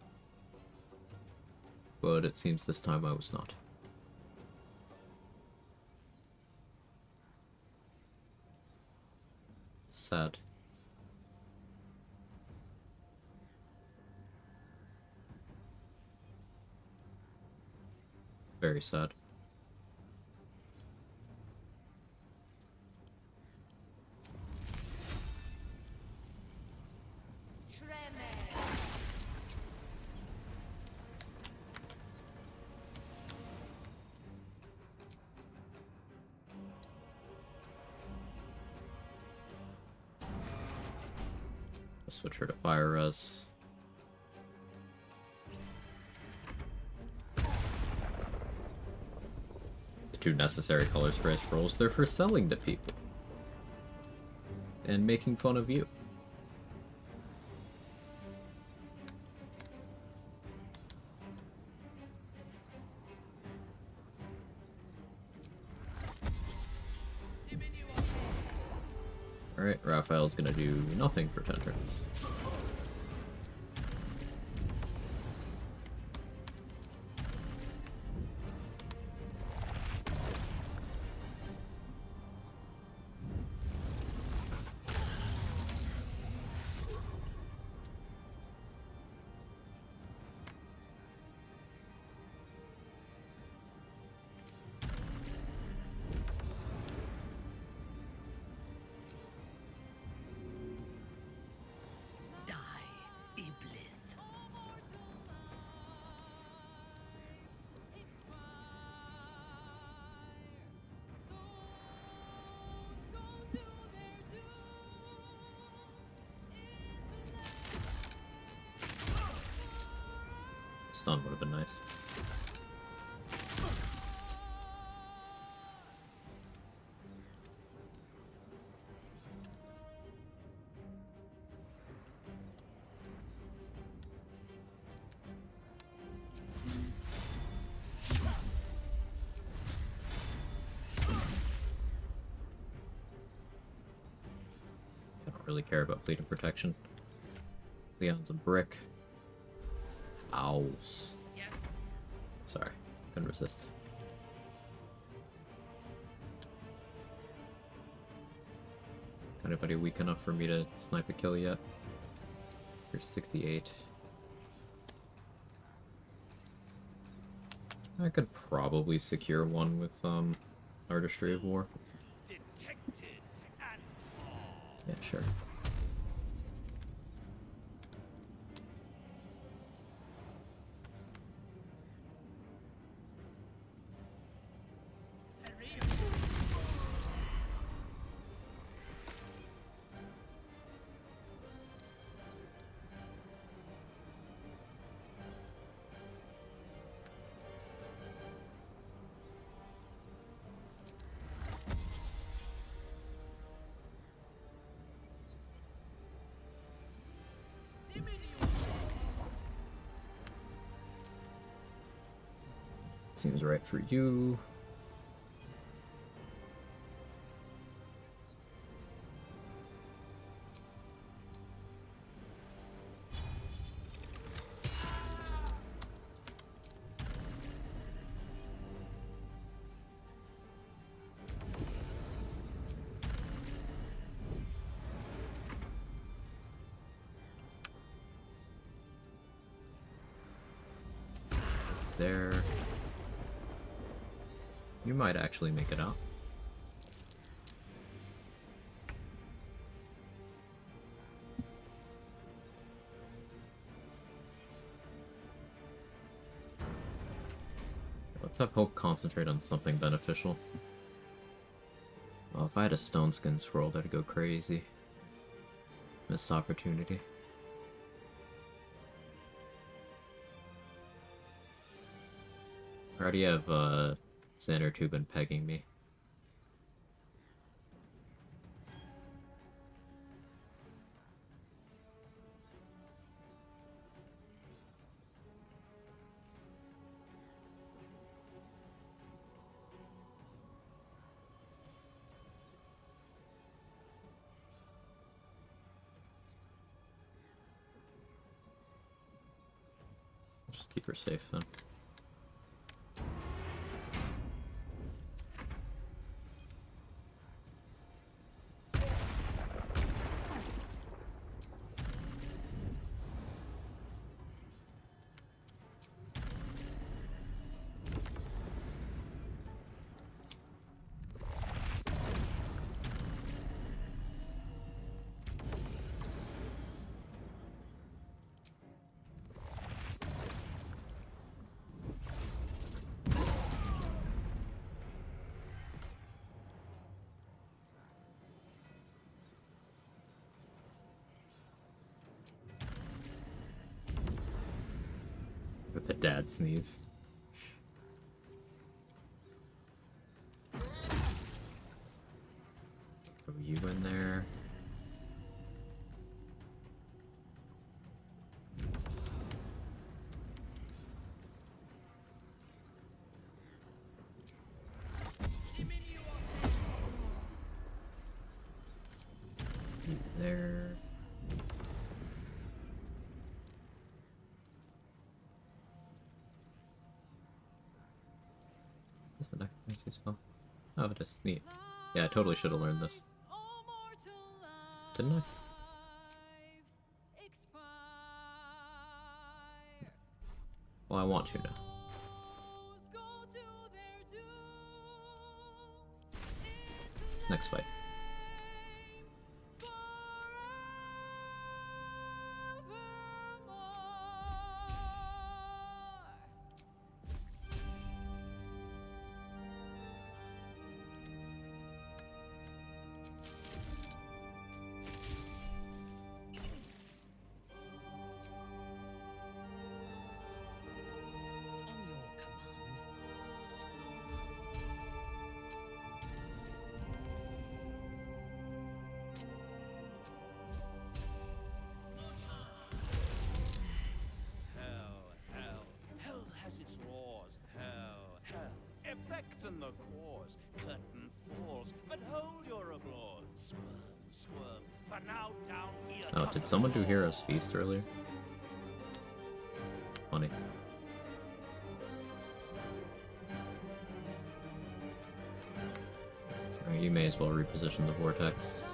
But it seems this time I was not. Sad. Very sad. Switch her to Fire Res. The 2 necessary color spray scrolls, they're for selling to people. And making fun of you. Alright, Raphael's gonna do nothing for 10 turns. Stun would have been nice. I don't really care about fleet of protection. Leon's a brick. Owls. Yes. Sorry, couldn't resist. Anybody weak enough for me to snipe a kill yet? Here's 68. I could probably secure one with Artistry of War. Yeah, sure. Seems right for you. There. You might actually make it out. Let's have Hope concentrate on something beneficial. Well, if I had a stone skin scroll, that'd go crazy. Missed opportunity. I already have Xander Tubin pegging me. Just keep her safe then. With the dad sneeze. Throw you in there. You there. Is it necromancy spell? Oh, it is. Neat. Yeah, I totally should have learned this. Didn't I? Well, I want to now. Next fight. In the cause, curtain falls, but hold your applause. Squirm, squirm, for now down here. Oh, did someone do Hero's Feast earlier? Funny. Alright, you may as well reposition the vortex.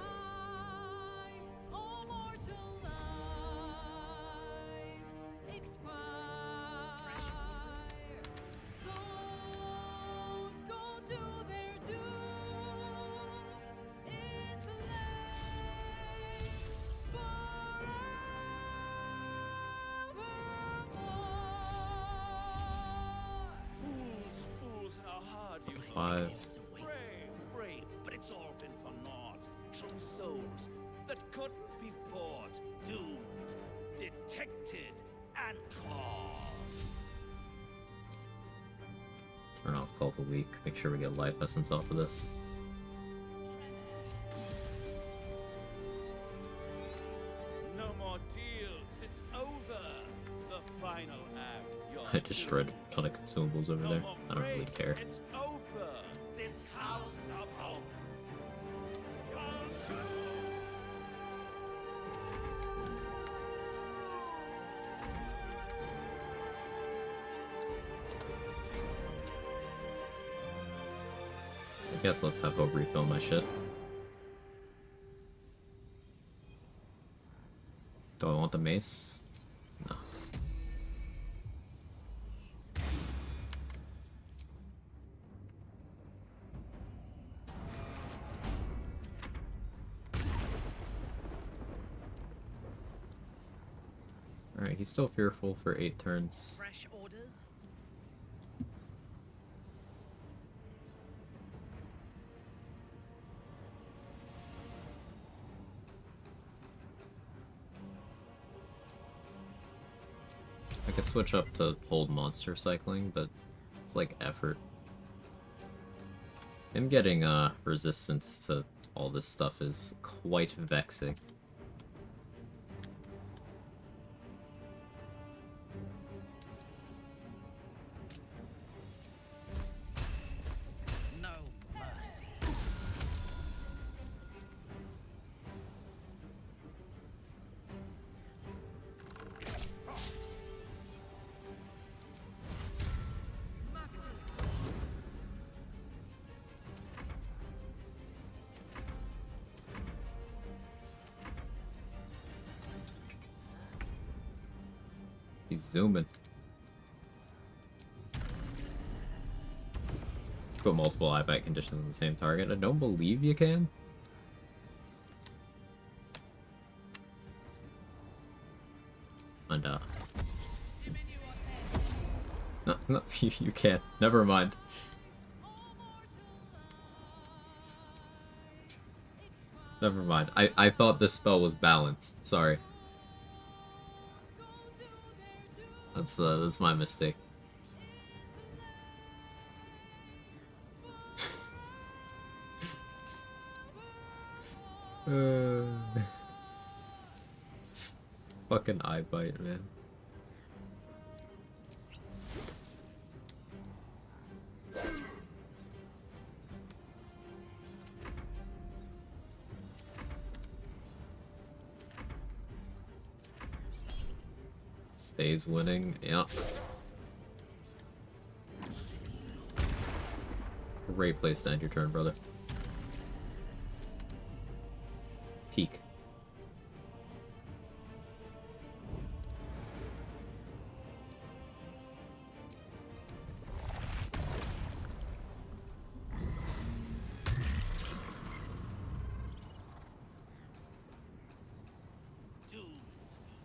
Five. Brave, but it's all been for naught. True souls that couldn't be bought, doomed, detected, and caught. Turn off Cult of the Week. Make sure we get life essence off of this. No more deals, it's over. The final act. I destroyed a ton of consumables over there. I don't really care. It's over. This house of hope. I guess let's have Hope refill my shit. Do I want the mace? No. Alright, he's still fearful for 8 turns. Fresh orders? I could switch up to old monster cycling, but it's like effort. Him getting resistance to all this stuff is quite vexing. No mercy. He's zooming. Put multiple eye bite conditions on the same target. I don't believe you can. And no, no, you can't. Never mind. Never mind. I thought this spell was balanced. Sorry. That's my mistake. Fucking eye bite, man. Stays winning, yep. Great place to end your turn, brother. Peek. Doomed,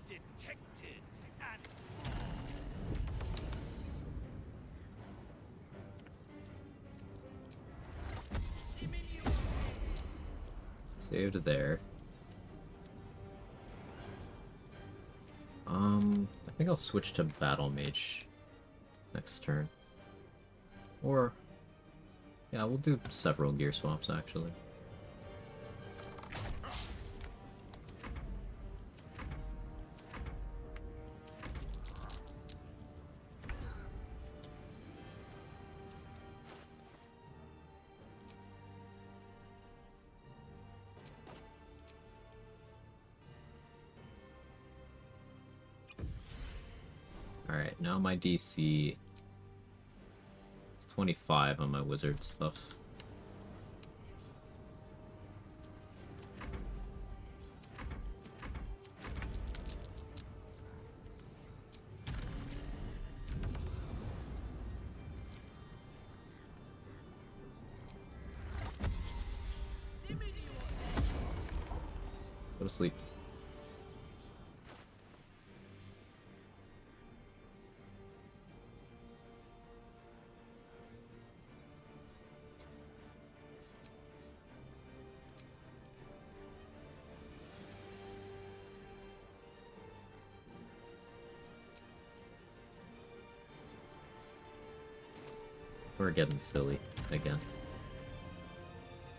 detected, and Saved there. I think I'll switch to Battle Mage next turn. Or, yeah, we'll do several gear swaps actually. Alright, now my DC is 25 on my wizard stuff. Go to sleep. We're getting silly again.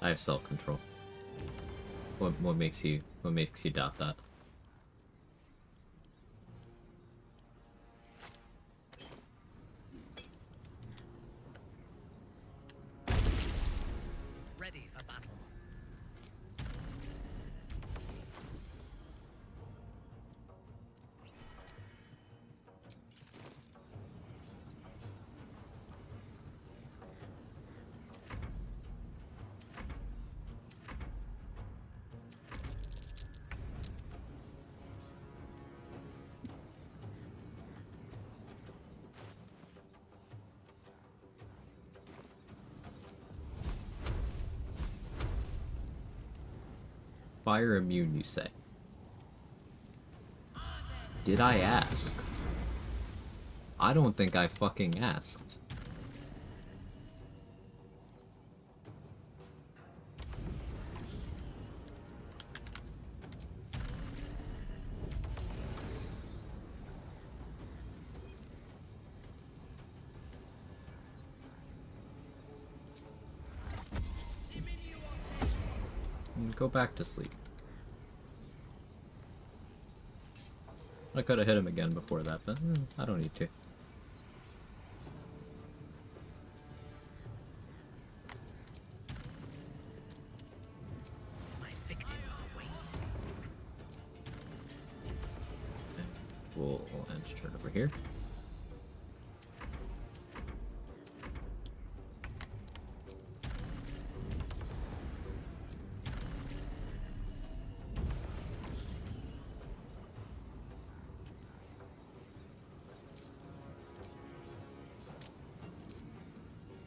I have self-control. What makes you doubt that? Fire immune, you say? Did I ask? I don't think I fucking asked. Go back to sleep. I could have hit him again before that, but I don't need to. My victims await. We'll end turn over here.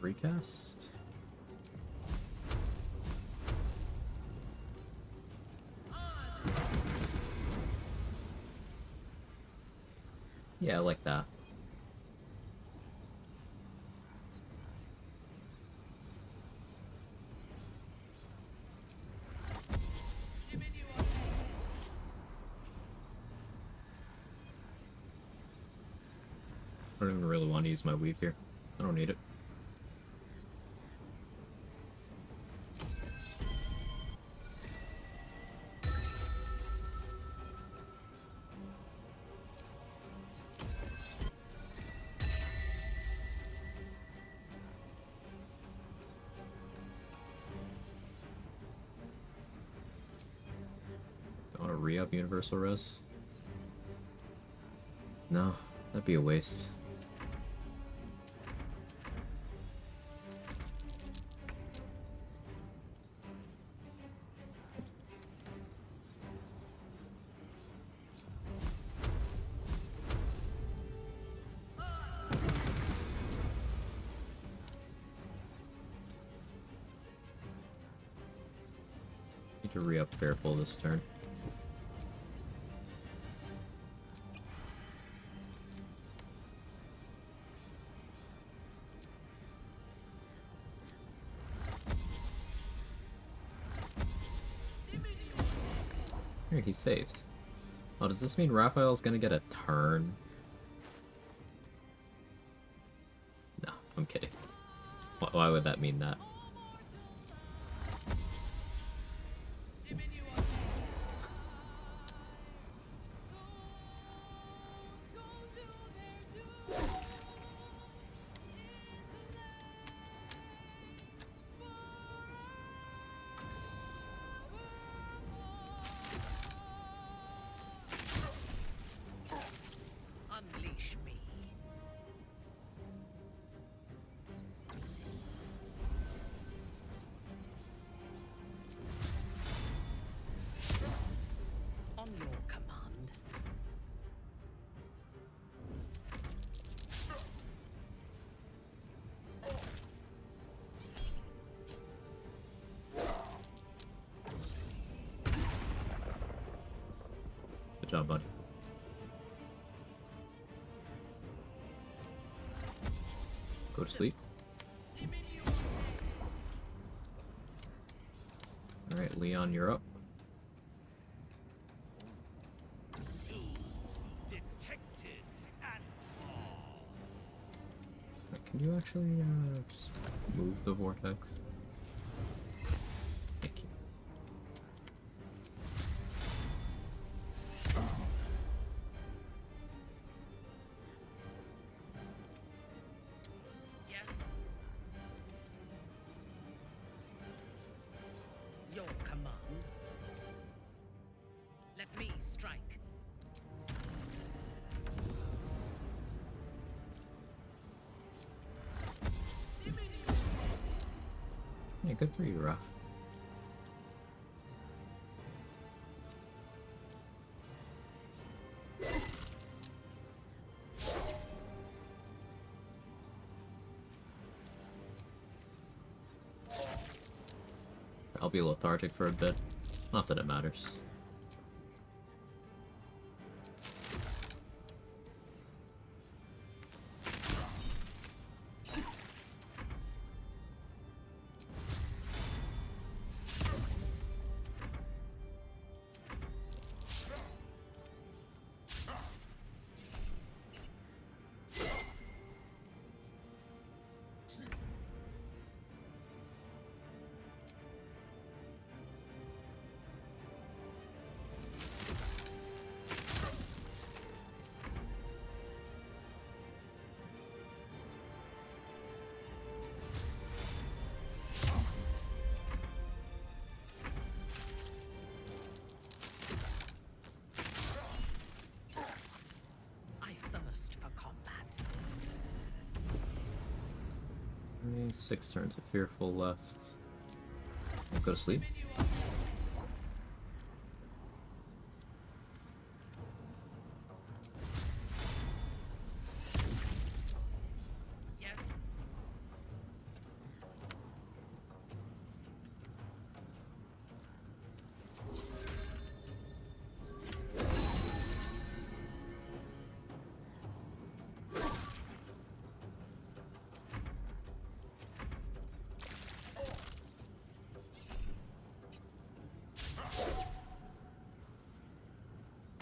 Recast. Yeah, I like that. I don't even really want to use my weave here. I don't need it. Re-up Universal Res? No, that'd be a waste. Need to re-up Fearful this turn. Here, he's saved. Oh, does this mean Raphael's gonna get a turn? No, I'm kidding. Why would that mean that? Unleash me. On your command. Good job, buddy. Go to sleep. Alright, Leon, you're up. Detected and Can you actually just move the vortex? Thank you. Yes. Your command. Let me strike. Yeah, good for you, Raph. I'll be lethargic for a bit. Not that it matters. I thirst for combat. 6 turns of Fearful left. Go to sleep. Yes.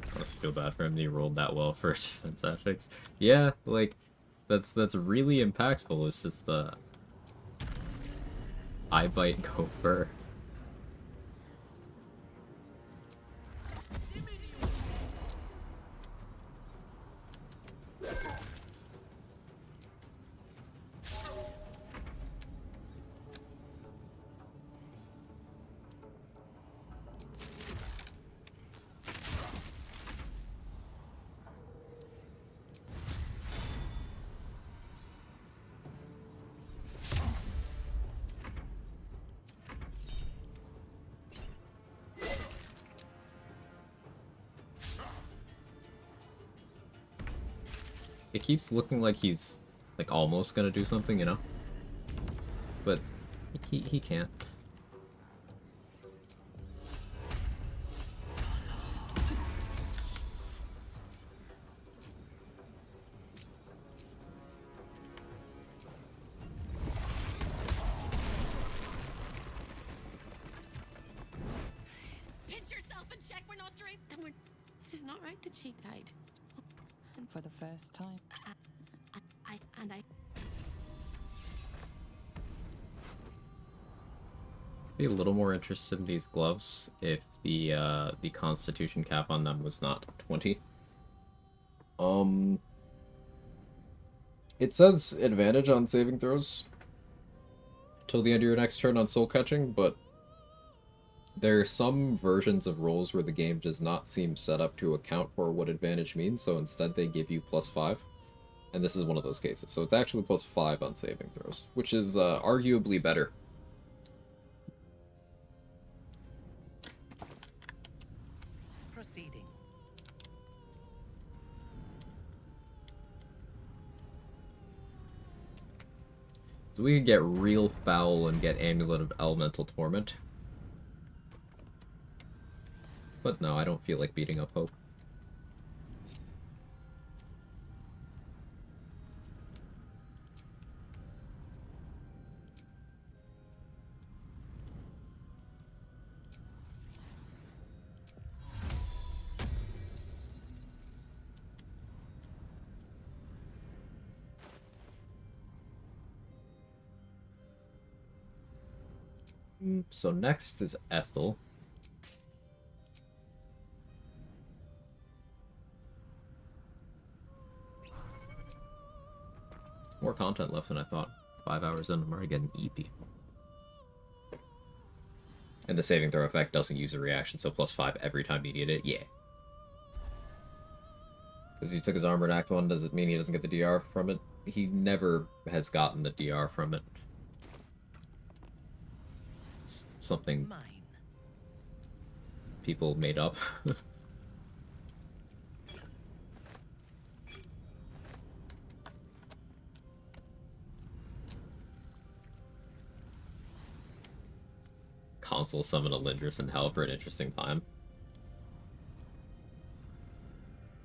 I honestly feel bad for him. He rolled that well for defense ethics. Yeah, like that's really impactful. It's just the I bite Gopher. It keeps looking like he's like almost gonna do something, you know? But he can't. Pinch yourself and check we're not draped. Then we're. It is not right that she died. And for the first time. I. Be a little more interested in these gloves if the Constitution cap on them was not 20. It says advantage on saving throws till the end of your next turn on soul catching, but there are some versions of rolls where the game does not seem set up to account for what advantage means, so instead they give you +5. And this is one of those cases. So it's actually +5 on saving throws, which is arguably better. Proceeding. So we could get real foul and get Amulet of Elemental Torment. But no, I don't feel like beating up Hope. So next is Ethel. More content left than I thought. 5 hours in, I'm already getting EP. And the saving throw effect doesn't use a reaction, so +5 every time you need it. Yeah. Because he took his armor in Act 1, does it mean he doesn't get the DR from it? He never has gotten the DR from it. It's something people made up. council summon a Lindris in hell for an interesting time.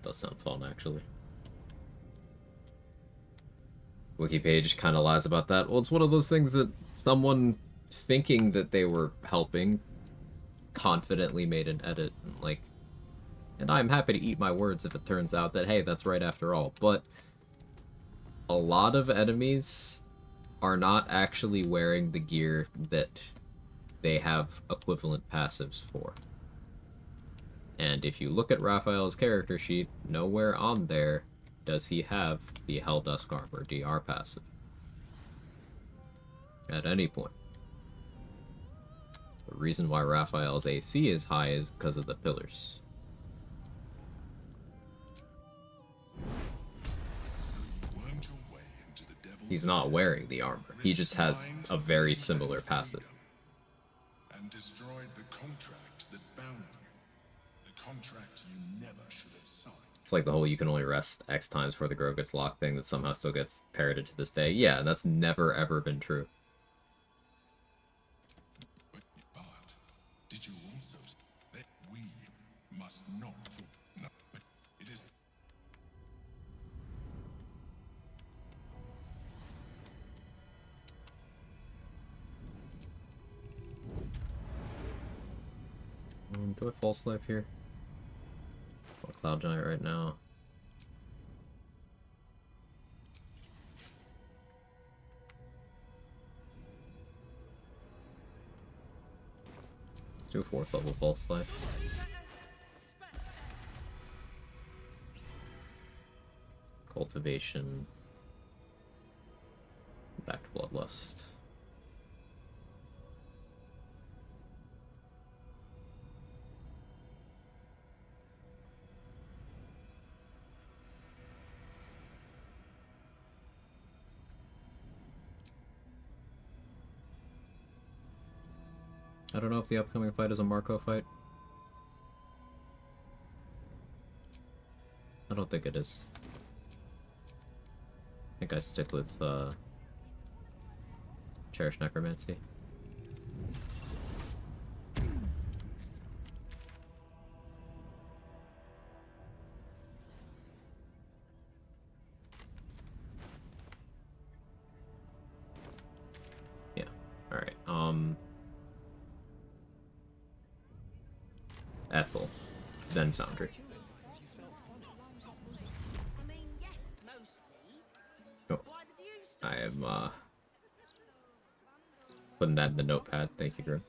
Does sound fun, actually. Wiki page kind of lies about that. Well, it's one of those things that someone thinking that they were helping confidently made an edit, and like, and I'm happy to eat my words if it turns out that, hey, that's right after all, but a lot of enemies are not actually wearing the gear that they have equivalent passives for. And if you look at Raphael's character sheet, nowhere on there does he have the Helldusk Armor DR passive. At any point. The reason why Raphael's AC is high is because of the pillars. He's not wearing the armor. He just has a very similar passive. And destroyed the contract that bound you. The contract you never should have signed. It's like the whole you can only rest X times before the grove gets locked thing that somehow still gets parroted to this day. Yeah, that's never ever been true. But did you also say that we must not fall? No, but it is. Do I false life here? Or Cloud Giant right now? Let's do a 4th level false life. Cultivation. Back to Bloodlust. I don't know if the upcoming fight is a Marco fight. I don't think it is. I think I stick with Cherish Necromancy. Yeah. Alright, Ethel, then Foundry. Oh, I am putting that in the notepad. Thank you, Grim.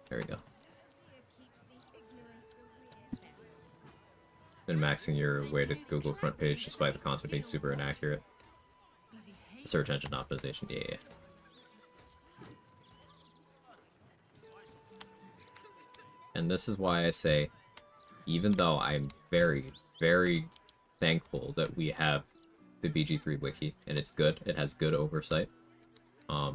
There we go. Been maxing your way to Google front page despite the content being super inaccurate. Search engine optimization, yeah. And this is why I say, even though I'm very, very thankful that we have the BG3 wiki, and it's good, it has good oversight.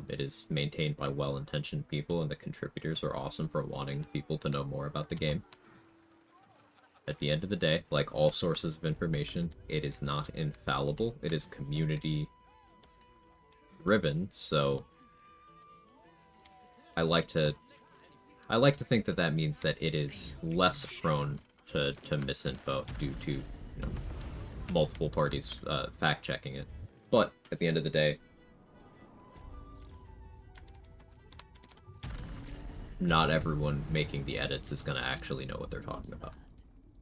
It is maintained by well-intentioned people, and the contributors are awesome for wanting people to know more about the game. At the end of the day, like all sources of information, it is not infallible. It is community-driven, so I like to think that that means that it is less prone to misinfo due to, you know, multiple parties fact-checking it. But at the end of the day, not everyone making the edits is going to actually know what they're talking about.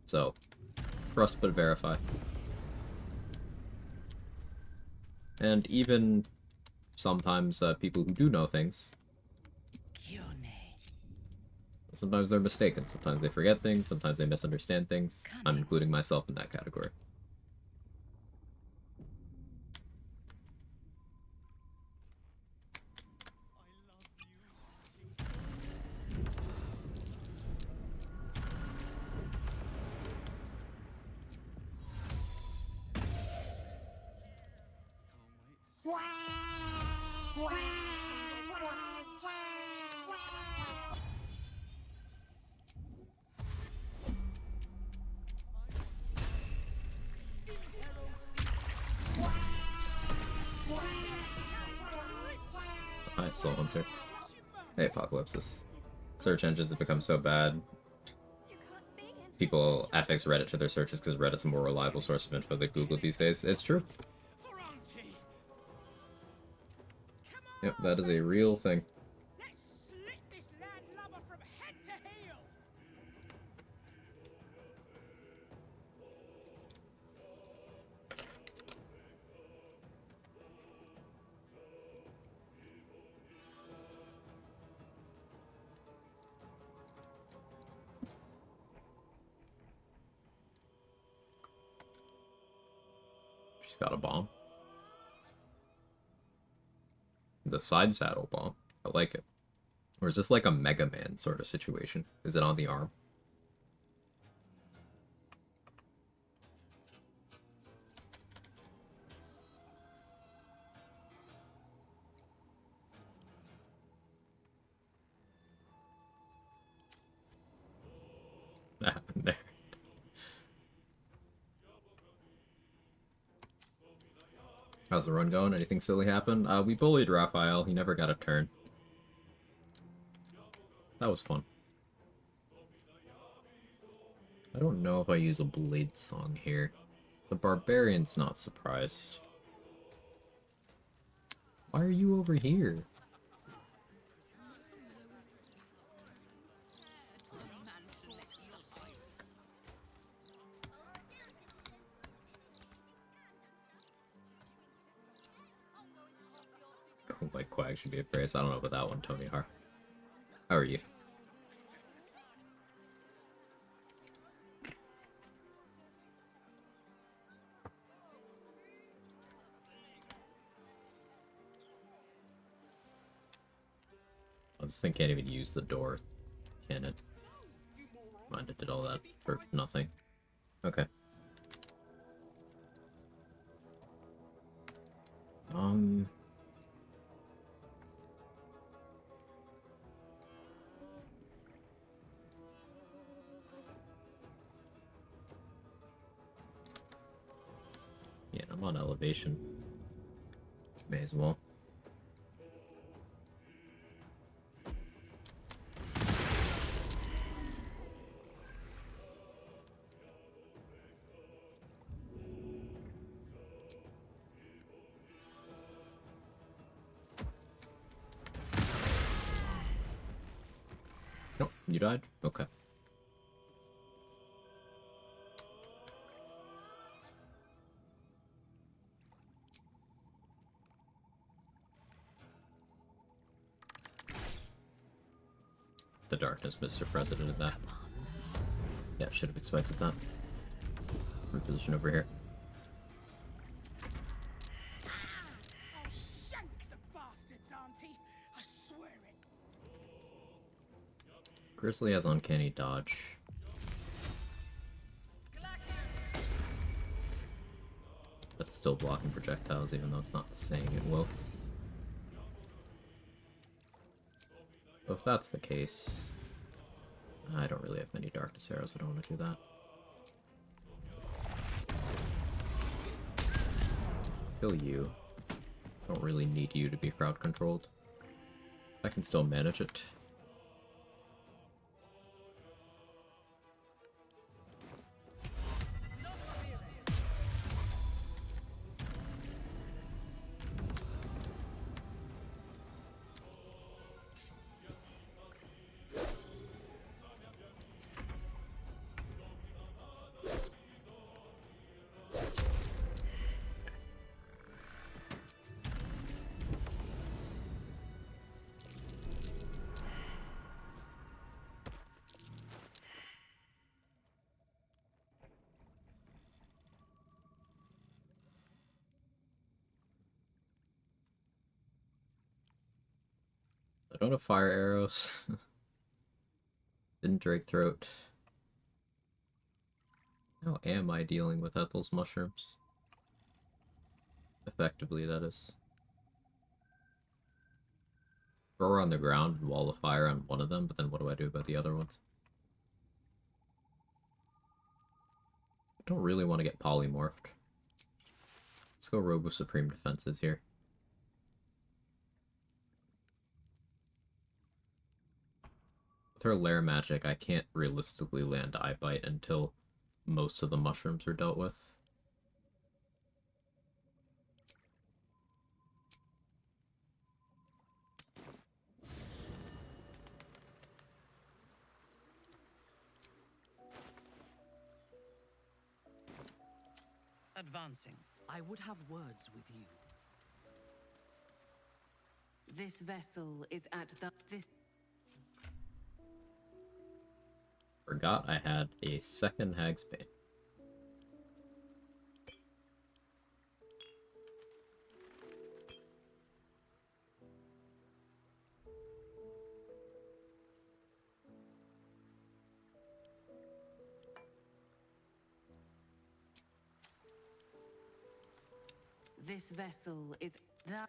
So, trust but verify. And even sometimes people who do know things, sometimes they're mistaken, sometimes they forget things, sometimes they misunderstand things. I'm including myself in that category. Soul Hunter. Hey, Apocalypsis. Search engines have become so bad. People affix Reddit to their searches because Reddit's a more reliable source of info than Google these days. It's true. Yep, that is a real thing. She's got a bomb. The side saddle bomb. I like it. Or is this like a Mega Man sort of situation? Is it on the arm? What happened there? How's the run going? Anything silly happen? We bullied Raphael. He never got a turn. That was fun. I don't know if I use a blade song here. The barbarian's not surprised. Why are you over here? Like Quag should be a phrase. I don't know about that one, Tony Har. How are you? This thing can't even use the door, can it? Mind it did all that for nothing. Okay. Yeah, I'm on elevation. May as well. Nope, you died? Okay. The darkness, Mr. President, of that. Yeah, should have expected that. Reposition over here. I'll shank the bastards, Auntie. I swear it. Grizzly has uncanny dodge. But still blocking projectiles, even though it's not saying it will. If that's the case, I don't really have many darkness arrows. I don't want to do that. Kill you. Don't really need you to be crowd controlled. I can still manage it. I don't have fire arrows. Didn't Drake Throat. How am I dealing with Ethel's mushrooms? Effectively, that is. Throw her on the ground and wall of fire on one of them, but then what do I do about the other ones? I don't really want to get polymorphed. Let's go Rogue with Supreme Defenses here. her lair magic, I can't realistically land Eye Bite until most of the mushrooms are dealt with. Advancing. I would have words with you. This vessel is at this. Forgot I had a second Hag's Bane. This vessel is the.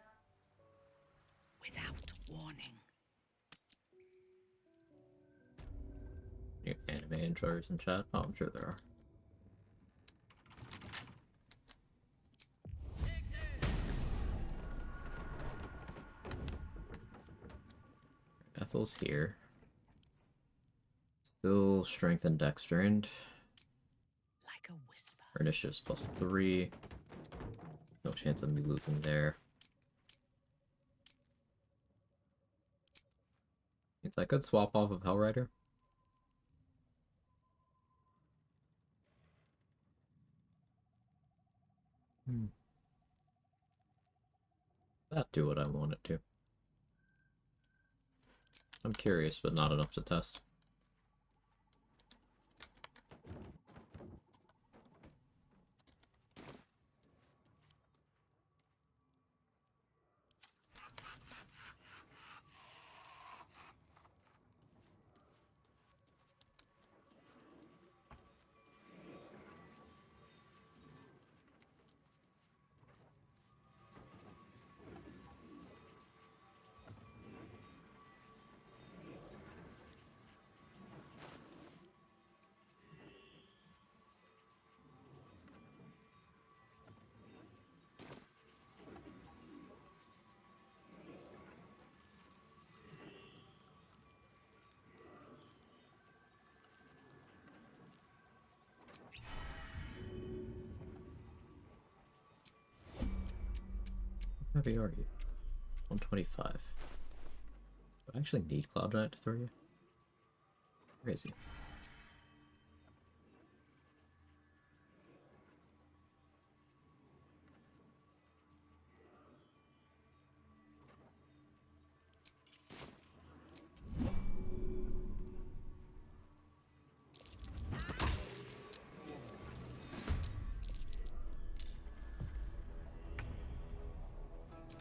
Without warning. New anime enjoyers in chat? Oh, I'm sure there are. Ethel's here. Still strength and dex drained. Like a whisper. Her initiative's +3. No chance of me losing there. Means I could swap off of Hellrider. That do what I want it to. I'm curious, but not enough to test. How heavy are you? 125. Do I actually need Cloud Giant to throw you? Crazy.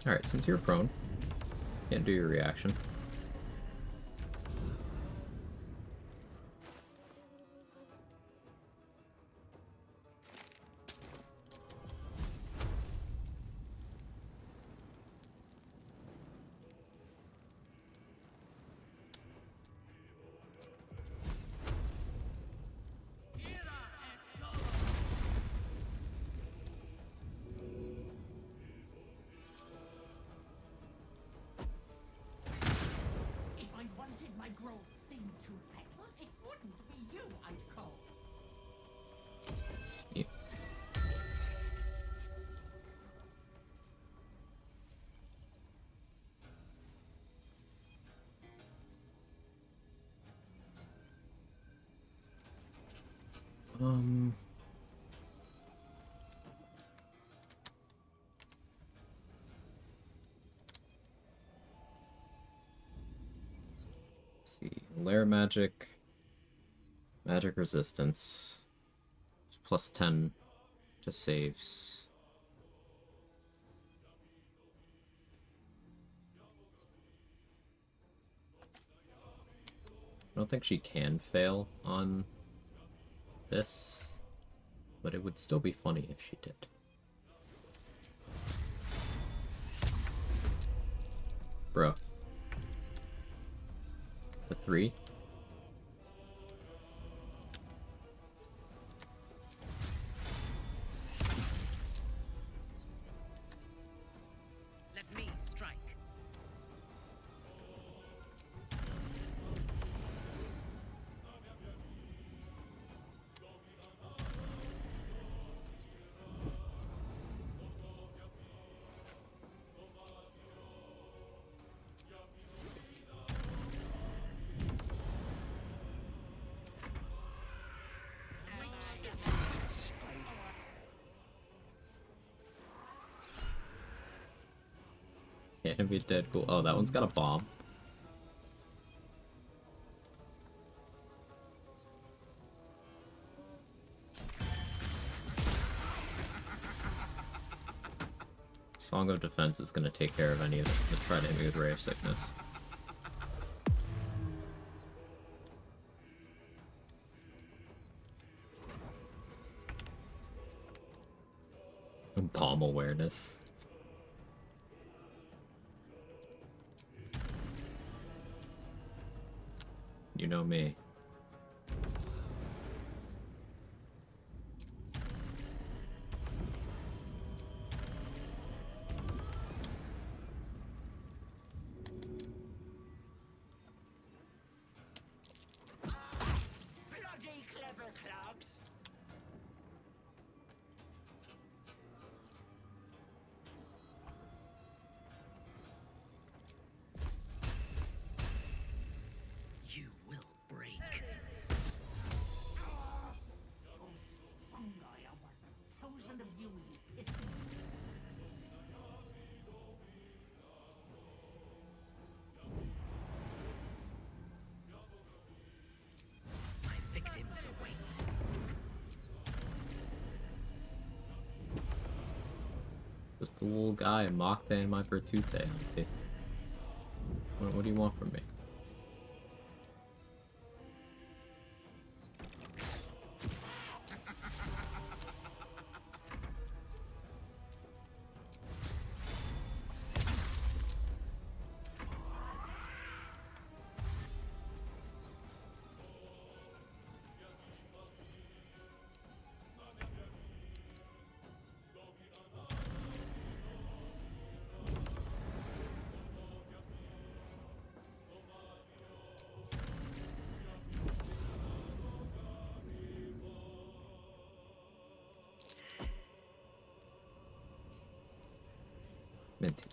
Alright, since you're prone, can't do your reaction. Let's see. Lair magic, magic resistance, +10 to saves. I don't think she can fail on this, but it would still be funny if she did. Bro. The 3? Let me strike. Enemy dead cool. Oh, that one's got a bomb. Song of Defense is going to take care of any of it that try to hit me with Ray of Sickness. Bomb awareness. You know me. Bloody clever clogs. You will break. Fungi are worth 1,000 of you. My victims await. Just a little guy, Mokte and my Virtute. What do you want from me? Minty.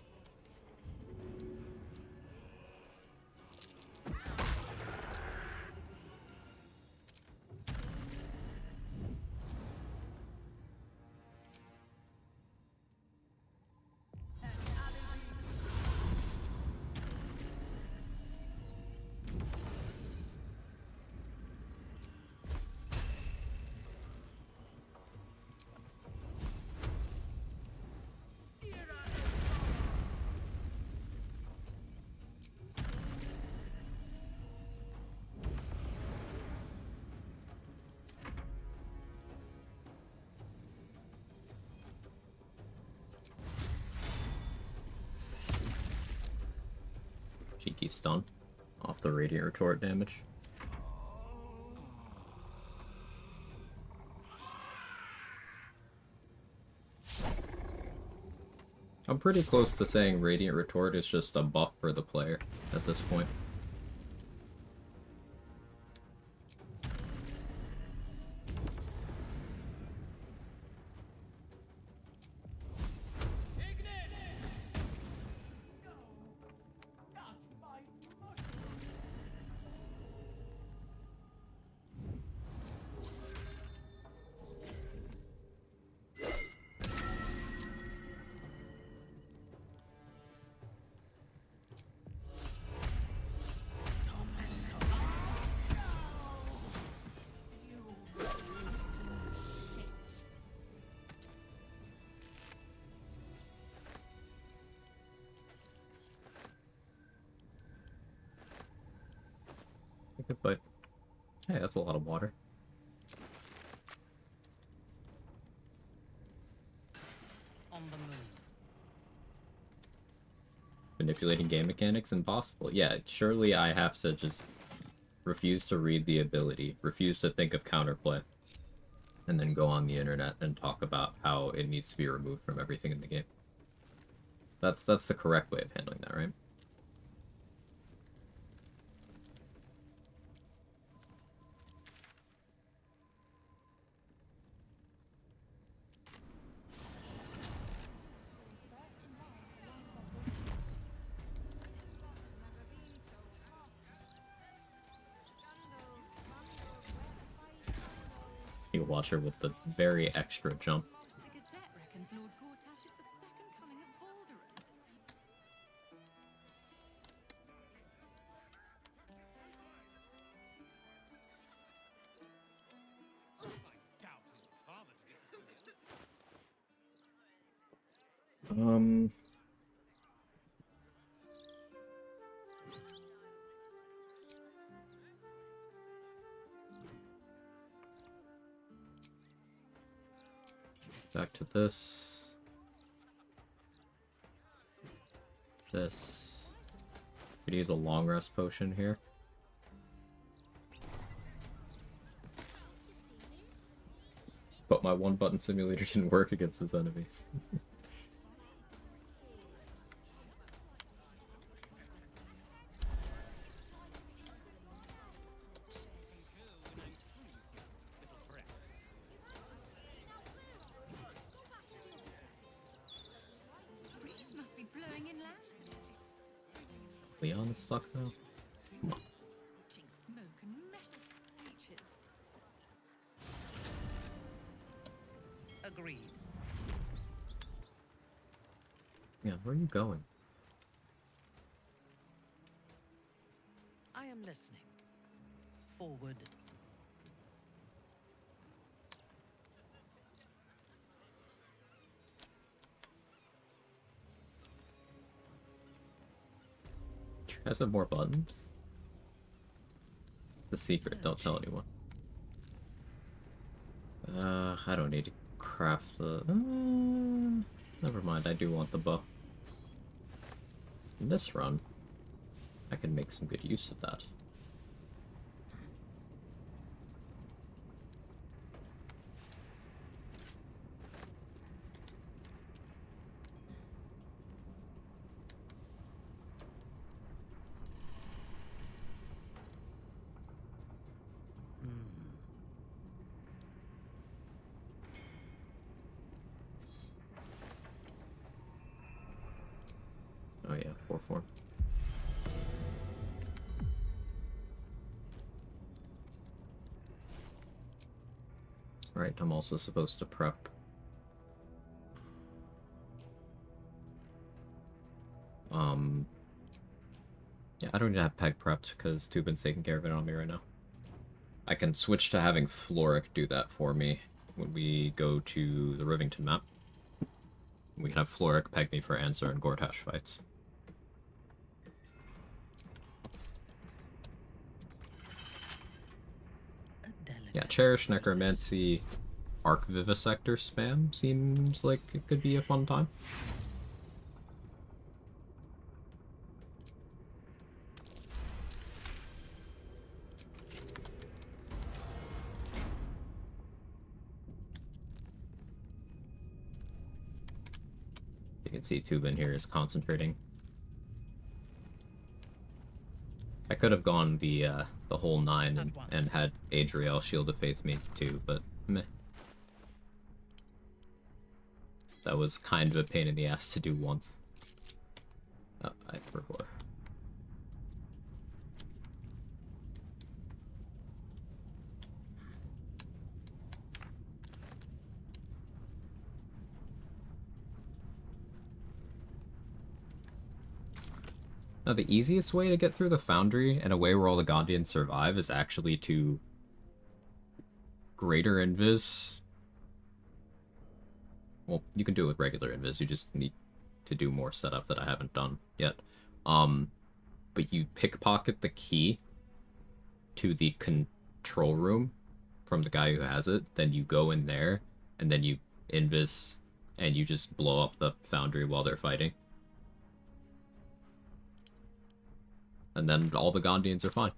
Cheeky stun off the radiant retort damage. I'm pretty close to saying radiant retort is just a buff for the player at this point. But hey, that's a lot of water. On the move. Manipulating game mechanics impossible. Yeah, surely I have to just refuse to read the ability, refuse to think of counterplay, and then go on the internet and talk about how it needs to be removed from everything in the game. That's the correct way of handling that, right? You watch her with the very extra jump. The Gazette reckons Lord Gortash is the second coming of Balduran. Back to this. This. Could use a long rest potion here. But my one button simulator didn't work against his enemies. Breeze must be blowing inland today. Leon is stuck now? Come on. Watching smoke and metal creatures. Agreed. Yeah, where are you going? I am listening. Forward. You guys have more buttons? The secret, don't tell anyone. I don't need to craft the... never mind, I do want the bow. In this run, I can make some good use of that. Oh yeah, 4-4. Right, I'm also supposed to prep. Yeah, I don't need to have Peg prepped because Tubin's taking care of it on me right now. I can switch to having Floric do that for me when we go to the Rivington map. We can have Floric peg me for Answer and Gortash fights. Yeah, Cherish Necromancy Arc Vivisector spam seems like it could be a fun time. You can see Tubin here is concentrating. I could have gone the whole 9 and had Adriel Shield of Faith me too, but meh. That was kind of a pain in the ass to do once. Oh, I forgot. Now, the easiest way to get through the Foundry and a way where all the Gondians survive is actually to Greater Invis. Well, you can do it with regular Invis, you just need to do more setup that I haven't done yet. But you pickpocket the key to the control room from the guy who has it, then you go in there, and then you Invis, and you just blow up the Foundry while they're fighting. And then all the Gondians are fine.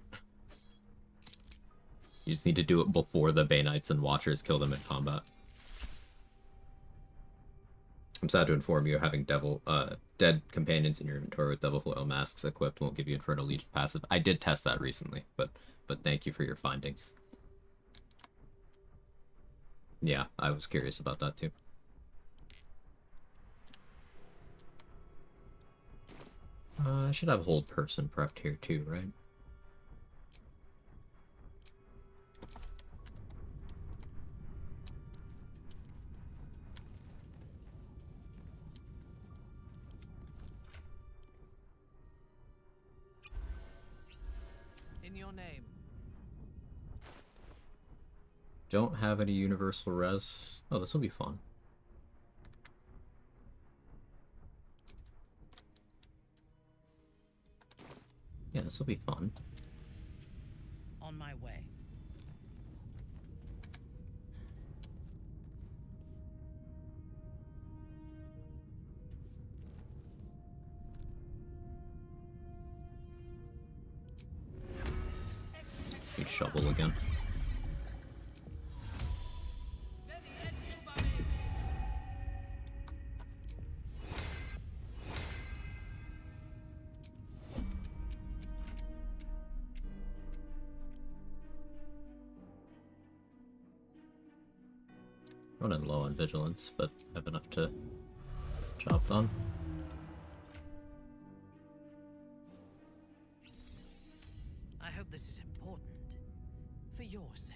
You just need to do it before the Bay Knights and Watchers kill them in combat. I'm sad to inform you, having dead companions in your inventory with Devil Foil masks equipped won't give you Infernal Legion passive. I did test that recently, but thank you for your findings. Yeah, I was curious about that too. I should have Hold Person prepped here too, right? In your name. Don't have any universal res. Oh, this will be fun. Yeah, this will be fun. On my way. Need shovel again. Running low on vigilance, but have enough to job done. I hope this is important. For your sake.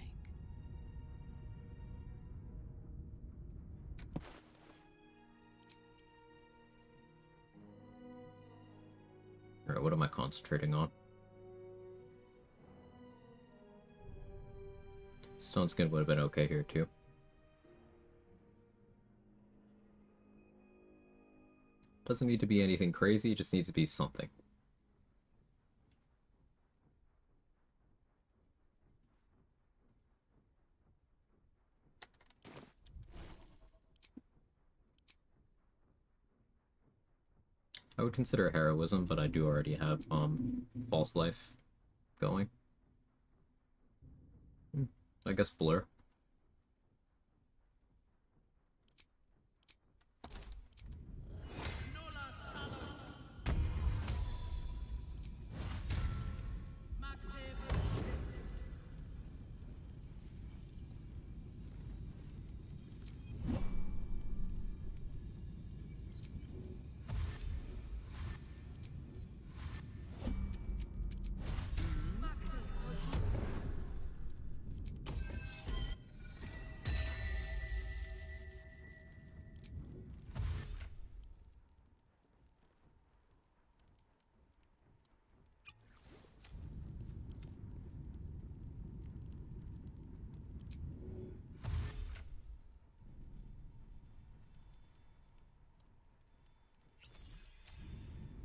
Alright, what am I concentrating on? Stone skin would have been okay here too. Doesn't need to be anything crazy, just needs to be something. I would consider heroism, but I do already have false life going. I guess blur.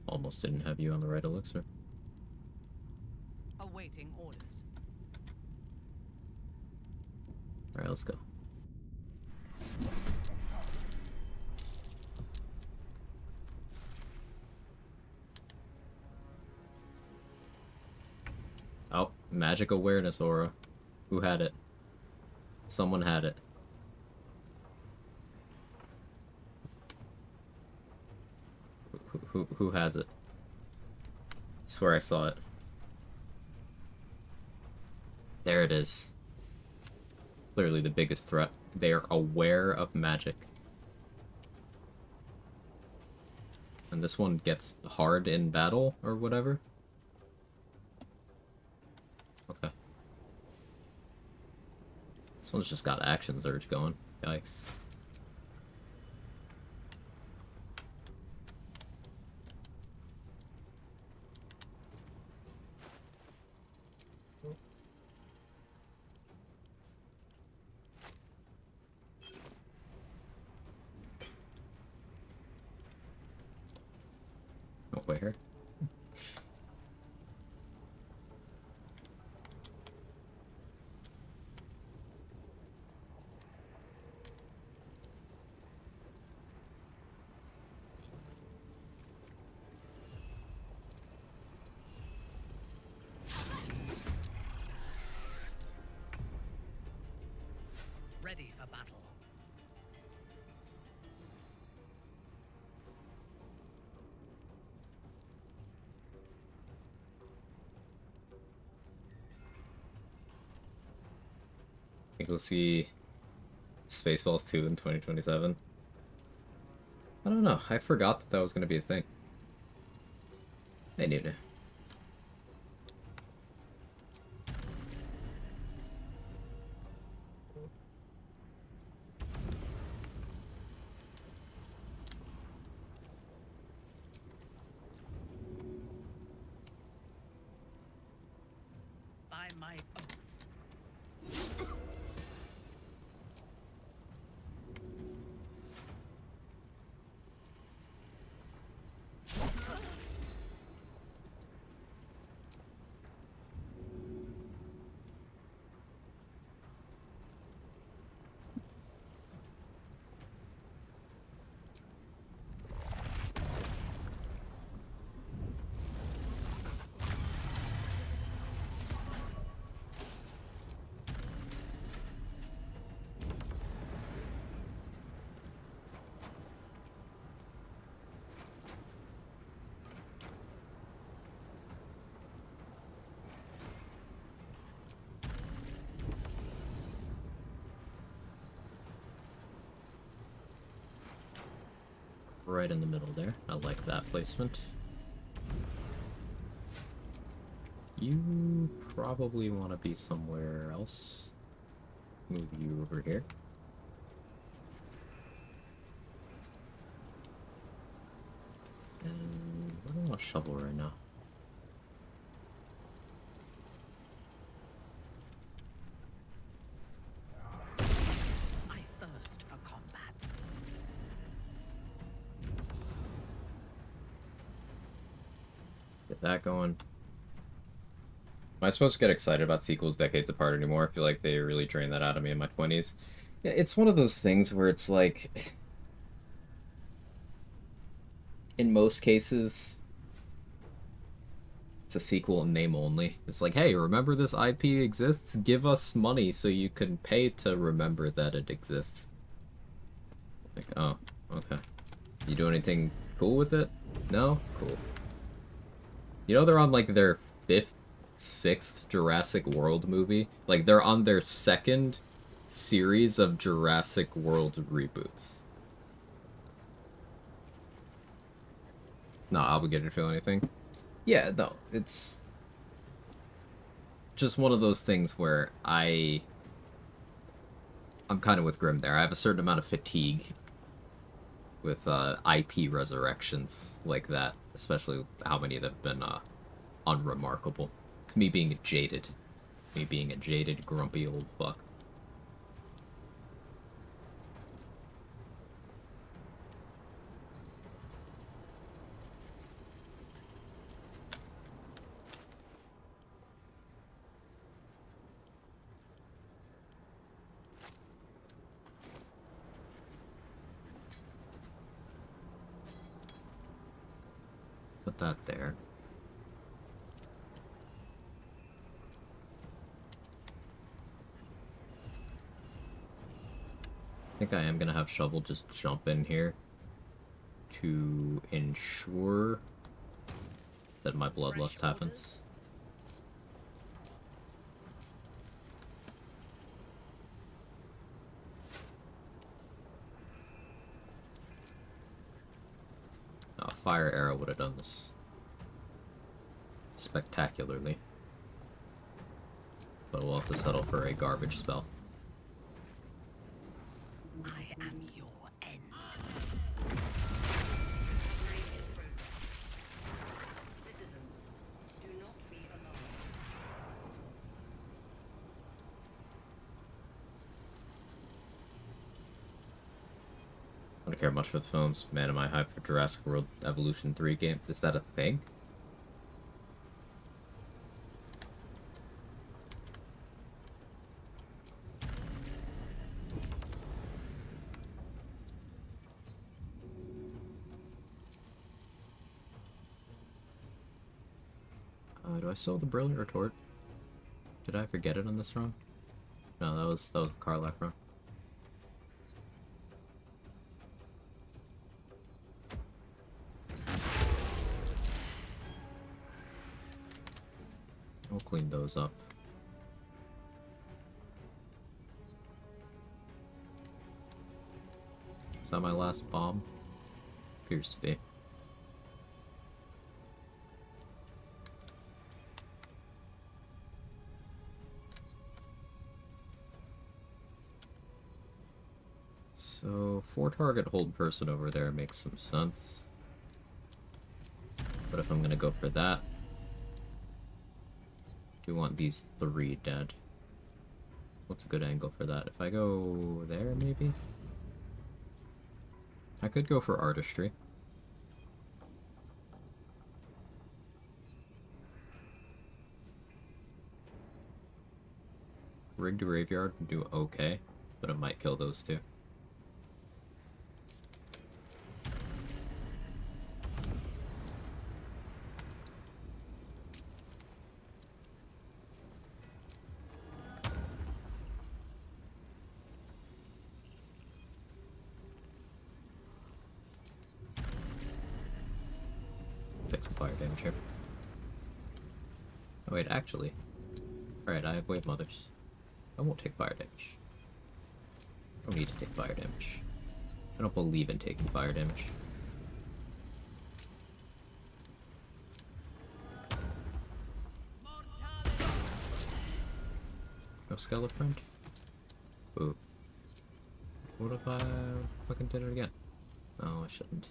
Almost didn't have you on the right elixir. Awaiting orders. Alright, let's go. Oh, magic awareness aura. Who had it? Someone had it. Who has it? I swear I saw it. There it is. Clearly the biggest threat. They are aware of magic. And this one gets hard in battle, or whatever? Okay. This one's just got action surge going. Yikes. Oh, where? Ready for battle. I think we'll see Spaceballs 2 in 2027. I don't know. I forgot that that was going to be a thing. Hey, Nuna. By my oath. right in the middle there. I like that placement. You probably want to be somewhere else. Move you over here. And I don't want a shovel right now. I thirst for combat. Let's get that going. Am I supposed to get excited about sequels decades apart anymore? I feel like they really drained that out of me in my 20s. Yeah, it's one of those things where it's like... in most cases, it's a sequel in name only. It's like, hey, remember this IP exists? Give us money so you can pay to remember that it exists. Like, oh, okay. You do anything cool with it? No? Cool. You know they're on, like, their 5th, 6th Jurassic World movie? Like, they're on their 2nd series of Jurassic World reboots. Not obligated to feel anything. Yeah, no, it's just one of those things where I'm kind of with Grim there. I have a certain amount of fatigue with IP resurrections like that, especially how many that have been unremarkable. It's me being jaded. Me being a jaded, grumpy old fuck. Put that there. I think I am gonna have Shovel just jump in here to ensure that my bloodlust happens. A fire arrow would have done this spectacularly. But we'll have to settle for a garbage spell. I am your end. Citizens, do not be alarmed. I don't care much for the films. Man, am I hyped for Jurassic World Evolution 3 game? Is that a thing? Do I still have the Brilliant Retort? Did I forget it on this run? No, that was the Karlach run. We'll clean those up. Is that my last bomb? Appears to be. So, 4-target hold person over there makes some sense. But if I'm gonna go for that, I do want these 3 dead. What's a good angle for that? If I go there, maybe? I could go for artistry. Rigged Graveyard would do okay, but it might kill those 2. Take some fire damage here. Oh wait, actually. Alright, I have Wave Mothers. I won't take fire damage. I don't need to take fire damage. I don't believe in taking fire damage. No skeleton? Ooh. What if I fucking did it again? Oh, I shouldn't.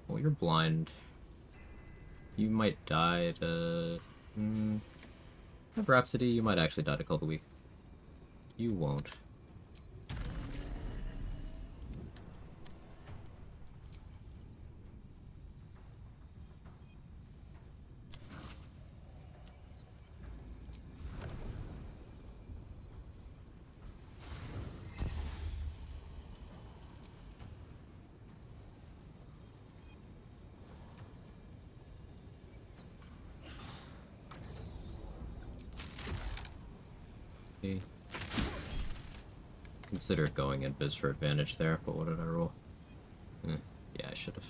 Well, you're blind. You might die to... Have Rhapsody, you might actually die to Call the Weak. You won't. Considered going in biz for advantage there, but what did I roll? Yeah, I should have.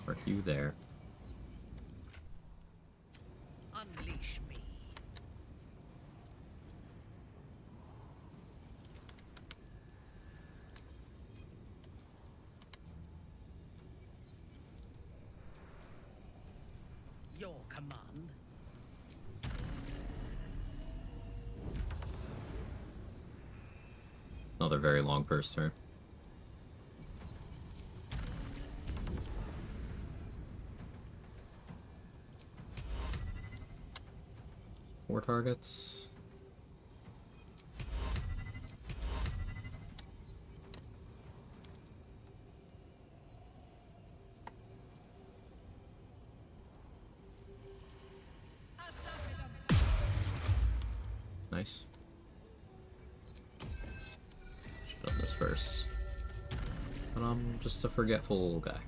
Are you there? Unleash me. Your command. Another very long first turn. Four targets. Nice. Should've done this first. But I'm just a forgetful guy.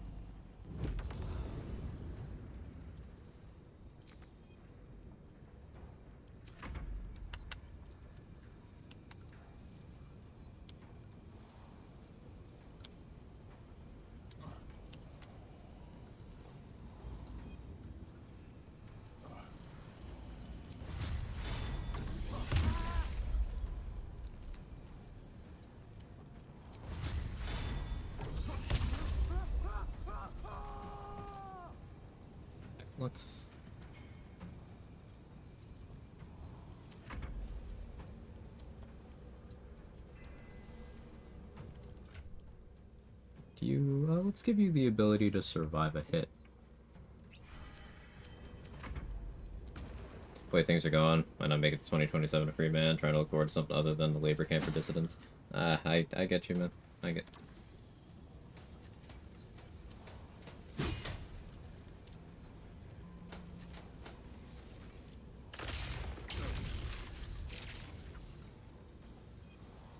Let's... Do you... let's give you the ability to survive a hit. The way things are going, why not make it to 2027 a free man, trying to look forward to something other than the labor camp for dissidents. I get you, man. I get...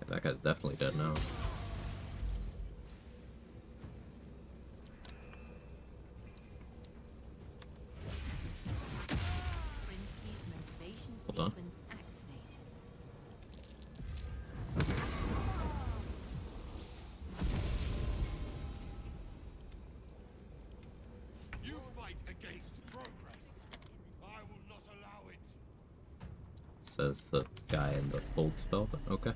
That guy's definitely dead now. Hold on. You fight against progress. I will not allow it. Says the guy in the hold spell, but okay.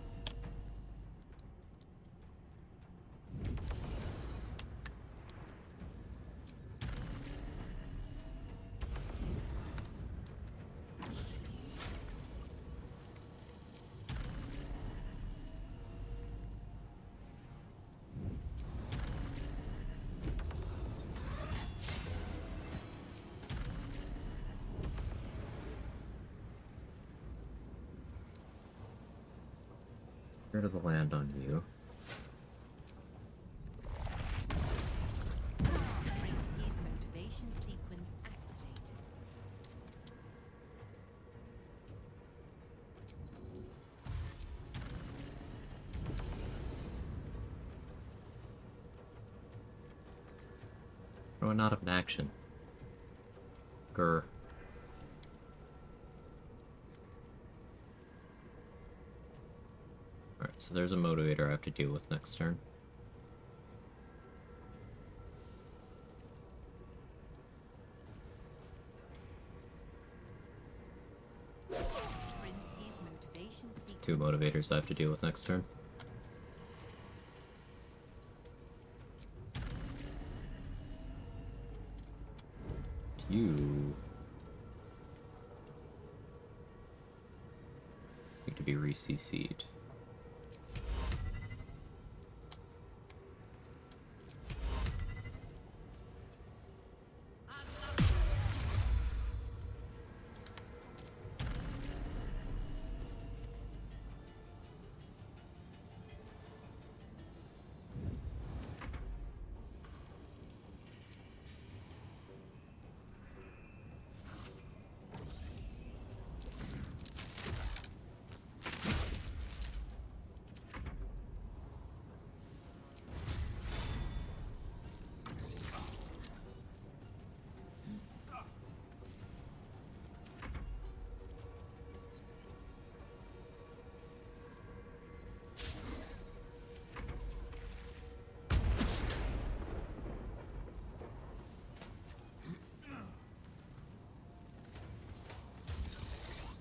Where does it land on you? Prince's motivation sequence activated. Oh, not of an action. Grr. Alright, so there's a motivator I have to deal with next turn. Prince's motivation Mission sequence. 2 motivators I have to deal with next turn. You need to be re-CC'd.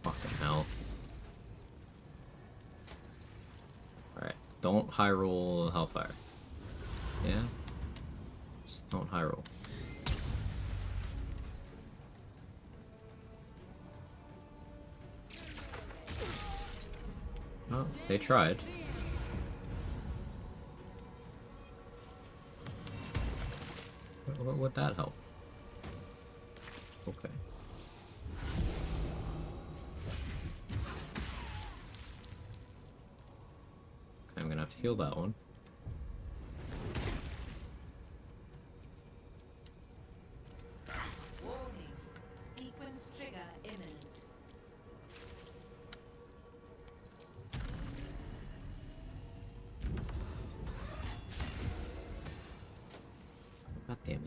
Fucking hell. Alright, don't high roll Hellfire. Yeah? Just don't high roll. Oh, they tried. What would that help? Okay. I'm gonna have to heal that one. Warning. Sequence trigger imminent. God damn it.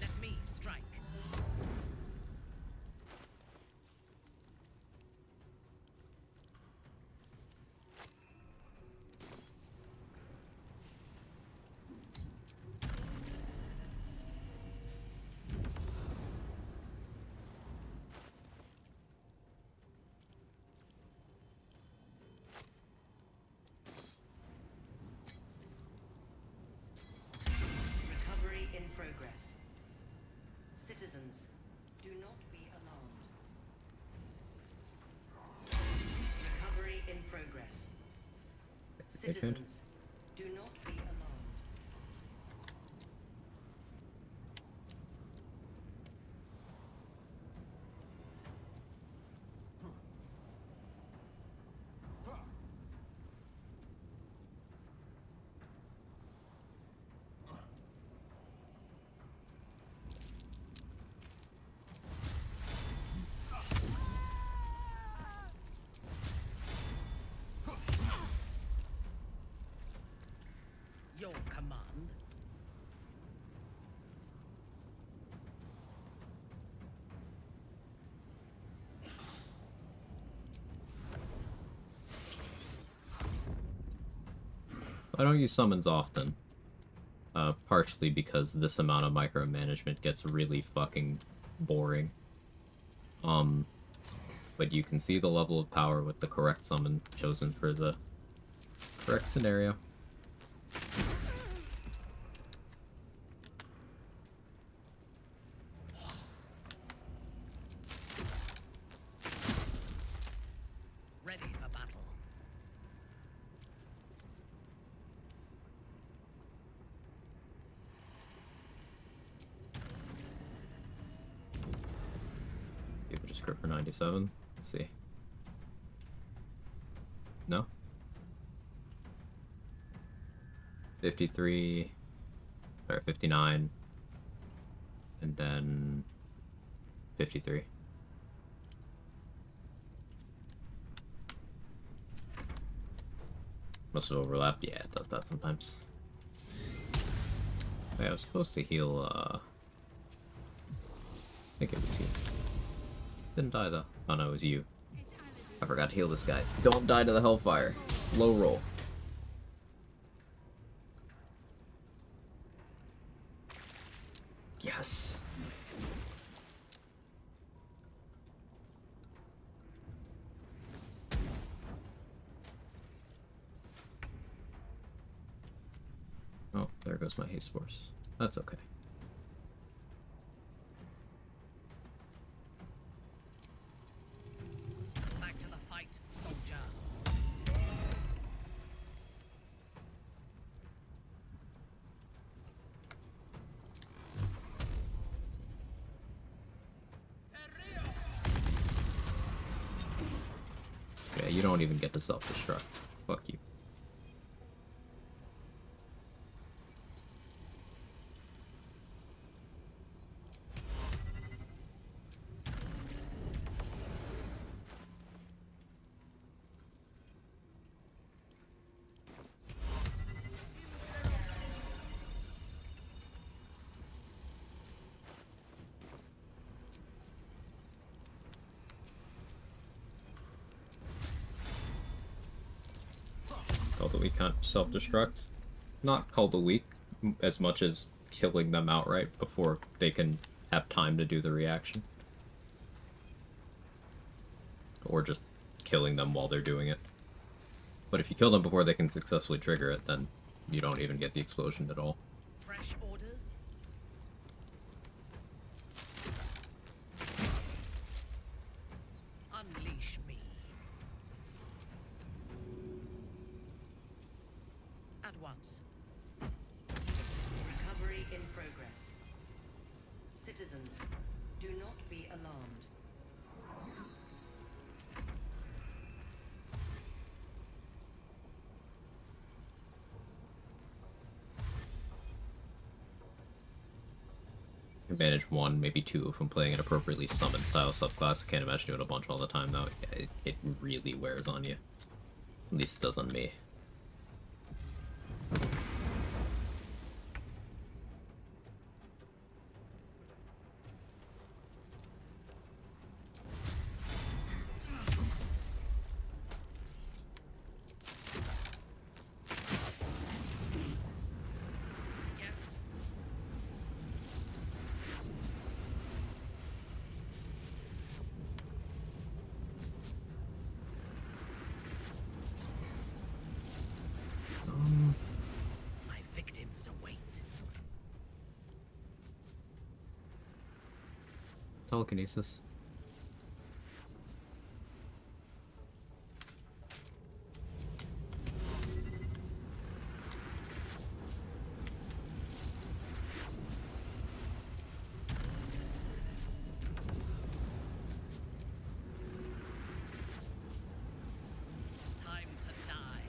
Let me strike. Recovery in progress. Citizens, do not be alarmed. Recovery in progress. Citizens, do not be alarmed. Your command. I don't use summons often. Partially because this amount of micromanagement gets really fucking boring. But you can see the level of power with the correct summon chosen for the correct scenario. Ready for battle. People just script for 97. Let's see. No? 53, or 59, and then 53. Must have overlapped. Yeah, it does that sometimes. Hey, I was supposed to heal, I think it was you. Didn't die, though. Oh, no, it was you. I forgot to heal this guy. Don't die to the Hellfire. Low roll. Yes! Oh, there goes my haste force. That's okay. Back to the fight, soldier. Yeah, you don't even get to self-destruct. Fuck you. Call the weak can't self-destruct. Not call the weak as much as killing them outright before they can have time to do the reaction. Or just killing them while they're doing it. But if you kill them before they can successfully trigger it, then you don't even get the explosion at all. Fresh orders? Unleash me. At once. Recovery in progress. Citizens, do not be alarmed. You manage one, maybe two if I'm playing an appropriately summoned style subclass. I can't imagine doing a bunch all the time though. It really wears on you. At least it does on me. My victims await. Telekinesis. Time to die.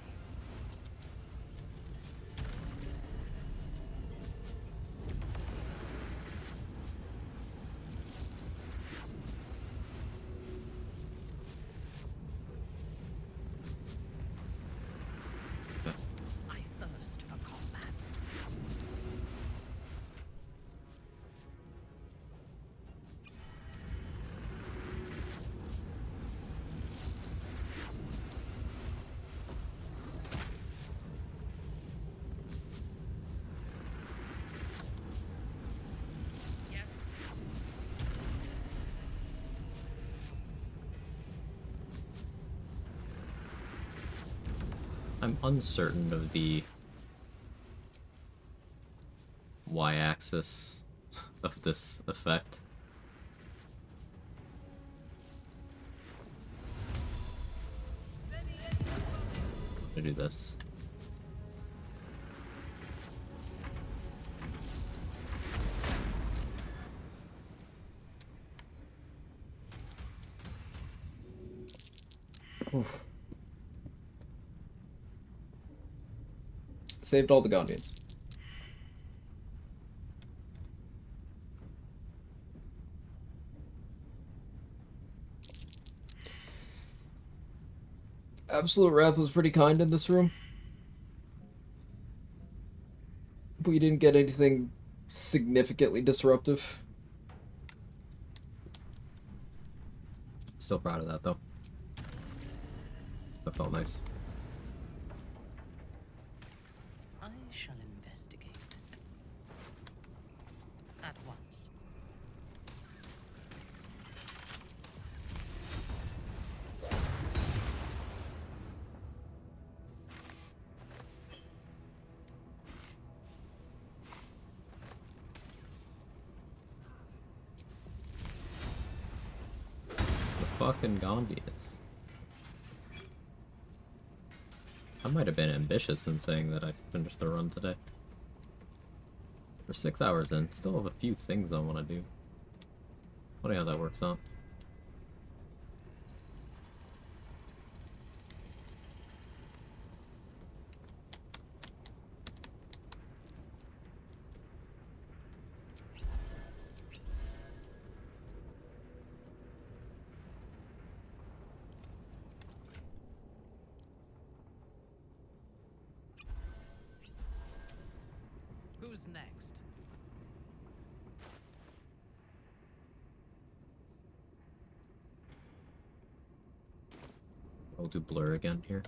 I thirst for combat. Yes. I'm uncertain of the y-axis of this effect. I'm gonna do this. Oof. Saved all the Gondians. Absolute Wrath was pretty kind in this room. We we didn't get anything significantly disruptive. Still proud of that, though. That felt nice. I shall investigate. At once. The fucking Gondians. I might have been ambitious in saying that I finished the run today. We're 6 hours in, still have a few things I want to do. Funny how that works out. Who's next? I'll do blur again here.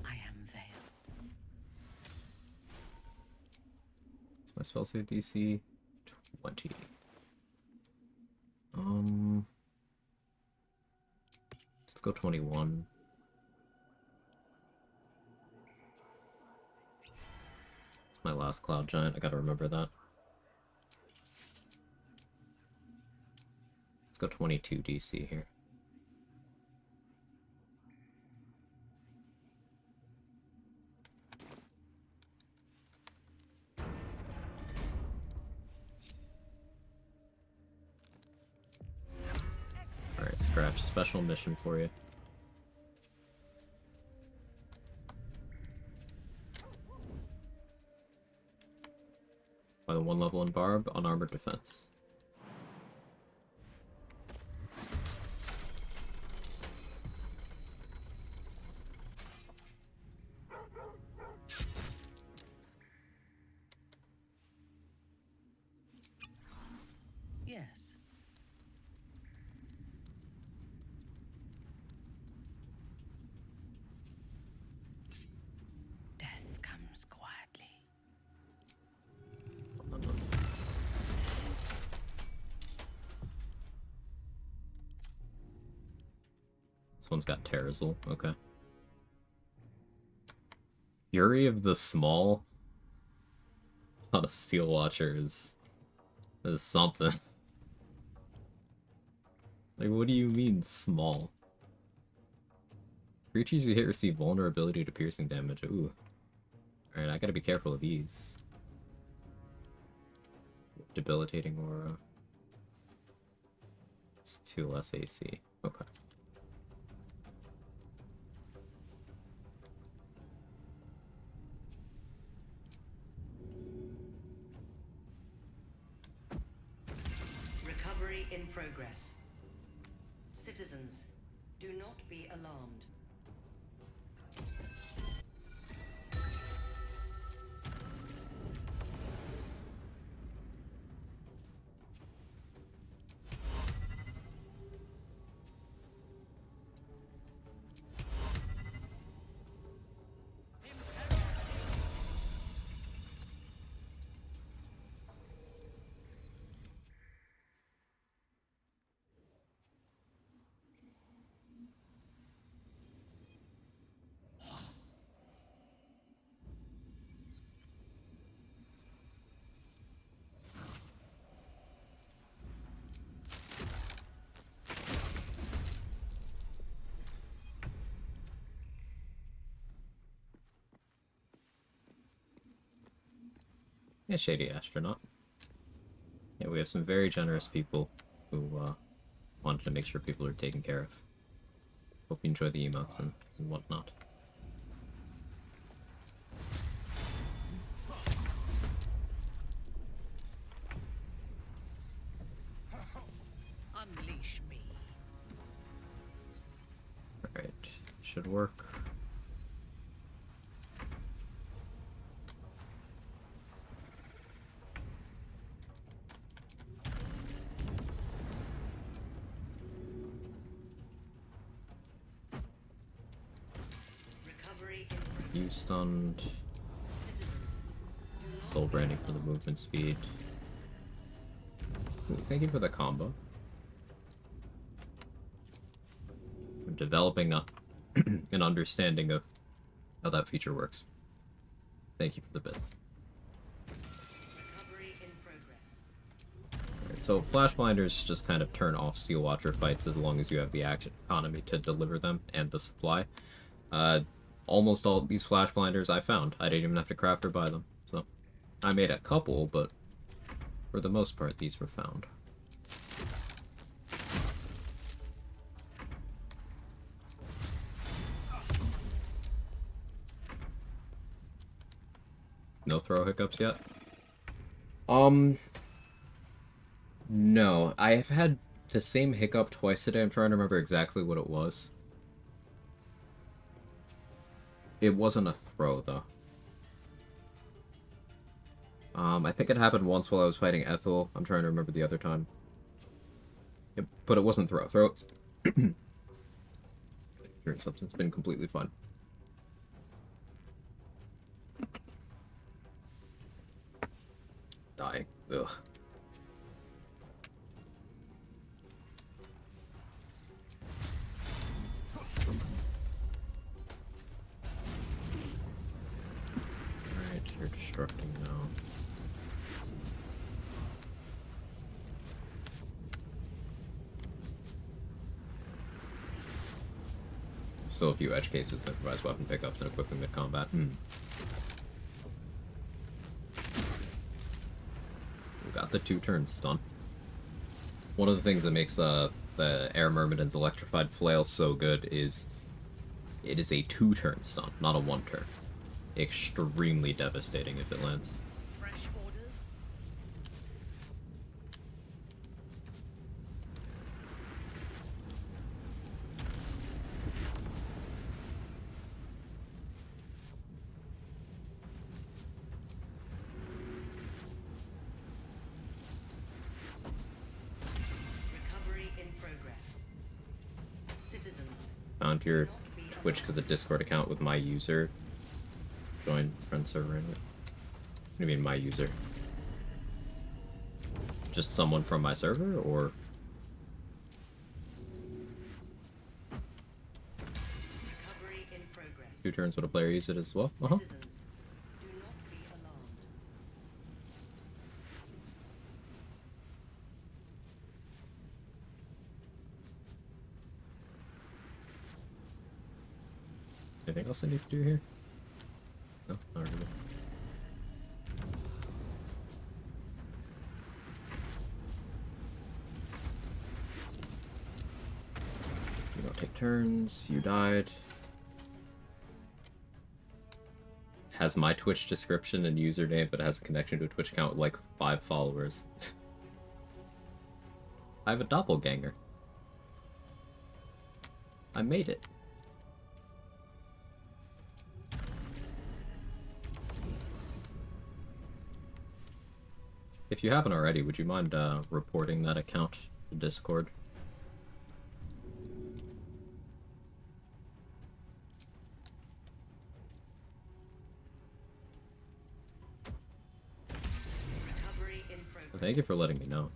I am Veil. What's my spell save DC? 20. Let's go 21. It's my last cloud giant, I gotta remember that. Let's go 22 DC here. Alright, Scratch, special mission for you. By the 1 level in Barb, unarmored defense. Yes. Death comes quietly. This one's got Terrazul, okay. Fury of the Small on a Steel Watcher is something. Like, what do you mean, small? Creatures you hit receive vulnerability to piercing damage. Ooh. Alright, I gotta be careful of these. Debilitating aura. It's 2 less AC. Okay. Recovery in progress. Citizens, do not be alarmed. Yeah, Shady Astronaut. Yeah, we have some very generous people who wanted to make sure people are taken care of. Hope you enjoy the emotes and whatnot. Unleash me. Alright. should work. You stunned. Soul branding for the movement speed. Ooh, thank you for the combo. I'm developing an understanding of how that feature works. Thank you for the bits. Alright, so Flash Blinders just kind of turn off Steel Watcher fights as long as you have the action economy to deliver them and the supply. Almost all of these Flash Blinders I found. I didn't even have to craft or buy them. So I made a couple, but for the most part, these were found. No throw hiccups yet? No. I have had the same hiccup twice today. I'm trying to remember exactly what it was. It wasn't a throw, though. I think it happened once while I was fighting Ethel. I'm trying to remember the other time. But it wasn't throw. Throws. Substance been completely fun. Dying. Ugh. You're destructing now. Still a few edge cases that provide weapon pickups and equipping mid-combat. We got the 2-turn stun. One of the things that makes the Air Myrmidon's Electrified Flail so good is it is a 2-turn stun, not a 1-turn. Extremely devastating if it lands. Fresh orders? Recovery in progress. Citizens. Found your Twitch because a Discord account with my user. Join friend server in it. What do you mean my user? Just someone from my server, or? Recovery in progress. 2 turns would a player use it as well? Citizens, do not be alarmed. Anything else I need to do here? No, not really. You don't take turns, you died. Has my Twitch description and username, but has a connection to a Twitch account with like 5 followers. I have a doppelganger. I made it. If you haven't already, would you mind reporting that account to Discord? Thank you for letting me know.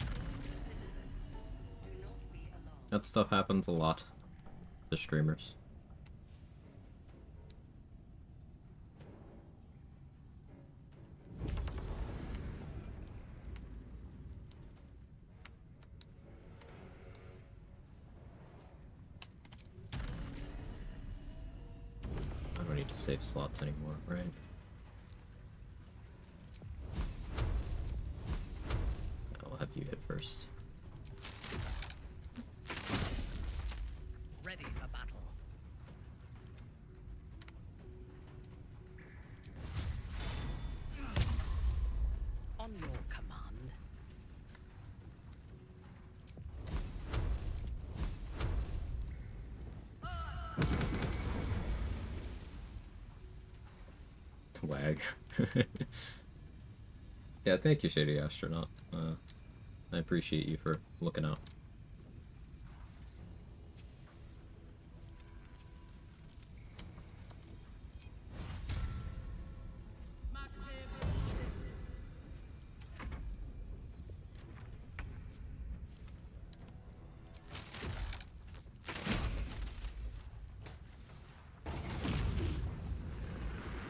That stuff happens a lot to streamers. I don't need to save slots anymore, right? I'll have you hit first. Ready for battle. On your command. Quag. Yeah, thank you, Shady Astronaut. I appreciate you for looking out.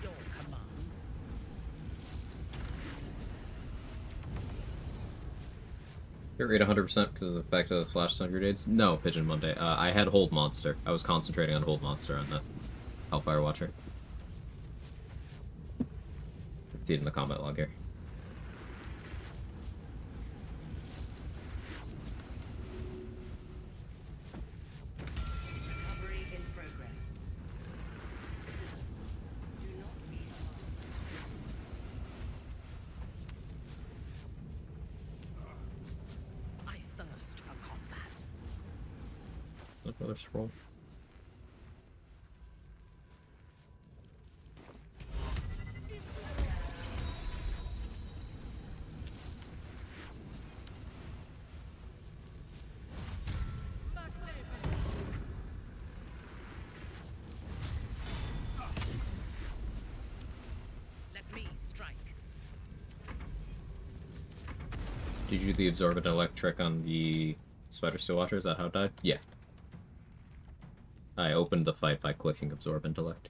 Your command. Hit rate 100% because of the fact of the flash stun grenades? No, Pigeon Monday. I had Hold Monster. I was concentrating on Hold Monster on the Hellfire Watcher. See it in the combat log here. Recovery in progress. Citizens, do not be alarmed. I thirst for combat. Another scroll. Let me strike. Did you do the Absorbent Electric on the Spider Steel Watcher? Is that how it died? Yeah. I opened the fight by clicking Absorbent Elect.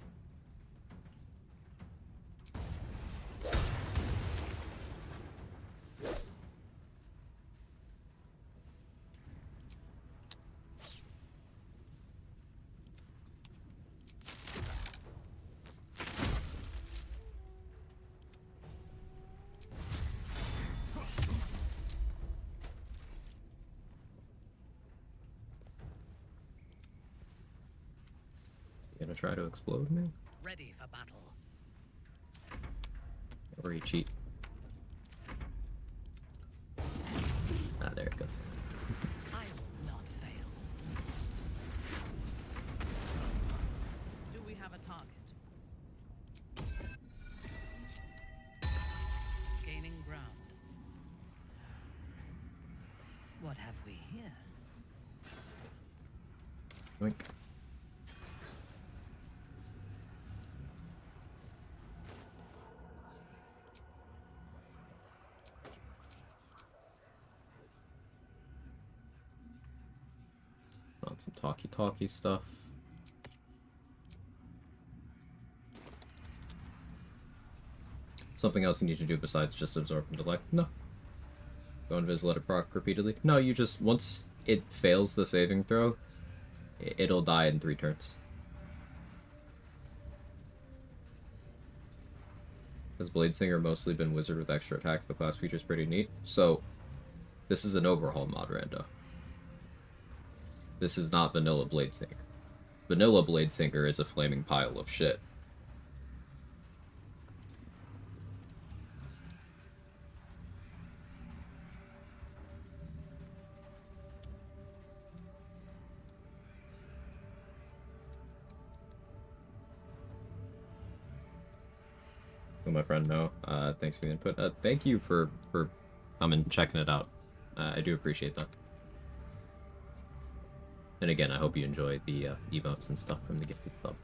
You gonna try to explode me? Ready for battle. Or you cheat? Ah, there it goes. I will not fail. Do we have a target? Gaining ground. What have we here? Oink. On some talkie stuff. Something else you need to do besides just absorb and delay? No. Go invis, let it proc repeatedly? No, you just, once it fails the saving throw, it'll die in 3 turns. Has Bladesinger mostly been Wizard with extra attack? The class feature's pretty neat. So, this is an overhaul mod rando. This is not vanilla Bladesinger. Vanilla Bladesinger is a flaming pile of shit. Oh, my friend, no. Thanks for the input. Thank you for coming and checking it out. I do appreciate that. And again, I hope you enjoy the emotes and stuff from the gifted sub.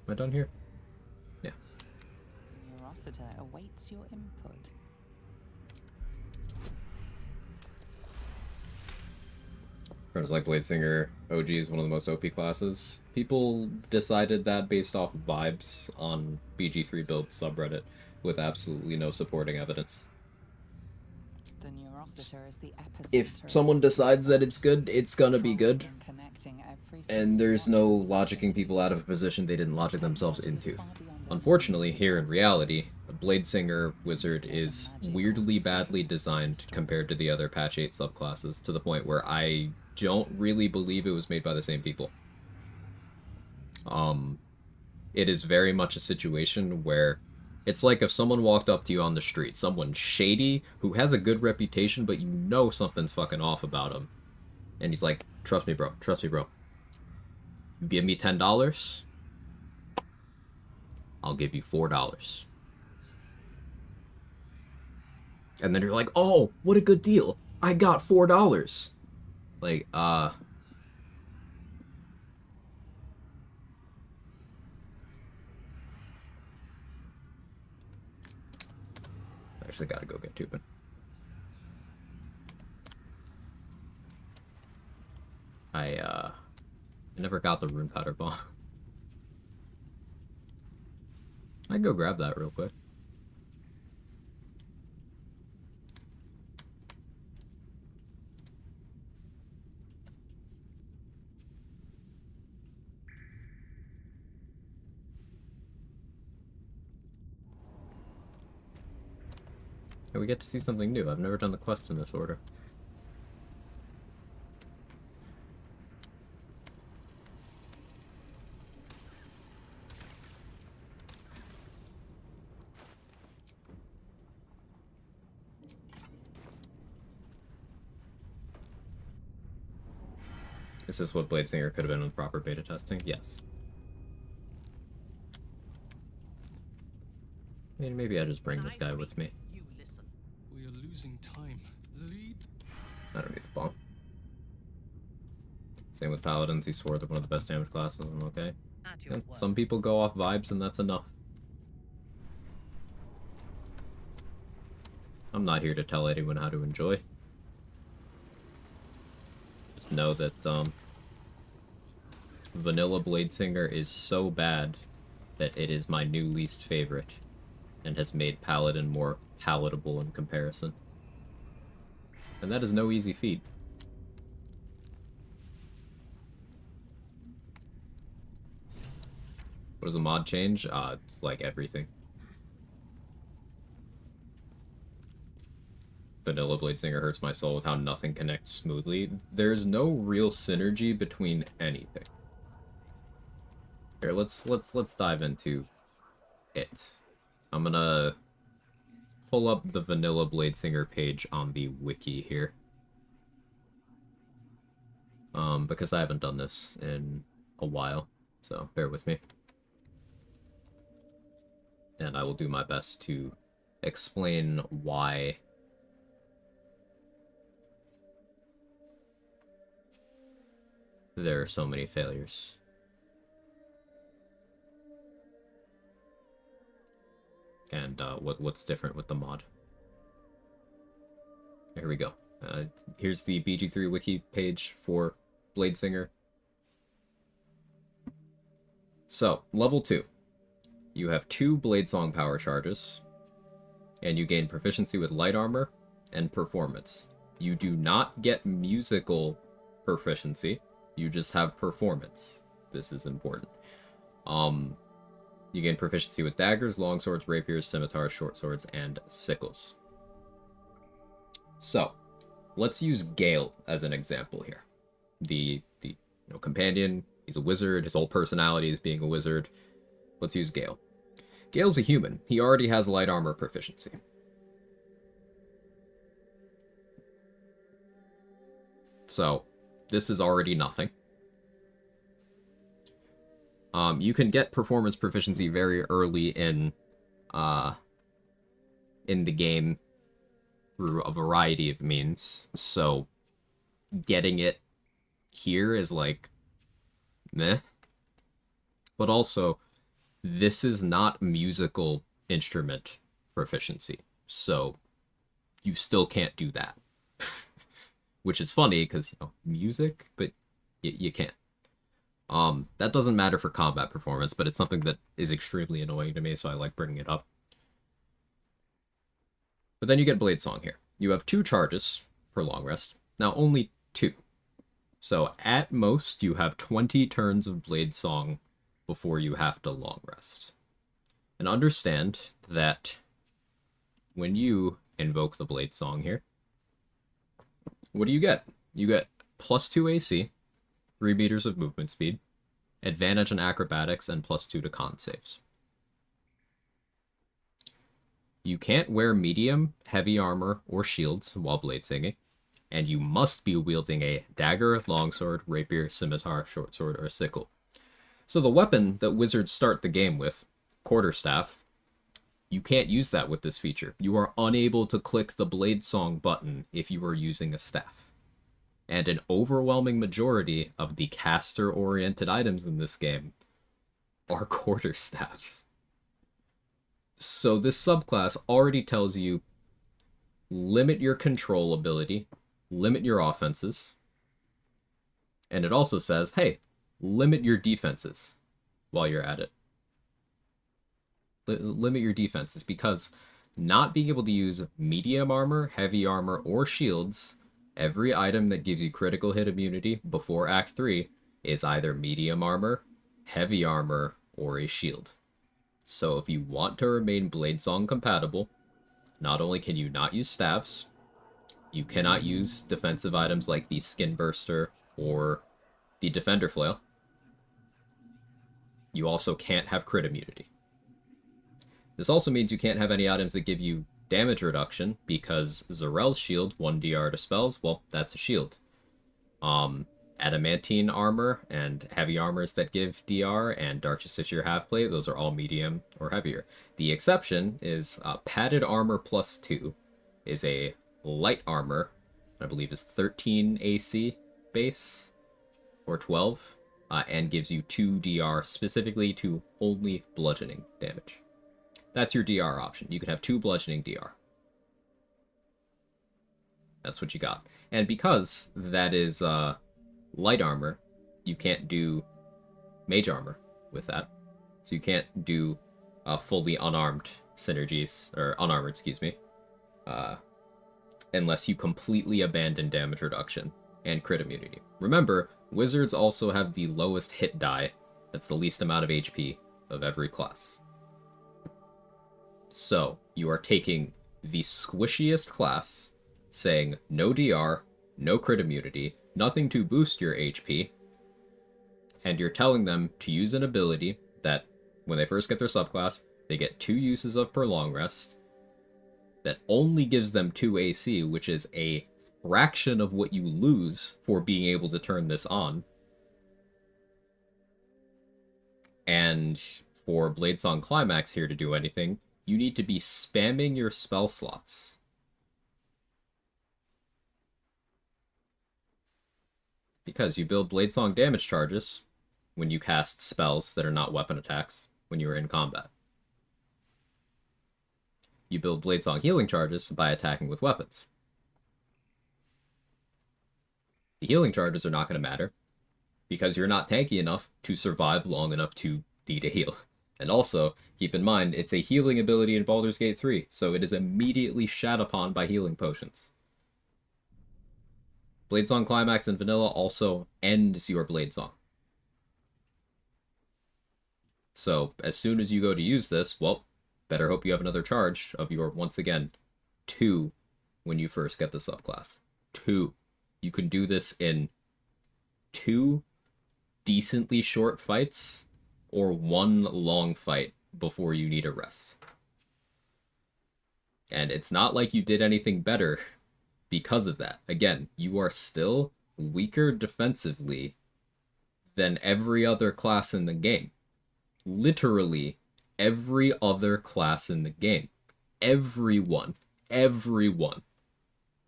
Am I done here? Yeah. Neurosity awaits your input. Friends like Bladesinger, OG is one of the most OP classes. People decided that based off vibes on BG3 build subreddit with absolutely no supporting evidence. The Neurosity is the epicenter. If someone decides that it's good, it's gonna be good. And there's no logicking people out of a position they didn't logic themselves into. Unfortunately, here in reality, Bladesinger Wizard is weirdly badly designed compared to the other patch 8 subclasses, to the point where I don't really believe it was made by the same people. It is very much a situation where it's like if someone walked up to you on the street, someone shady who has a good reputation, but you know something's fucking off about him. And he's like, trust me, bro. Trust me, bro. You give me $10, I'll give you $4. And then you're like, oh, what a good deal. I got $4. Like, I actually gotta go get tubing. I never got the rune powder bomb. I'd go grab that real quick. And we get to see something new. I've never done the quest in this order. Is this what Bladesinger could have been with proper beta testing? Yes. I mean, maybe I just bring this guy with me. We are losing time. Lead. I don't need the bomb. Same with Paladins, he swore they're one of the best damage classes, I'm okay. Yeah, some people go off vibes and that's enough. I'm not here to tell anyone how to enjoy. Just know that, Vanilla Bladesinger is so bad that it is my new least favorite, and has made Paladin more palatable in comparison. And that is no easy feat. What does the mod change? It's like everything. Vanilla Bladesinger hurts my soul with how nothing connects smoothly. There's no real synergy between anything. Here, let's dive into it. I'm gonna pull up the Vanilla Bladesinger page on the wiki here. Because I haven't done this in a while, so bear with me. And I will do my best to explain why there are so many failures. And what's different with the mod. Here we go. Here's the BG3 wiki page for Bladesinger. So, level 2. You have 2 Bladesong power charges, and you gain proficiency with light armor and performance. You do not get musical proficiency, you just have performance. This is important. You gain proficiency with daggers, longswords, rapiers, scimitars, short swords, and sickles. So, let's use Gale as an example here. The companion, he's a wizard, his whole personality is being a wizard. Let's use Gale. Gale's a human. He already has light armor proficiency. So, this is already nothing. You can get performance proficiency very early in the game through a variety of means, so getting it here is like, meh. But also, this is not musical instrument proficiency, so you still can't do that. Which is funny, because, music, but you can't. That doesn't matter for combat performance, but it's something that is extremely annoying to me, so I like bringing it up. But then you get Bladesong here. You have 2 charges per long rest. Now, only 2. So, at most, you have 20 turns of Bladesong before you have to long rest. And understand that when you invoke the Bladesong here, what do you get? You get +2 AC, 3 meters of movement speed, advantage in acrobatics, and +2 to con saves. You can't wear medium, heavy armor, or shields while bladesinging, and you must be wielding a dagger, longsword, rapier, scimitar, short sword, or sickle. So the weapon that wizards start the game with quarterstaff, you can't use that with this feature. You are unable to click the Bladesong button if you are using a staff. And an overwhelming majority of the caster-oriented items in this game are quarterstaffs. So this subclass already tells you limit your control ability, limit your offenses, and it also says, hey, limit your defenses while you're at it. Limit your defenses, because not being able to use medium armor, heavy armor, or shields, every item that gives you critical hit immunity before Act 3 is either medium armor, heavy armor, or a shield. So if you want to remain Bladesong compatible, not only can you not use staffs, you cannot use defensive items like the Skin Burster or the Defender Flail. You also can't have crit immunity. This also means you can't have any items that give you damage reduction, because Zarel's shield, 1 DR to spells, well, that's a shield. Adamantine armor and heavy armors that give DR, and Dark Justiciar half-plate, those are all medium or heavier. The exception is padded armor plus 2 is a light armor, I believe is 13 AC base, or 12, and gives you 2 DR specifically to only bludgeoning damage. That's your DR option. You can have 2 bludgeoning DR. That's what you got. And because that is light armor, you can't do mage armor with that. So you can't do fully unarmed synergies, or unarmored, excuse me, unless you completely abandon damage reduction and crit immunity. Remember, wizards also have the lowest hit die. That's the least amount of HP of every class. So, you are taking the squishiest class, saying no DR, no crit immunity, nothing to boost your HP, and you're telling them to use an ability that, when they first get their subclass, they get 2 uses of per long rest, that only gives them 2 AC, which is a fraction of what you lose for being able to turn this on. And for Bladesong Climax here to do anything, you need to be spamming your spell slots. Because you build Bladesong damage charges when you cast spells that are not weapon attacks when you are in combat. You build Bladesong healing charges by attacking with weapons. The healing charges are not going to matter, because you're not tanky enough to survive long enough to need a heal. And also, keep in mind, it's a healing ability in Baldur's Gate 3, so it is immediately shat upon by healing potions. Bladesong Climax in Vanilla also ends your Bladesong. So, as soon as you go to use this, well, better hope you have another charge of your, once again, 2 when you first get the subclass. 2. You can do this in 2 decently short fights, or 1 long fight before you need a rest. And it's not like you did anything better because of that. Again, you are still weaker defensively than every other class in the game. Literally every other class in the game. Everyone. Everyone.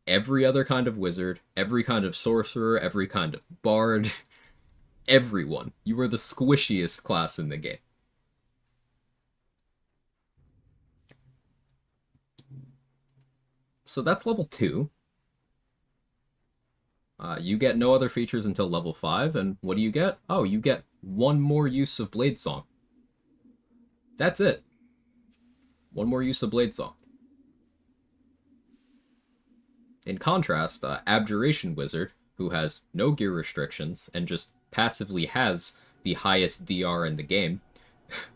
Every other kind of wizard, every kind of sorcerer, every kind of bard, everyone. You are the squishiest class in the game. So that's level 2. You get no other features until level 5, and what do you get? Oh, you get 1 more use of Bladesong. That's it. 1 more use of Bladesong. In contrast, Abjuration Wizard, who has no gear restrictions and just passively has the highest DR in the game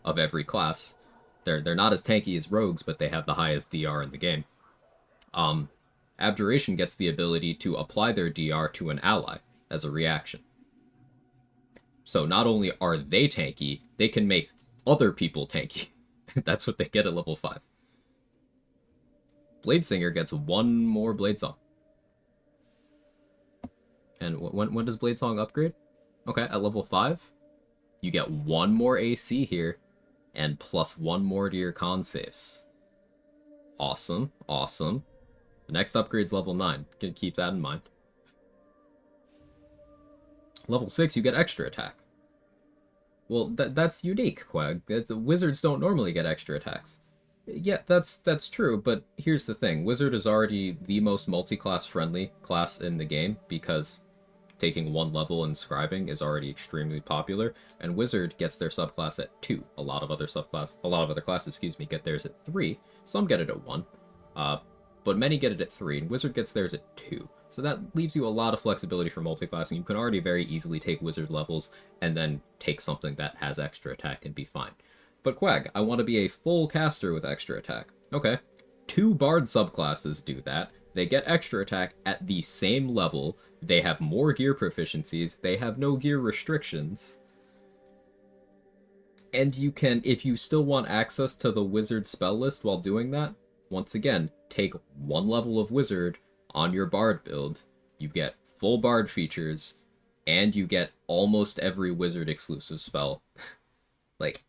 of every class. They're not as tanky as rogues, but they have the highest DR in the game. Abjuration gets the ability to apply their DR to an ally as a reaction. So not only are they tanky, they can make other people tanky. That's what they get at level 5. Bladesinger gets 1 more Bladesong. And when does Bladesong upgrade? Okay, at level 5, you get 1 more AC here, and +1 more to your con saves. Awesome, awesome. The next upgrade's level 9. Can keep that in mind. Level 6, you get extra attack. Well, that's unique, Quag. The wizards don't normally get extra attacks. Yeah, that's true, but here's the thing. Wizard is already the most multi-class friendly class in the game because taking 1 level and scribing is already extremely popular, and Wizard gets their subclass at 2. A lot of other classes, excuse me, get theirs at 3. Some get it at 1, but many get it at 3, and Wizard gets theirs at 2. So that leaves you a lot of flexibility for multiclassing. You can already very easily take Wizard levels and then take something that has extra attack and be fine. But Quag, I want to be a full caster with extra attack. Okay, 2 Bard subclasses do that. They get extra attack at the same level. They have more gear proficiencies. They have no gear restrictions. And you can, if you still want access to the Wizard spell list while doing that, once again, take 1 level of Wizard on your Bard build. You get full Bard features, and you get almost every Wizard exclusive spell. Like,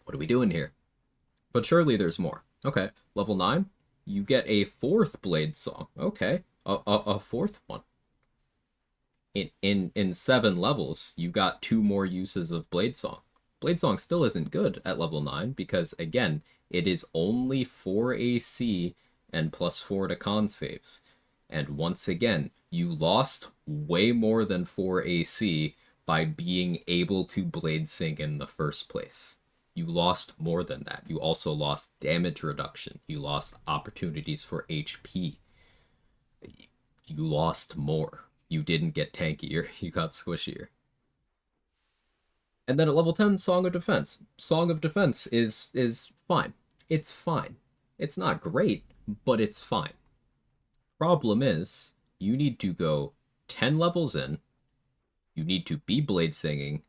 what are we doing here? But surely there's more. Okay, level 9, you get a 4th Blade Song. Okay, a 4th one. In 7 levels, you got 2 more uses of Blade Song. Blade Song still isn't good at level 9 because, again, it is only 4 AC and +4 to con saves. And once again, you lost way more than 4 AC by being able to Blade Sing in the first place. You lost more than that. You also lost damage reduction. You lost opportunities for HP. You lost more. You didn't get tankier. You got squishier. And then at level 10, Song of Defense. Song of Defense is fine. It's fine. It's not great, but it's fine. Problem is, you need to go 10 levels in, you need to be Blade Singing,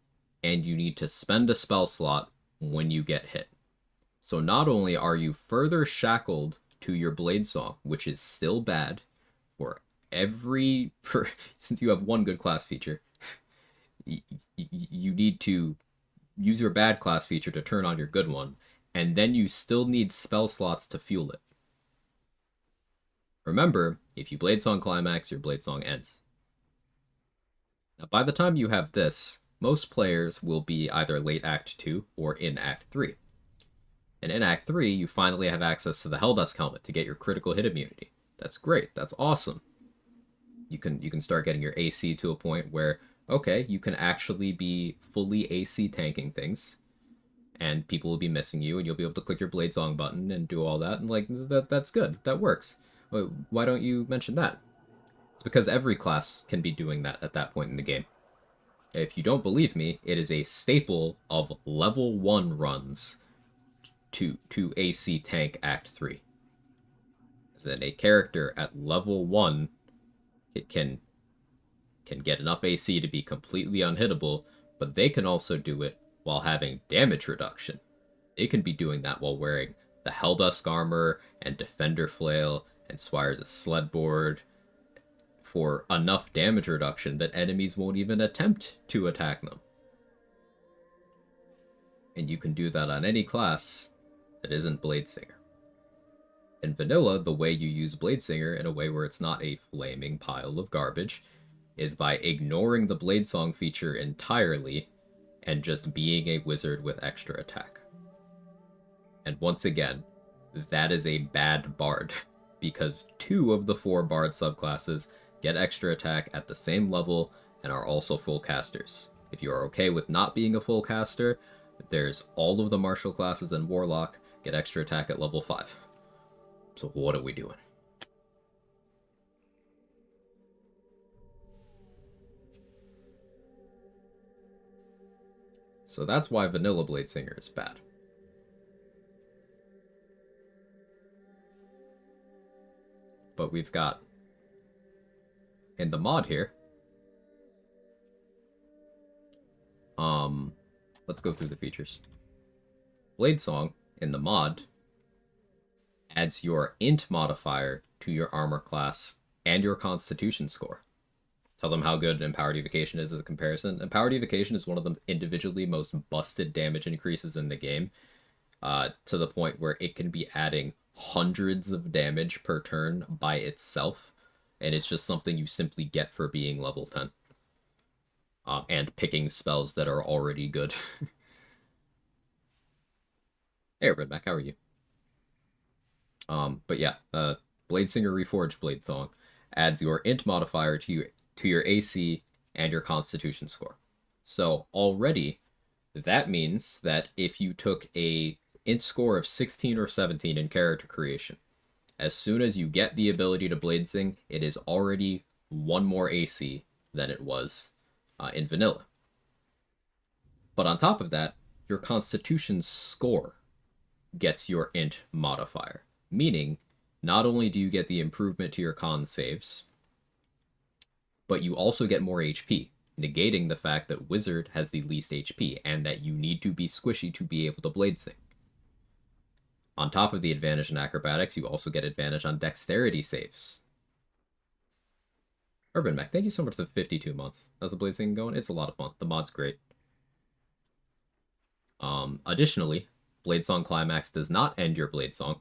and you need to spend a spell slot when you get hit. So not only are you further shackled to your Blade Song, which is still bad since you have 1 good class feature, you need to use your bad class feature to turn on your good one, and then you still need spell slots to fuel it. Remember, if you Blade Song climax, your Blade Song ends. Now, by the time you have this, most players will be either late Act 2 or in Act 3. And in Act 3, you finally have access to the Helldusk Helmet to get your critical hit immunity. That's great. That's awesome. You can start getting your AC to a point where, okay, you can actually be fully AC tanking things, and people will be missing you, and you'll be able to click your Blade Song button and do all that, and like, that's good. That works. Why don't you mention that? It's because every class can be doing that at that point in the game. If you don't believe me, it is a staple of level 1 runs to AC tank Act 3. As in, a character at level 1 it can get enough AC to be completely unhittable, but they can also do it while having damage reduction. They can be doing that while wearing the Helldusk armor and Defender Flail and Swire's Sledboard for enough damage reduction that enemies won't even attempt to attack them. And you can do that on any class that isn't Bladesinger. In vanilla, the way you use Bladesinger in a way where it's not a flaming pile of garbage is by ignoring the Blade Song feature entirely and just being a wizard with extra attack. And once again, that is a bad bard, because 2 of the 4 bard subclasses get extra attack at the same level and are also full casters. If you are okay with not being a full caster, there's all of the martial classes and warlock get extra attack at level 5. So what are we doing? So that's why vanilla Bladesinger is bad. But we've got, in the mod here, let's go through the features. Blade Song, in the mod, adds your int modifier to your armor class and your constitution score. tell them how good Empowered Evocation is as a comparison. Empowered Evocation is one of the individually most busted damage increases in the game, to the point where it can be adding hundreds of damage per turn by itself, and it's just something you simply get for being level 10. And picking spells that are already good. Hey, Redback, how are you? But yeah, Bladesinger Reforged Bladesong adds your int modifier to your AC and your Constitution score. So already, that means that if you took a int score of 16 or 17 in character creation, as soon as you get the ability to Bladesing, it is already 1 more AC than it was in vanilla. But on top of that, your Constitution score gets your int modifier, meaning not only do you get the improvement to your con saves, but you also get more HP, negating the fact that Wizard has the least HP and that you need to be squishy to be able to Bladesing. On top of the advantage in acrobatics, you also get advantage on dexterity saves. Urban Mech, thank you so much for the 52 months. How's the Bladesing going? It's a lot of fun. The mod's great. Additionally, Bladesong Climax does not end your Bladesong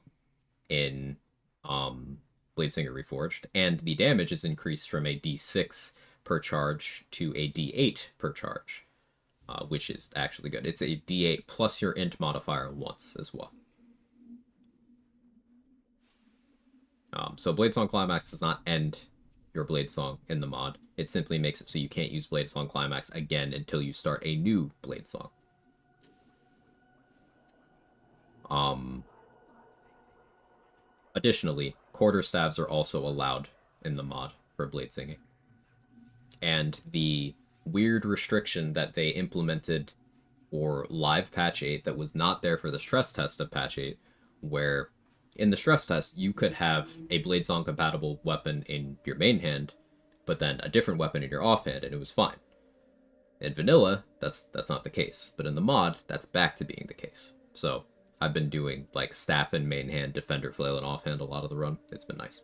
in Bladesinger Reforged, and the damage is increased from a D6 per charge to a D8 per charge, which is actually good. It's a D8 plus your int modifier once as well. So Bladesong Climax does not end your Bladesong in the mod. It simply makes it so you can't use Bladesong Climax again until you start a new Bladesong. Additionally, quarterstaves are also allowed in the mod for Bladesinging. And the weird restriction that they implemented for live patch 8 that was not there for the stress test of patch 8, where in the stress test you could have a Bladesong compatible weapon in your main hand, but then a different weapon in your offhand, and it was fine. In vanilla, that's not the case, but in the mod, that's back to being the case. So I've been doing like staff in main hand, defender flail, and offhand a lot of the run. It's been nice.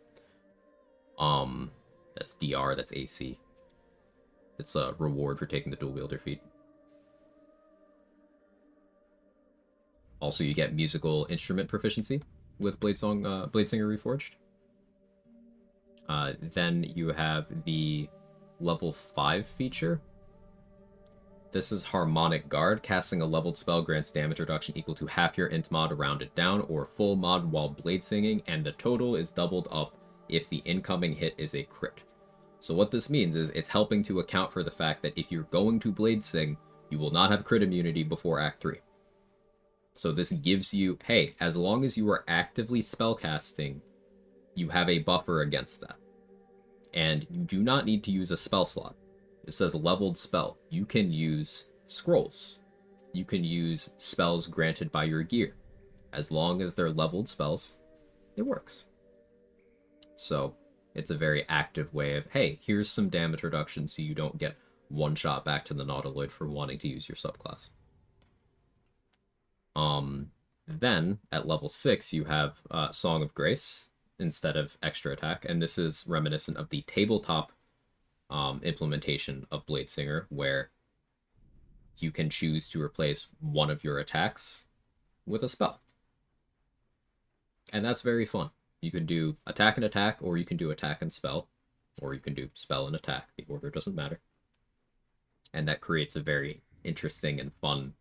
That's DR, that's AC. It's a reward for taking the dual wielder feat. Also, you get musical instrument proficiency with Bladesinger Reforged. Then you have the level 5 feature. This is Harmonic Guard. Casting a leveled spell grants damage reduction equal to half your int mod rounded down, or full mod while Bladesinging, and the total is doubled up if the incoming hit is a crit. So what this means is it's helping to account for the fact that if you're going to Bladesing, you will not have crit immunity before Act 3. So this gives you, hey, as long as you are actively spellcasting, you have a buffer against that. And you do not need to use a spell slot. It says leveled spell. You can use scrolls. You can use spells granted by your gear. As long as they're leveled spells, it works. So it's a very active way of, hey, here's some damage reduction so you don't get one shot back to the Nautiloid for wanting to use your subclass. Then at level 6 you have Song of Grace instead of extra attack, and this is reminiscent of the tabletop implementation of Bladesinger, where you can choose to replace one of your attacks with a spell. And that's very fun. You can do attack and attack, or you can do attack and spell, or you can do spell and attack. The order doesn't matter. And that creates a very interesting and fun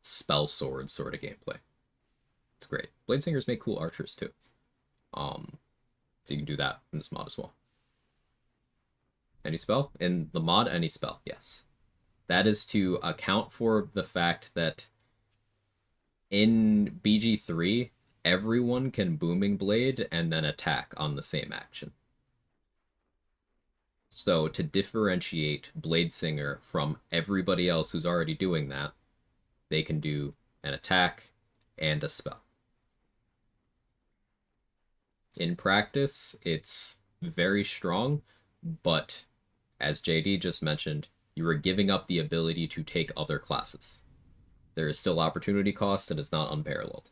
spell sword sort of gameplay. It's great. Bladesingers make cool archers too. So you can do that in this mod as well. Any spell? In the mod, any spell, yes. That is to account for the fact that in BG3, everyone can Booming Blade and then attack on the same action. So to differentiate Bladesinger from everybody else who's already doing that, they can do an attack and a spell. In practice, it's very strong, but as JD just mentioned, you are giving up the ability to take other classes. There is still opportunity cost and it's not unparalleled.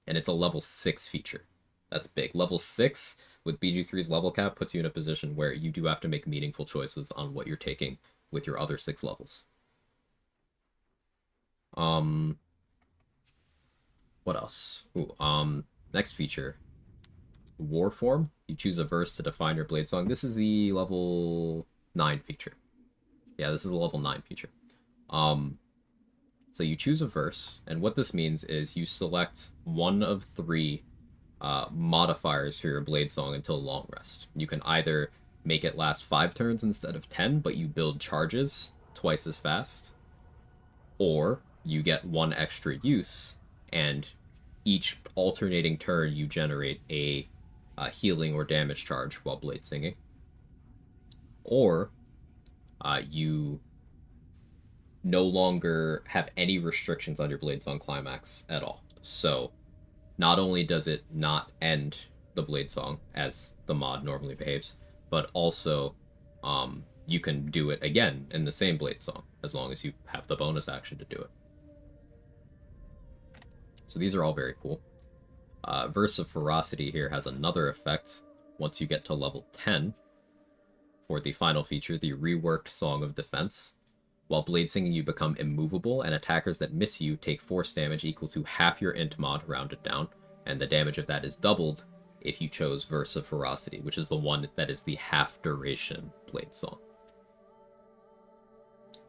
And it's a level 6 feature. That's big. Level 6, with BG3's level cap puts you in a position where you do have to make meaningful choices on what you're taking with your other 6 levels. What else? Ooh, next feature. War form. You choose a verse to define your blade song. This is the level 9 feature. Yeah, this is the level 9 feature. So you choose a verse, and what this means is you select one of 3 modifiers for your blade song until long rest. You can either make it last 5 turns instead of 10, but you build charges twice as fast, or you get 1 extra use, and each alternating turn you generate a healing or damage charge while blade singing, or you no longer have any restrictions on your blade song climax at all. So not only does it not end the blade song as the mod normally behaves, but also you can do it again in the same blade song as long as you have the bonus action to do it. So these are all very cool. Verse of Ferocity here has another effect once you get to level 10 for the final feature, the reworked Song of Defense. While blade singing, you become immovable, and attackers that miss you take force damage equal to half your int mod rounded down, and the damage of that is doubled if you chose Verse of Ferocity, which is the one that is the half duration blade song.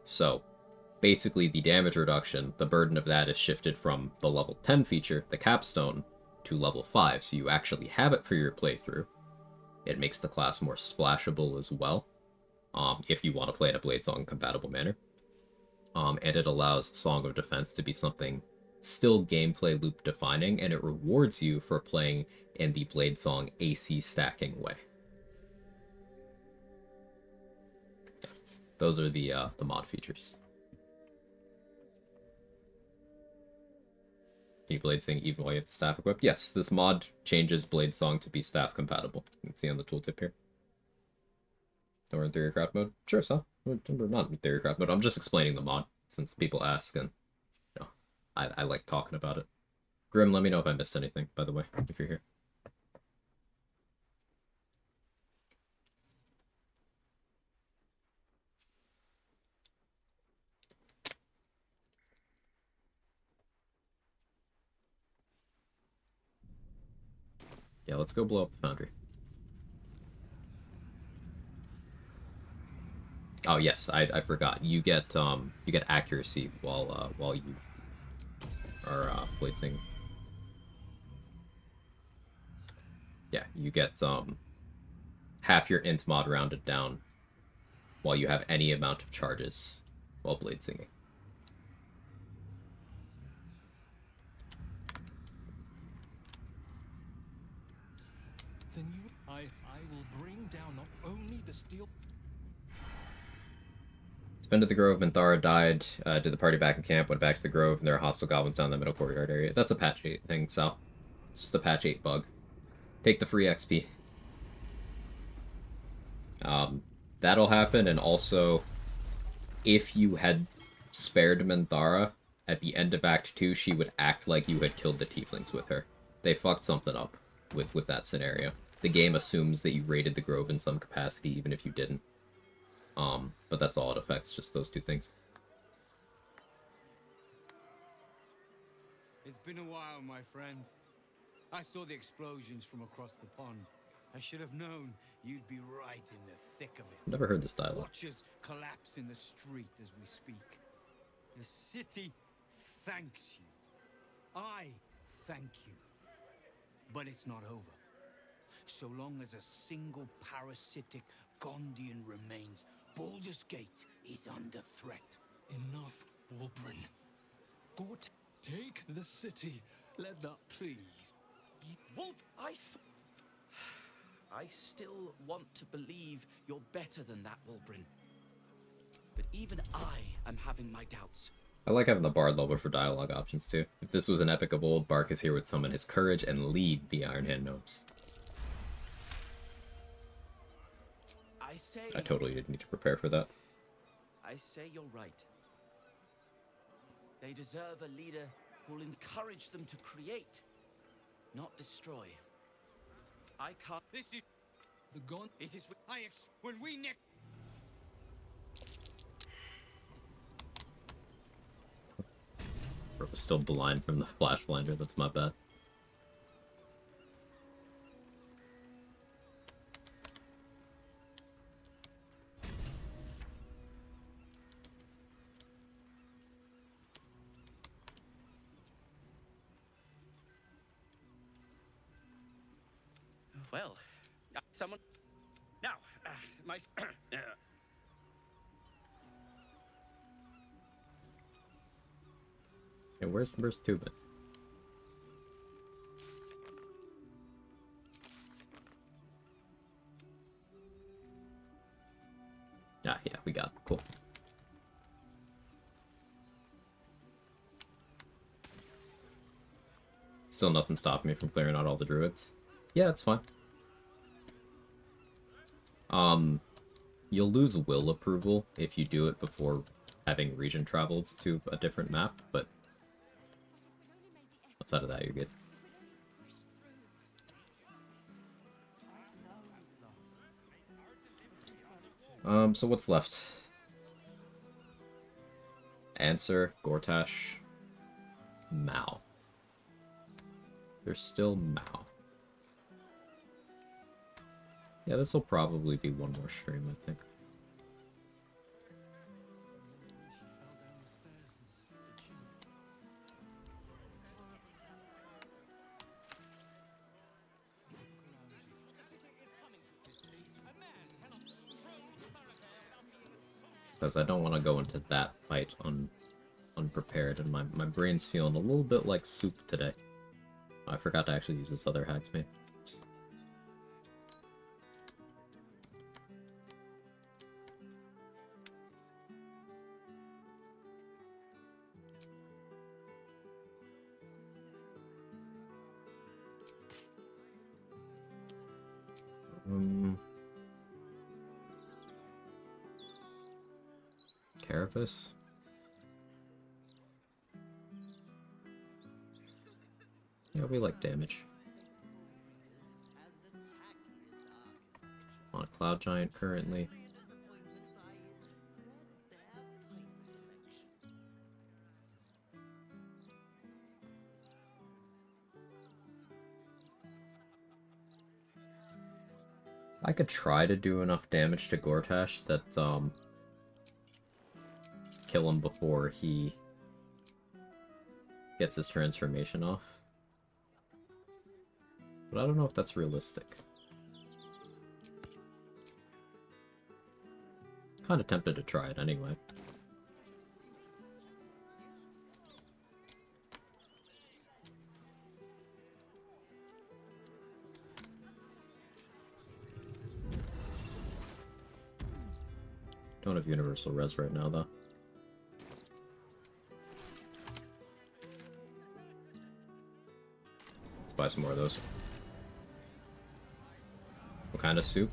So basically the damage reduction, the burden of that is shifted from the level 10 feature, the capstone, to level 5, so you actually have it for your playthrough. It makes the class more splashable as well, if you want to play in a blade song compatible manner. And it allows Song of Defense to be something still gameplay loop defining, and it rewards you for playing in the blade song AC stacking way. Those are the mod features. Can you blade sing even while you have the staff equipped? Yes, this mod changes blade song to be staff compatible. You can see on the tooltip here. Or in theory craft mode? Sure, so. We're not in theory craft mode. I'm just explaining the mod, since people ask, and you know, I like talking about it. Grim, let me know if I missed anything, by the way, if you're here. Yeah, let's go blow up the foundry. Oh yes, I forgot. You get accuracy while you are blade singing. Yeah, you get half your int mod rounded down while you have any amount of charges while blade singing. Then I will bring down not only the steel. Defended the Grove, Minthara died, did the party back in camp, went back to the Grove, and there are hostile goblins down the middle courtyard area. That's a patch 8 thing, so it's just a patch 8 bug. Take the free XP. That'll happen, and also, if you had spared Minthara, at the end of Act 2, she would act like you had killed the tieflings with her. They fucked something up with that scenario. The game assumes that you raided the Grove in some capacity, even if you didn't. But that's all it affects, just those 2 things. It's been a while, my friend. I saw the explosions from across the pond. I should have known you'd be right in the thick of it. Never heard this dialogue. Watchers collapse in the street as we speak. The city thanks you. I thank you. But it's not over. So long as a single parasitic Gondian remains, Baldur's Gate is under threat. Enough, Wulbren. Go take the city. Let the... Please. Wulp, I still want to believe you're better than that, Wulbren. But even I am having my doubts. I like having the Bard level for dialogue options too. If this was an epic of old, Barkus here would summon his courage and lead the Iron Hand gnomes. I totally didn't need to prepare for that. I say you're right. They deserve a leader who'll encourage them to create, not destroy. I can't. This is the gun. It is. When we next. I was still blind from the flash blinder. That's my bad. Well, someone. Now, my. Yeah, where's Tubin? Ah, yeah, we got it. Cool. Still nothing stopping me from clearing out all the druids. Yeah, it's fine. You'll lose will approval if you do it before having region traveled to a different map, but outside of that, you're good. So what's left? Answer, Gortash, Mao. There's still Mao. Yeah, this will probably be one more stream, I think. Because I don't want to go into that fight unprepared, and my brain's feeling a little bit like soup today. I forgot to actually use this other hacksmith. Carapace? Yeah, we like damage. On a Cloud Giant currently. I could try to do enough damage to Gortash that, kill him before he gets his transformation off. But I don't know if that's realistic. Kinda tempted to try it anyway. Don't have universal res right now, though. Let's buy some more of those. What kind of soup?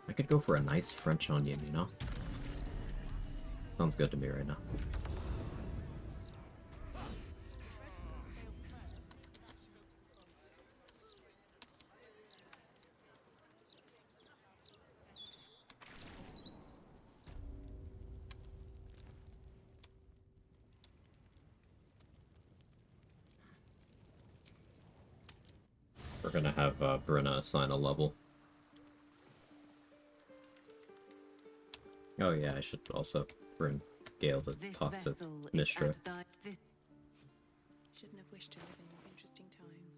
I could go for a nice French onion, you know? Sounds good to me right now. We're gonna have Brenna assign a level. Oh yeah, I should also bring Gale to talk to Mistra. Shouldn't have wished to live in interesting times.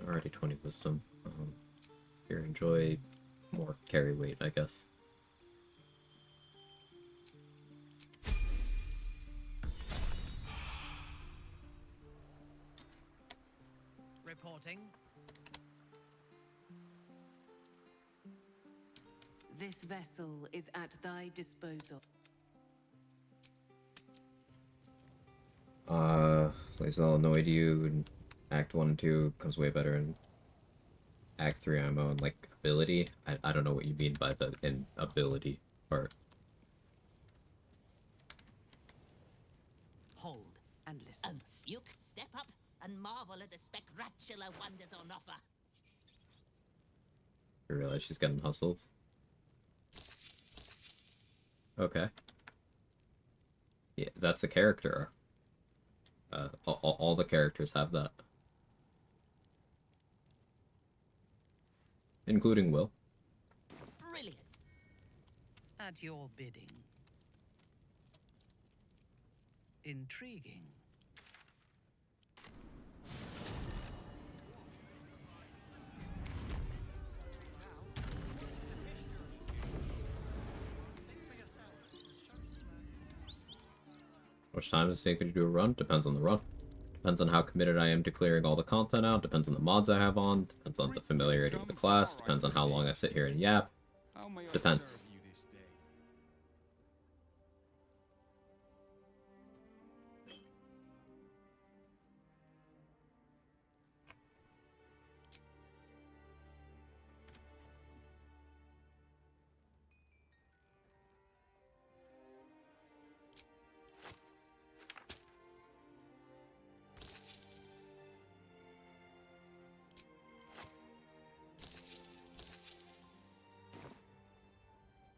Already 20 wisdom. Here, enjoy more carry weight, I guess. Reporting. This vessel is at thy disposal. Lae'zel annoyed you in Act 1 and 2, comes way better in Act 3 ammo, and like, ability. I don't know what you mean by the ability part. Hold and listen. You step up and marvel at the spectacular wonders on offer. I realize she's getting hustled. Okay. Yeah, that's a character. All the characters have that. Including Will. Brilliant. At your bidding. Intriguing. How much time does it take me to do a run? Depends on the run. Depends on how committed I am to clearing all the content out. Depends on the mods I have on. Depends on the familiarity with the class. Depends on how long I sit here and yap. Depends.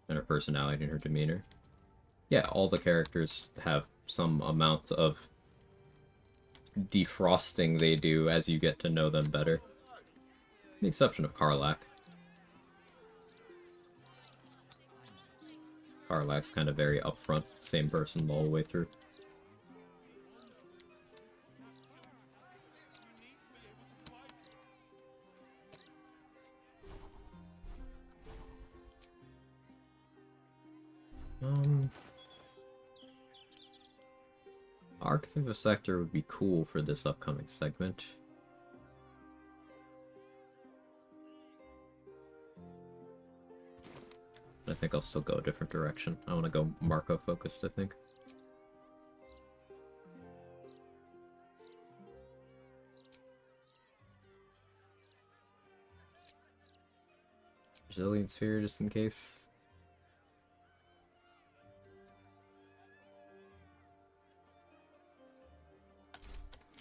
And her personality and her demeanor. Yeah, all the characters have some amount of defrosting they do as you get to know them better. The exception of Karlach. Karlach's kind of very upfront, same person the whole way through. Archivisector would be cool for this upcoming segment. I think I'll still go a different direction. I want to go Marco focused, I think. Brazilian Sphere just in case.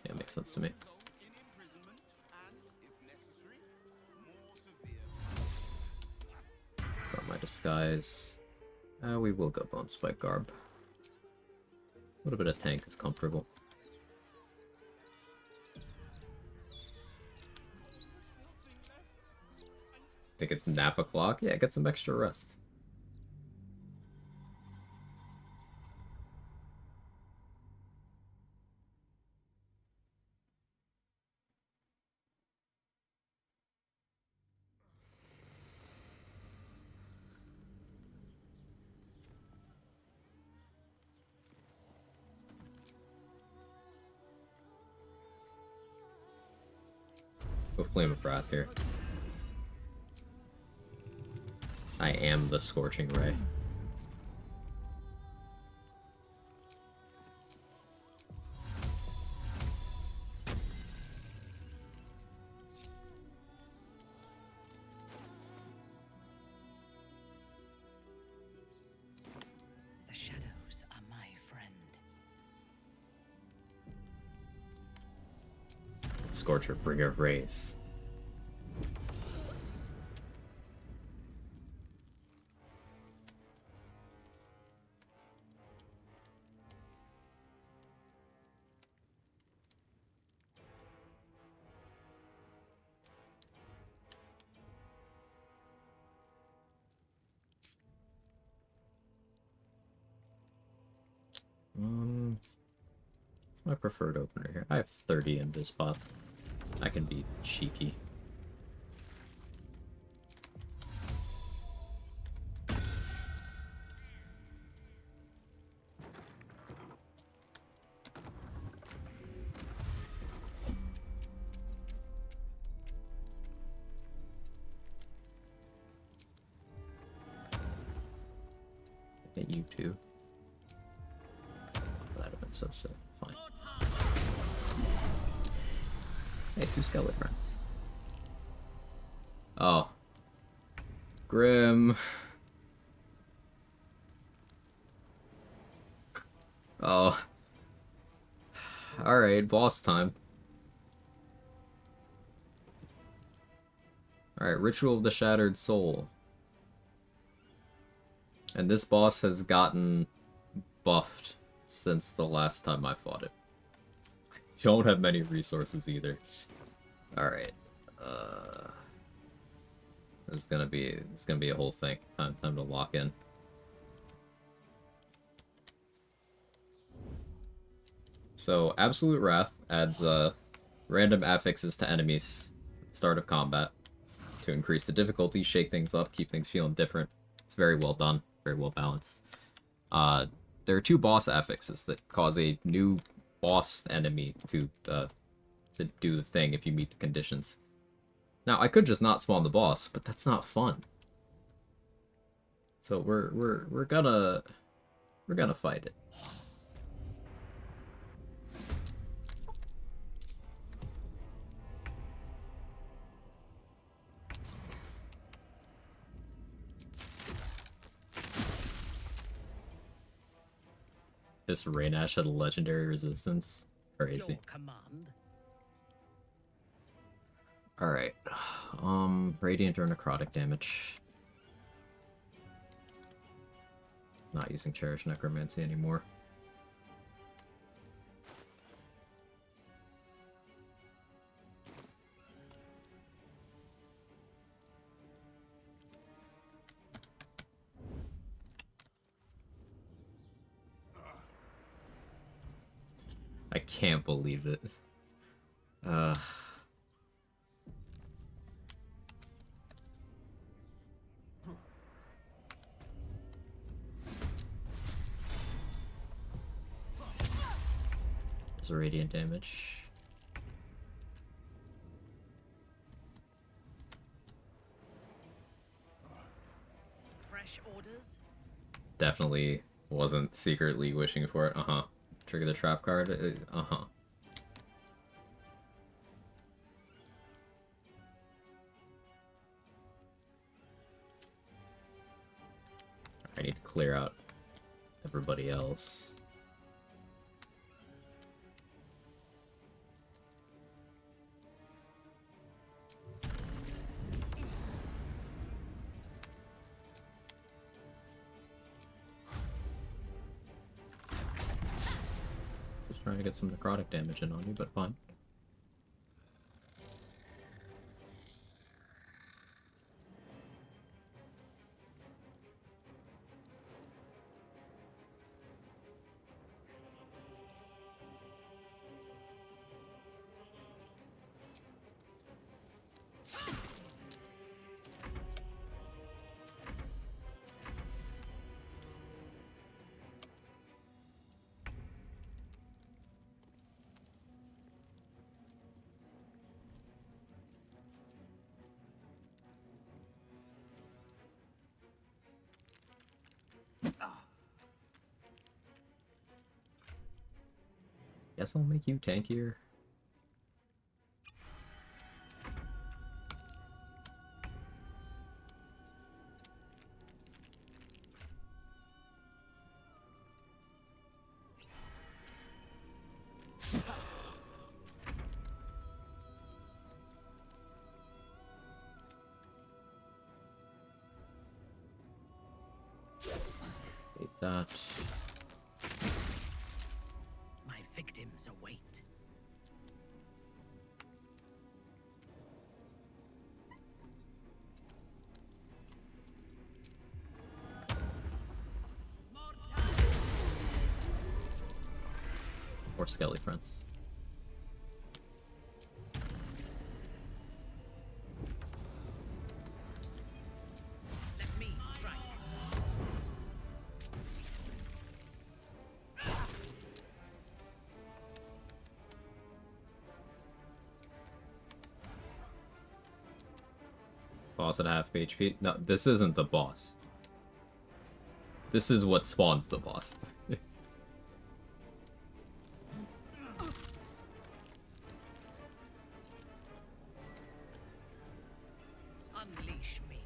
Yeah, makes sense to me. Got my disguise. We will go Bone Spike Garb. A little bit of tank is comfortable. Think it's nap o'clock? Yeah, get some extra rest. Go Flame of Wrath here. I am the Scorching Ray. The shadows are my friend. Scorcher, Bringer of Wraith. What's my preferred opener here? I have 30 invis spots. I can be cheeky. Hit you too. That'd have been so sick. Fine. Hey, 2 skeleton friends. Oh. Grim. Oh. Alright, boss time. Alright, Ritual of the Shattered Soul. And this boss has gotten buffed since the last time I fought it. I don't have many resources either. Alright. It's gonna be a whole thing. Time to lock in. So, Absolute Wrath adds random affixes to enemies at the start of combat to increase the difficulty, shake things up, keep things feeling different. It's very well done, very well balanced. There are 2 boss affixes that cause a new boss enemy to do the thing if you meet the conditions. Now, I could just not spawn the boss, but that's not fun. So we're gonna fight it. This Raynash had a legendary resistance. Crazy. Alright. Radiant or necrotic damage. Not using Cherish Necromancy anymore. I can't believe it. There's a radiant damage. Fresh orders? Definitely wasn't secretly wishing for it. Trigger the trap card. I need to clear out everybody else. Just trying to get some necrotic damage in on you, but fine. Guess I'll make you tankier. Take that. My victims await. Or Skelly friends. Let me strike. Boss at half HP. No, this isn't the boss. This is what spawns the boss. Unleash me.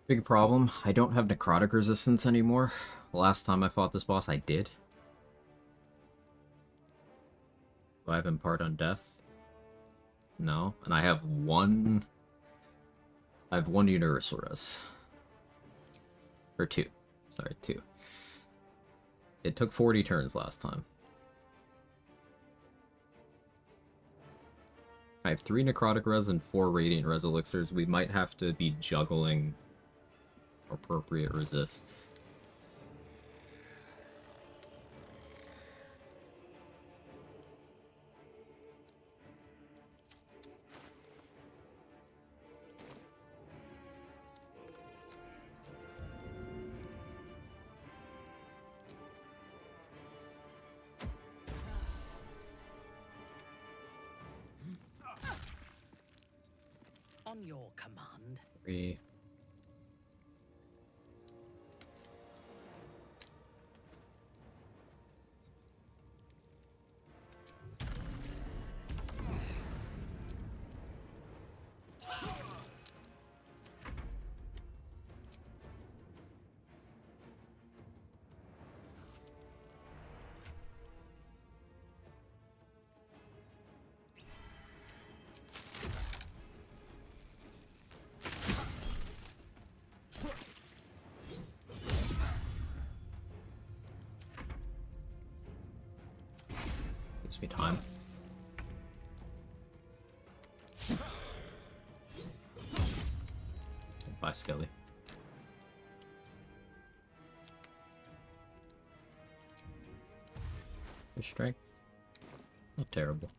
Big problem, I don't have necrotic resistance anymore. The last time I fought this boss, I did. Do I have Impart on Death? No. And I have one... I have one Universal Res. Or two. Sorry, two. It took 40 turns last time. I have 3 Necrotic Res and 4 Radiant Res Elixirs. We might have to be juggling appropriate resists. On your command. 3. Gives me time. Bye, Skelly. Your strength? Not terrible.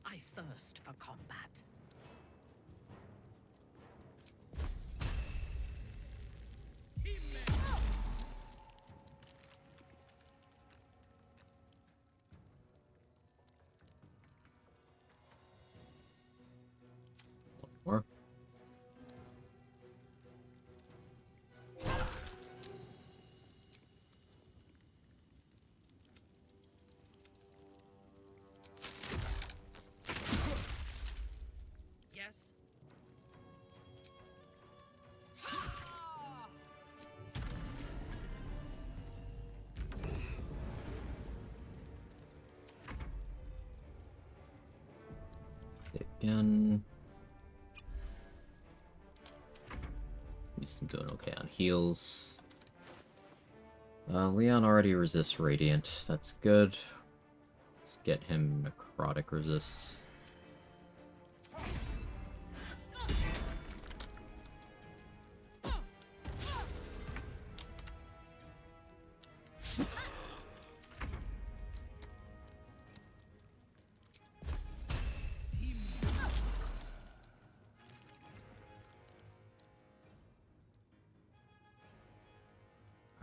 I thirst for combat. More. Yes. Again. At least I'm doing okay on heals. Leon already resists Radiant. That's good. Let's get him Necrotic resist.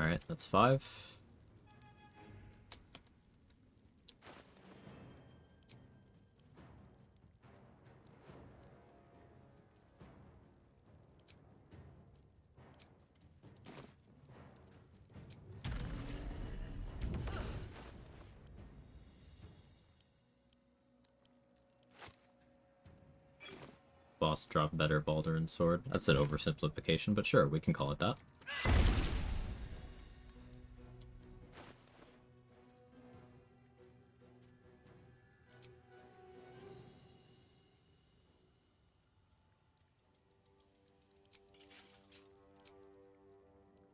Alright, that's 5. Boss drop better Baldur's Sword. That's an oversimplification, but sure, we can call it that.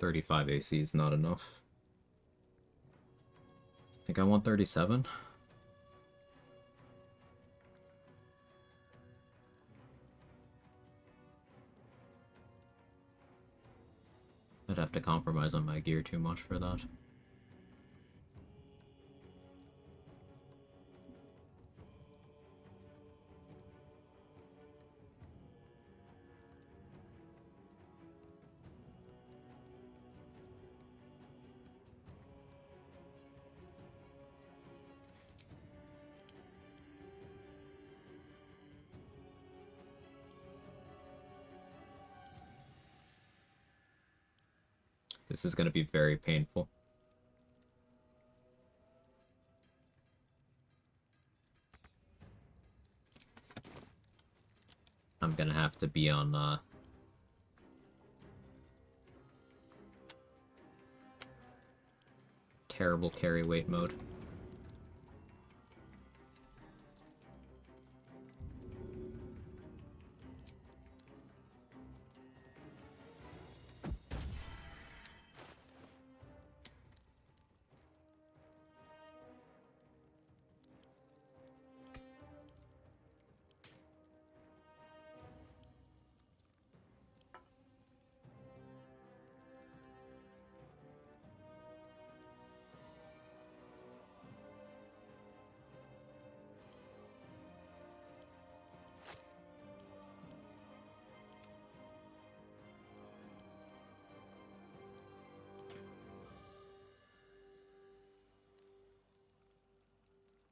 .35 AC is not enough. I think I want 37. I'd have to compromise on my gear too much for that. This is going to be very painful. I'm going to have to be on, terrible carry weight mode.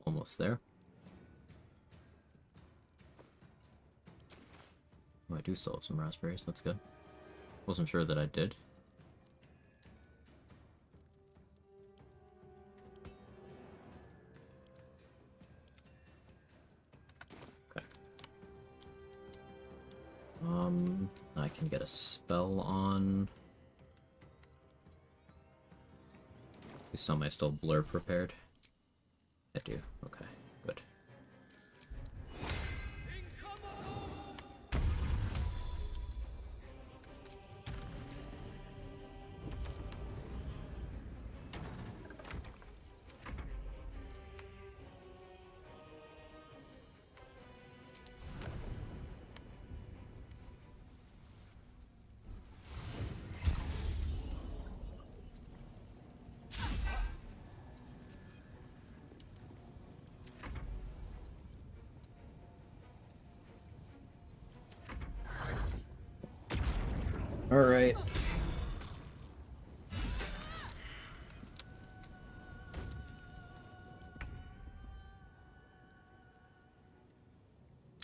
Almost there. Oh, I do still have some raspberries, that's good. Wasn't sure that I did. Okay. I can get a spell on. Am I still blur prepared? I do. Okay, good. All right.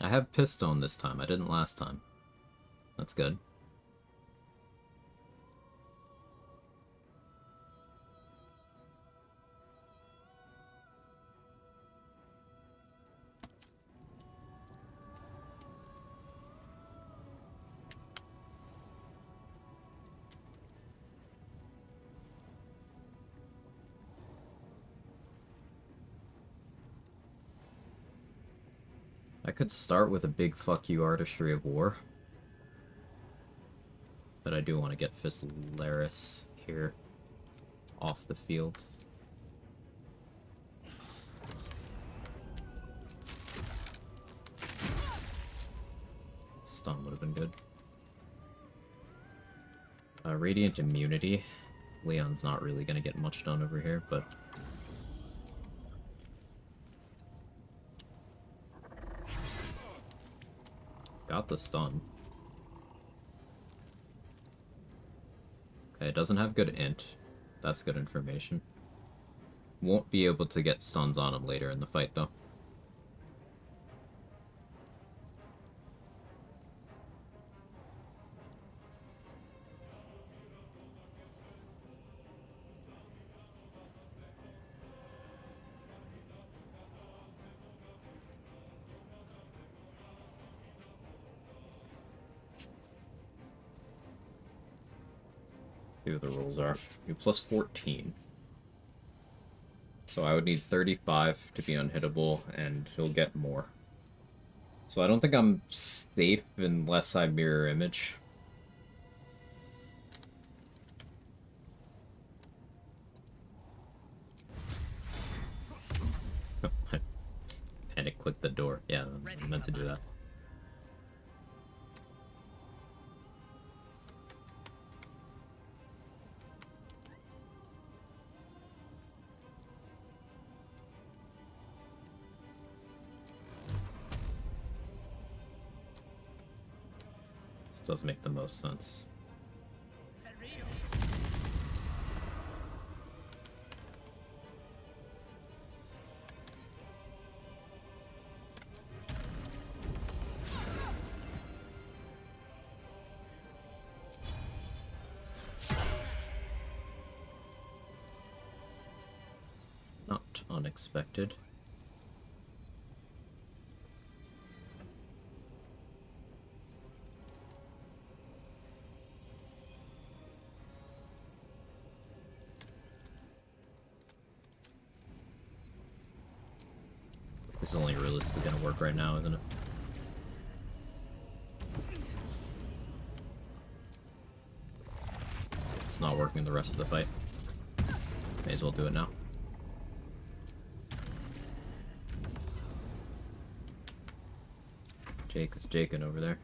I have Pistone this time. I didn't last time. That's good. I could start with a big fuck you Artistry of War. But I do want to get Fislaris here off the field. Stun would have been good. Radiant Immunity. Leon's not really going to get much done over here, but... got the stun. Okay, it doesn't have good int. That's good information. Won't be able to get stuns on him later in the fight, though. See what the rules are. You plus 14. So I would need 35 to be unhittable, and he'll get more. So I don't think I'm safe unless I mirror image. Oh, I panic clicked the door. Yeah, I meant to do that. Does make the most sense. unexpected. This is only realistically gonna work right now, isn't it? It's not working the rest of the fight. May as well do it now. Jake is jaking over there.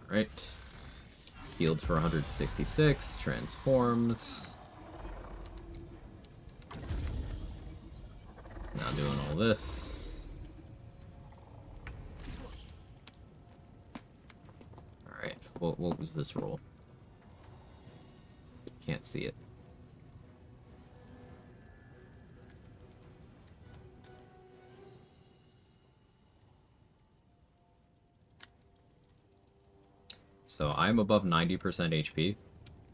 Alright. Healed for 166, transformed. Now doing all this. Alright, what was this roll? Can't see it. So I'm above 90% HP,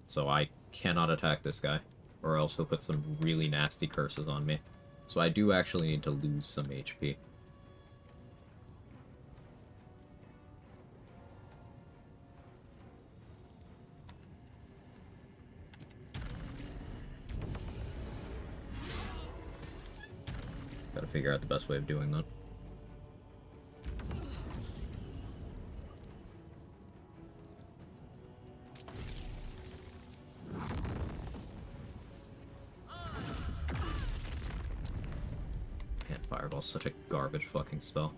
so I cannot attack this guy, or else he'll put some really nasty curses on me. So I do actually need to lose some HP. Gotta figure out the best way of doing that. Fireball's such a garbage fucking spell.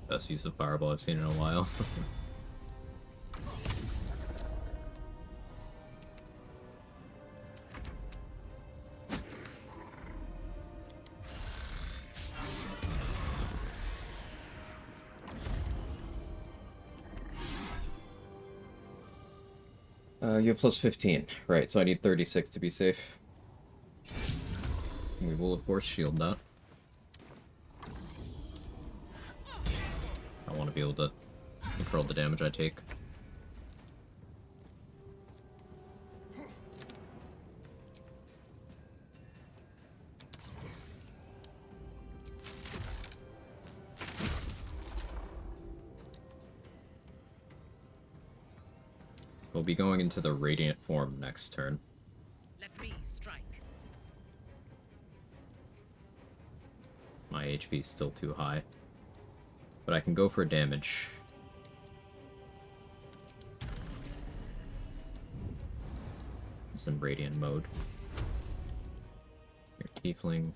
Best use of fireball I've seen in a while. You have plus 15. Right, so I need 36 to be safe. We will, of course, shield that. I want to be able to control the damage I take. We'll be going into the Radiant form next turn. Let me strike. My HP is still too high. But I can go for damage. It's in Radiant mode. Your Tiefling.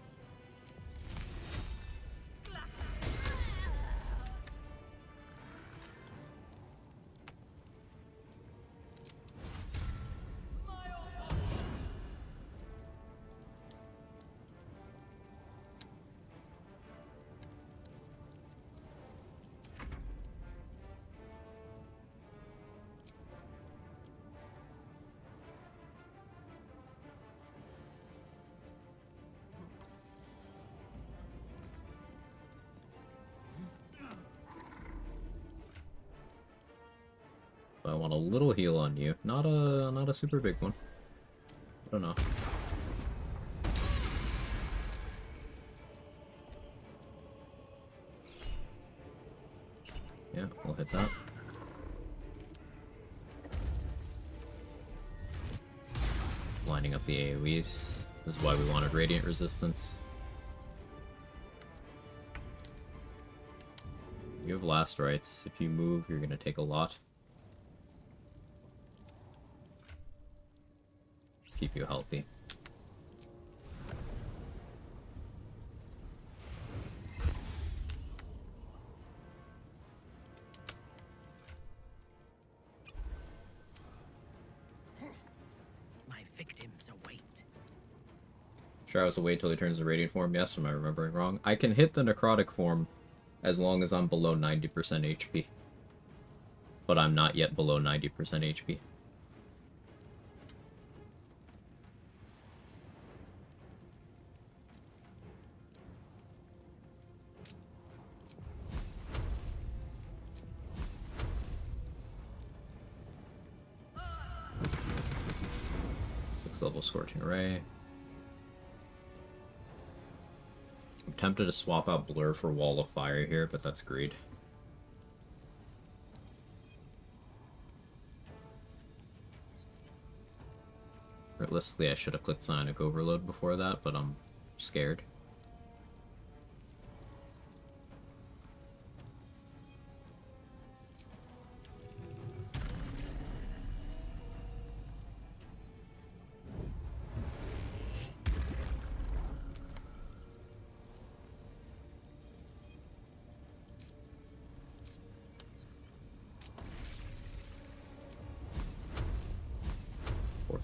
I want a little heal on you, not a super big one. I don't know. Yeah, we'll hit that. Lining up the AoEs. This is why we wanted Radiant Resistance. You have last rights. If you move, you're gonna take a lot. Keep you healthy. My victims await. Shroud's away till he turns to radiant form. Yes, am I remembering wrong? I can hit the necrotic form as long as I'm below 90% HP. But I'm not yet below 90% HP. Level Scorching Ray. I'm tempted to swap out Blur for Wall of Fire here, but that's greed. Realistically, I should have clicked Psionic Overload before that, but I'm scared.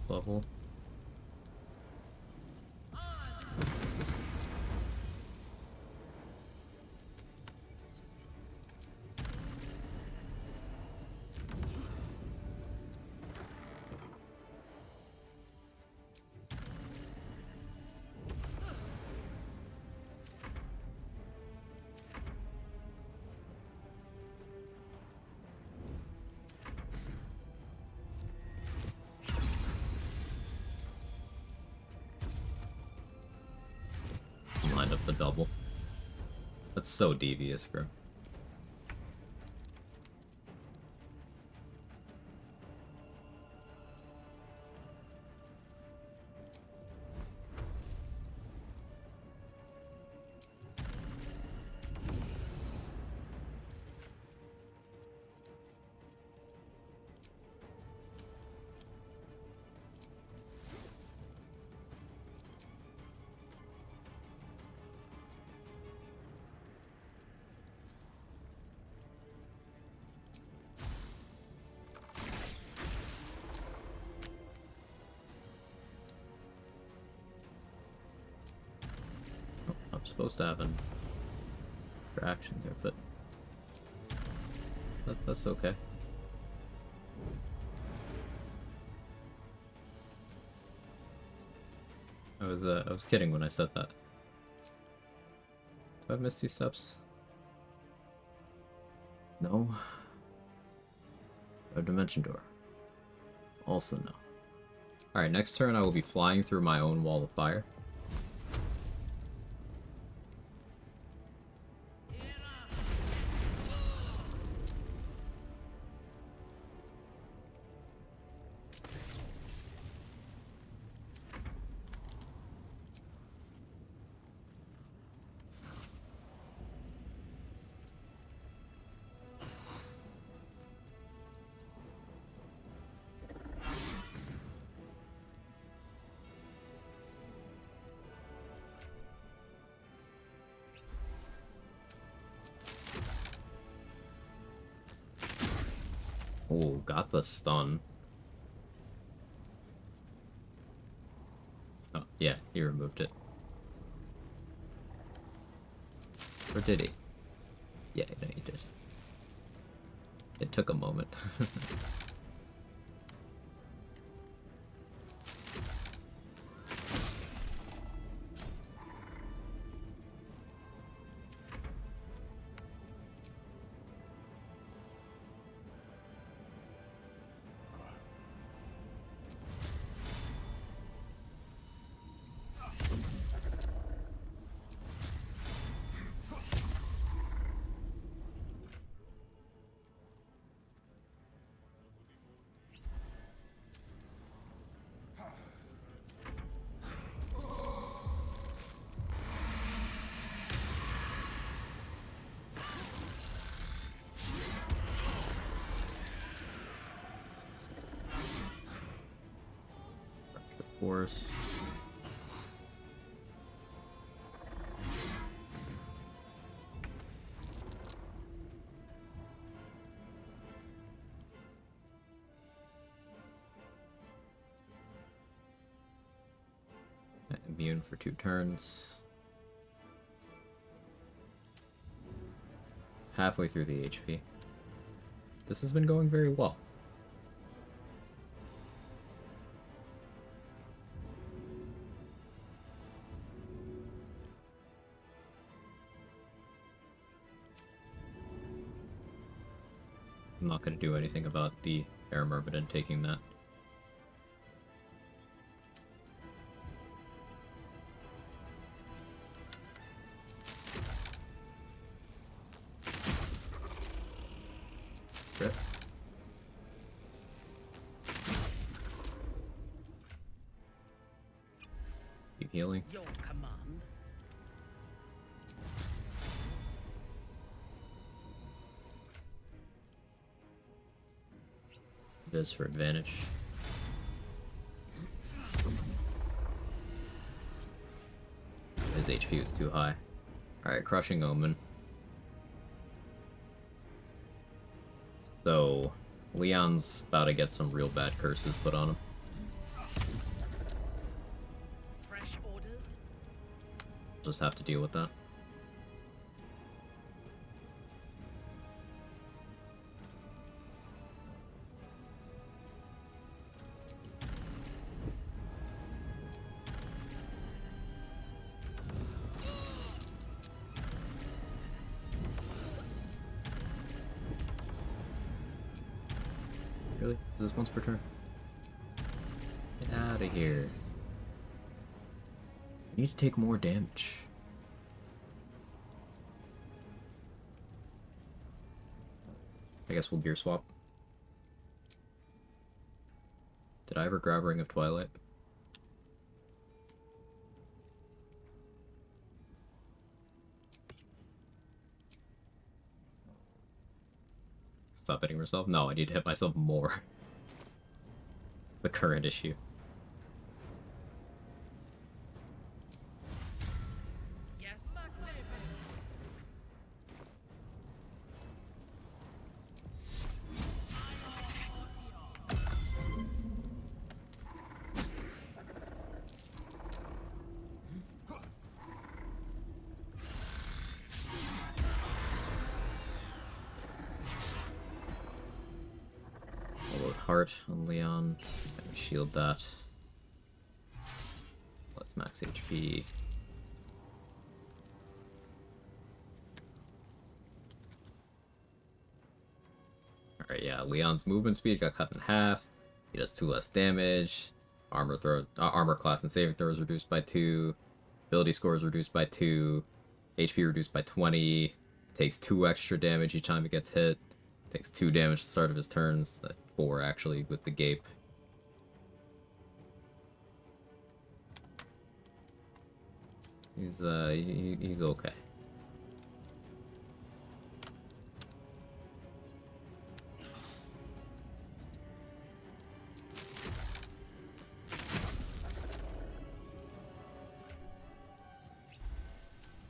Level. Lined up the double. That's so devious, bro. I'm supposed to have an interaction there, but that's okay. I was kidding when I said that. Do I have Misty Steps? No. Do I have Dimension Door? Also no. Alright, next turn I will be flying through my own Wall of Fire. Oh, got the stun. Oh, yeah, he removed it. Or did he? Yeah, no, he did. It took a moment. course. Immune for 2 turns. Halfway through the HP. This has been going very well. I'm not going to do anything about the Air Myrmidon taking that. Rip. Keep healing. Your command. This for advantage. His HP was too high. Alright, Crushing Omen. So, Leon's about to get some real bad curses put on him. Fresh orders? Just have to deal with that. Really? Is this once per turn? Get out of here. You need to take more damage. I guess we'll gear swap. Did I ever grab Ring of Twilight? Stop hitting myself? No, I need to hit myself more. It's the current issue. Yes, Heart on Leon. Shield that. Let's max HP. Alright, yeah, Leon's movement speed got cut in half. He does 2 less damage. Armor class and saving throws reduced by 2. Ability scores reduced by 2. HP reduced by 20. Takes 2 extra damage each time it gets hit. Takes 2 damage at the start of his turns. 4 actually with the gape. He's okay.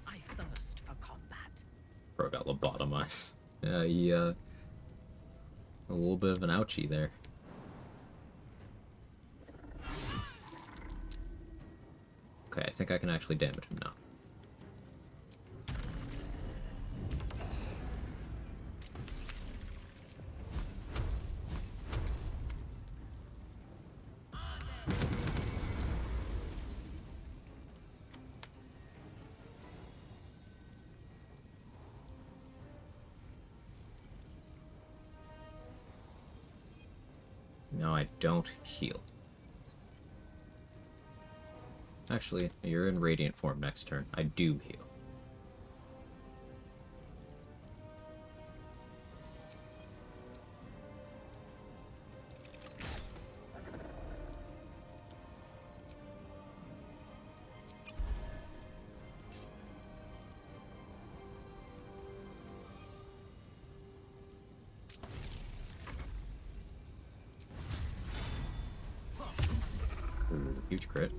I thirst for combat. Bro got lobotomized. Yeah, he a little bit of an ouchie there. Okay, I think I can actually damage him now. No, I don't heal. Actually, you're in Radiant form next turn. I do heal. Ooh, you Huge crit.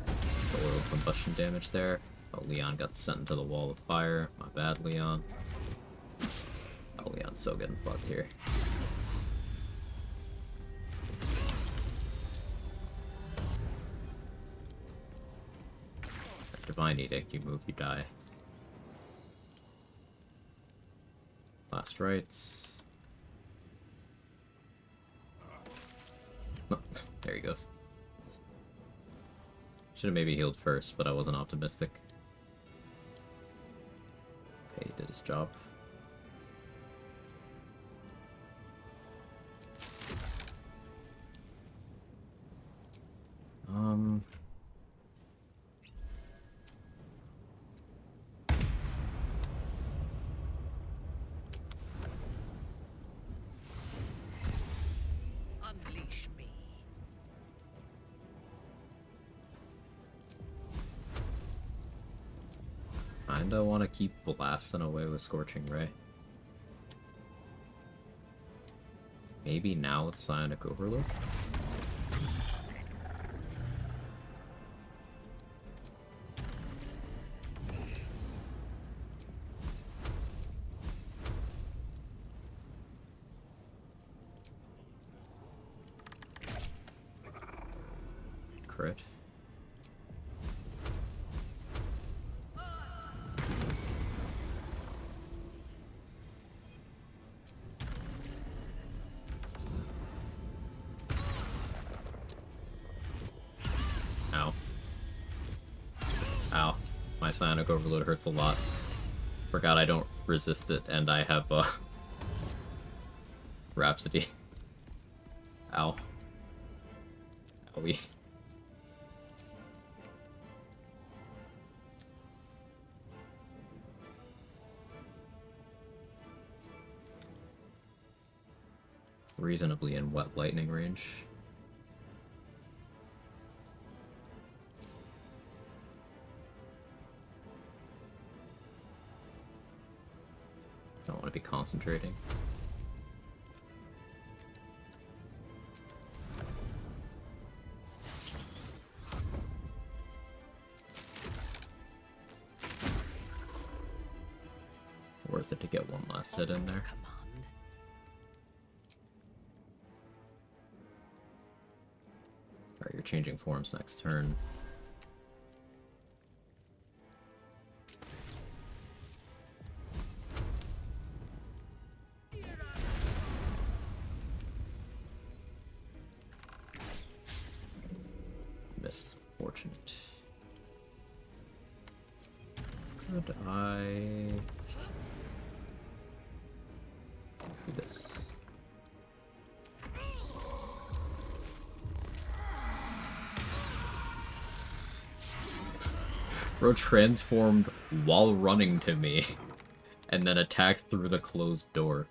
A little combustion damage there. Oh, Leon got sent into the wall of fire. My bad, Leon. Oh, Leon's so getting fucked here. Divine Edict, you move, you die. Last rites. Oh, there he goes. Should have maybe healed first, but I wasn't optimistic. Okay, he did his job. Unleash me. Kinda want to keep blasting away with Scorching Ray. Maybe now with Psionic Overload? Crit. Ow. Ow. My Psionic Overload hurts a lot. Forgot I don't resist it, and I have, Rhapsody. Ow. Owie. Reasonably in wet lightning range. Don't want to be concentrating. Worth it to get one last hit in there. Alright, you're changing forms next turn. Missed. Fortunate. Could I do this? Bro transformed while running to me, and then attacked through the closed door.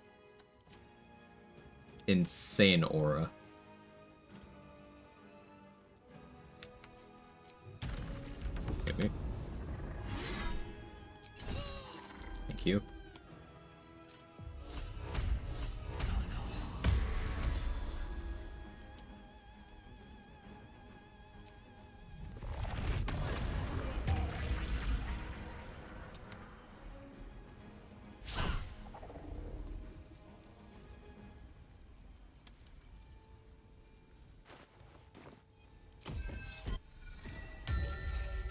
Insane aura. Hit me. Thank you.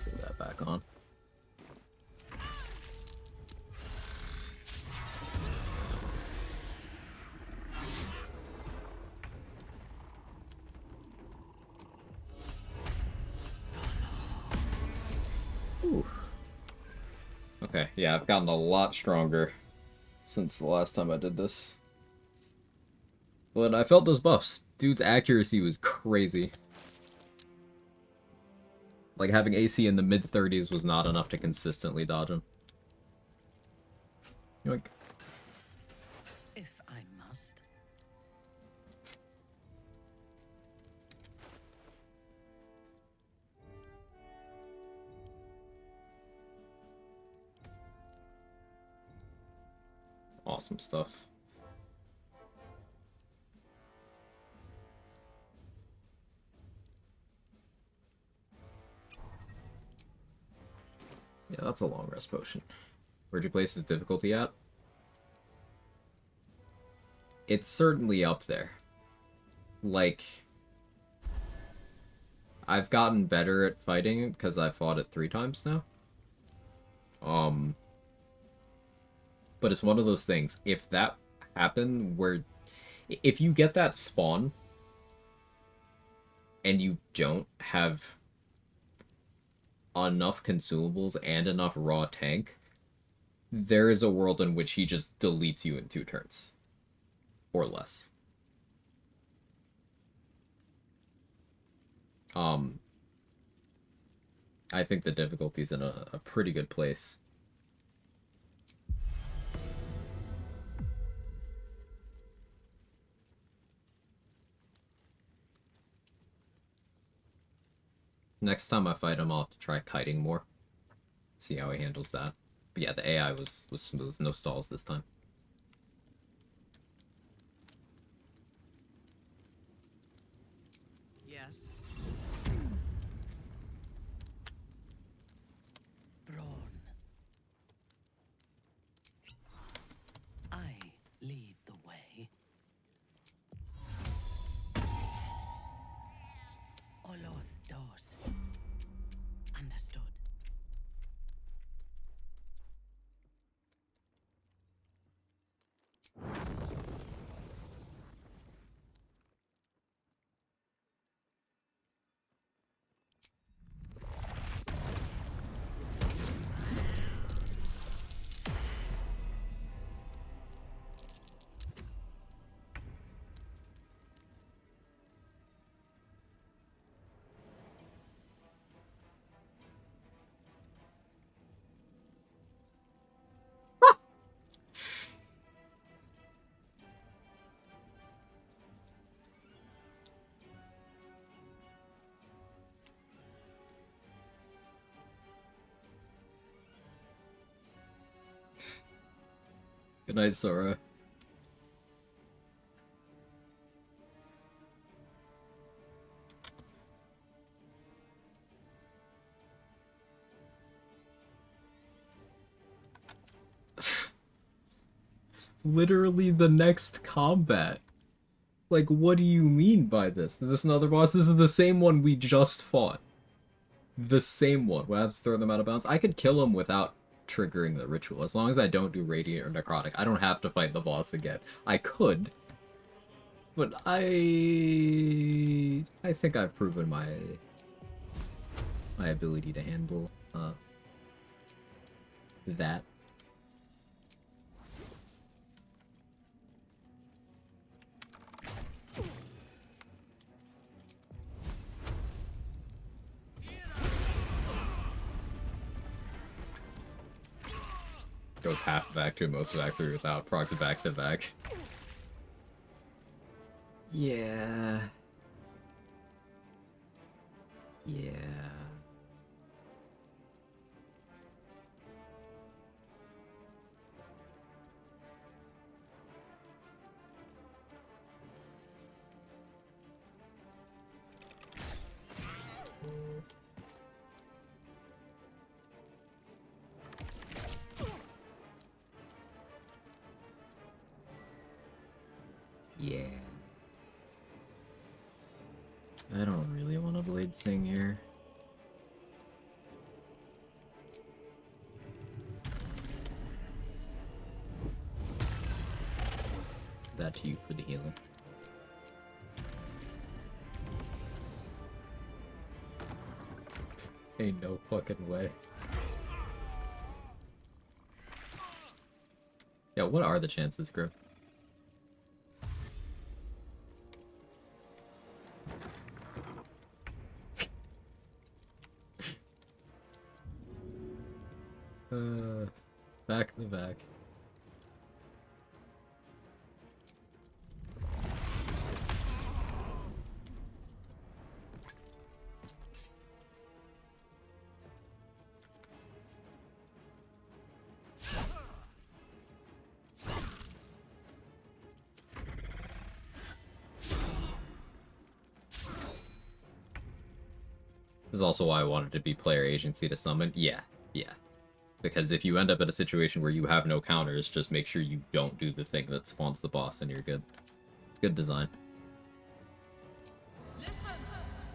Put that back on. Ooh. Okay, yeah, I've gotten a lot stronger since the last time I did this. But I felt those buffs. Dude's accuracy was crazy. Like, having AC in the mid-30s was not enough to consistently dodge him. Yoink. If I must. Awesome stuff. Yeah, that's a long rest potion. Where'd you place his difficulty at? It's certainly up there. Like, I've gotten better at fighting it because I fought it 3 times now. But it's one of those things. If that happened where... If you get that spawn and you don't have enough consumables and enough raw tank, there is a world in which he just deletes you in 2 turns. Or less. I think the difficulty's in a pretty good place. Next time I fight him, I'll have to try kiting more. See how he handles that. But yeah, the AI was smooth. No stalls this time. Yes. Brawn. I lead the way. Oloth dos. Understood. Good night, Sora. Literally the next combat. Like, what do you mean by this? Is this another boss? This is the same one we just fought. The same one. What happens to throw them out of bounds? I could kill him without triggering the ritual. As long as I don't do Radiant or Necrotic, I don't have to fight the boss again. I could. But I think I've proven my ability to handle that. Goes half back to most back 3 without procs back to back. Yeah. Yeah. Yeah. I don't really want to blade sing here. That to you for the healing. Ain't no fucking way. Yeah, what are the chances, Grim? Back in the back. This is also why I wanted to be player agency to summon. Yeah, yeah. Because if you end up in a situation where you have no counters, just make sure you don't do the thing that spawns the boss and you're good. It's good design. Listen,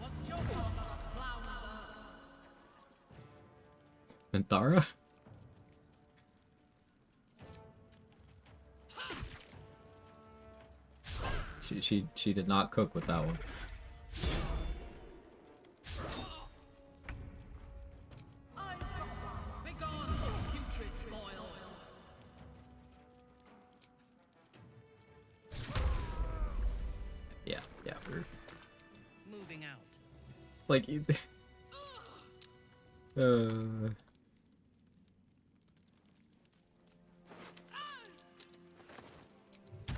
what's your thought on a flounder? Minthara? She did not cook with that one. Yeah, we're Moving out. like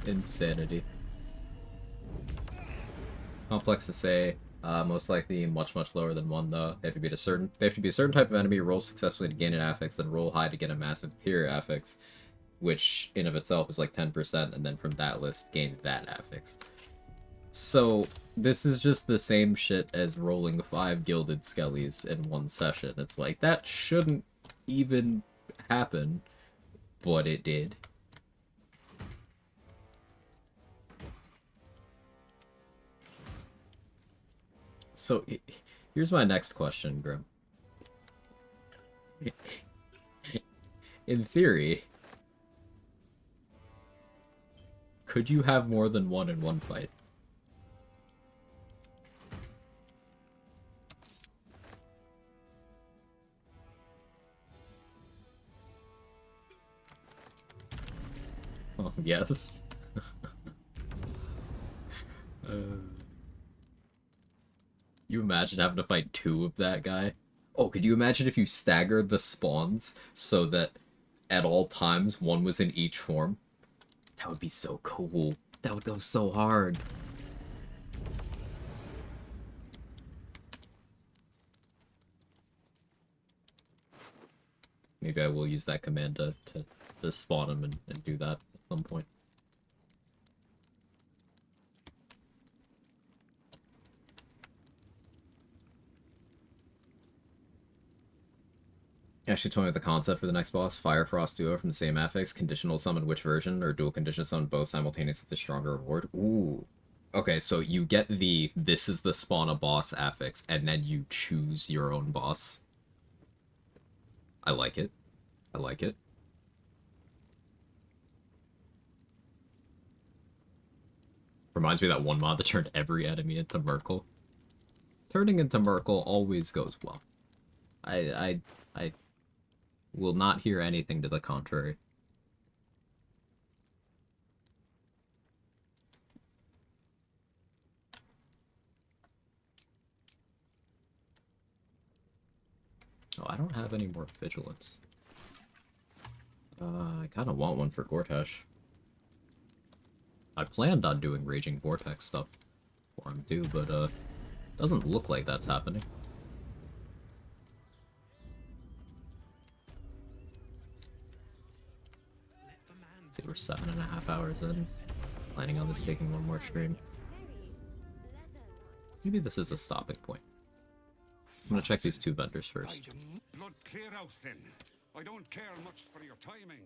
insanity. Complex to say. Most likely much lower than 1 though. They have to be a certain type of enemy, roll successfully to gain an affix, then roll high to get a massive interior affix, which in of itself is like 10%, and then from that list gain that affix. So this is just the same shit as rolling 5 gilded skellies in 1 session. It's like that shouldn't even happen, but it did. So, here's my next question, Grim. In theory, could you have more than 1 in 1 fight? Oh, yes. You imagine having to fight 2 of that guy? Oh, could you imagine if you staggered the spawns so that at all times 1 was in each form? That would be so cool. That would go so hard. Maybe I will use that command to spawn him and do that at some point. Actually told me the concept for the next boss, Fire Frost duo from the same affix, conditional summon which version, or dual conditional summon both simultaneously with a stronger reward. Ooh. Okay, so you get the this is the spawn a boss affix, and then you choose your own boss. I like it. I like it. Reminds me of that one mod that turned every enemy into Merkle. Turning into Merkle always goes well. I will not hear anything to the contrary. Oh, I don't have any more vigilance. I kind of want one for Gortash. I planned on doing Raging Vortex stuff for him too, but doesn't look like that's happening. Let's see, we're 7.5 hours in. Planning on this taking 1 more stream. Maybe this is a stopping point. I'm gonna check these 2 vendors first. Blood clear out then. I don't care much for your timing.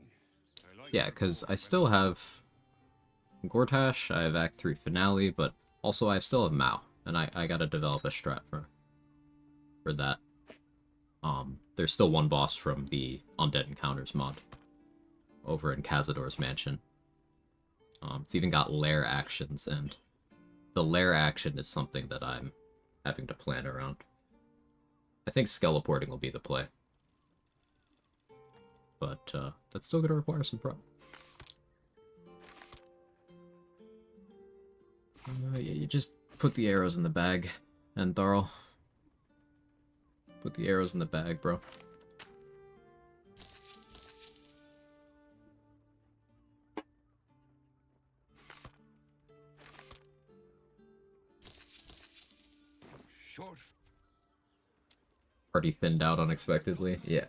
Yeah, because I still have Gortash, I have Act 3 Finale, but also I still have Mao, and I gotta develop a strat for that. There's still 1 boss from the Undead Encounters mod over in Cazador's mansion. It's even got lair actions, and the lair action is something that I'm having to plan around. I think skeleporting will be the play. But that's still going to require some prep. Yeah, you just put the arrows in the bag, and Tharl. Put the arrows in the bag, bro. Short. Party thinned out unexpectedly. Yeah.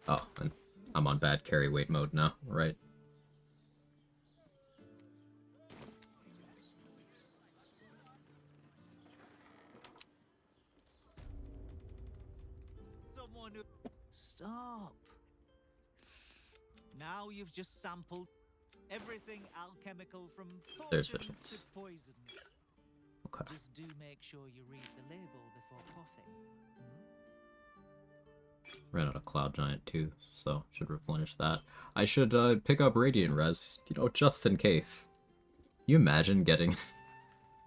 Oh, and I'm on bad carry weight mode now, right? someone who... Stop. Now you've just sampled everything alchemical from There's potions visions. to poisons. Okay. Just do make sure you read the label before coughing. Ran out of Cloud Giant too, so should replenish that. I should pick up Radiant Res, you know, just in case. You imagine getting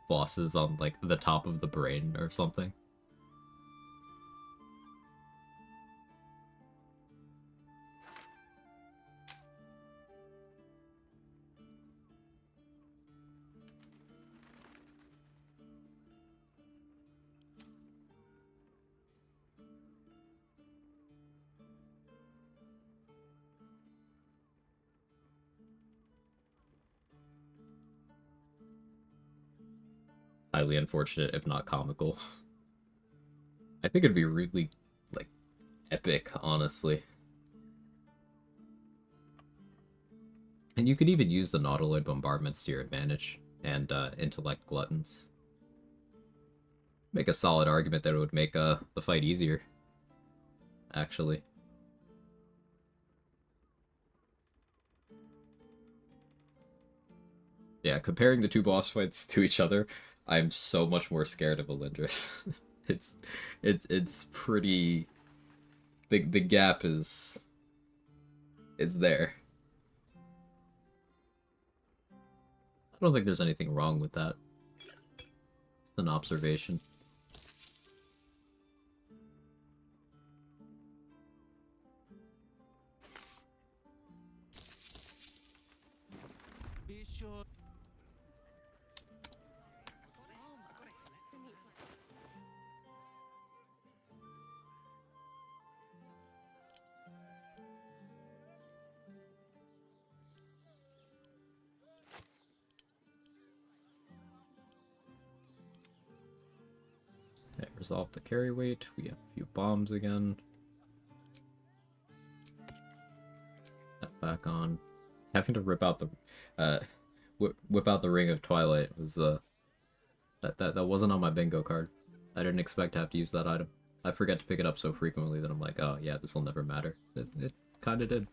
bosses on like the top of the brain or something? Highly unfortunate, if not comical. I think it'd be really, like, epic, honestly. And you could even use the Nautiloid bombardments to your advantage, and intellect gluttons. Make a solid argument that it would make the fight easier, actually. Yeah, comparing the two boss fights to each other, I'm so much more scared of Elindris. it's pretty... The gap is... It's there. I don't think there's anything wrong with that. It's an observation. Be sure. Okay, resolve the carry weight. We have a few bombs again. That back on. Having to rip out the whip out the Ring of Twilight was that wasn't on my bingo card. I didn't expect to have to use that item. I forget to pick it up so frequently that I'm like, oh yeah, this will never matter. It kind of did.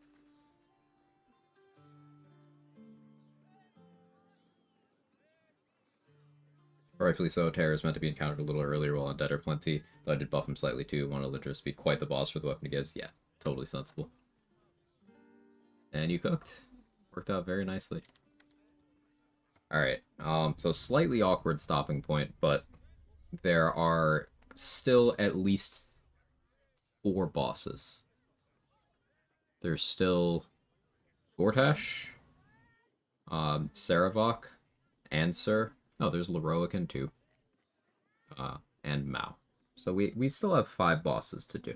Rightfully so, Terror is meant to be encountered a little earlier while undead are plenty, though I did buff him slightly too. Want Elindris to be quite the boss for the weapon he gives. Yeah, totally sensible. And you cooked. Worked out very nicely. Alright, so slightly awkward stopping point, but there are still at least 4 bosses. There's still Gortash, Saravok, Answer. Oh, there's Leroican too. And Mao. So we still have 5 bosses to do.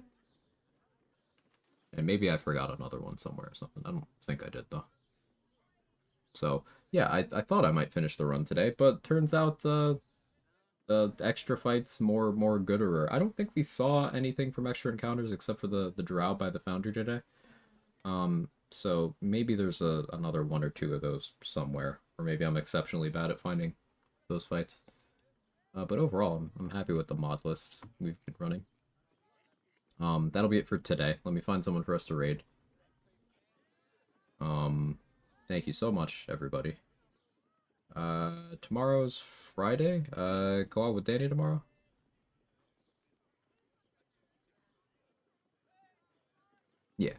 And maybe I forgot another one somewhere or something. I don't think I did, though. So, yeah, I thought I might finish the run today, but turns out the extra fights more gooder. I don't think we saw anything from extra encounters except for the drow by the Foundry today. So maybe there's another 1 or 2 of those somewhere. Or maybe I'm exceptionally bad at finding those fights. But overall, I'm happy with the mod list we've been running. That'll be it for today. Let me find someone for us to raid. Thank you so much, everybody. Tomorrow's Friday. Go out with Danny tomorrow. Yeah.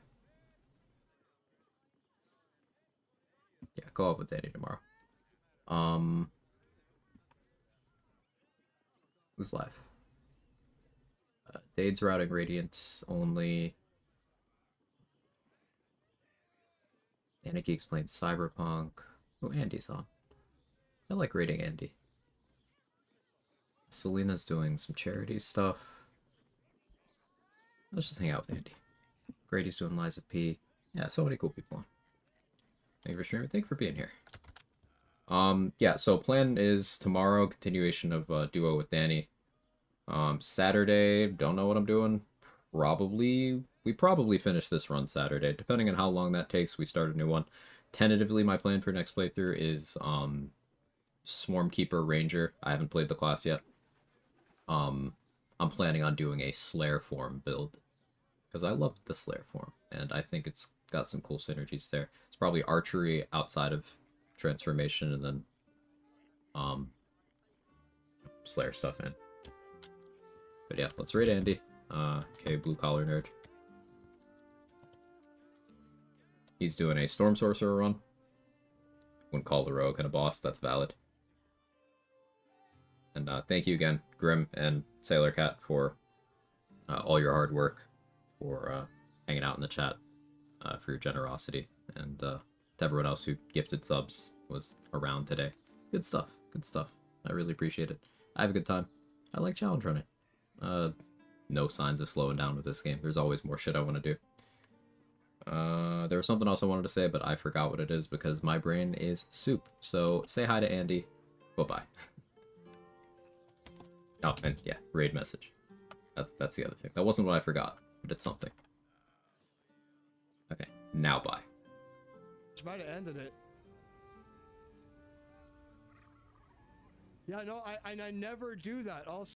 Yeah, go out with Danny tomorrow. Who's live? Dade's routing Radiant only. Anarchy explains Cyberpunk. Oh, Andy's on. I like rating Andy. Selena's doing some charity stuff. Let's just hang out with Andy. Grady's doing Liza P. Yeah, so many cool people on. Thank you for streaming. Thank you for being here. Yeah, so plan is tomorrow, continuation of Duo with Danny. Saturday, don't know what I'm doing. We probably finish this run Saturday. Depending on how long that takes, we start a new one. Tentatively, my plan for next playthrough is Swarmkeeper Ranger. I haven't played the class yet. I'm planning on doing a Slayer form build. because I loved the Slayer form, and I think it's got some cool synergies there. It's probably archery outside of transformation, and then Slayer stuff in. But yeah, let's raid Andy. Okay, blue collar nerd. He's doing a Storm Sorcerer run. Wouldn't call the rogue and a boss, that's valid. And thank you again, Grim and Sailor Cat, for all your hard work, for hanging out in the chat, for your generosity, and to everyone else who gifted subs, was around today. Good stuff, good stuff. I really appreciate it. I have a good time. I like challenge running. No signs of slowing down with this game. There's always more shit I want to do. There was something else I wanted to say, but I forgot what it is because my brain is soup. So say hi to Andy. Bye-bye. Oh, and yeah, raid message. That's the other thing. That wasn't what I forgot, but it's something. Okay, now bye. She might have ended it. Yeah, no, I never do that. Also.